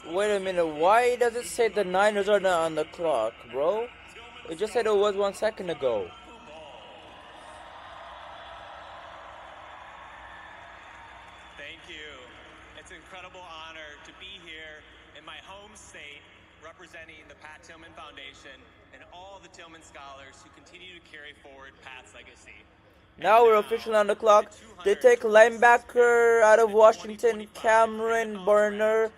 Wait a minute, why does it say the Niners are not on the clock, bro? It just said it was 1 second ago. Thank you. It's an incredible honor to be here in my home state representing the Pat Tillman Foundation and all the Tillman scholars who continue to carry forward Pat's legacy. Now we're officially on the clock. They take linebacker out of Washington, Cameron Burner.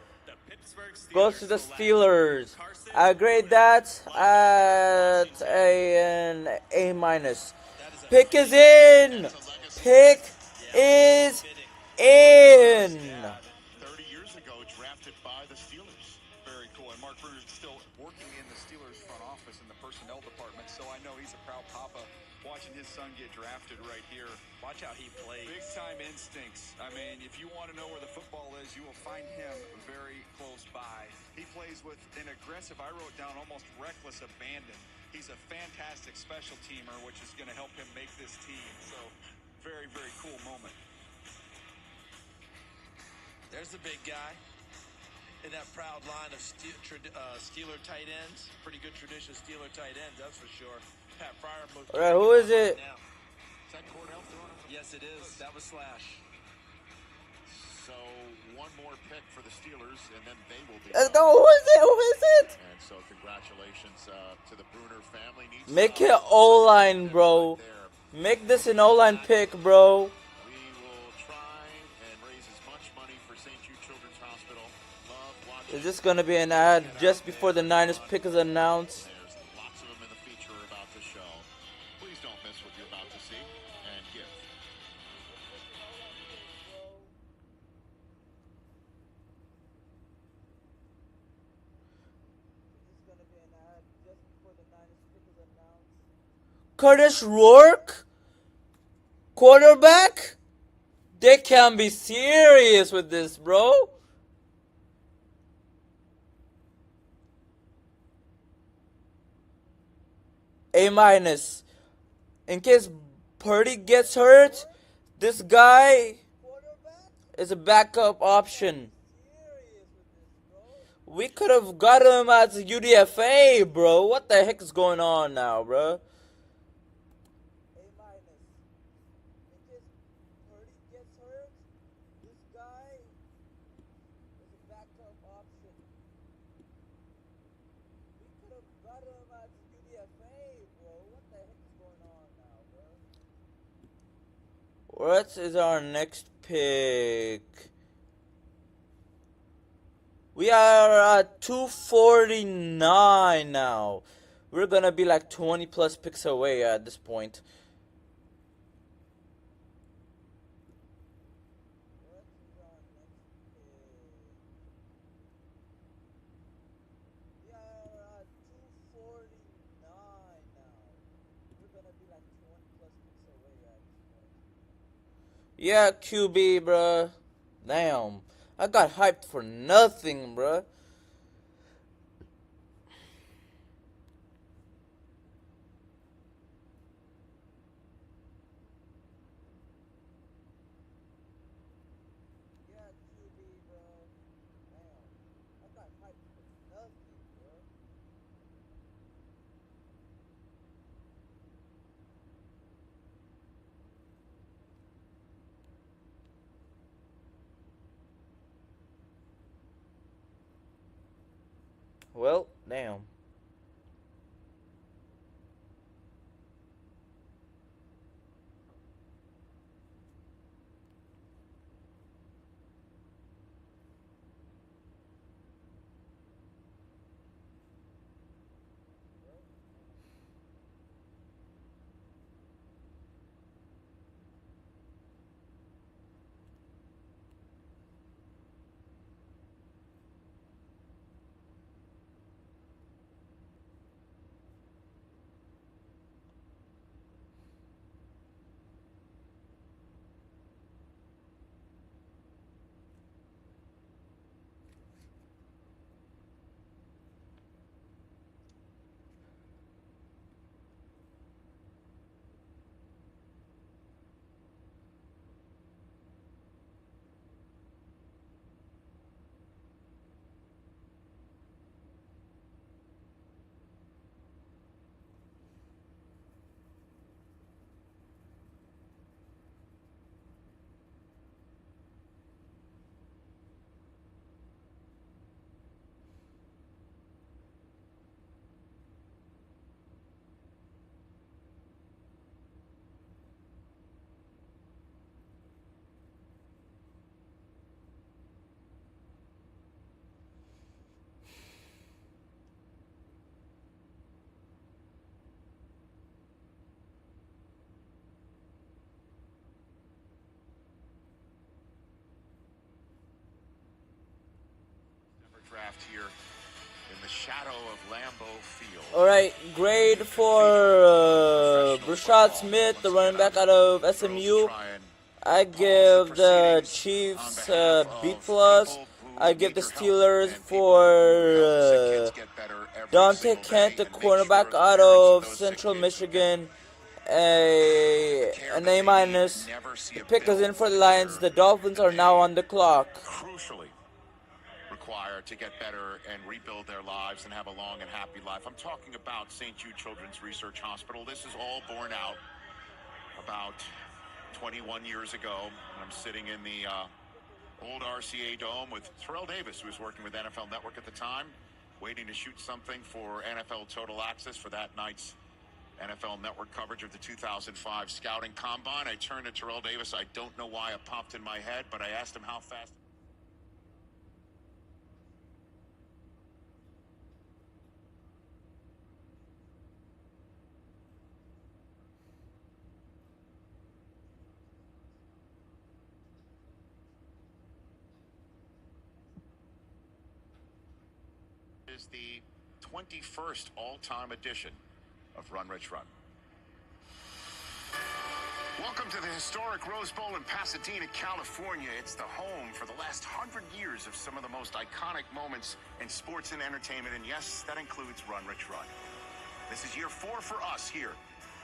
Goes to the Steelers. I grade that at an A-. Pick is in. Pick is in. 30 years ago, drafted by the Steelers. Very cool. And Mark Bruner's still working in the Steelers front office in the personnel department, so I know he's a proud papa watching his son get drafted right here. Watch how he plays. Big time instincts. I mean, if you want to know where the football is, you will find him very close by. He plays with an aggressive, I wrote down, almost reckless abandon. He's a fantastic special teamer, which is going to help him make this team. So, very, very cool moment. There's the big guy in that proud line of Steeler tight ends. Pretty good tradition of Steeler tight ends, that's for sure. Pat Fryer moved. All right, who is it? Now. Is that Cordell throwing him? Yes, it is. That was Slash. So one more pick for the Steelers, and then they will be. Let's go. Who is it? Who is it? And so congratulations to the Bruner family. Make it O-line, bro. Make this an O-line pick, bro. We will try and raise as much money for St. Jude Children's Hospital. Is this gonna be an ad just before the Niners pick is announced? There's lots of them in the feature about the show. Please don't miss what you're about to see and give. Curtis Rourke? Quarterback? They can't be serious with this, bro. A-. In case Purdy gets hurt, this guy is a backup option. We could have got him as a UDFA, bro. What the heck is going on now, bro? What is our next pick? We are at 249 now. We're gonna be like 20 plus picks away at this point. Yeah, QB, bruh. Damn. I got hyped for nothing, bruh. Well, damn. Draft here in the shadow of Lambeau Field. Alright, grade for Brashad Smith, the running back out of SMU. I give the Chiefs B+. I give the Steelers for Dante Kent, the cornerback out of Central Michigan, an A-. The pick is in for the Lions. The Dolphins are now on the clock. Crucially required to get better and rebuild their lives and have a long and happy life. I'm talking about St. Jude Children's Research Hospital. This is all born out about 21 years ago. I'm sitting in the old RCA Dome with Terrell Davis, who was working with NFL Network at the time, waiting to shoot something for NFL Total Access for that night's NFL Network coverage of the 2005 Scouting Combine. I turned to Terrell Davis. I don't know why it popped in my head, but I asked him how fast. Is the 21st all-time edition of Run Rich Run. Welcome to the historic Rose Bowl in Pasadena, California. It's the home for the last 100 years of some of the most iconic moments in sports and entertainment, and yes, that includes Run Rich Run. This is year 4 for us here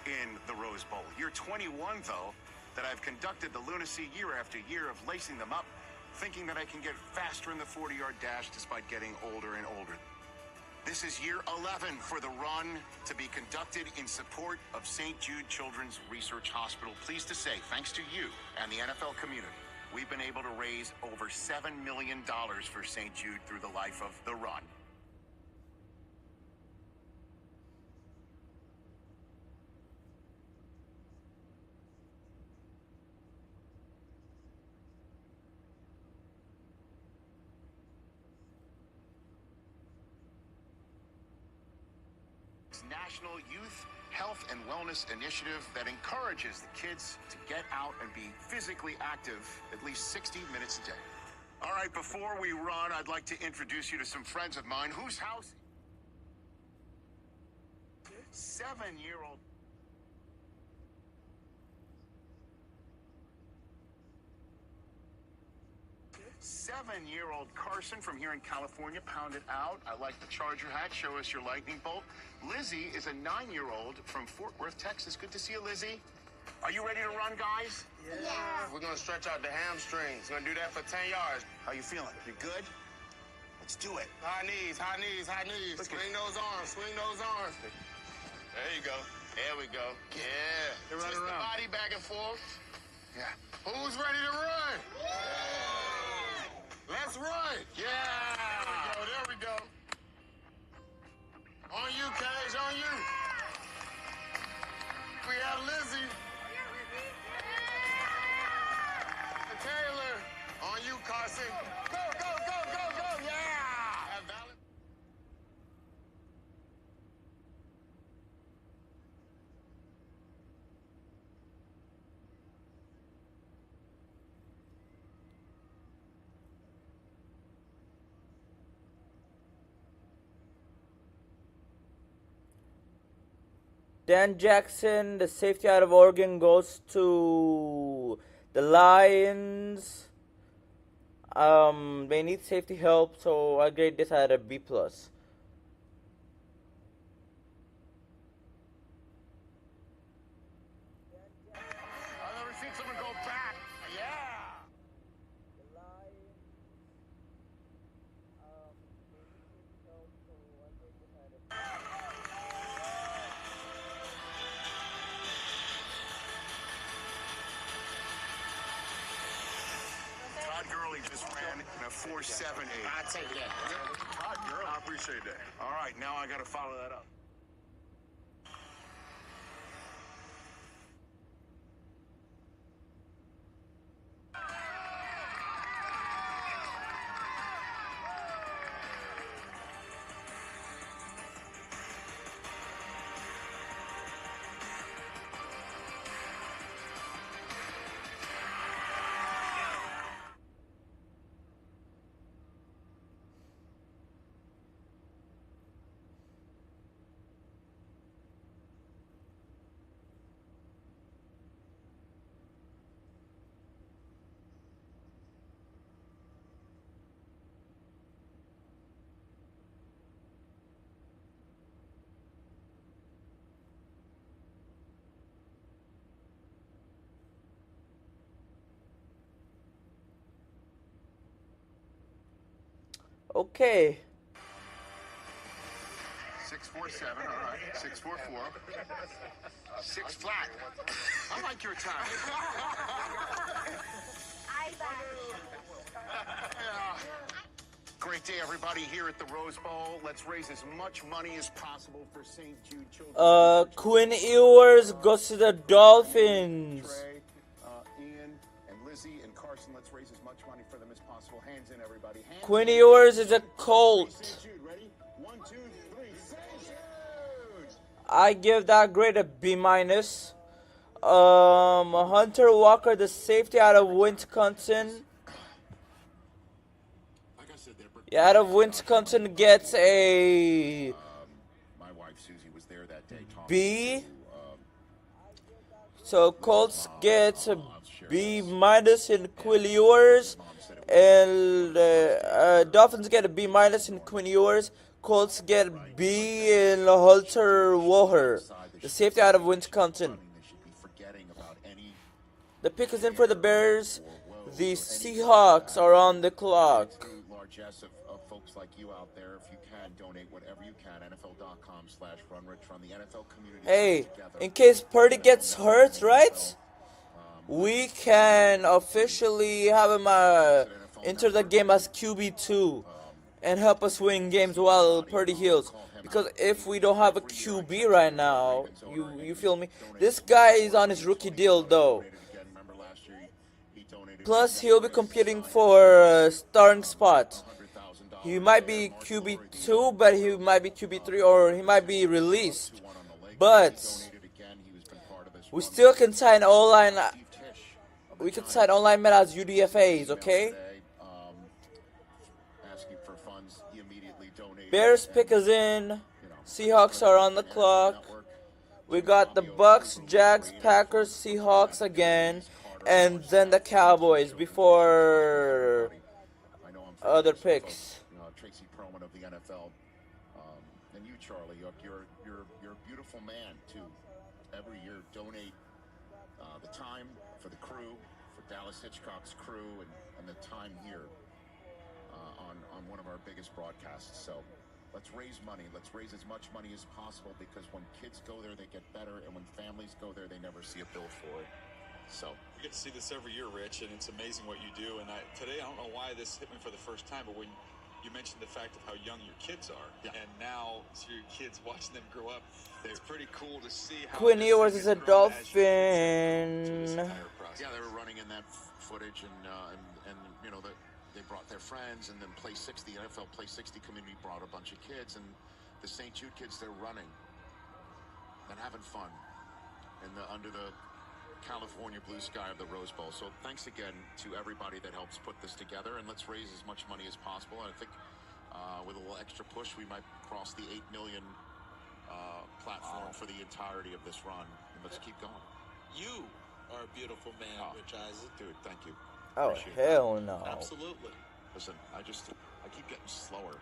in the Rose Bowl. Year 21, though, that I've conducted the lunacy year after year of lacing them up, thinking that I can get faster in the 40-yard dash despite getting older and older. This is year 11 for the run to be conducted in support of St. Jude Children's Research Hospital. Pleased to say, thanks to you and the NFL community, we've been able to raise over $7 million for St. Jude through the life of the run. National Youth Health and Wellness Initiative that encourages the kids to get out and be physically active at least 60 minutes a day. All right, before we run, I'd like to introduce you to some friends of mine whose house 7-year-old 7-year-old Carson from here in California pounded out. I like the Charger hat. Show us your lightning bolt. Lizzie is a 9-year-old from Fort Worth, Texas. Good to see you, Lizzie. Are you ready to run, guys? Yeah. We're going to stretch out the hamstrings. We're going to do that for 10 yards. How you feeling? You good? Let's do it. High knees, high knees, high knees. Swing those arms, swing those arms. There you go. There we go. Yeah. Twist the body back and forth. Yeah. Who's ready to run? Let's run. Yeah. There we go. On you, Cage, on you. We have Lizzie. Taylor. On you, Carson. Go, go, go, go, go. Yeah. Have Valor. Dan Jackson, the safety out of Oregon, goes to the Lions. They need safety help, so I grade this at a B+. I've never seen someone go back. Yeah. Todd Gurley just ran in a 4.78. I'll take that. Todd Gurley. I appreciate that. All right, now I got to follow that up. Okay. 647, all right. 644. 6 flat. I like your time. Great day, everybody, here at the Rose Bowl. Let's raise as much money as possible for St. Jude Children's. Quinn Ewers goes to the Dolphins. Trey, Ian, and Lizzie, and Carson, let's raise as much money for them as possible. Hands in, everybody. Hands Quinn in. Ewers is a Colt. St. Jude, ready? 1, 2, 3. St. Jude! I give that grade a B-. Hunter Walker, the safety out of Wisconsin. Yeah, out of Wisconsin gets a My wife Susie was there that day. B. So Colts gets a B- in Quinn Ewers, and Dolphins get a B- in Quinn Ewers. Colts get a B in Hunter Walker, the safety out of Wisconsin. The pick is in for the Bears. The Seahawks are on the clock. Largesse of folks like you out there, if you can donate whatever you can, NFL.com/runrichrun, the NFL community. Hey, in case Purdy gets hurt, right? We can officially have him enter the game as QB2 and help us win games while Purdy heals. Because if we don't have a QB right now, you feel me? This guy is on his rookie deal though. Plus, he'll be competing for a starting spot. He might be QB2, but he might be QB3, or he might be released. But we still can sign online. We can sign online men as UDFAs, okay? Bears pick is in. Seahawks are on the clock. We got the Bucks, Jags, Packers, Seahawks again, and then the Cowboys before other picks. Tracy Perlman of the NFL, and you, Charlie. You're a beautiful man too. Every year, donate the time for the crew, for Dallas Hitchcock's crew, and the time here on one of our biggest broadcasts. So let's raise money. Let's raise as much money as possible, because when kids go there, they get better, and when families go there, they never see a bill for it. So we get to see this every year, Rich, and it's amazing what you do. And today, I don't know why this hit me for the first time, but when you mentioned the fact of how young your kids are, and now your kids watching them grow up, it's pretty cool to see how Quinn Ewers is a Dolphin. Yeah, they were running in that footage, and you know, they brought their friends, and then Play 60, the NFL Play 60 community brought a bunch of kids, and the St. Jude kids, they're running and having fun under the California blue sky of the Rose Bowl. So thanks again to everybody that helps put this together, and let's raise as much money as possible. And I think with a little extra push, we might cross the 8 million platform for the entirety of this run. And let's keep going. You are a beautiful man, Rich Eisen. Dude, thank you. Oh, hell no. Absolutely. Listen, I keep getting slower.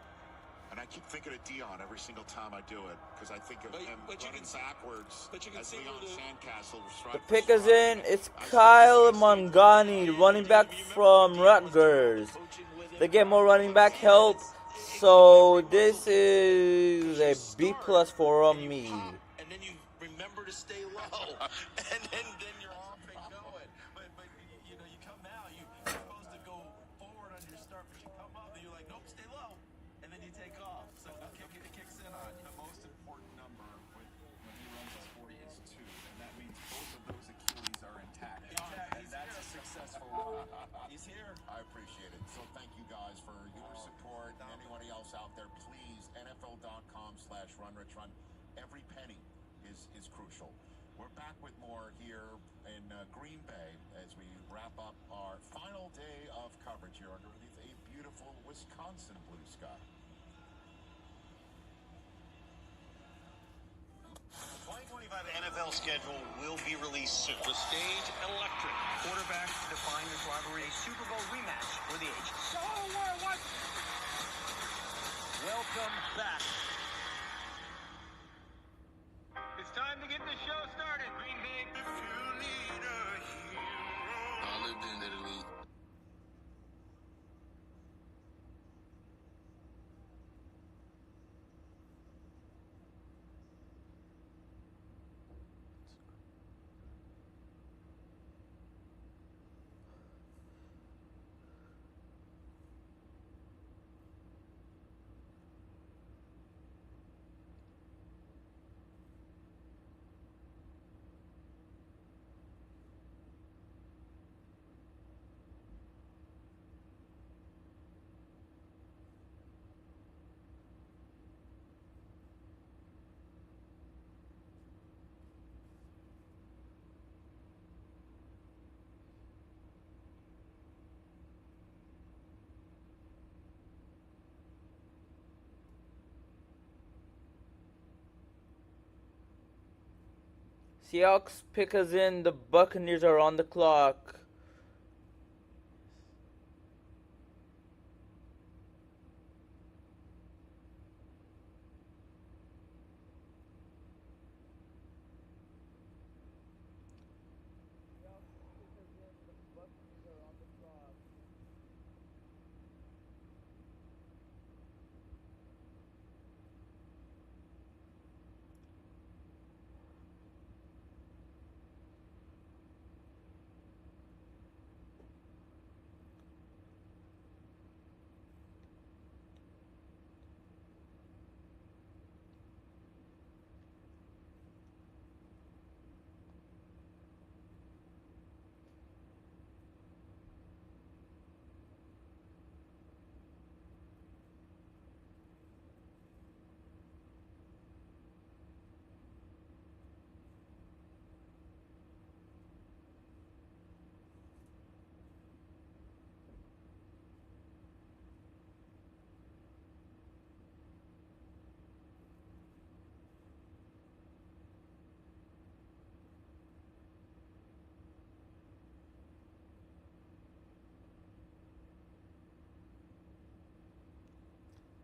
And I keep thinking of Dion every single time I do it, because I think of him running backwards as Leon Sandcastle. The pick is in. It's Kyle Mangani, running back from Rutgers. They get more running back help, so this is a B+ for me. And then you remember to stay low, and then you're off and going. But you know, you come out, you're supposed to go forward on your start, but you come up and you're like, nope, stay low. And then you take off. So it kicks in on you. The most important number when he runs his 40 is 2, and that means both of those Achilles are intact. And that's a successful run. He's here. I appreciate it. So thank you guys for your support, and anybody else out there, please, NFL.com/runrichrun. Every penny is crucial. We're back with more here in Green Bay as we wrap up our final day of coverage here underneath a beautiful Wisconsin blue sky. NFL schedule will be released soon. The stage electric. Quarterbacks define this rivalry. A Super Bowl rematch for the ages. Welcome back. It's time to get the show started. Green Bay. If you need a hero. I lived in Italy. Seahawks pick us in. The Buccaneers are on the clock.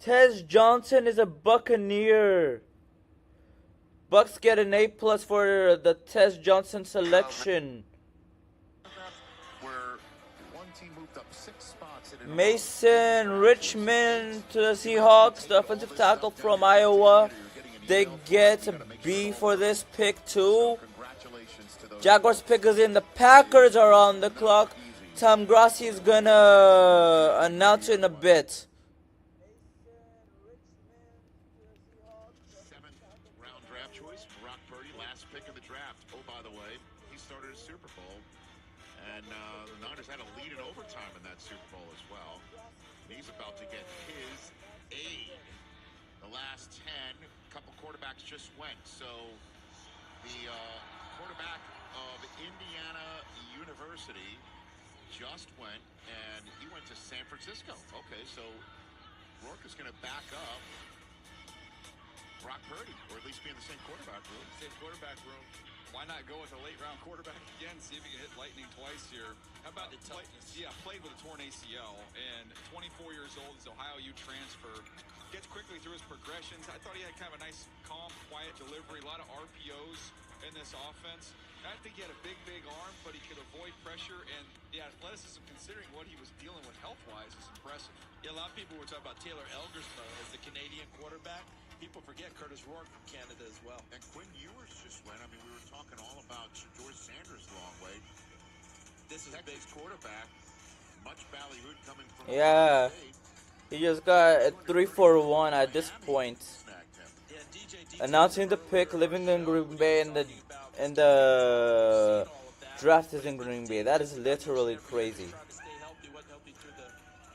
Tez Johnson is a Buccaneer. Bucks get an A+ for the Tez Johnson selection. Mason Richmond to the Seahawks, the offensive tackle from Iowa. They get a B for this pick too. Jaguars pick is in. The Packers are on the clock. Tom Grassi is gonna announce it in a bit. Round draft choice, Brock Purdy, last pick of the draft. Oh, by the way, he started a Super Bowl, and the Niners had a lead in overtime in that Super Bowl as well. He's about to get his aid. The last 10, a couple quarterbacks just went. So the quarterback of Indiana University just went, and he went to San Francisco. Okay, so Rourke is going to back up Brock Purdy, or at least be in the same quarterback room. Same quarterback room. Why not go with a late round quarterback again? See if he can hit lightning twice here. How about the toughness? Yeah, played with a torn ACL and 24 years old. Is Ohio U transfer. Gets quickly through his progressions. I thought he had kind of a nice, calm, quiet delivery. A lot of RPOs in this offense. I think he had a big arm, but he could avoid pressure, and the athleticism, considering what he was dealing with health-wise, is impressive. Yeah, a lot of people were talking about Taylor Elgersma as the Canadian quarterback. People forget Curtis Rourke from Canada as well. And Quinn Ewers just went. I mean, we were talking all about George Sanders the long way. This is Texas a big quarterback. Much ballyhooed coming from Yeah, he just got a 3-for-1 at this point. Announcing the pick, living in Green Bay, and the draft is in Green Bay. That is literally crazy.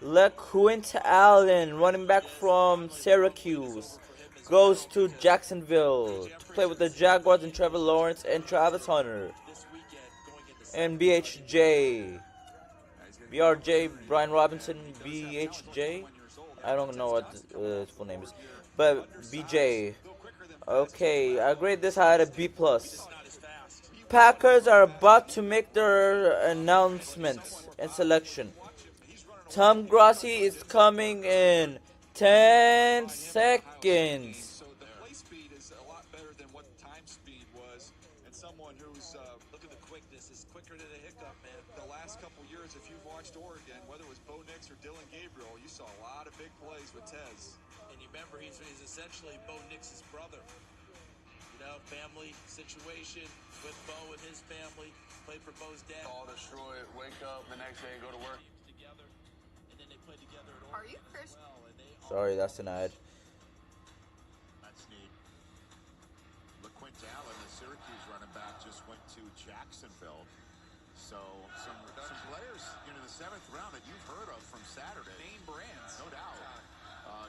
LeQuint Allen, running back from Syracuse, goes to Jacksonville to play with the Jaguars and Trevor Lawrence and Travis Hunter. And BHJ. BRJ, Brian Robinson, BHJ. I don't know what his full name is. But BJ. Okay, I grade this high at a B+. Packers are about to make their announcement and selection. Tom Grassi is coming in 10 seconds. So the play speed is a lot better than what time speed was, and someone who's Look at the quickness. It's quicker than a hiccup, man. the last couple years, if you've watched Oregon, whether it was Bo Nix or Dylan Gabriel, you saw a lot of big plays with Tez. And you remember, he's essentially Bo Nix's brother. You know, family situation with Bo and his family. Played for Bo's dad. All destroyed, wake up the next day, go to work. Together, and then they played together at Oregon. Are you Chris? Sorry, that's an ad. That's neat. LeQuint Allen, the Syracuse running back, just went to Jacksonville. So some players in the 7th round that you've heard of from Saturday. Name brands. No doubt.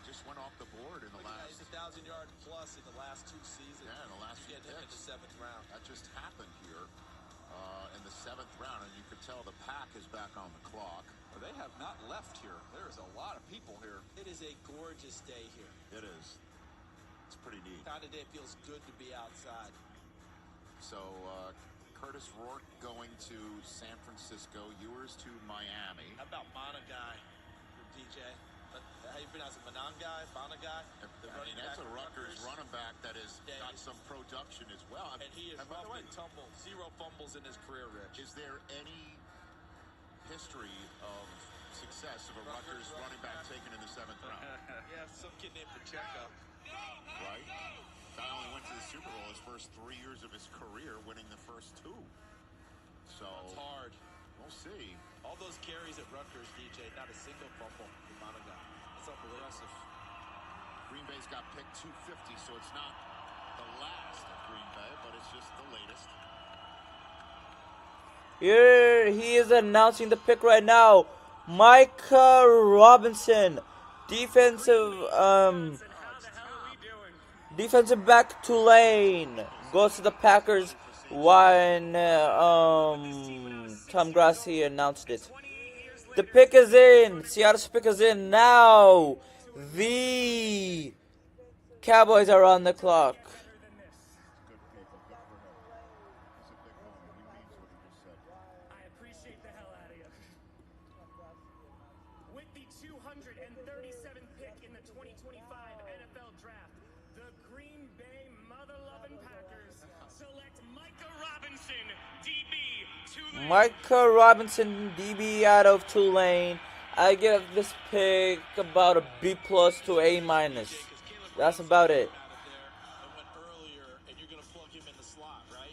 Just went off the board in the last. He's 1,000-yard plus in the last 2 seasons. Yeah, in the last few Get him in the picks. 7th round. That just happened here in the 7th round, and you could tell the pack is back on the clock. Well, they have not left here. There is a lot of people here. It is a gorgeous day here. It is. It's pretty neat. Kind of day it feels good to be outside. So Curtis Rourke going to San Francisco, Ewers to Miami. How about Monagai for DJ? How you pronounce it? Monagai? Monagai? That's a Rutgers running back that has got some production as well. And he is rough and tumble. 0 fumbles in his career, Rich. Is there any history of success of a Rutgers running back taken in the 7th round? Yeah, some kid named Pacheco. Right? Guy only went to the Super Bowl his first 3 years of his career, winning the first 2. So it's hard. We'll see. All those carries at Rutgers, DJ, not a single fumble for Monagai. That's unbelievable. Green Bay's got pick 250, so it's not the last of Green Bay, but it's just the latest. Here he is announcing the pick right now. Micah Robinson, defensive back Tulane, goes to the Packers when Tom Grassi announced it. The pick is in. Seattle's pick is in now. The Cowboys are on the clock. I appreciate the hell out of you. With the 237th pick in the 2021 Micah Robinson, DB out of Tulane. I give this pick about a B plus to A minus. That's about it. And you're going to plug him in the slot, right?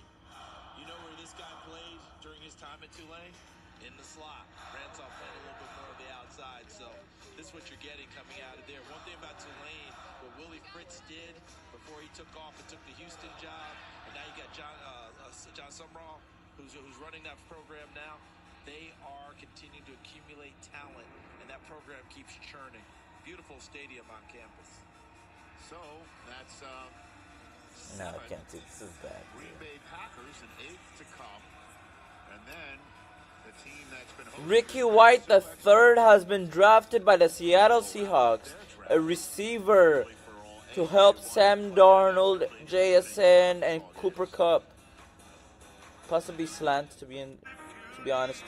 You know where this guy played during his time at Tulane? In the slot. Ransaw played a little bit more on the outside, so this is what you're getting coming out of there. One thing about Tulane, what Willie Fritz did before he took off and took the Houston job, and now you got John Sumrall, who's running that program now. They are continuing to accumulate talent, and that program keeps churning. Beautiful stadium on campus. So that's no, I can't see. This is bad. Green Bay Packers, an 8th to come, and then the team that's been Ricky White III has been drafted by the Seattle Seahawks, a receiver to help Sam Darnold, JSN, and Cooper Kupp. Possibly slant, to be honest.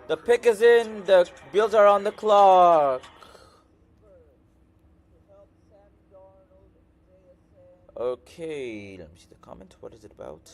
The pick is in. The Bills are on the clock. Okay, let me see the comment. What is it about?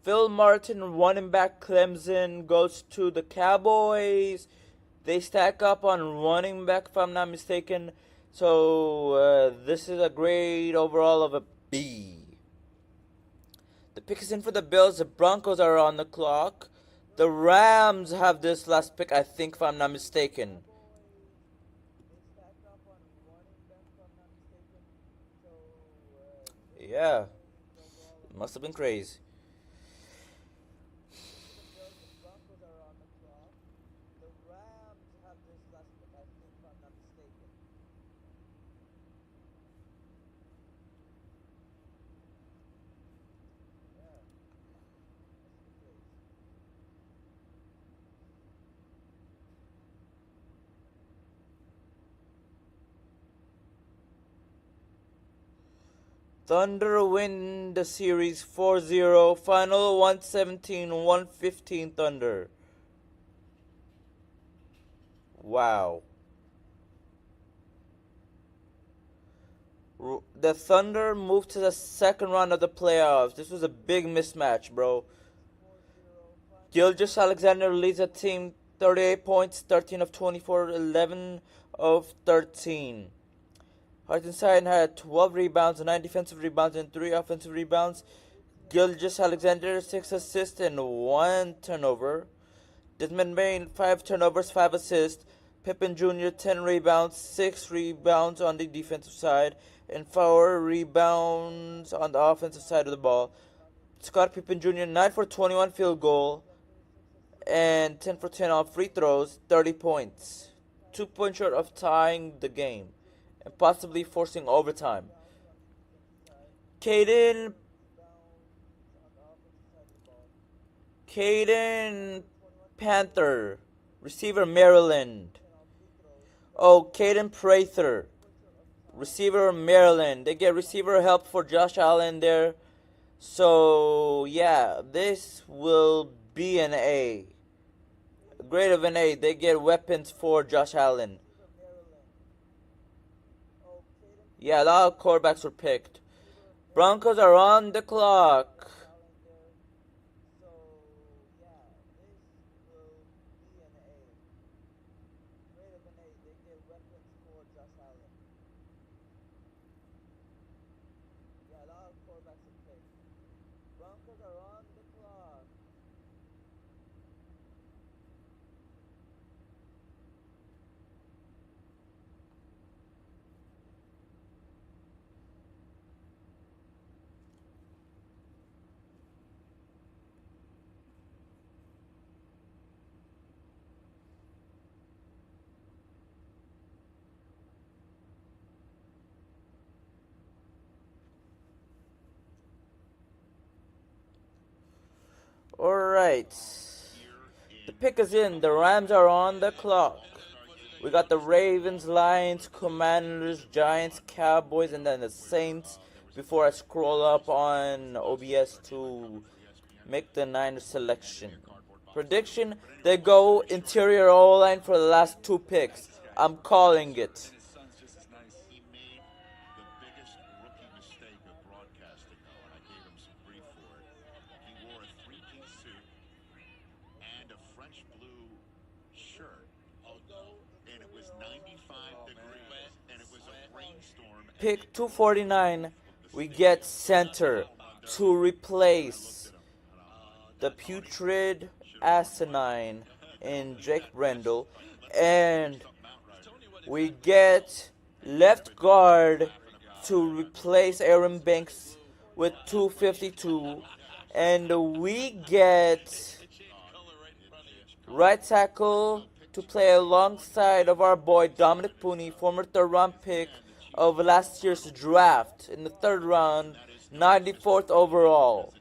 Phil Martin running back Clemson goes to the Cowboys. They stack up on running back if I'm not mistaken. So this is a grade overall of a B. The pick is in for the Bills. The Broncos are on the clock. The Rams have this last pick, I think, if I'm not mistaken. Yeah. It must have been crazy. Thunder win the series 4-0. Final 117-115 Thunder. Wow. The Thunder moved to the second round of the playoffs. This was a big mismatch, bro. Gilgeous Alexander leads the team 38 points, 13 of 24, 11 of 13. Hartenstein had 12 rebounds, 9 defensive rebounds, and 3 offensive rebounds. Gilgeous Alexander, 6 assists and 1 turnover. Desmond Bain, 5 turnovers, 5 assists. Pippen Jr., 10 rebounds, 6 rebounds on the defensive side, and 4 rebounds on the offensive side of the ball. Scott Pippen Jr., 9 for 21 field goal, and 10 for 10 on free throws, 30 points. 2 points short of tying the game and possibly forcing overtime. Caden Panther, receiver Maryland. Oh, Caden Prather, receiver Maryland. They get receiver help for Josh Allen there. So, yeah, this will be an A. A grade of an A. They get weapons for Josh Allen. Yeah, a lot of quarterbacks were picked. Broncos are on the clock. Alright. The pick is in. The Rams are on the clock. We got the Ravens, Lions, Commanders, Giants, Cowboys, and then the Saints before I scroll up on OBS to make the Niners selection. Prediction, they go interior O-line for the last 2 picks. I'm calling it. He made the biggest rookie mistake of broadcasting, though, and I gave him some grief for it. He wore a 3-piece suit and a French blue shirt, and it was 95 degrees, and it was a rainstorm. Pick 249, we get center to replace the putrid asinine in Jake Brendel, and we get left guard to replace Aaron Banks with 252, and we get right tackle to play alongside of our boy Dominic Pooney, former 3rd round pick of last year's draft in the 3rd round, 94th overall.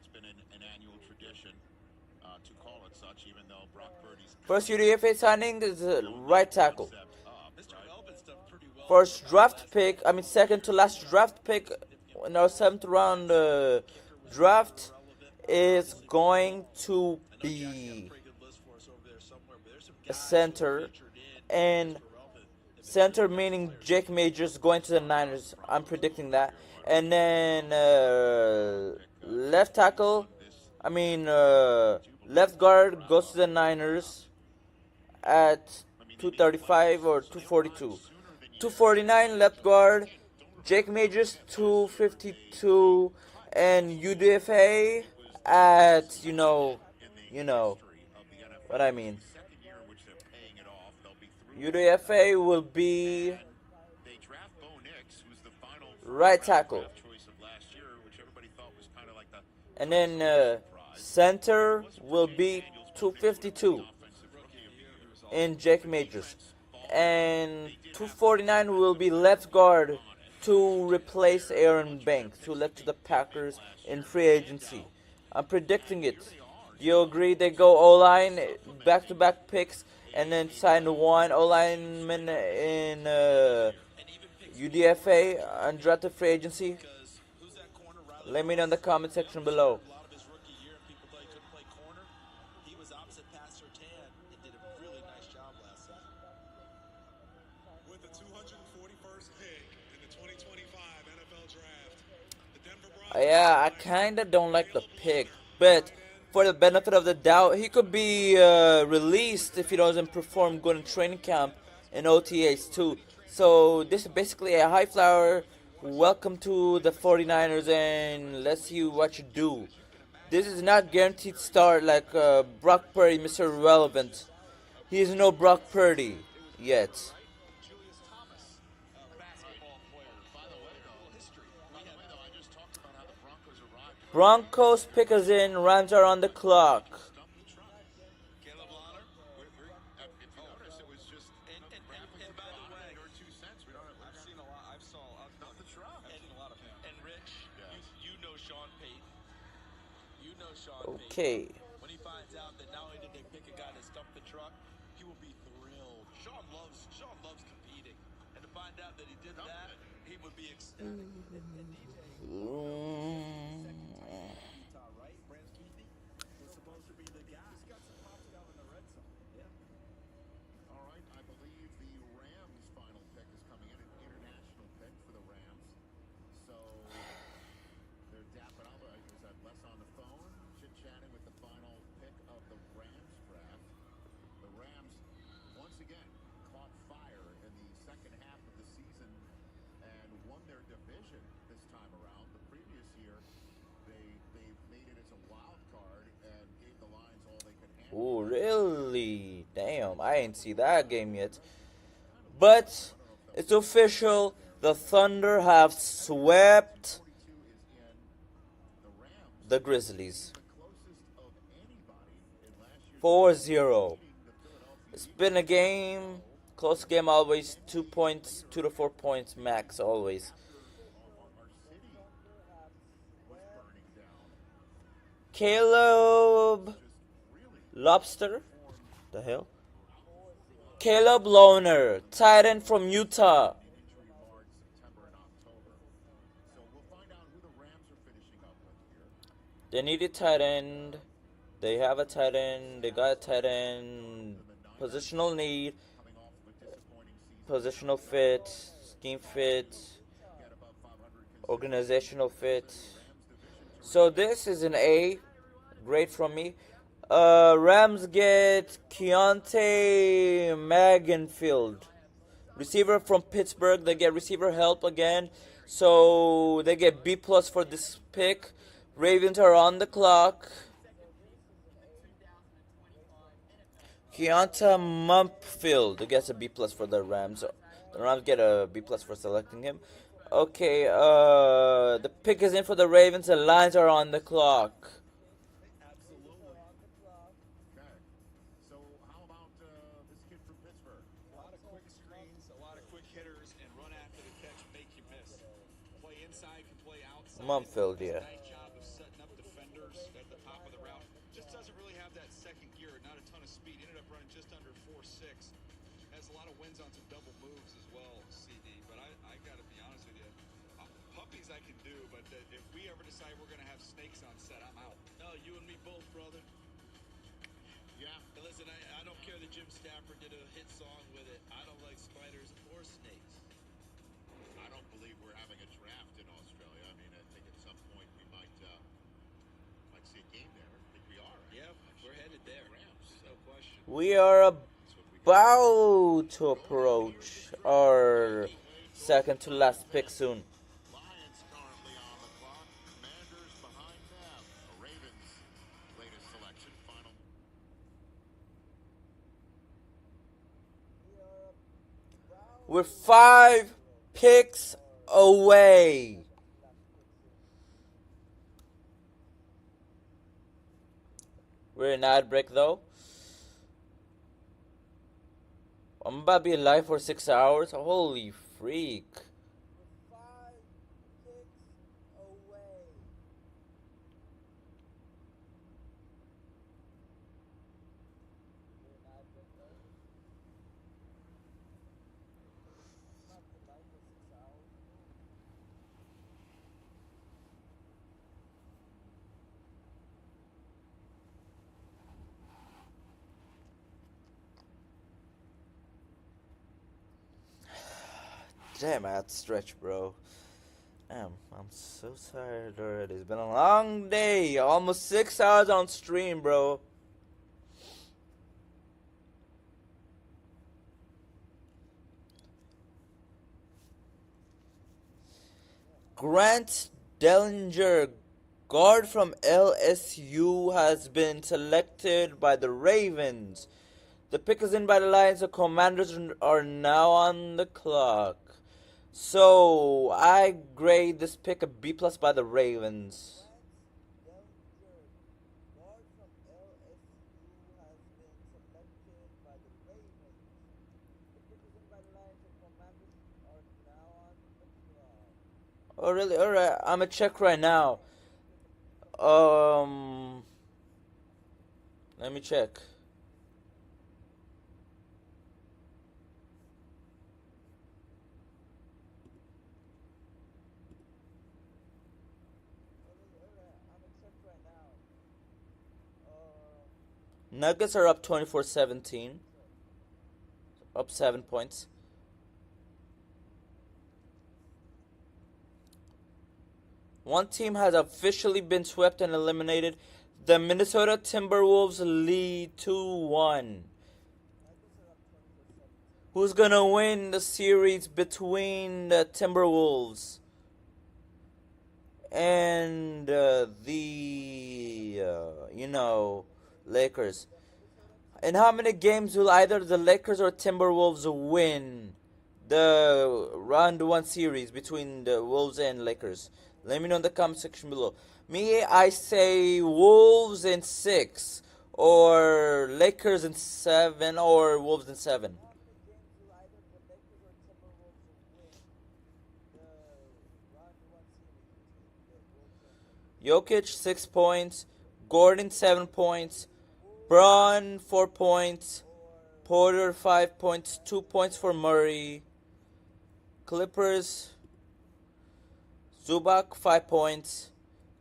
First UDFA signing is right tackle. First draft pick, second to last draft pick in our 7th round draft is going to be a center, and center meaning Jake Majors going to the Niners. I'm predicting that. And then left tackle, left guard goes to the Niners at 235 or 242. 249 left guard, Jake Majors 252, and UDFA at, you know what I mean. UDFA will be right tackle. And then center will be 252 in Jake Majors. And 249 will be left guard to replace Aaron Banks, who left to the Packers in free agency. I'm predicting it. Do you agree they go O-line, back-to-back picks, and then sign one O-lineman in UDFA, undrafted free agency? Let me know in the comment section below. With the 241st pick in the 2025 NFL Draft, the Denver Broncos. Yeah, I kind of don't like the pick, but for the benefit of the doubt, he could be released if he doesn't perform good in training camp and OTAs too. So this is basically a high flyer. Welcome to the 49ers, and let's see what you do. This is not guaranteed start like Brock Purdy, Mr. Irrelevant. He is no Brock Purdy yet. Broncos pick us in. Rams are on the clock. Okay. When he finds out that not only did they pick a guy to stump the truck, he will be thrilled. Sean loves competing, and to find out that he did that, he would be ecstatic. All right, I believe the Rams' final pick is coming in, an international pick for the Rams. So actually. Damn, I ain't see that game yet. But it's official. The Thunder have swept the Grizzlies 4-0. It's been a game, close game always, 2 points, 2 to 4 points max always. Caleb Lobster? The hell? Caleb Lohner, tight end from Utah. They need a tight end. They have a tight end. They got a tight end. Positional need. Positional fit. Scheme fit. Organizational fit. So this is an A. Great from me. Rams get Keontae Magenfield. Receiver from Pittsburgh. They get receiver help again. So they get B plus for this pick. Ravens are on the clock. Keontae Mumpfield gets a B plus for the Rams. The Rams get a B plus for selecting him. Okay, the pick is in for the Ravens. The Lions are on the clock. Mumfield, yeah. Nice job of setting up defenders at the top of the route. Just doesn't really have that second gear, not a ton of speed. Ended up running just under 4.6. Has a lot of wins on some double moves as well, CD. But I got to be honest with you. Puppies I can do, but if we ever decide we're going to have snakes on set, I'm out. No, you and me both, brother. Yeah. And listen, I don't care that Jim Stafford did a hit song with it. I don't like spiders or snakes. I don't believe we're having a draft in Australia. I mean, I think at some point we might see a game there. I think we are. Yeah, we're headed there. Rams, no question. We are about to approach our second to last pick soon. Lions currently on the clock. Commanders behind them. The Ravens' latest selection. Final. We're 5 picks away. We're in ad break though. I'm about to be alive for 6 hours. Holy freak. Damn, I had to stretch, bro. Damn, I'm so tired already. It's been a long day. Almost 6 hours on stream, bro. Grant Dellinger, guard from LSU, has been selected by the Ravens. The pick is in by the Lions. The Commanders are now on the clock. So I grade this pick a B plus by the Ravens. Oh really? Alright, I'ma check right now. Let me check. Nuggets are up 24-17. Up 7 points. One team has officially been swept and eliminated. The Minnesota Timberwolves lead 2-1. Who's gonna win the series between the Timberwolves and Lakers? In how many games will either the Lakers or Timberwolves win the round one series between the Wolves and Lakers? Let me know in the comment section below. Me, I say Wolves in 6, or Lakers in 7, or Wolves in 7. Jokic 6 points, Gordon 7 points, Braun 4 points, Porter 5 points, 2 points for Murray. Clippers, Zubac 5 points,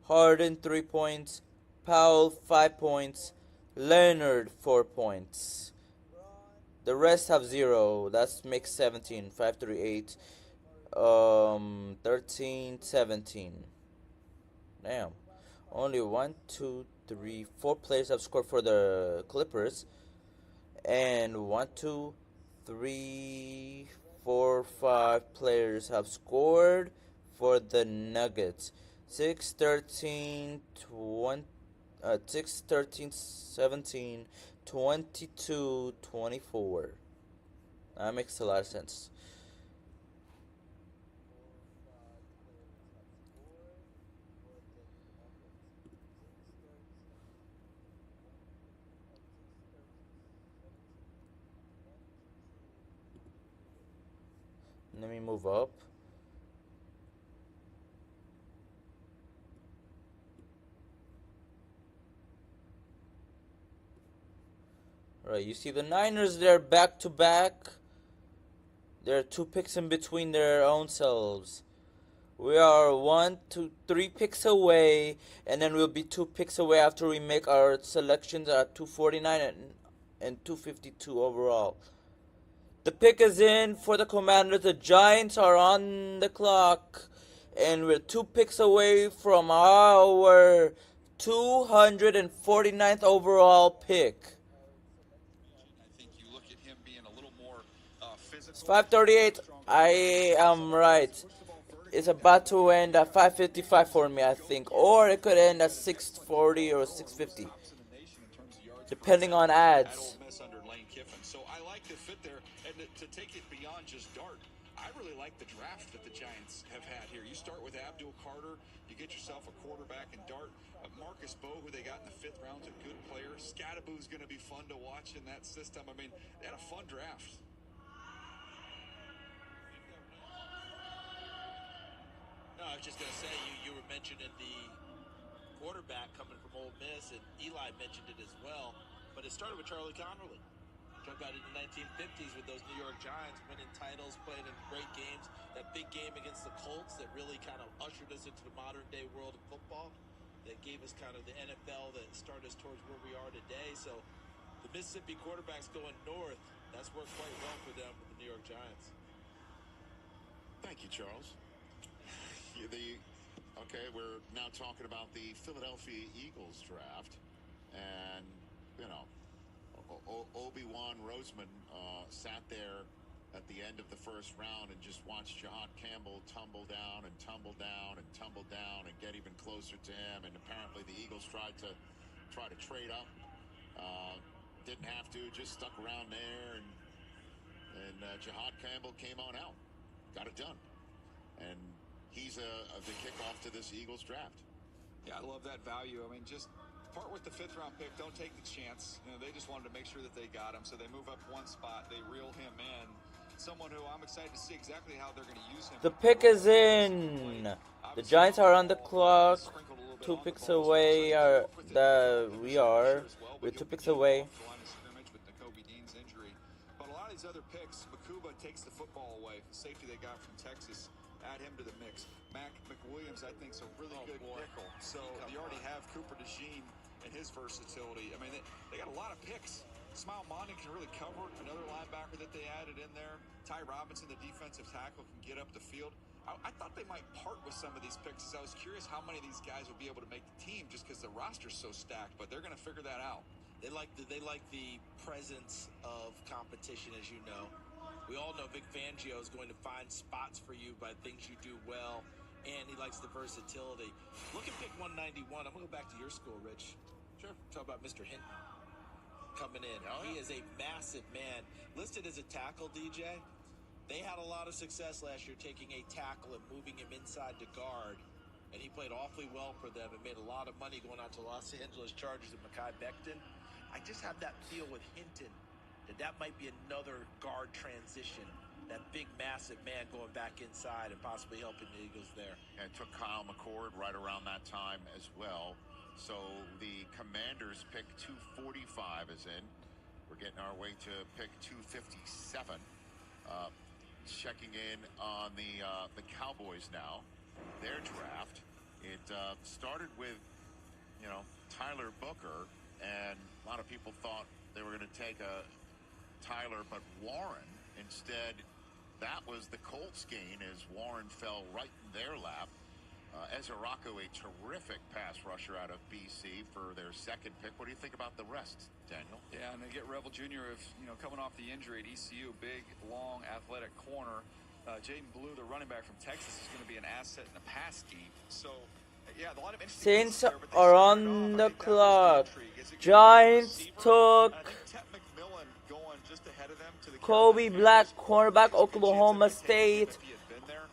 Harden 3 points, Powell 5 points, Leonard 4 points. The rest have 0. That makes 17. 5, 3, 8. 13, 17. Damn. Only 1, 2, 3, 4 players have scored for the Clippers. And 1, 2, 3, 4, 5 players have scored for the Nuggets. 6, 13, 20, 6, 13, 17, 22, 24. That makes a lot of sense. Let me move up. Right, you see the Niners, they're back to back. There are 2 picks in between their own selves. We are 1, 2, 3 picks away, and then we'll be 2 picks away after we make our selections at 249 and 252 overall. The pick is in for the Commanders. The Giants are on the clock, and we're 2 picks away from our 249th overall pick. It's 5:38. I am right. It's about to end at 5:55 for me, I think, or it could end at 6:40 or 6:50, depending on ads. So I like the fit there, and to take it beyond just Dart, I really like the draft that the Giants have had here. You start with Abdul Carter, you get yourself a quarterback in Dart. Marcus Bowe, who they got in the 5th round, is a good player. Scadaboo's going to be fun to watch in that system. I mean, they had a fun draft. No, I was just going to say, you were mentioning the quarterback coming from Ole Miss, and Eli mentioned it as well, but it started with Charlie Connerly. Talk about it in the 1950s with those New York Giants winning titles, playing in great games. That big game against the Colts that really kind of ushered us into the modern day world of football. That gave us kind of the NFL that started us towards where we are today. So the Mississippi quarterbacks going north, that's worked quite well for them with the New York Giants. Thank you, Charles. Okay, we're now talking about the Philadelphia Eagles draft. And, you know, Obi-Wan Roseman sat there at the end of the 1st round and just watched Jahad Campbell tumble down and tumble down and tumble down and get even closer to him. And apparently the Eagles tried to trade up. Didn't have to, just stuck around there. And Jahad Campbell came on out. Got it done. And he's the kickoff to this Eagles draft. Yeah, I love that value. I mean, just part with the 5th round pick. Don't take the chance. You know, they just wanted to make sure that they got him. So they move up 1 spot. They reel him in. Someone who I'm excited to see exactly how they're going to use him. The pick is in. The Giants are on the clock. 2 picks away. We are. We're 2 picks away. But a lot of these other picks, Makuba takes the football away. The safety they got from Texas, add him to the mix. Mac McWilliams, I think, is a really good nickel. So you already have Cooper DeJean and his versatility. I mean, they got a lot of picks. Smile Mondin can really cover. Another linebacker that they added in there. Ty Robinson, the defensive tackle, can get up the field. I thought they might part with some of these picks. I was curious how many of these guys would be able to make the team just because the roster's so stacked, but they're going to figure that out. They like the presence of competition, as you know. We all know Vic Fangio is going to find spots for you by things you do well, and he likes the versatility. Look at pick 191. I'm going to go back to your school, Rich. Sure. Talk about Mr. Hinton. coming in. He is a massive man. Listed as a tackle, DJ. They had a lot of success last year taking a tackle and moving him inside to guard. And he played awfully well for them and made a lot of money going out to Los Angeles Chargers and Mekhi Becton. I just have that feel with Hinton that might be another guard transition. That big, massive man going back inside and possibly helping the Eagles there. And took Kyle McCord right around that time as well. So the Commanders pick 245 is in. We're getting our way to pick 257. Checking in on the Cowboys now. Their draft. It started with, Tyler Booker, and a lot of people thought they were going to take a Tyler, but Warren instead. That was the Colts gain as Warren fell right in their lap. Ezra Rocco, a terrific pass rusher out of BC for their second pick. What do you think about the rest, Daniel? Yeah, and they get Rebel Jr. if coming off the injury at ECU, big, long, athletic corner. Jaden Blue, the running back from Texas, is going to be an asset in the pass scheme. So, yeah, a lot of interesting Saints are on the clock. Giants took Kobe Black, cornerback, Oklahoma State.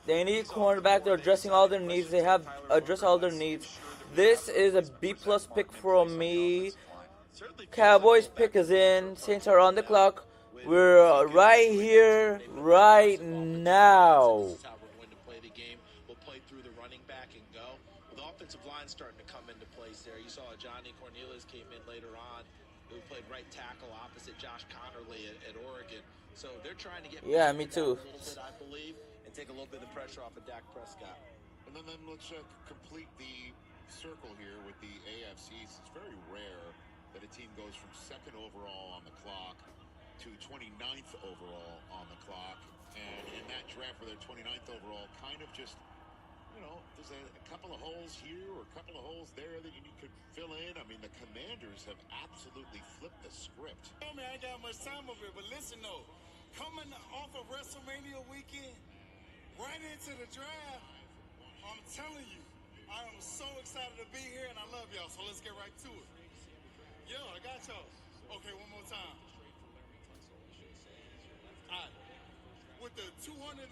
They need cornerback. They're addressing all their needs. They have addressed all their needs. This is a B+ pick from me. Cowboys pick is in. Saints are on the clock. We're right here, right now. This is how we're going to play the game. We'll play through the running back and go. With the offensive line starting to come into place there. You saw Johnny Cornelius came in later on, who played right tackle opposite Josh Connerly at Oregon. So they're trying to get me too. A little bit, I believe, and take a little bit of the pressure off of Dak Prescott. And then let's complete the circle here with the AFCs. It's very rare that a team goes from second overall on the clock to 29th overall on the clock. And in that draft where they're 29th overall, kind of just, there's a couple of holes here or a couple of holes there that you could fill in. I mean, the Commanders have absolutely flipped the script. I ain't got much time over it, but listen though, coming off of WrestleMania weekend, right into the draft, I'm telling you, I am so excited to be here, and I love y'all, so let's get right to it. Yo, I got y'all. Okay, one more time. All right. With the 200,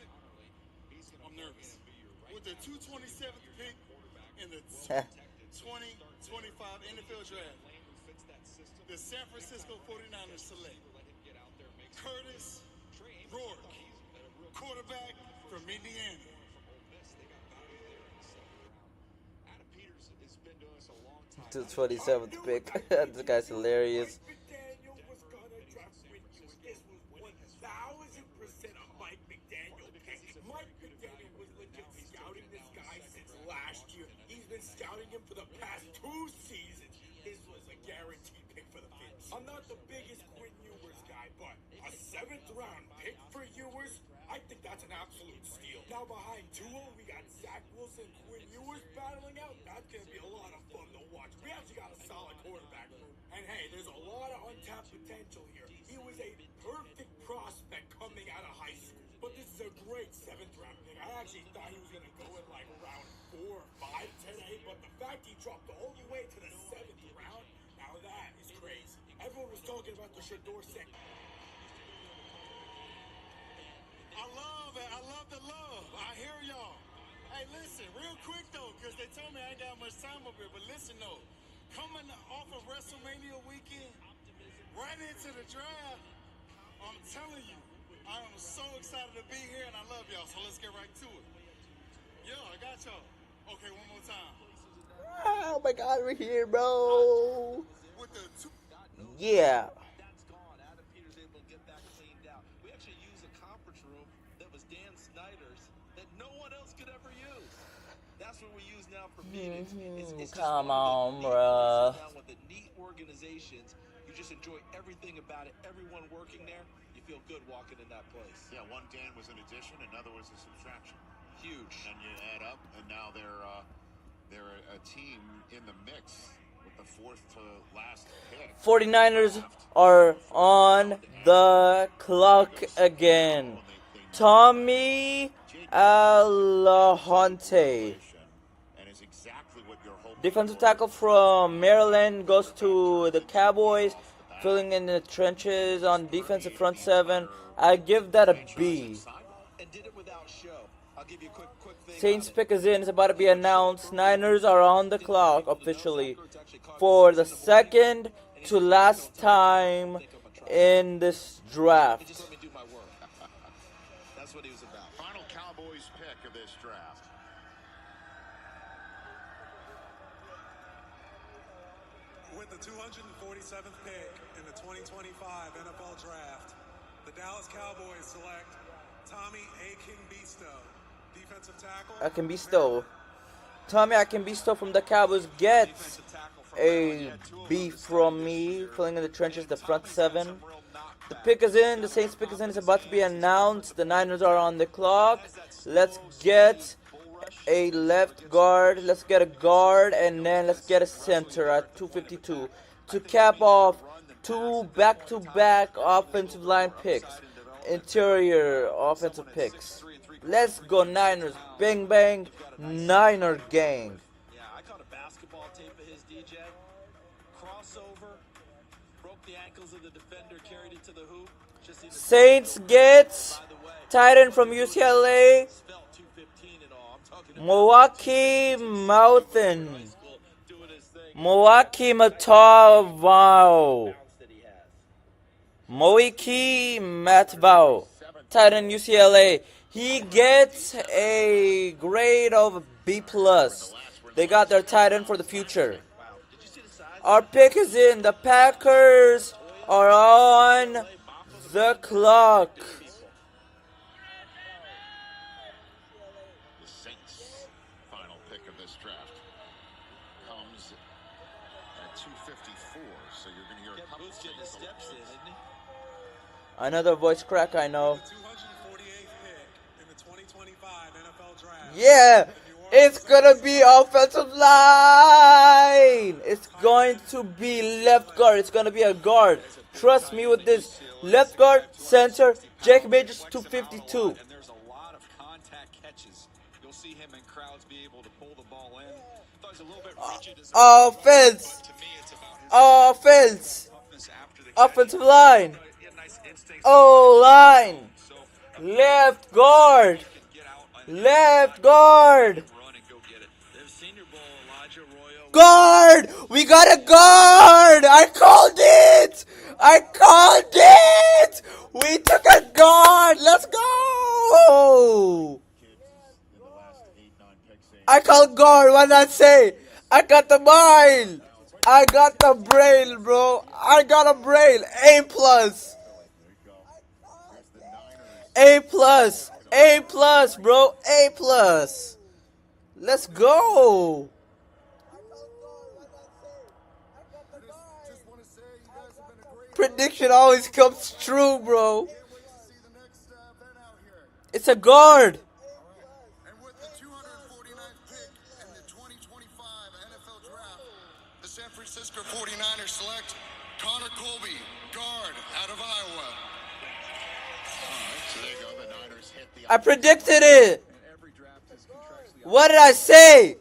I'm nervous. With the 227th pick in the 2025 NFL Draft, the San Francisco 49ers select Curtis Rourke, quarterback from Indiana. To 27th pick. This guy's hilarious. McDaniel was gonna draft with you. This was 1,000% a Mike McDaniel pick. Mike McDaniel was legit scouting this guy since last year. He's been scouting him for the past 2 seasons. This was a guaranteed pick for the Fins. I'm not the biggest Quinn Ewers guy, but a 7th round pick for Ewers, I think that's an absolute steal. Now behind Tua, we got Zach Wilson, Quinn Ewers battling out. That's gonna be a lot of fun to watch. We actually got a solid quarterback room. And hey, there's a lot of untapped potential here. He was a perfect prospect coming out of high school. But this is a great 7th round pick. I actually thought he was gonna go in like round 4 or 5 today, but the fact he dropped all the way to the 7th round, now that is crazy. Everyone was talking about the Shador set. I love it. I love the love. I hear y'all. Hey, listen, real quick though, because they told me I ain't got much time over here. But listen though, coming off of WrestleMania weekend, right into the draft, I'm telling you, I am so excited to be here, and I love y'all. So let's get right to it. Yo, I got y'all. Okay, one more time. Oh my God, we're here, bro. Yeah. That's what we use now for meetings. It's Come on, bro. With the neat organizations, you just enjoy everything about it. Everyone working there, you feel good walking in that place. Yeah, one Dan was an addition, another was a subtraction. Huge. And you add up, and now they're a team in the mix with the 4th to last pick. 49ers are on the clock again. Tommy Alahonte, defensive tackle from Maryland, goes to the Cowboys. filling in the trenches on defensive front seven. I give that a B. Saints pick is in. It's about to be announced. Niners are on the clock officially for the second to last time in this draft. That's what he was about. Final Cowboys pick of this draft. With the 247th pick in the 2025 NFL Draft, the Dallas Cowboys select Tommy Akinbisto, defensive tackle. Akinbisto. Tommy Akinbisto from the Cowboys gets a B from me, filling in the trenches, the front seven. The pick is in. The Saints pick is in. It's about to be announced. The Niners are on the clock. Let's get a left guard. Let's get a guard, and then let's get a center at 252 to cap off two back-to-back offensive line picks, interior offensive picks. Let's go Niners. Bang, bang. Niner gang. Yeah, I caught a basketball tape of his DJ. Crossover. Broke the ankles of the defender, carried it to the hoop. Saints gets tight end from UCLA. Milwaukee Mountain. Milwaukee Matavao. Moiki Matvao. Tight end UCLA. He gets a grade of B+. They got their tight end for the future. Our pick is in. The Packers are on the clock. The Saints' final pick of this draft comes at 254. So you're going to hear a couple of steps in, isn't he? Another voice crack, I know. Yeah, it's gonna be offensive line. It's going to be left guard. It's gonna be a guard. Trust me with this. Left guard, center, Jake Majors, 252. And there's a lot of contact catches. You'll see him in crowds be able to pull the ball in. I thought he was a little bit rigid as Offense. Offense. Offensive line. O-line. Left guard. Left guard. Guard! We got a guard! I called it! I called it! We took a guard! Let's go! I called guard, what did I say? I got the mind! I got the brain, bro! I got a brain! A+! A+! A+, bro! A+! Let's go! Prediction always comes true, bro. It's a guard. And with the 249th pick in the 2025 NFL Draft, the San Francisco 49ers select Connor Colby, guard out of Iowa. So there you go. The Niners hit the... I predicted it. What did I say?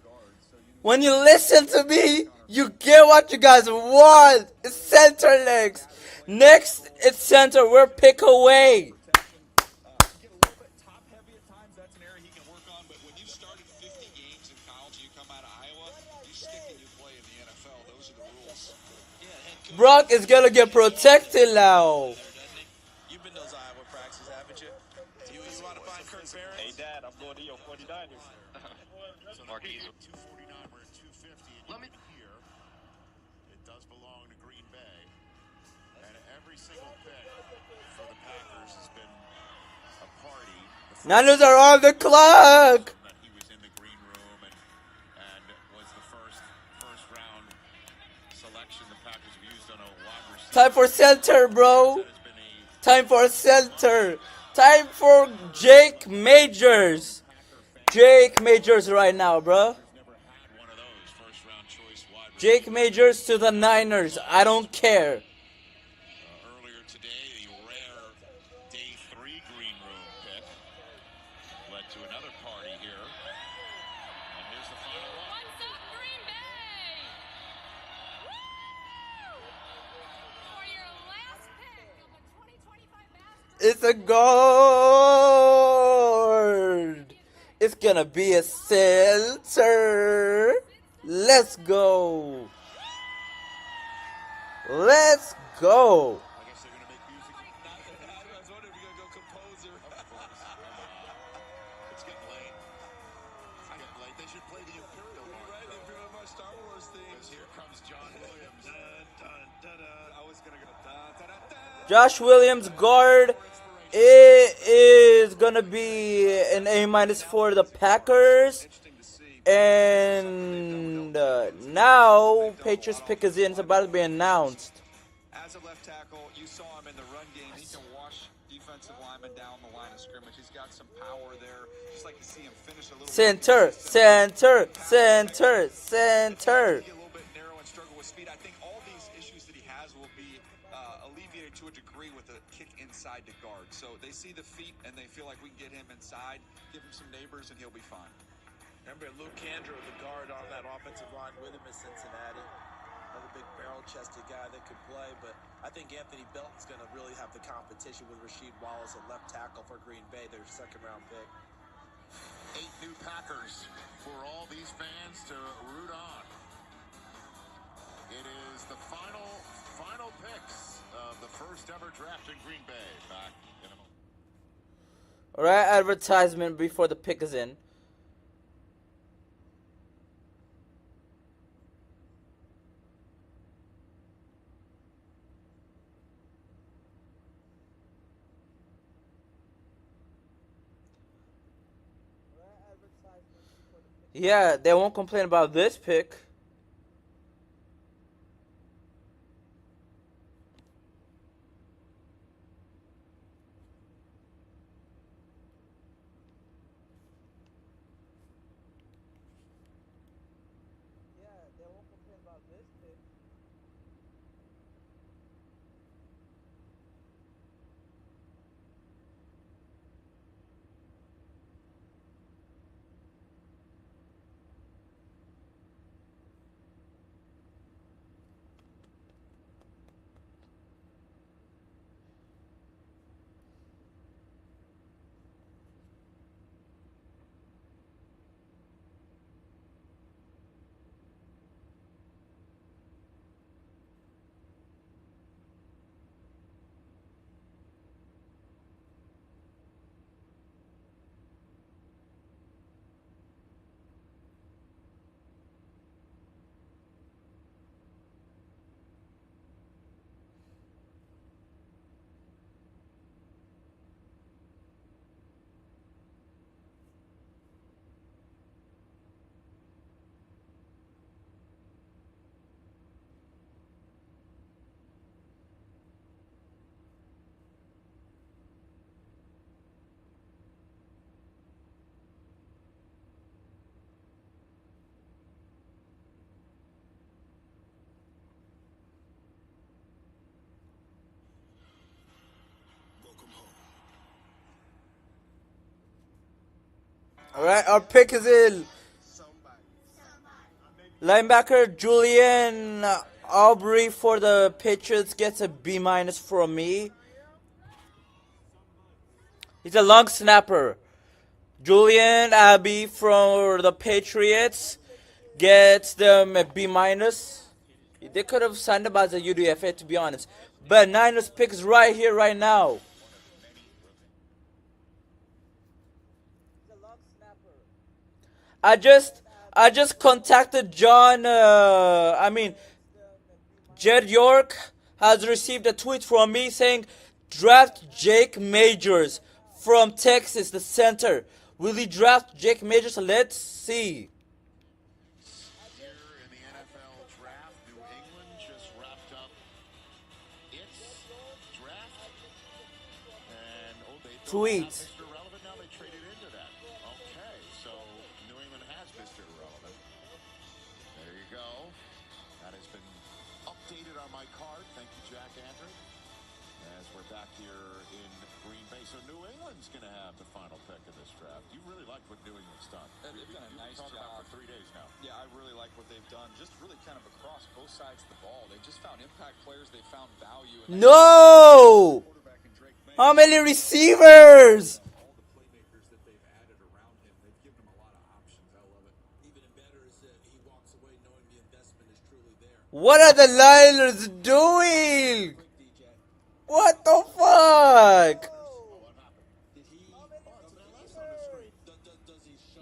When you listen to me, you get what you guys want. It's center legs. Next, it's center. We're pick away. Brock is gonna get protected now. You've been to those Iowa practices, haven't you? You want to find Kurt Barron? Hey, Dad, I'm going to your 49ers. Marquise. 249, we're at 250. Let me hear. It does belong to Green Bay. And every single pick for the Packers has been a party. Niners are on the clock. He was in the green room and was the first round selection the Packers have used on a wide receiver. Time for center, bro. Time for center. Time for Jake Majors. Jake Majors right now, bro. Jake Majors to the Niners. I don't care. Earlier today, the rare day 3 green room pick led to another party here. And here's the final one. What's up, Green Bay? Woo! For your It's a guard. It's gonna be a center. Let's go. Let's go. It's getting late. They should play the Imperial March. Right, the Imperial March Star Wars theme. Because here comes John Williams. I was going to go. Josh Williams, guard. It is gonna be an A- for the Packers. And now Patriots pick is in. It's about to be announced. As a left tackle, you saw him in the run game. He can wash defensive linemen down the line of scrimmage. He's got some power there. Just like to see him finish a little Center. A little bit narrow and struggle with speed. I think all these issues that he has will be alleviated to a degree with a kick inside to guard. So they see the feet and they feel like we can get him inside, give him some neighbors, and he'll be fine. Remember Luke Kandra, the guard on that offensive line with him in Cincinnati. Another big barrel-chested guy that could play, but I think Anthony Belton's going to really have the competition with Rasheed Wallace at left tackle for Green Bay, their second-round pick. 8 new Packers for all these fans to root on. It is the final picks of the first ever draft in Green Bay. Back in a moment. All right, advertisement before the pick is in. Yeah, they won't complain about this pick. All right, our pick is in. Linebacker Julian Aubrey for the Patriots gets a B- from me. He's a long snapper. Julian Abbey for the Patriots gets them a B-. They could have signed him as a UDFA, to be honest. But Niners pick is right here, right now. I just contacted Jed York has received a tweet from me saying, draft Jake Majors from Texas, the center. Will he draft Jake Majors? Let's see. Here in the NFL draft, New England just wrapped up its draft. And they Tweet. Mr. Irrelevant. Now they traded into that. Okay, so New England has Mr. Irrelevant. There you go. That has been updated on my card. Thank you, Jack Andrew. As we're back here in Green Bay. So New England's going to have the final pick of this draft. You really like what New England's done. And they've done a nice job. job For 3 days now. Yeah, I really like what they've done. Just really kind of across both sides of the ball. They just found impact players. They found value. No! Quarterback in Drake May. How many receivers? All the playmakers that they've added around him, they've given him a lot of options. I love it. Even better is that he walks away knowing the investment is truly there. What are the Niners doing? What the fuck?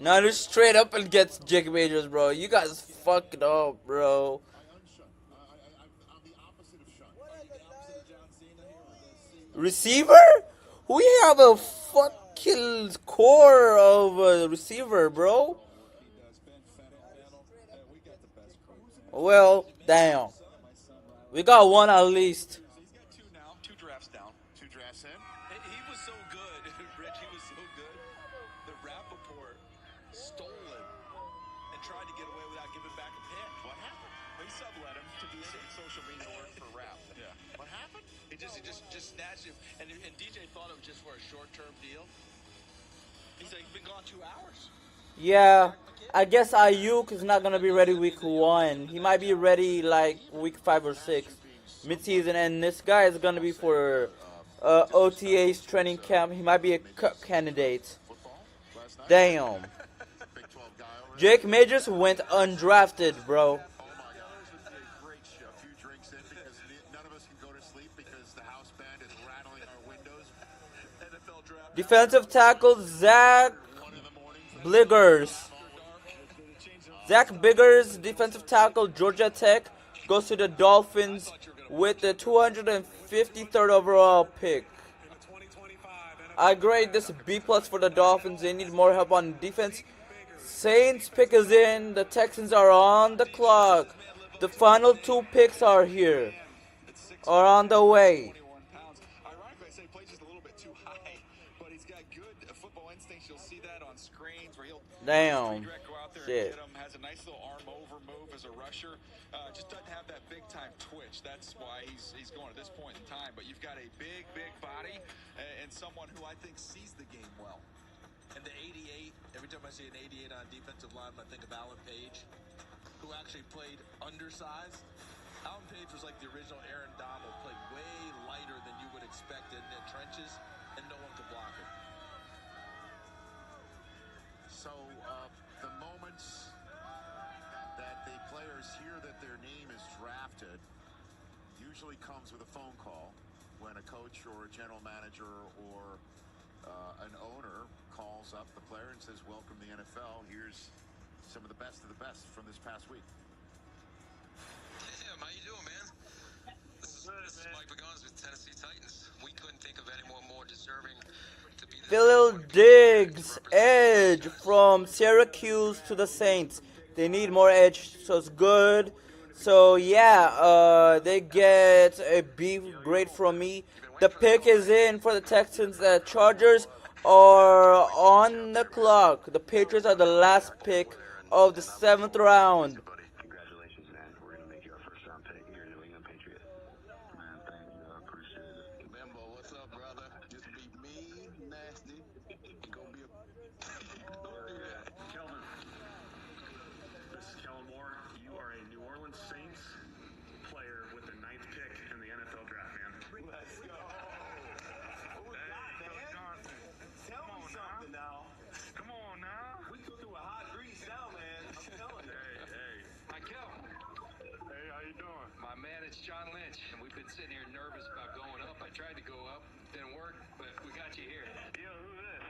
Niners straight up and gets Jake Majors, bro. You guys fucked up, bro. Receiver? We have a fucking core of a receiver, bro. Well, damn. We got one at least. He's got two now, 2 drafts down. 2 drafts in. He was so good, Rich. He was so good. The Rappaport stole him and tried to get away without giving back a pick. What happened? Well, he sublet him to do some social media work for Rap. Yeah. What happened? He just snatched him, and DJ thought it was just for a short-term deal. He's like, he's been gone 2 hours. Yeah, I guess Ayuk is not gonna be ready week 1. He might be ready like week 5 or 6, mid-season, and this guy is gonna be for OTA's training camp. He might be a cup candidate. Damn. Jake Majors went undrafted, bro. Defensive tackle Zach Biggers. Zach Biggers, defensive tackle, Georgia Tech, goes to the Dolphins with the 253rd overall pick. I grade this B+ for the Dolphins. They need more help on defense. Saints pick is in. The Texans are on the clock. The final 2 picks are here. Are on the way. Ironically, I say he plays just a little bit too high, but he's got good football instincts. You'll see that on screens where he'll Damn. go out there Shit. and get him. Has a nice little arm over move as a rusher. Just doesn't have that big time twitch. That's why he's going at this point in time. But you've got a big body and someone who I think sees the game well. And the 88, every time I see an 88 on defensive line, I think of Alan Page, who actually played undersized. Alan Page was like the original Aaron Donald, played way lighter than you would expect in the trenches, and no one could block him. So the moments that the players hear that their name is drafted usually comes with a phone call when a coach or a general manager or an owner calls up the player and says, welcome to the NFL. Here's some of the best from this past week. How you doing, man? This is Mike Pagans with Tennessee Titans. We couldn't think of anyone more deserving to be Phil Diggs, edge from Syracuse to the Saints. They need more edge, so it's good. So yeah, they get a B grade from me. The pick is in for the Texans. The Chargers are on the clock. The Patriots are the last pick of the 7th round. Congratulations, man. We're going to make you our first-round pick. You're a New England Patriot. Man, thank you. I appreciate it. Bimbo, what's up, brother? Just be mean, nasty. You gonna be a... Don't do that. Kelvin, this is Kellen Moore. You are a New Orleans Saints player with the 9th pick in the NFL draft, man. Let's go. Tell me something now. Come on now. We cook through a hot grease now, man. I'm telling you. Hey. Michael. Hey, how you doing? My man, it's John Lynch, and we've been sitting here nervous about going up. I tried to go up, didn't work, but we got you here. Yo, who this?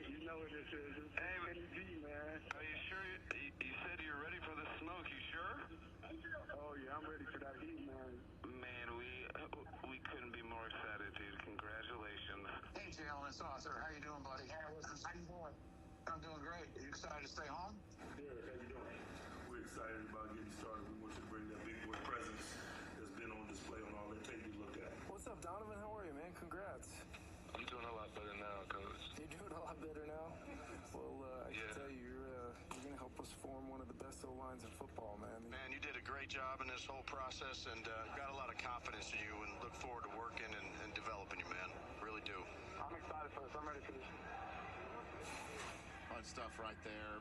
You know what this is. It's G, man. Are you sure? You said you're ready for the smoke. You sure? Oh, yeah, I'm ready for that heat, man. Man, we couldn't be more excited, dude. Congratulations. Hey, Jalen, it's Arthur. How you doing, buddy? How you doing? I'm doing great. You excited to stay home? Yeah, how you doing? We're excited about getting started. We want you to bring that big boy presence that's been on display on all that tape you looked at. What's up, Donovan? How are you, man? Congrats. I'm doing a lot better now, Coach. You're doing a lot better now? Well, I can tell you, you're going to help us form one of the best O-lines in football, man. Man, you did a great job in this whole process and got a lot of confidence in you and look forward to working and developing you, man. Really do. I'm excited for this. I'm ready for this. Fun stuff right there.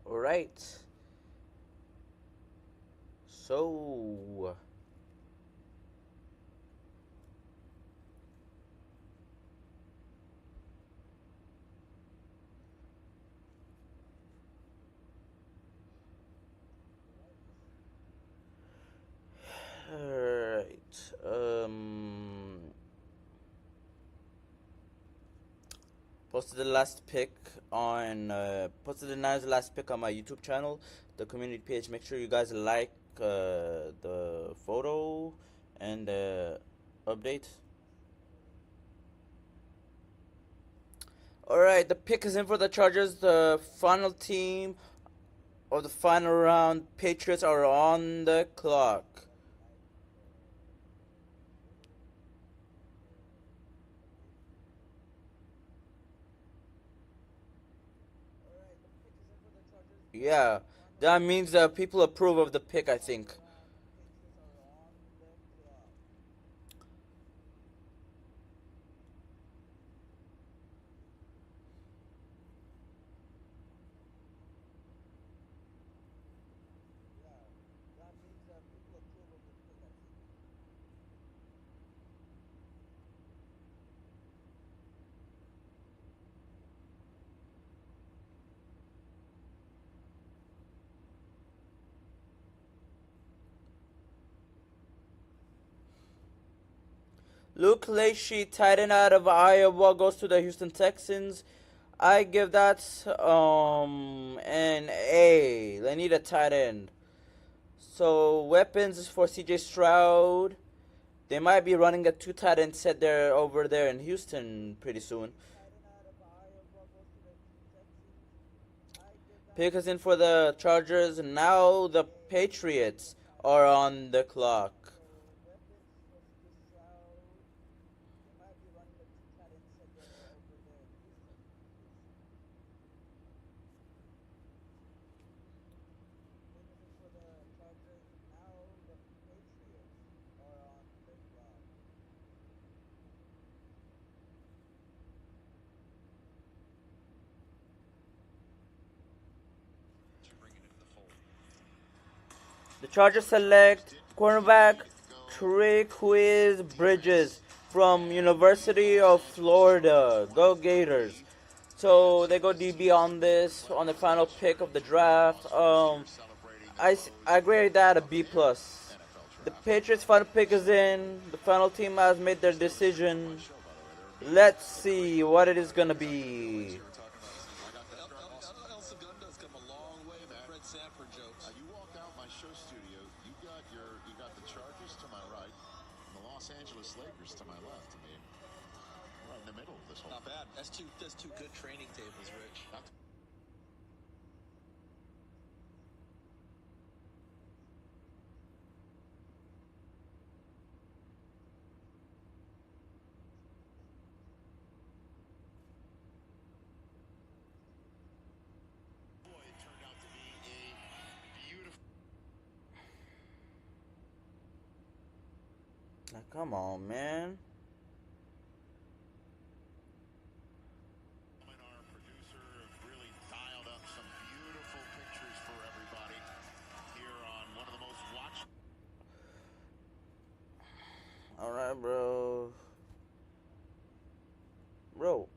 Alright. So alright. Posted the last pick on posted the Niners last pick on my YouTube channel, the community page. Make sure you guys like the photo and update. Alright, the pick is in for the Chargers. The final team of the final round. Patriots are on the clock. Yeah, that means that people approve of the pick, I think. Luke Lacey, tight end out of Iowa, goes to the Houston Texans. I give that an A. They need a tight end. So weapons is for CJ Stroud. They might be running a 2 tight end set there over there in Houston pretty soon. Pick is in for the Chargers. Now the Patriots are on the clock. The Chargers select cornerback Triquiz Bridges from University of Florida. Go Gators. So they go DB on this, on the final pick of the draft. I grade that a B+. The Patriots' final pick is in. The final team has made their decision. Let's see what it is going to be. You walk out my show studio, you got the Chargers to my right, and the Los Angeles Lakers to my left. I mean, right in the middle of this whole. Not bad. That's two good training tables, Rich. Now, come on, man. Our producer really dialed up some beautiful pictures for everybody here on one of the most watched. All right, bro. Bro.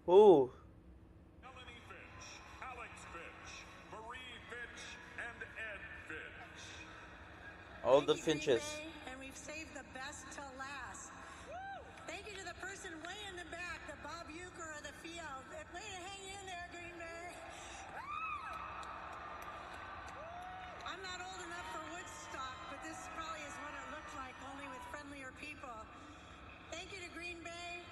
Who? Melanie Fitch, Alex Fitch, Marie Fitch, and Ed Fitch. All the Finches. And we've saved the best till last. Thank you to the person way in the back, the Bob Euchre of the field. Way to hang in there, Green Bay. I'm not old enough for Woodstock, but this probably is what it looked like, only with friendlier people. Thank you to Green Bay.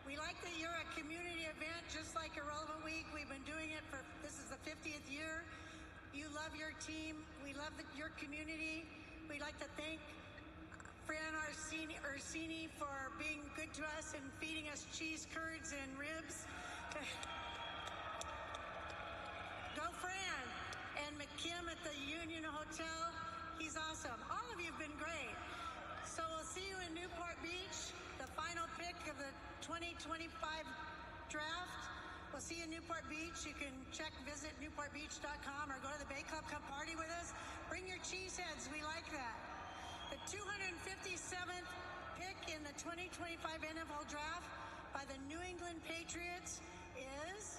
We like that you're a community event, just like Irrelevant Week. We've been doing it this is the 50th year. You love your team. We love your community. We'd like to thank Fran Orsini for being good to us and feeding us cheese curds and ribs. Go Fran. And McKim at the Union Hotel. He's awesome. All of you have been great. So we'll see you in Newport Beach, the final pick of the 2025 draft. We'll see you in Newport Beach. You can visit newportbeach.com or go to the Bay Club, come party with us. Bring your cheeseheads, we like that. The 257th pick in the 2025 NFL draft by the New England Patriots is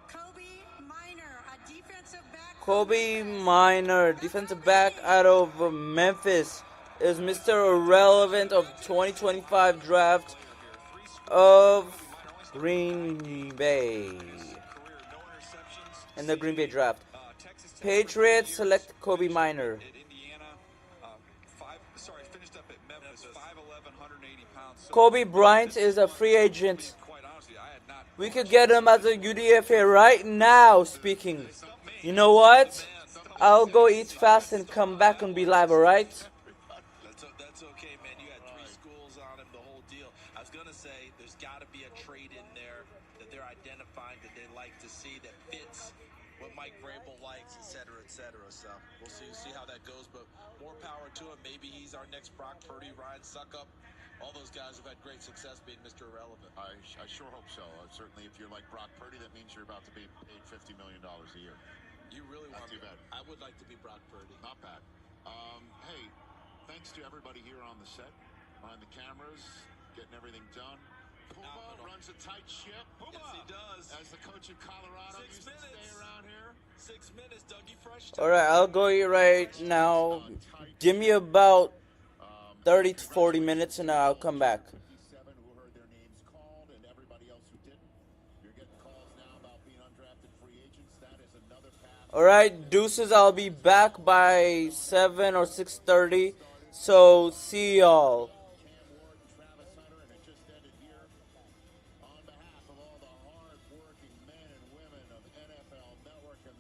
Kobe Minor, a defensive back. Kobe Minor, defensive back out of Memphis, is Mr. Irrelevant of 2025 draft of Green Bay. In the Green Bay draft, Patriots select Kobe Minor. Kobe Bryant is a free agent. We could get him as a UDFA right now, speaking. You know what? I'll go eat fast and come back and be live, alright? That's okay, man. You had 3 schools on him, the whole deal. I was going to say, there's got to be a trade in there that they're identifying that they like to see that fits what Mike Vrabel likes, et cetera, et cetera. So we'll see how that goes, but more power to him. Maybe he's our next Brock Purdy, Ryan Suckup. All those guys have had great success being Mr. Irrelevant. I sure hope so. Certainly, if you're like Brock Purdy, that means you're about to be paid $50 million a year. You really Not want too me? bad. I would like to be Brock Purdy. Not bad. Hey, thanks to everybody here on the set, behind the cameras, getting everything done. Puma runs a tight ship. Puma, yes, he does. As the coach of Colorado, 6 used minutes. to stay around here. 6 minutes, Dougie Fresh. Alright, I'll go eat right now. Give me about 30 to 40 minutes and I'll come back. Alright, deuces, I'll be back by 7 or 6:30. So, see y'all.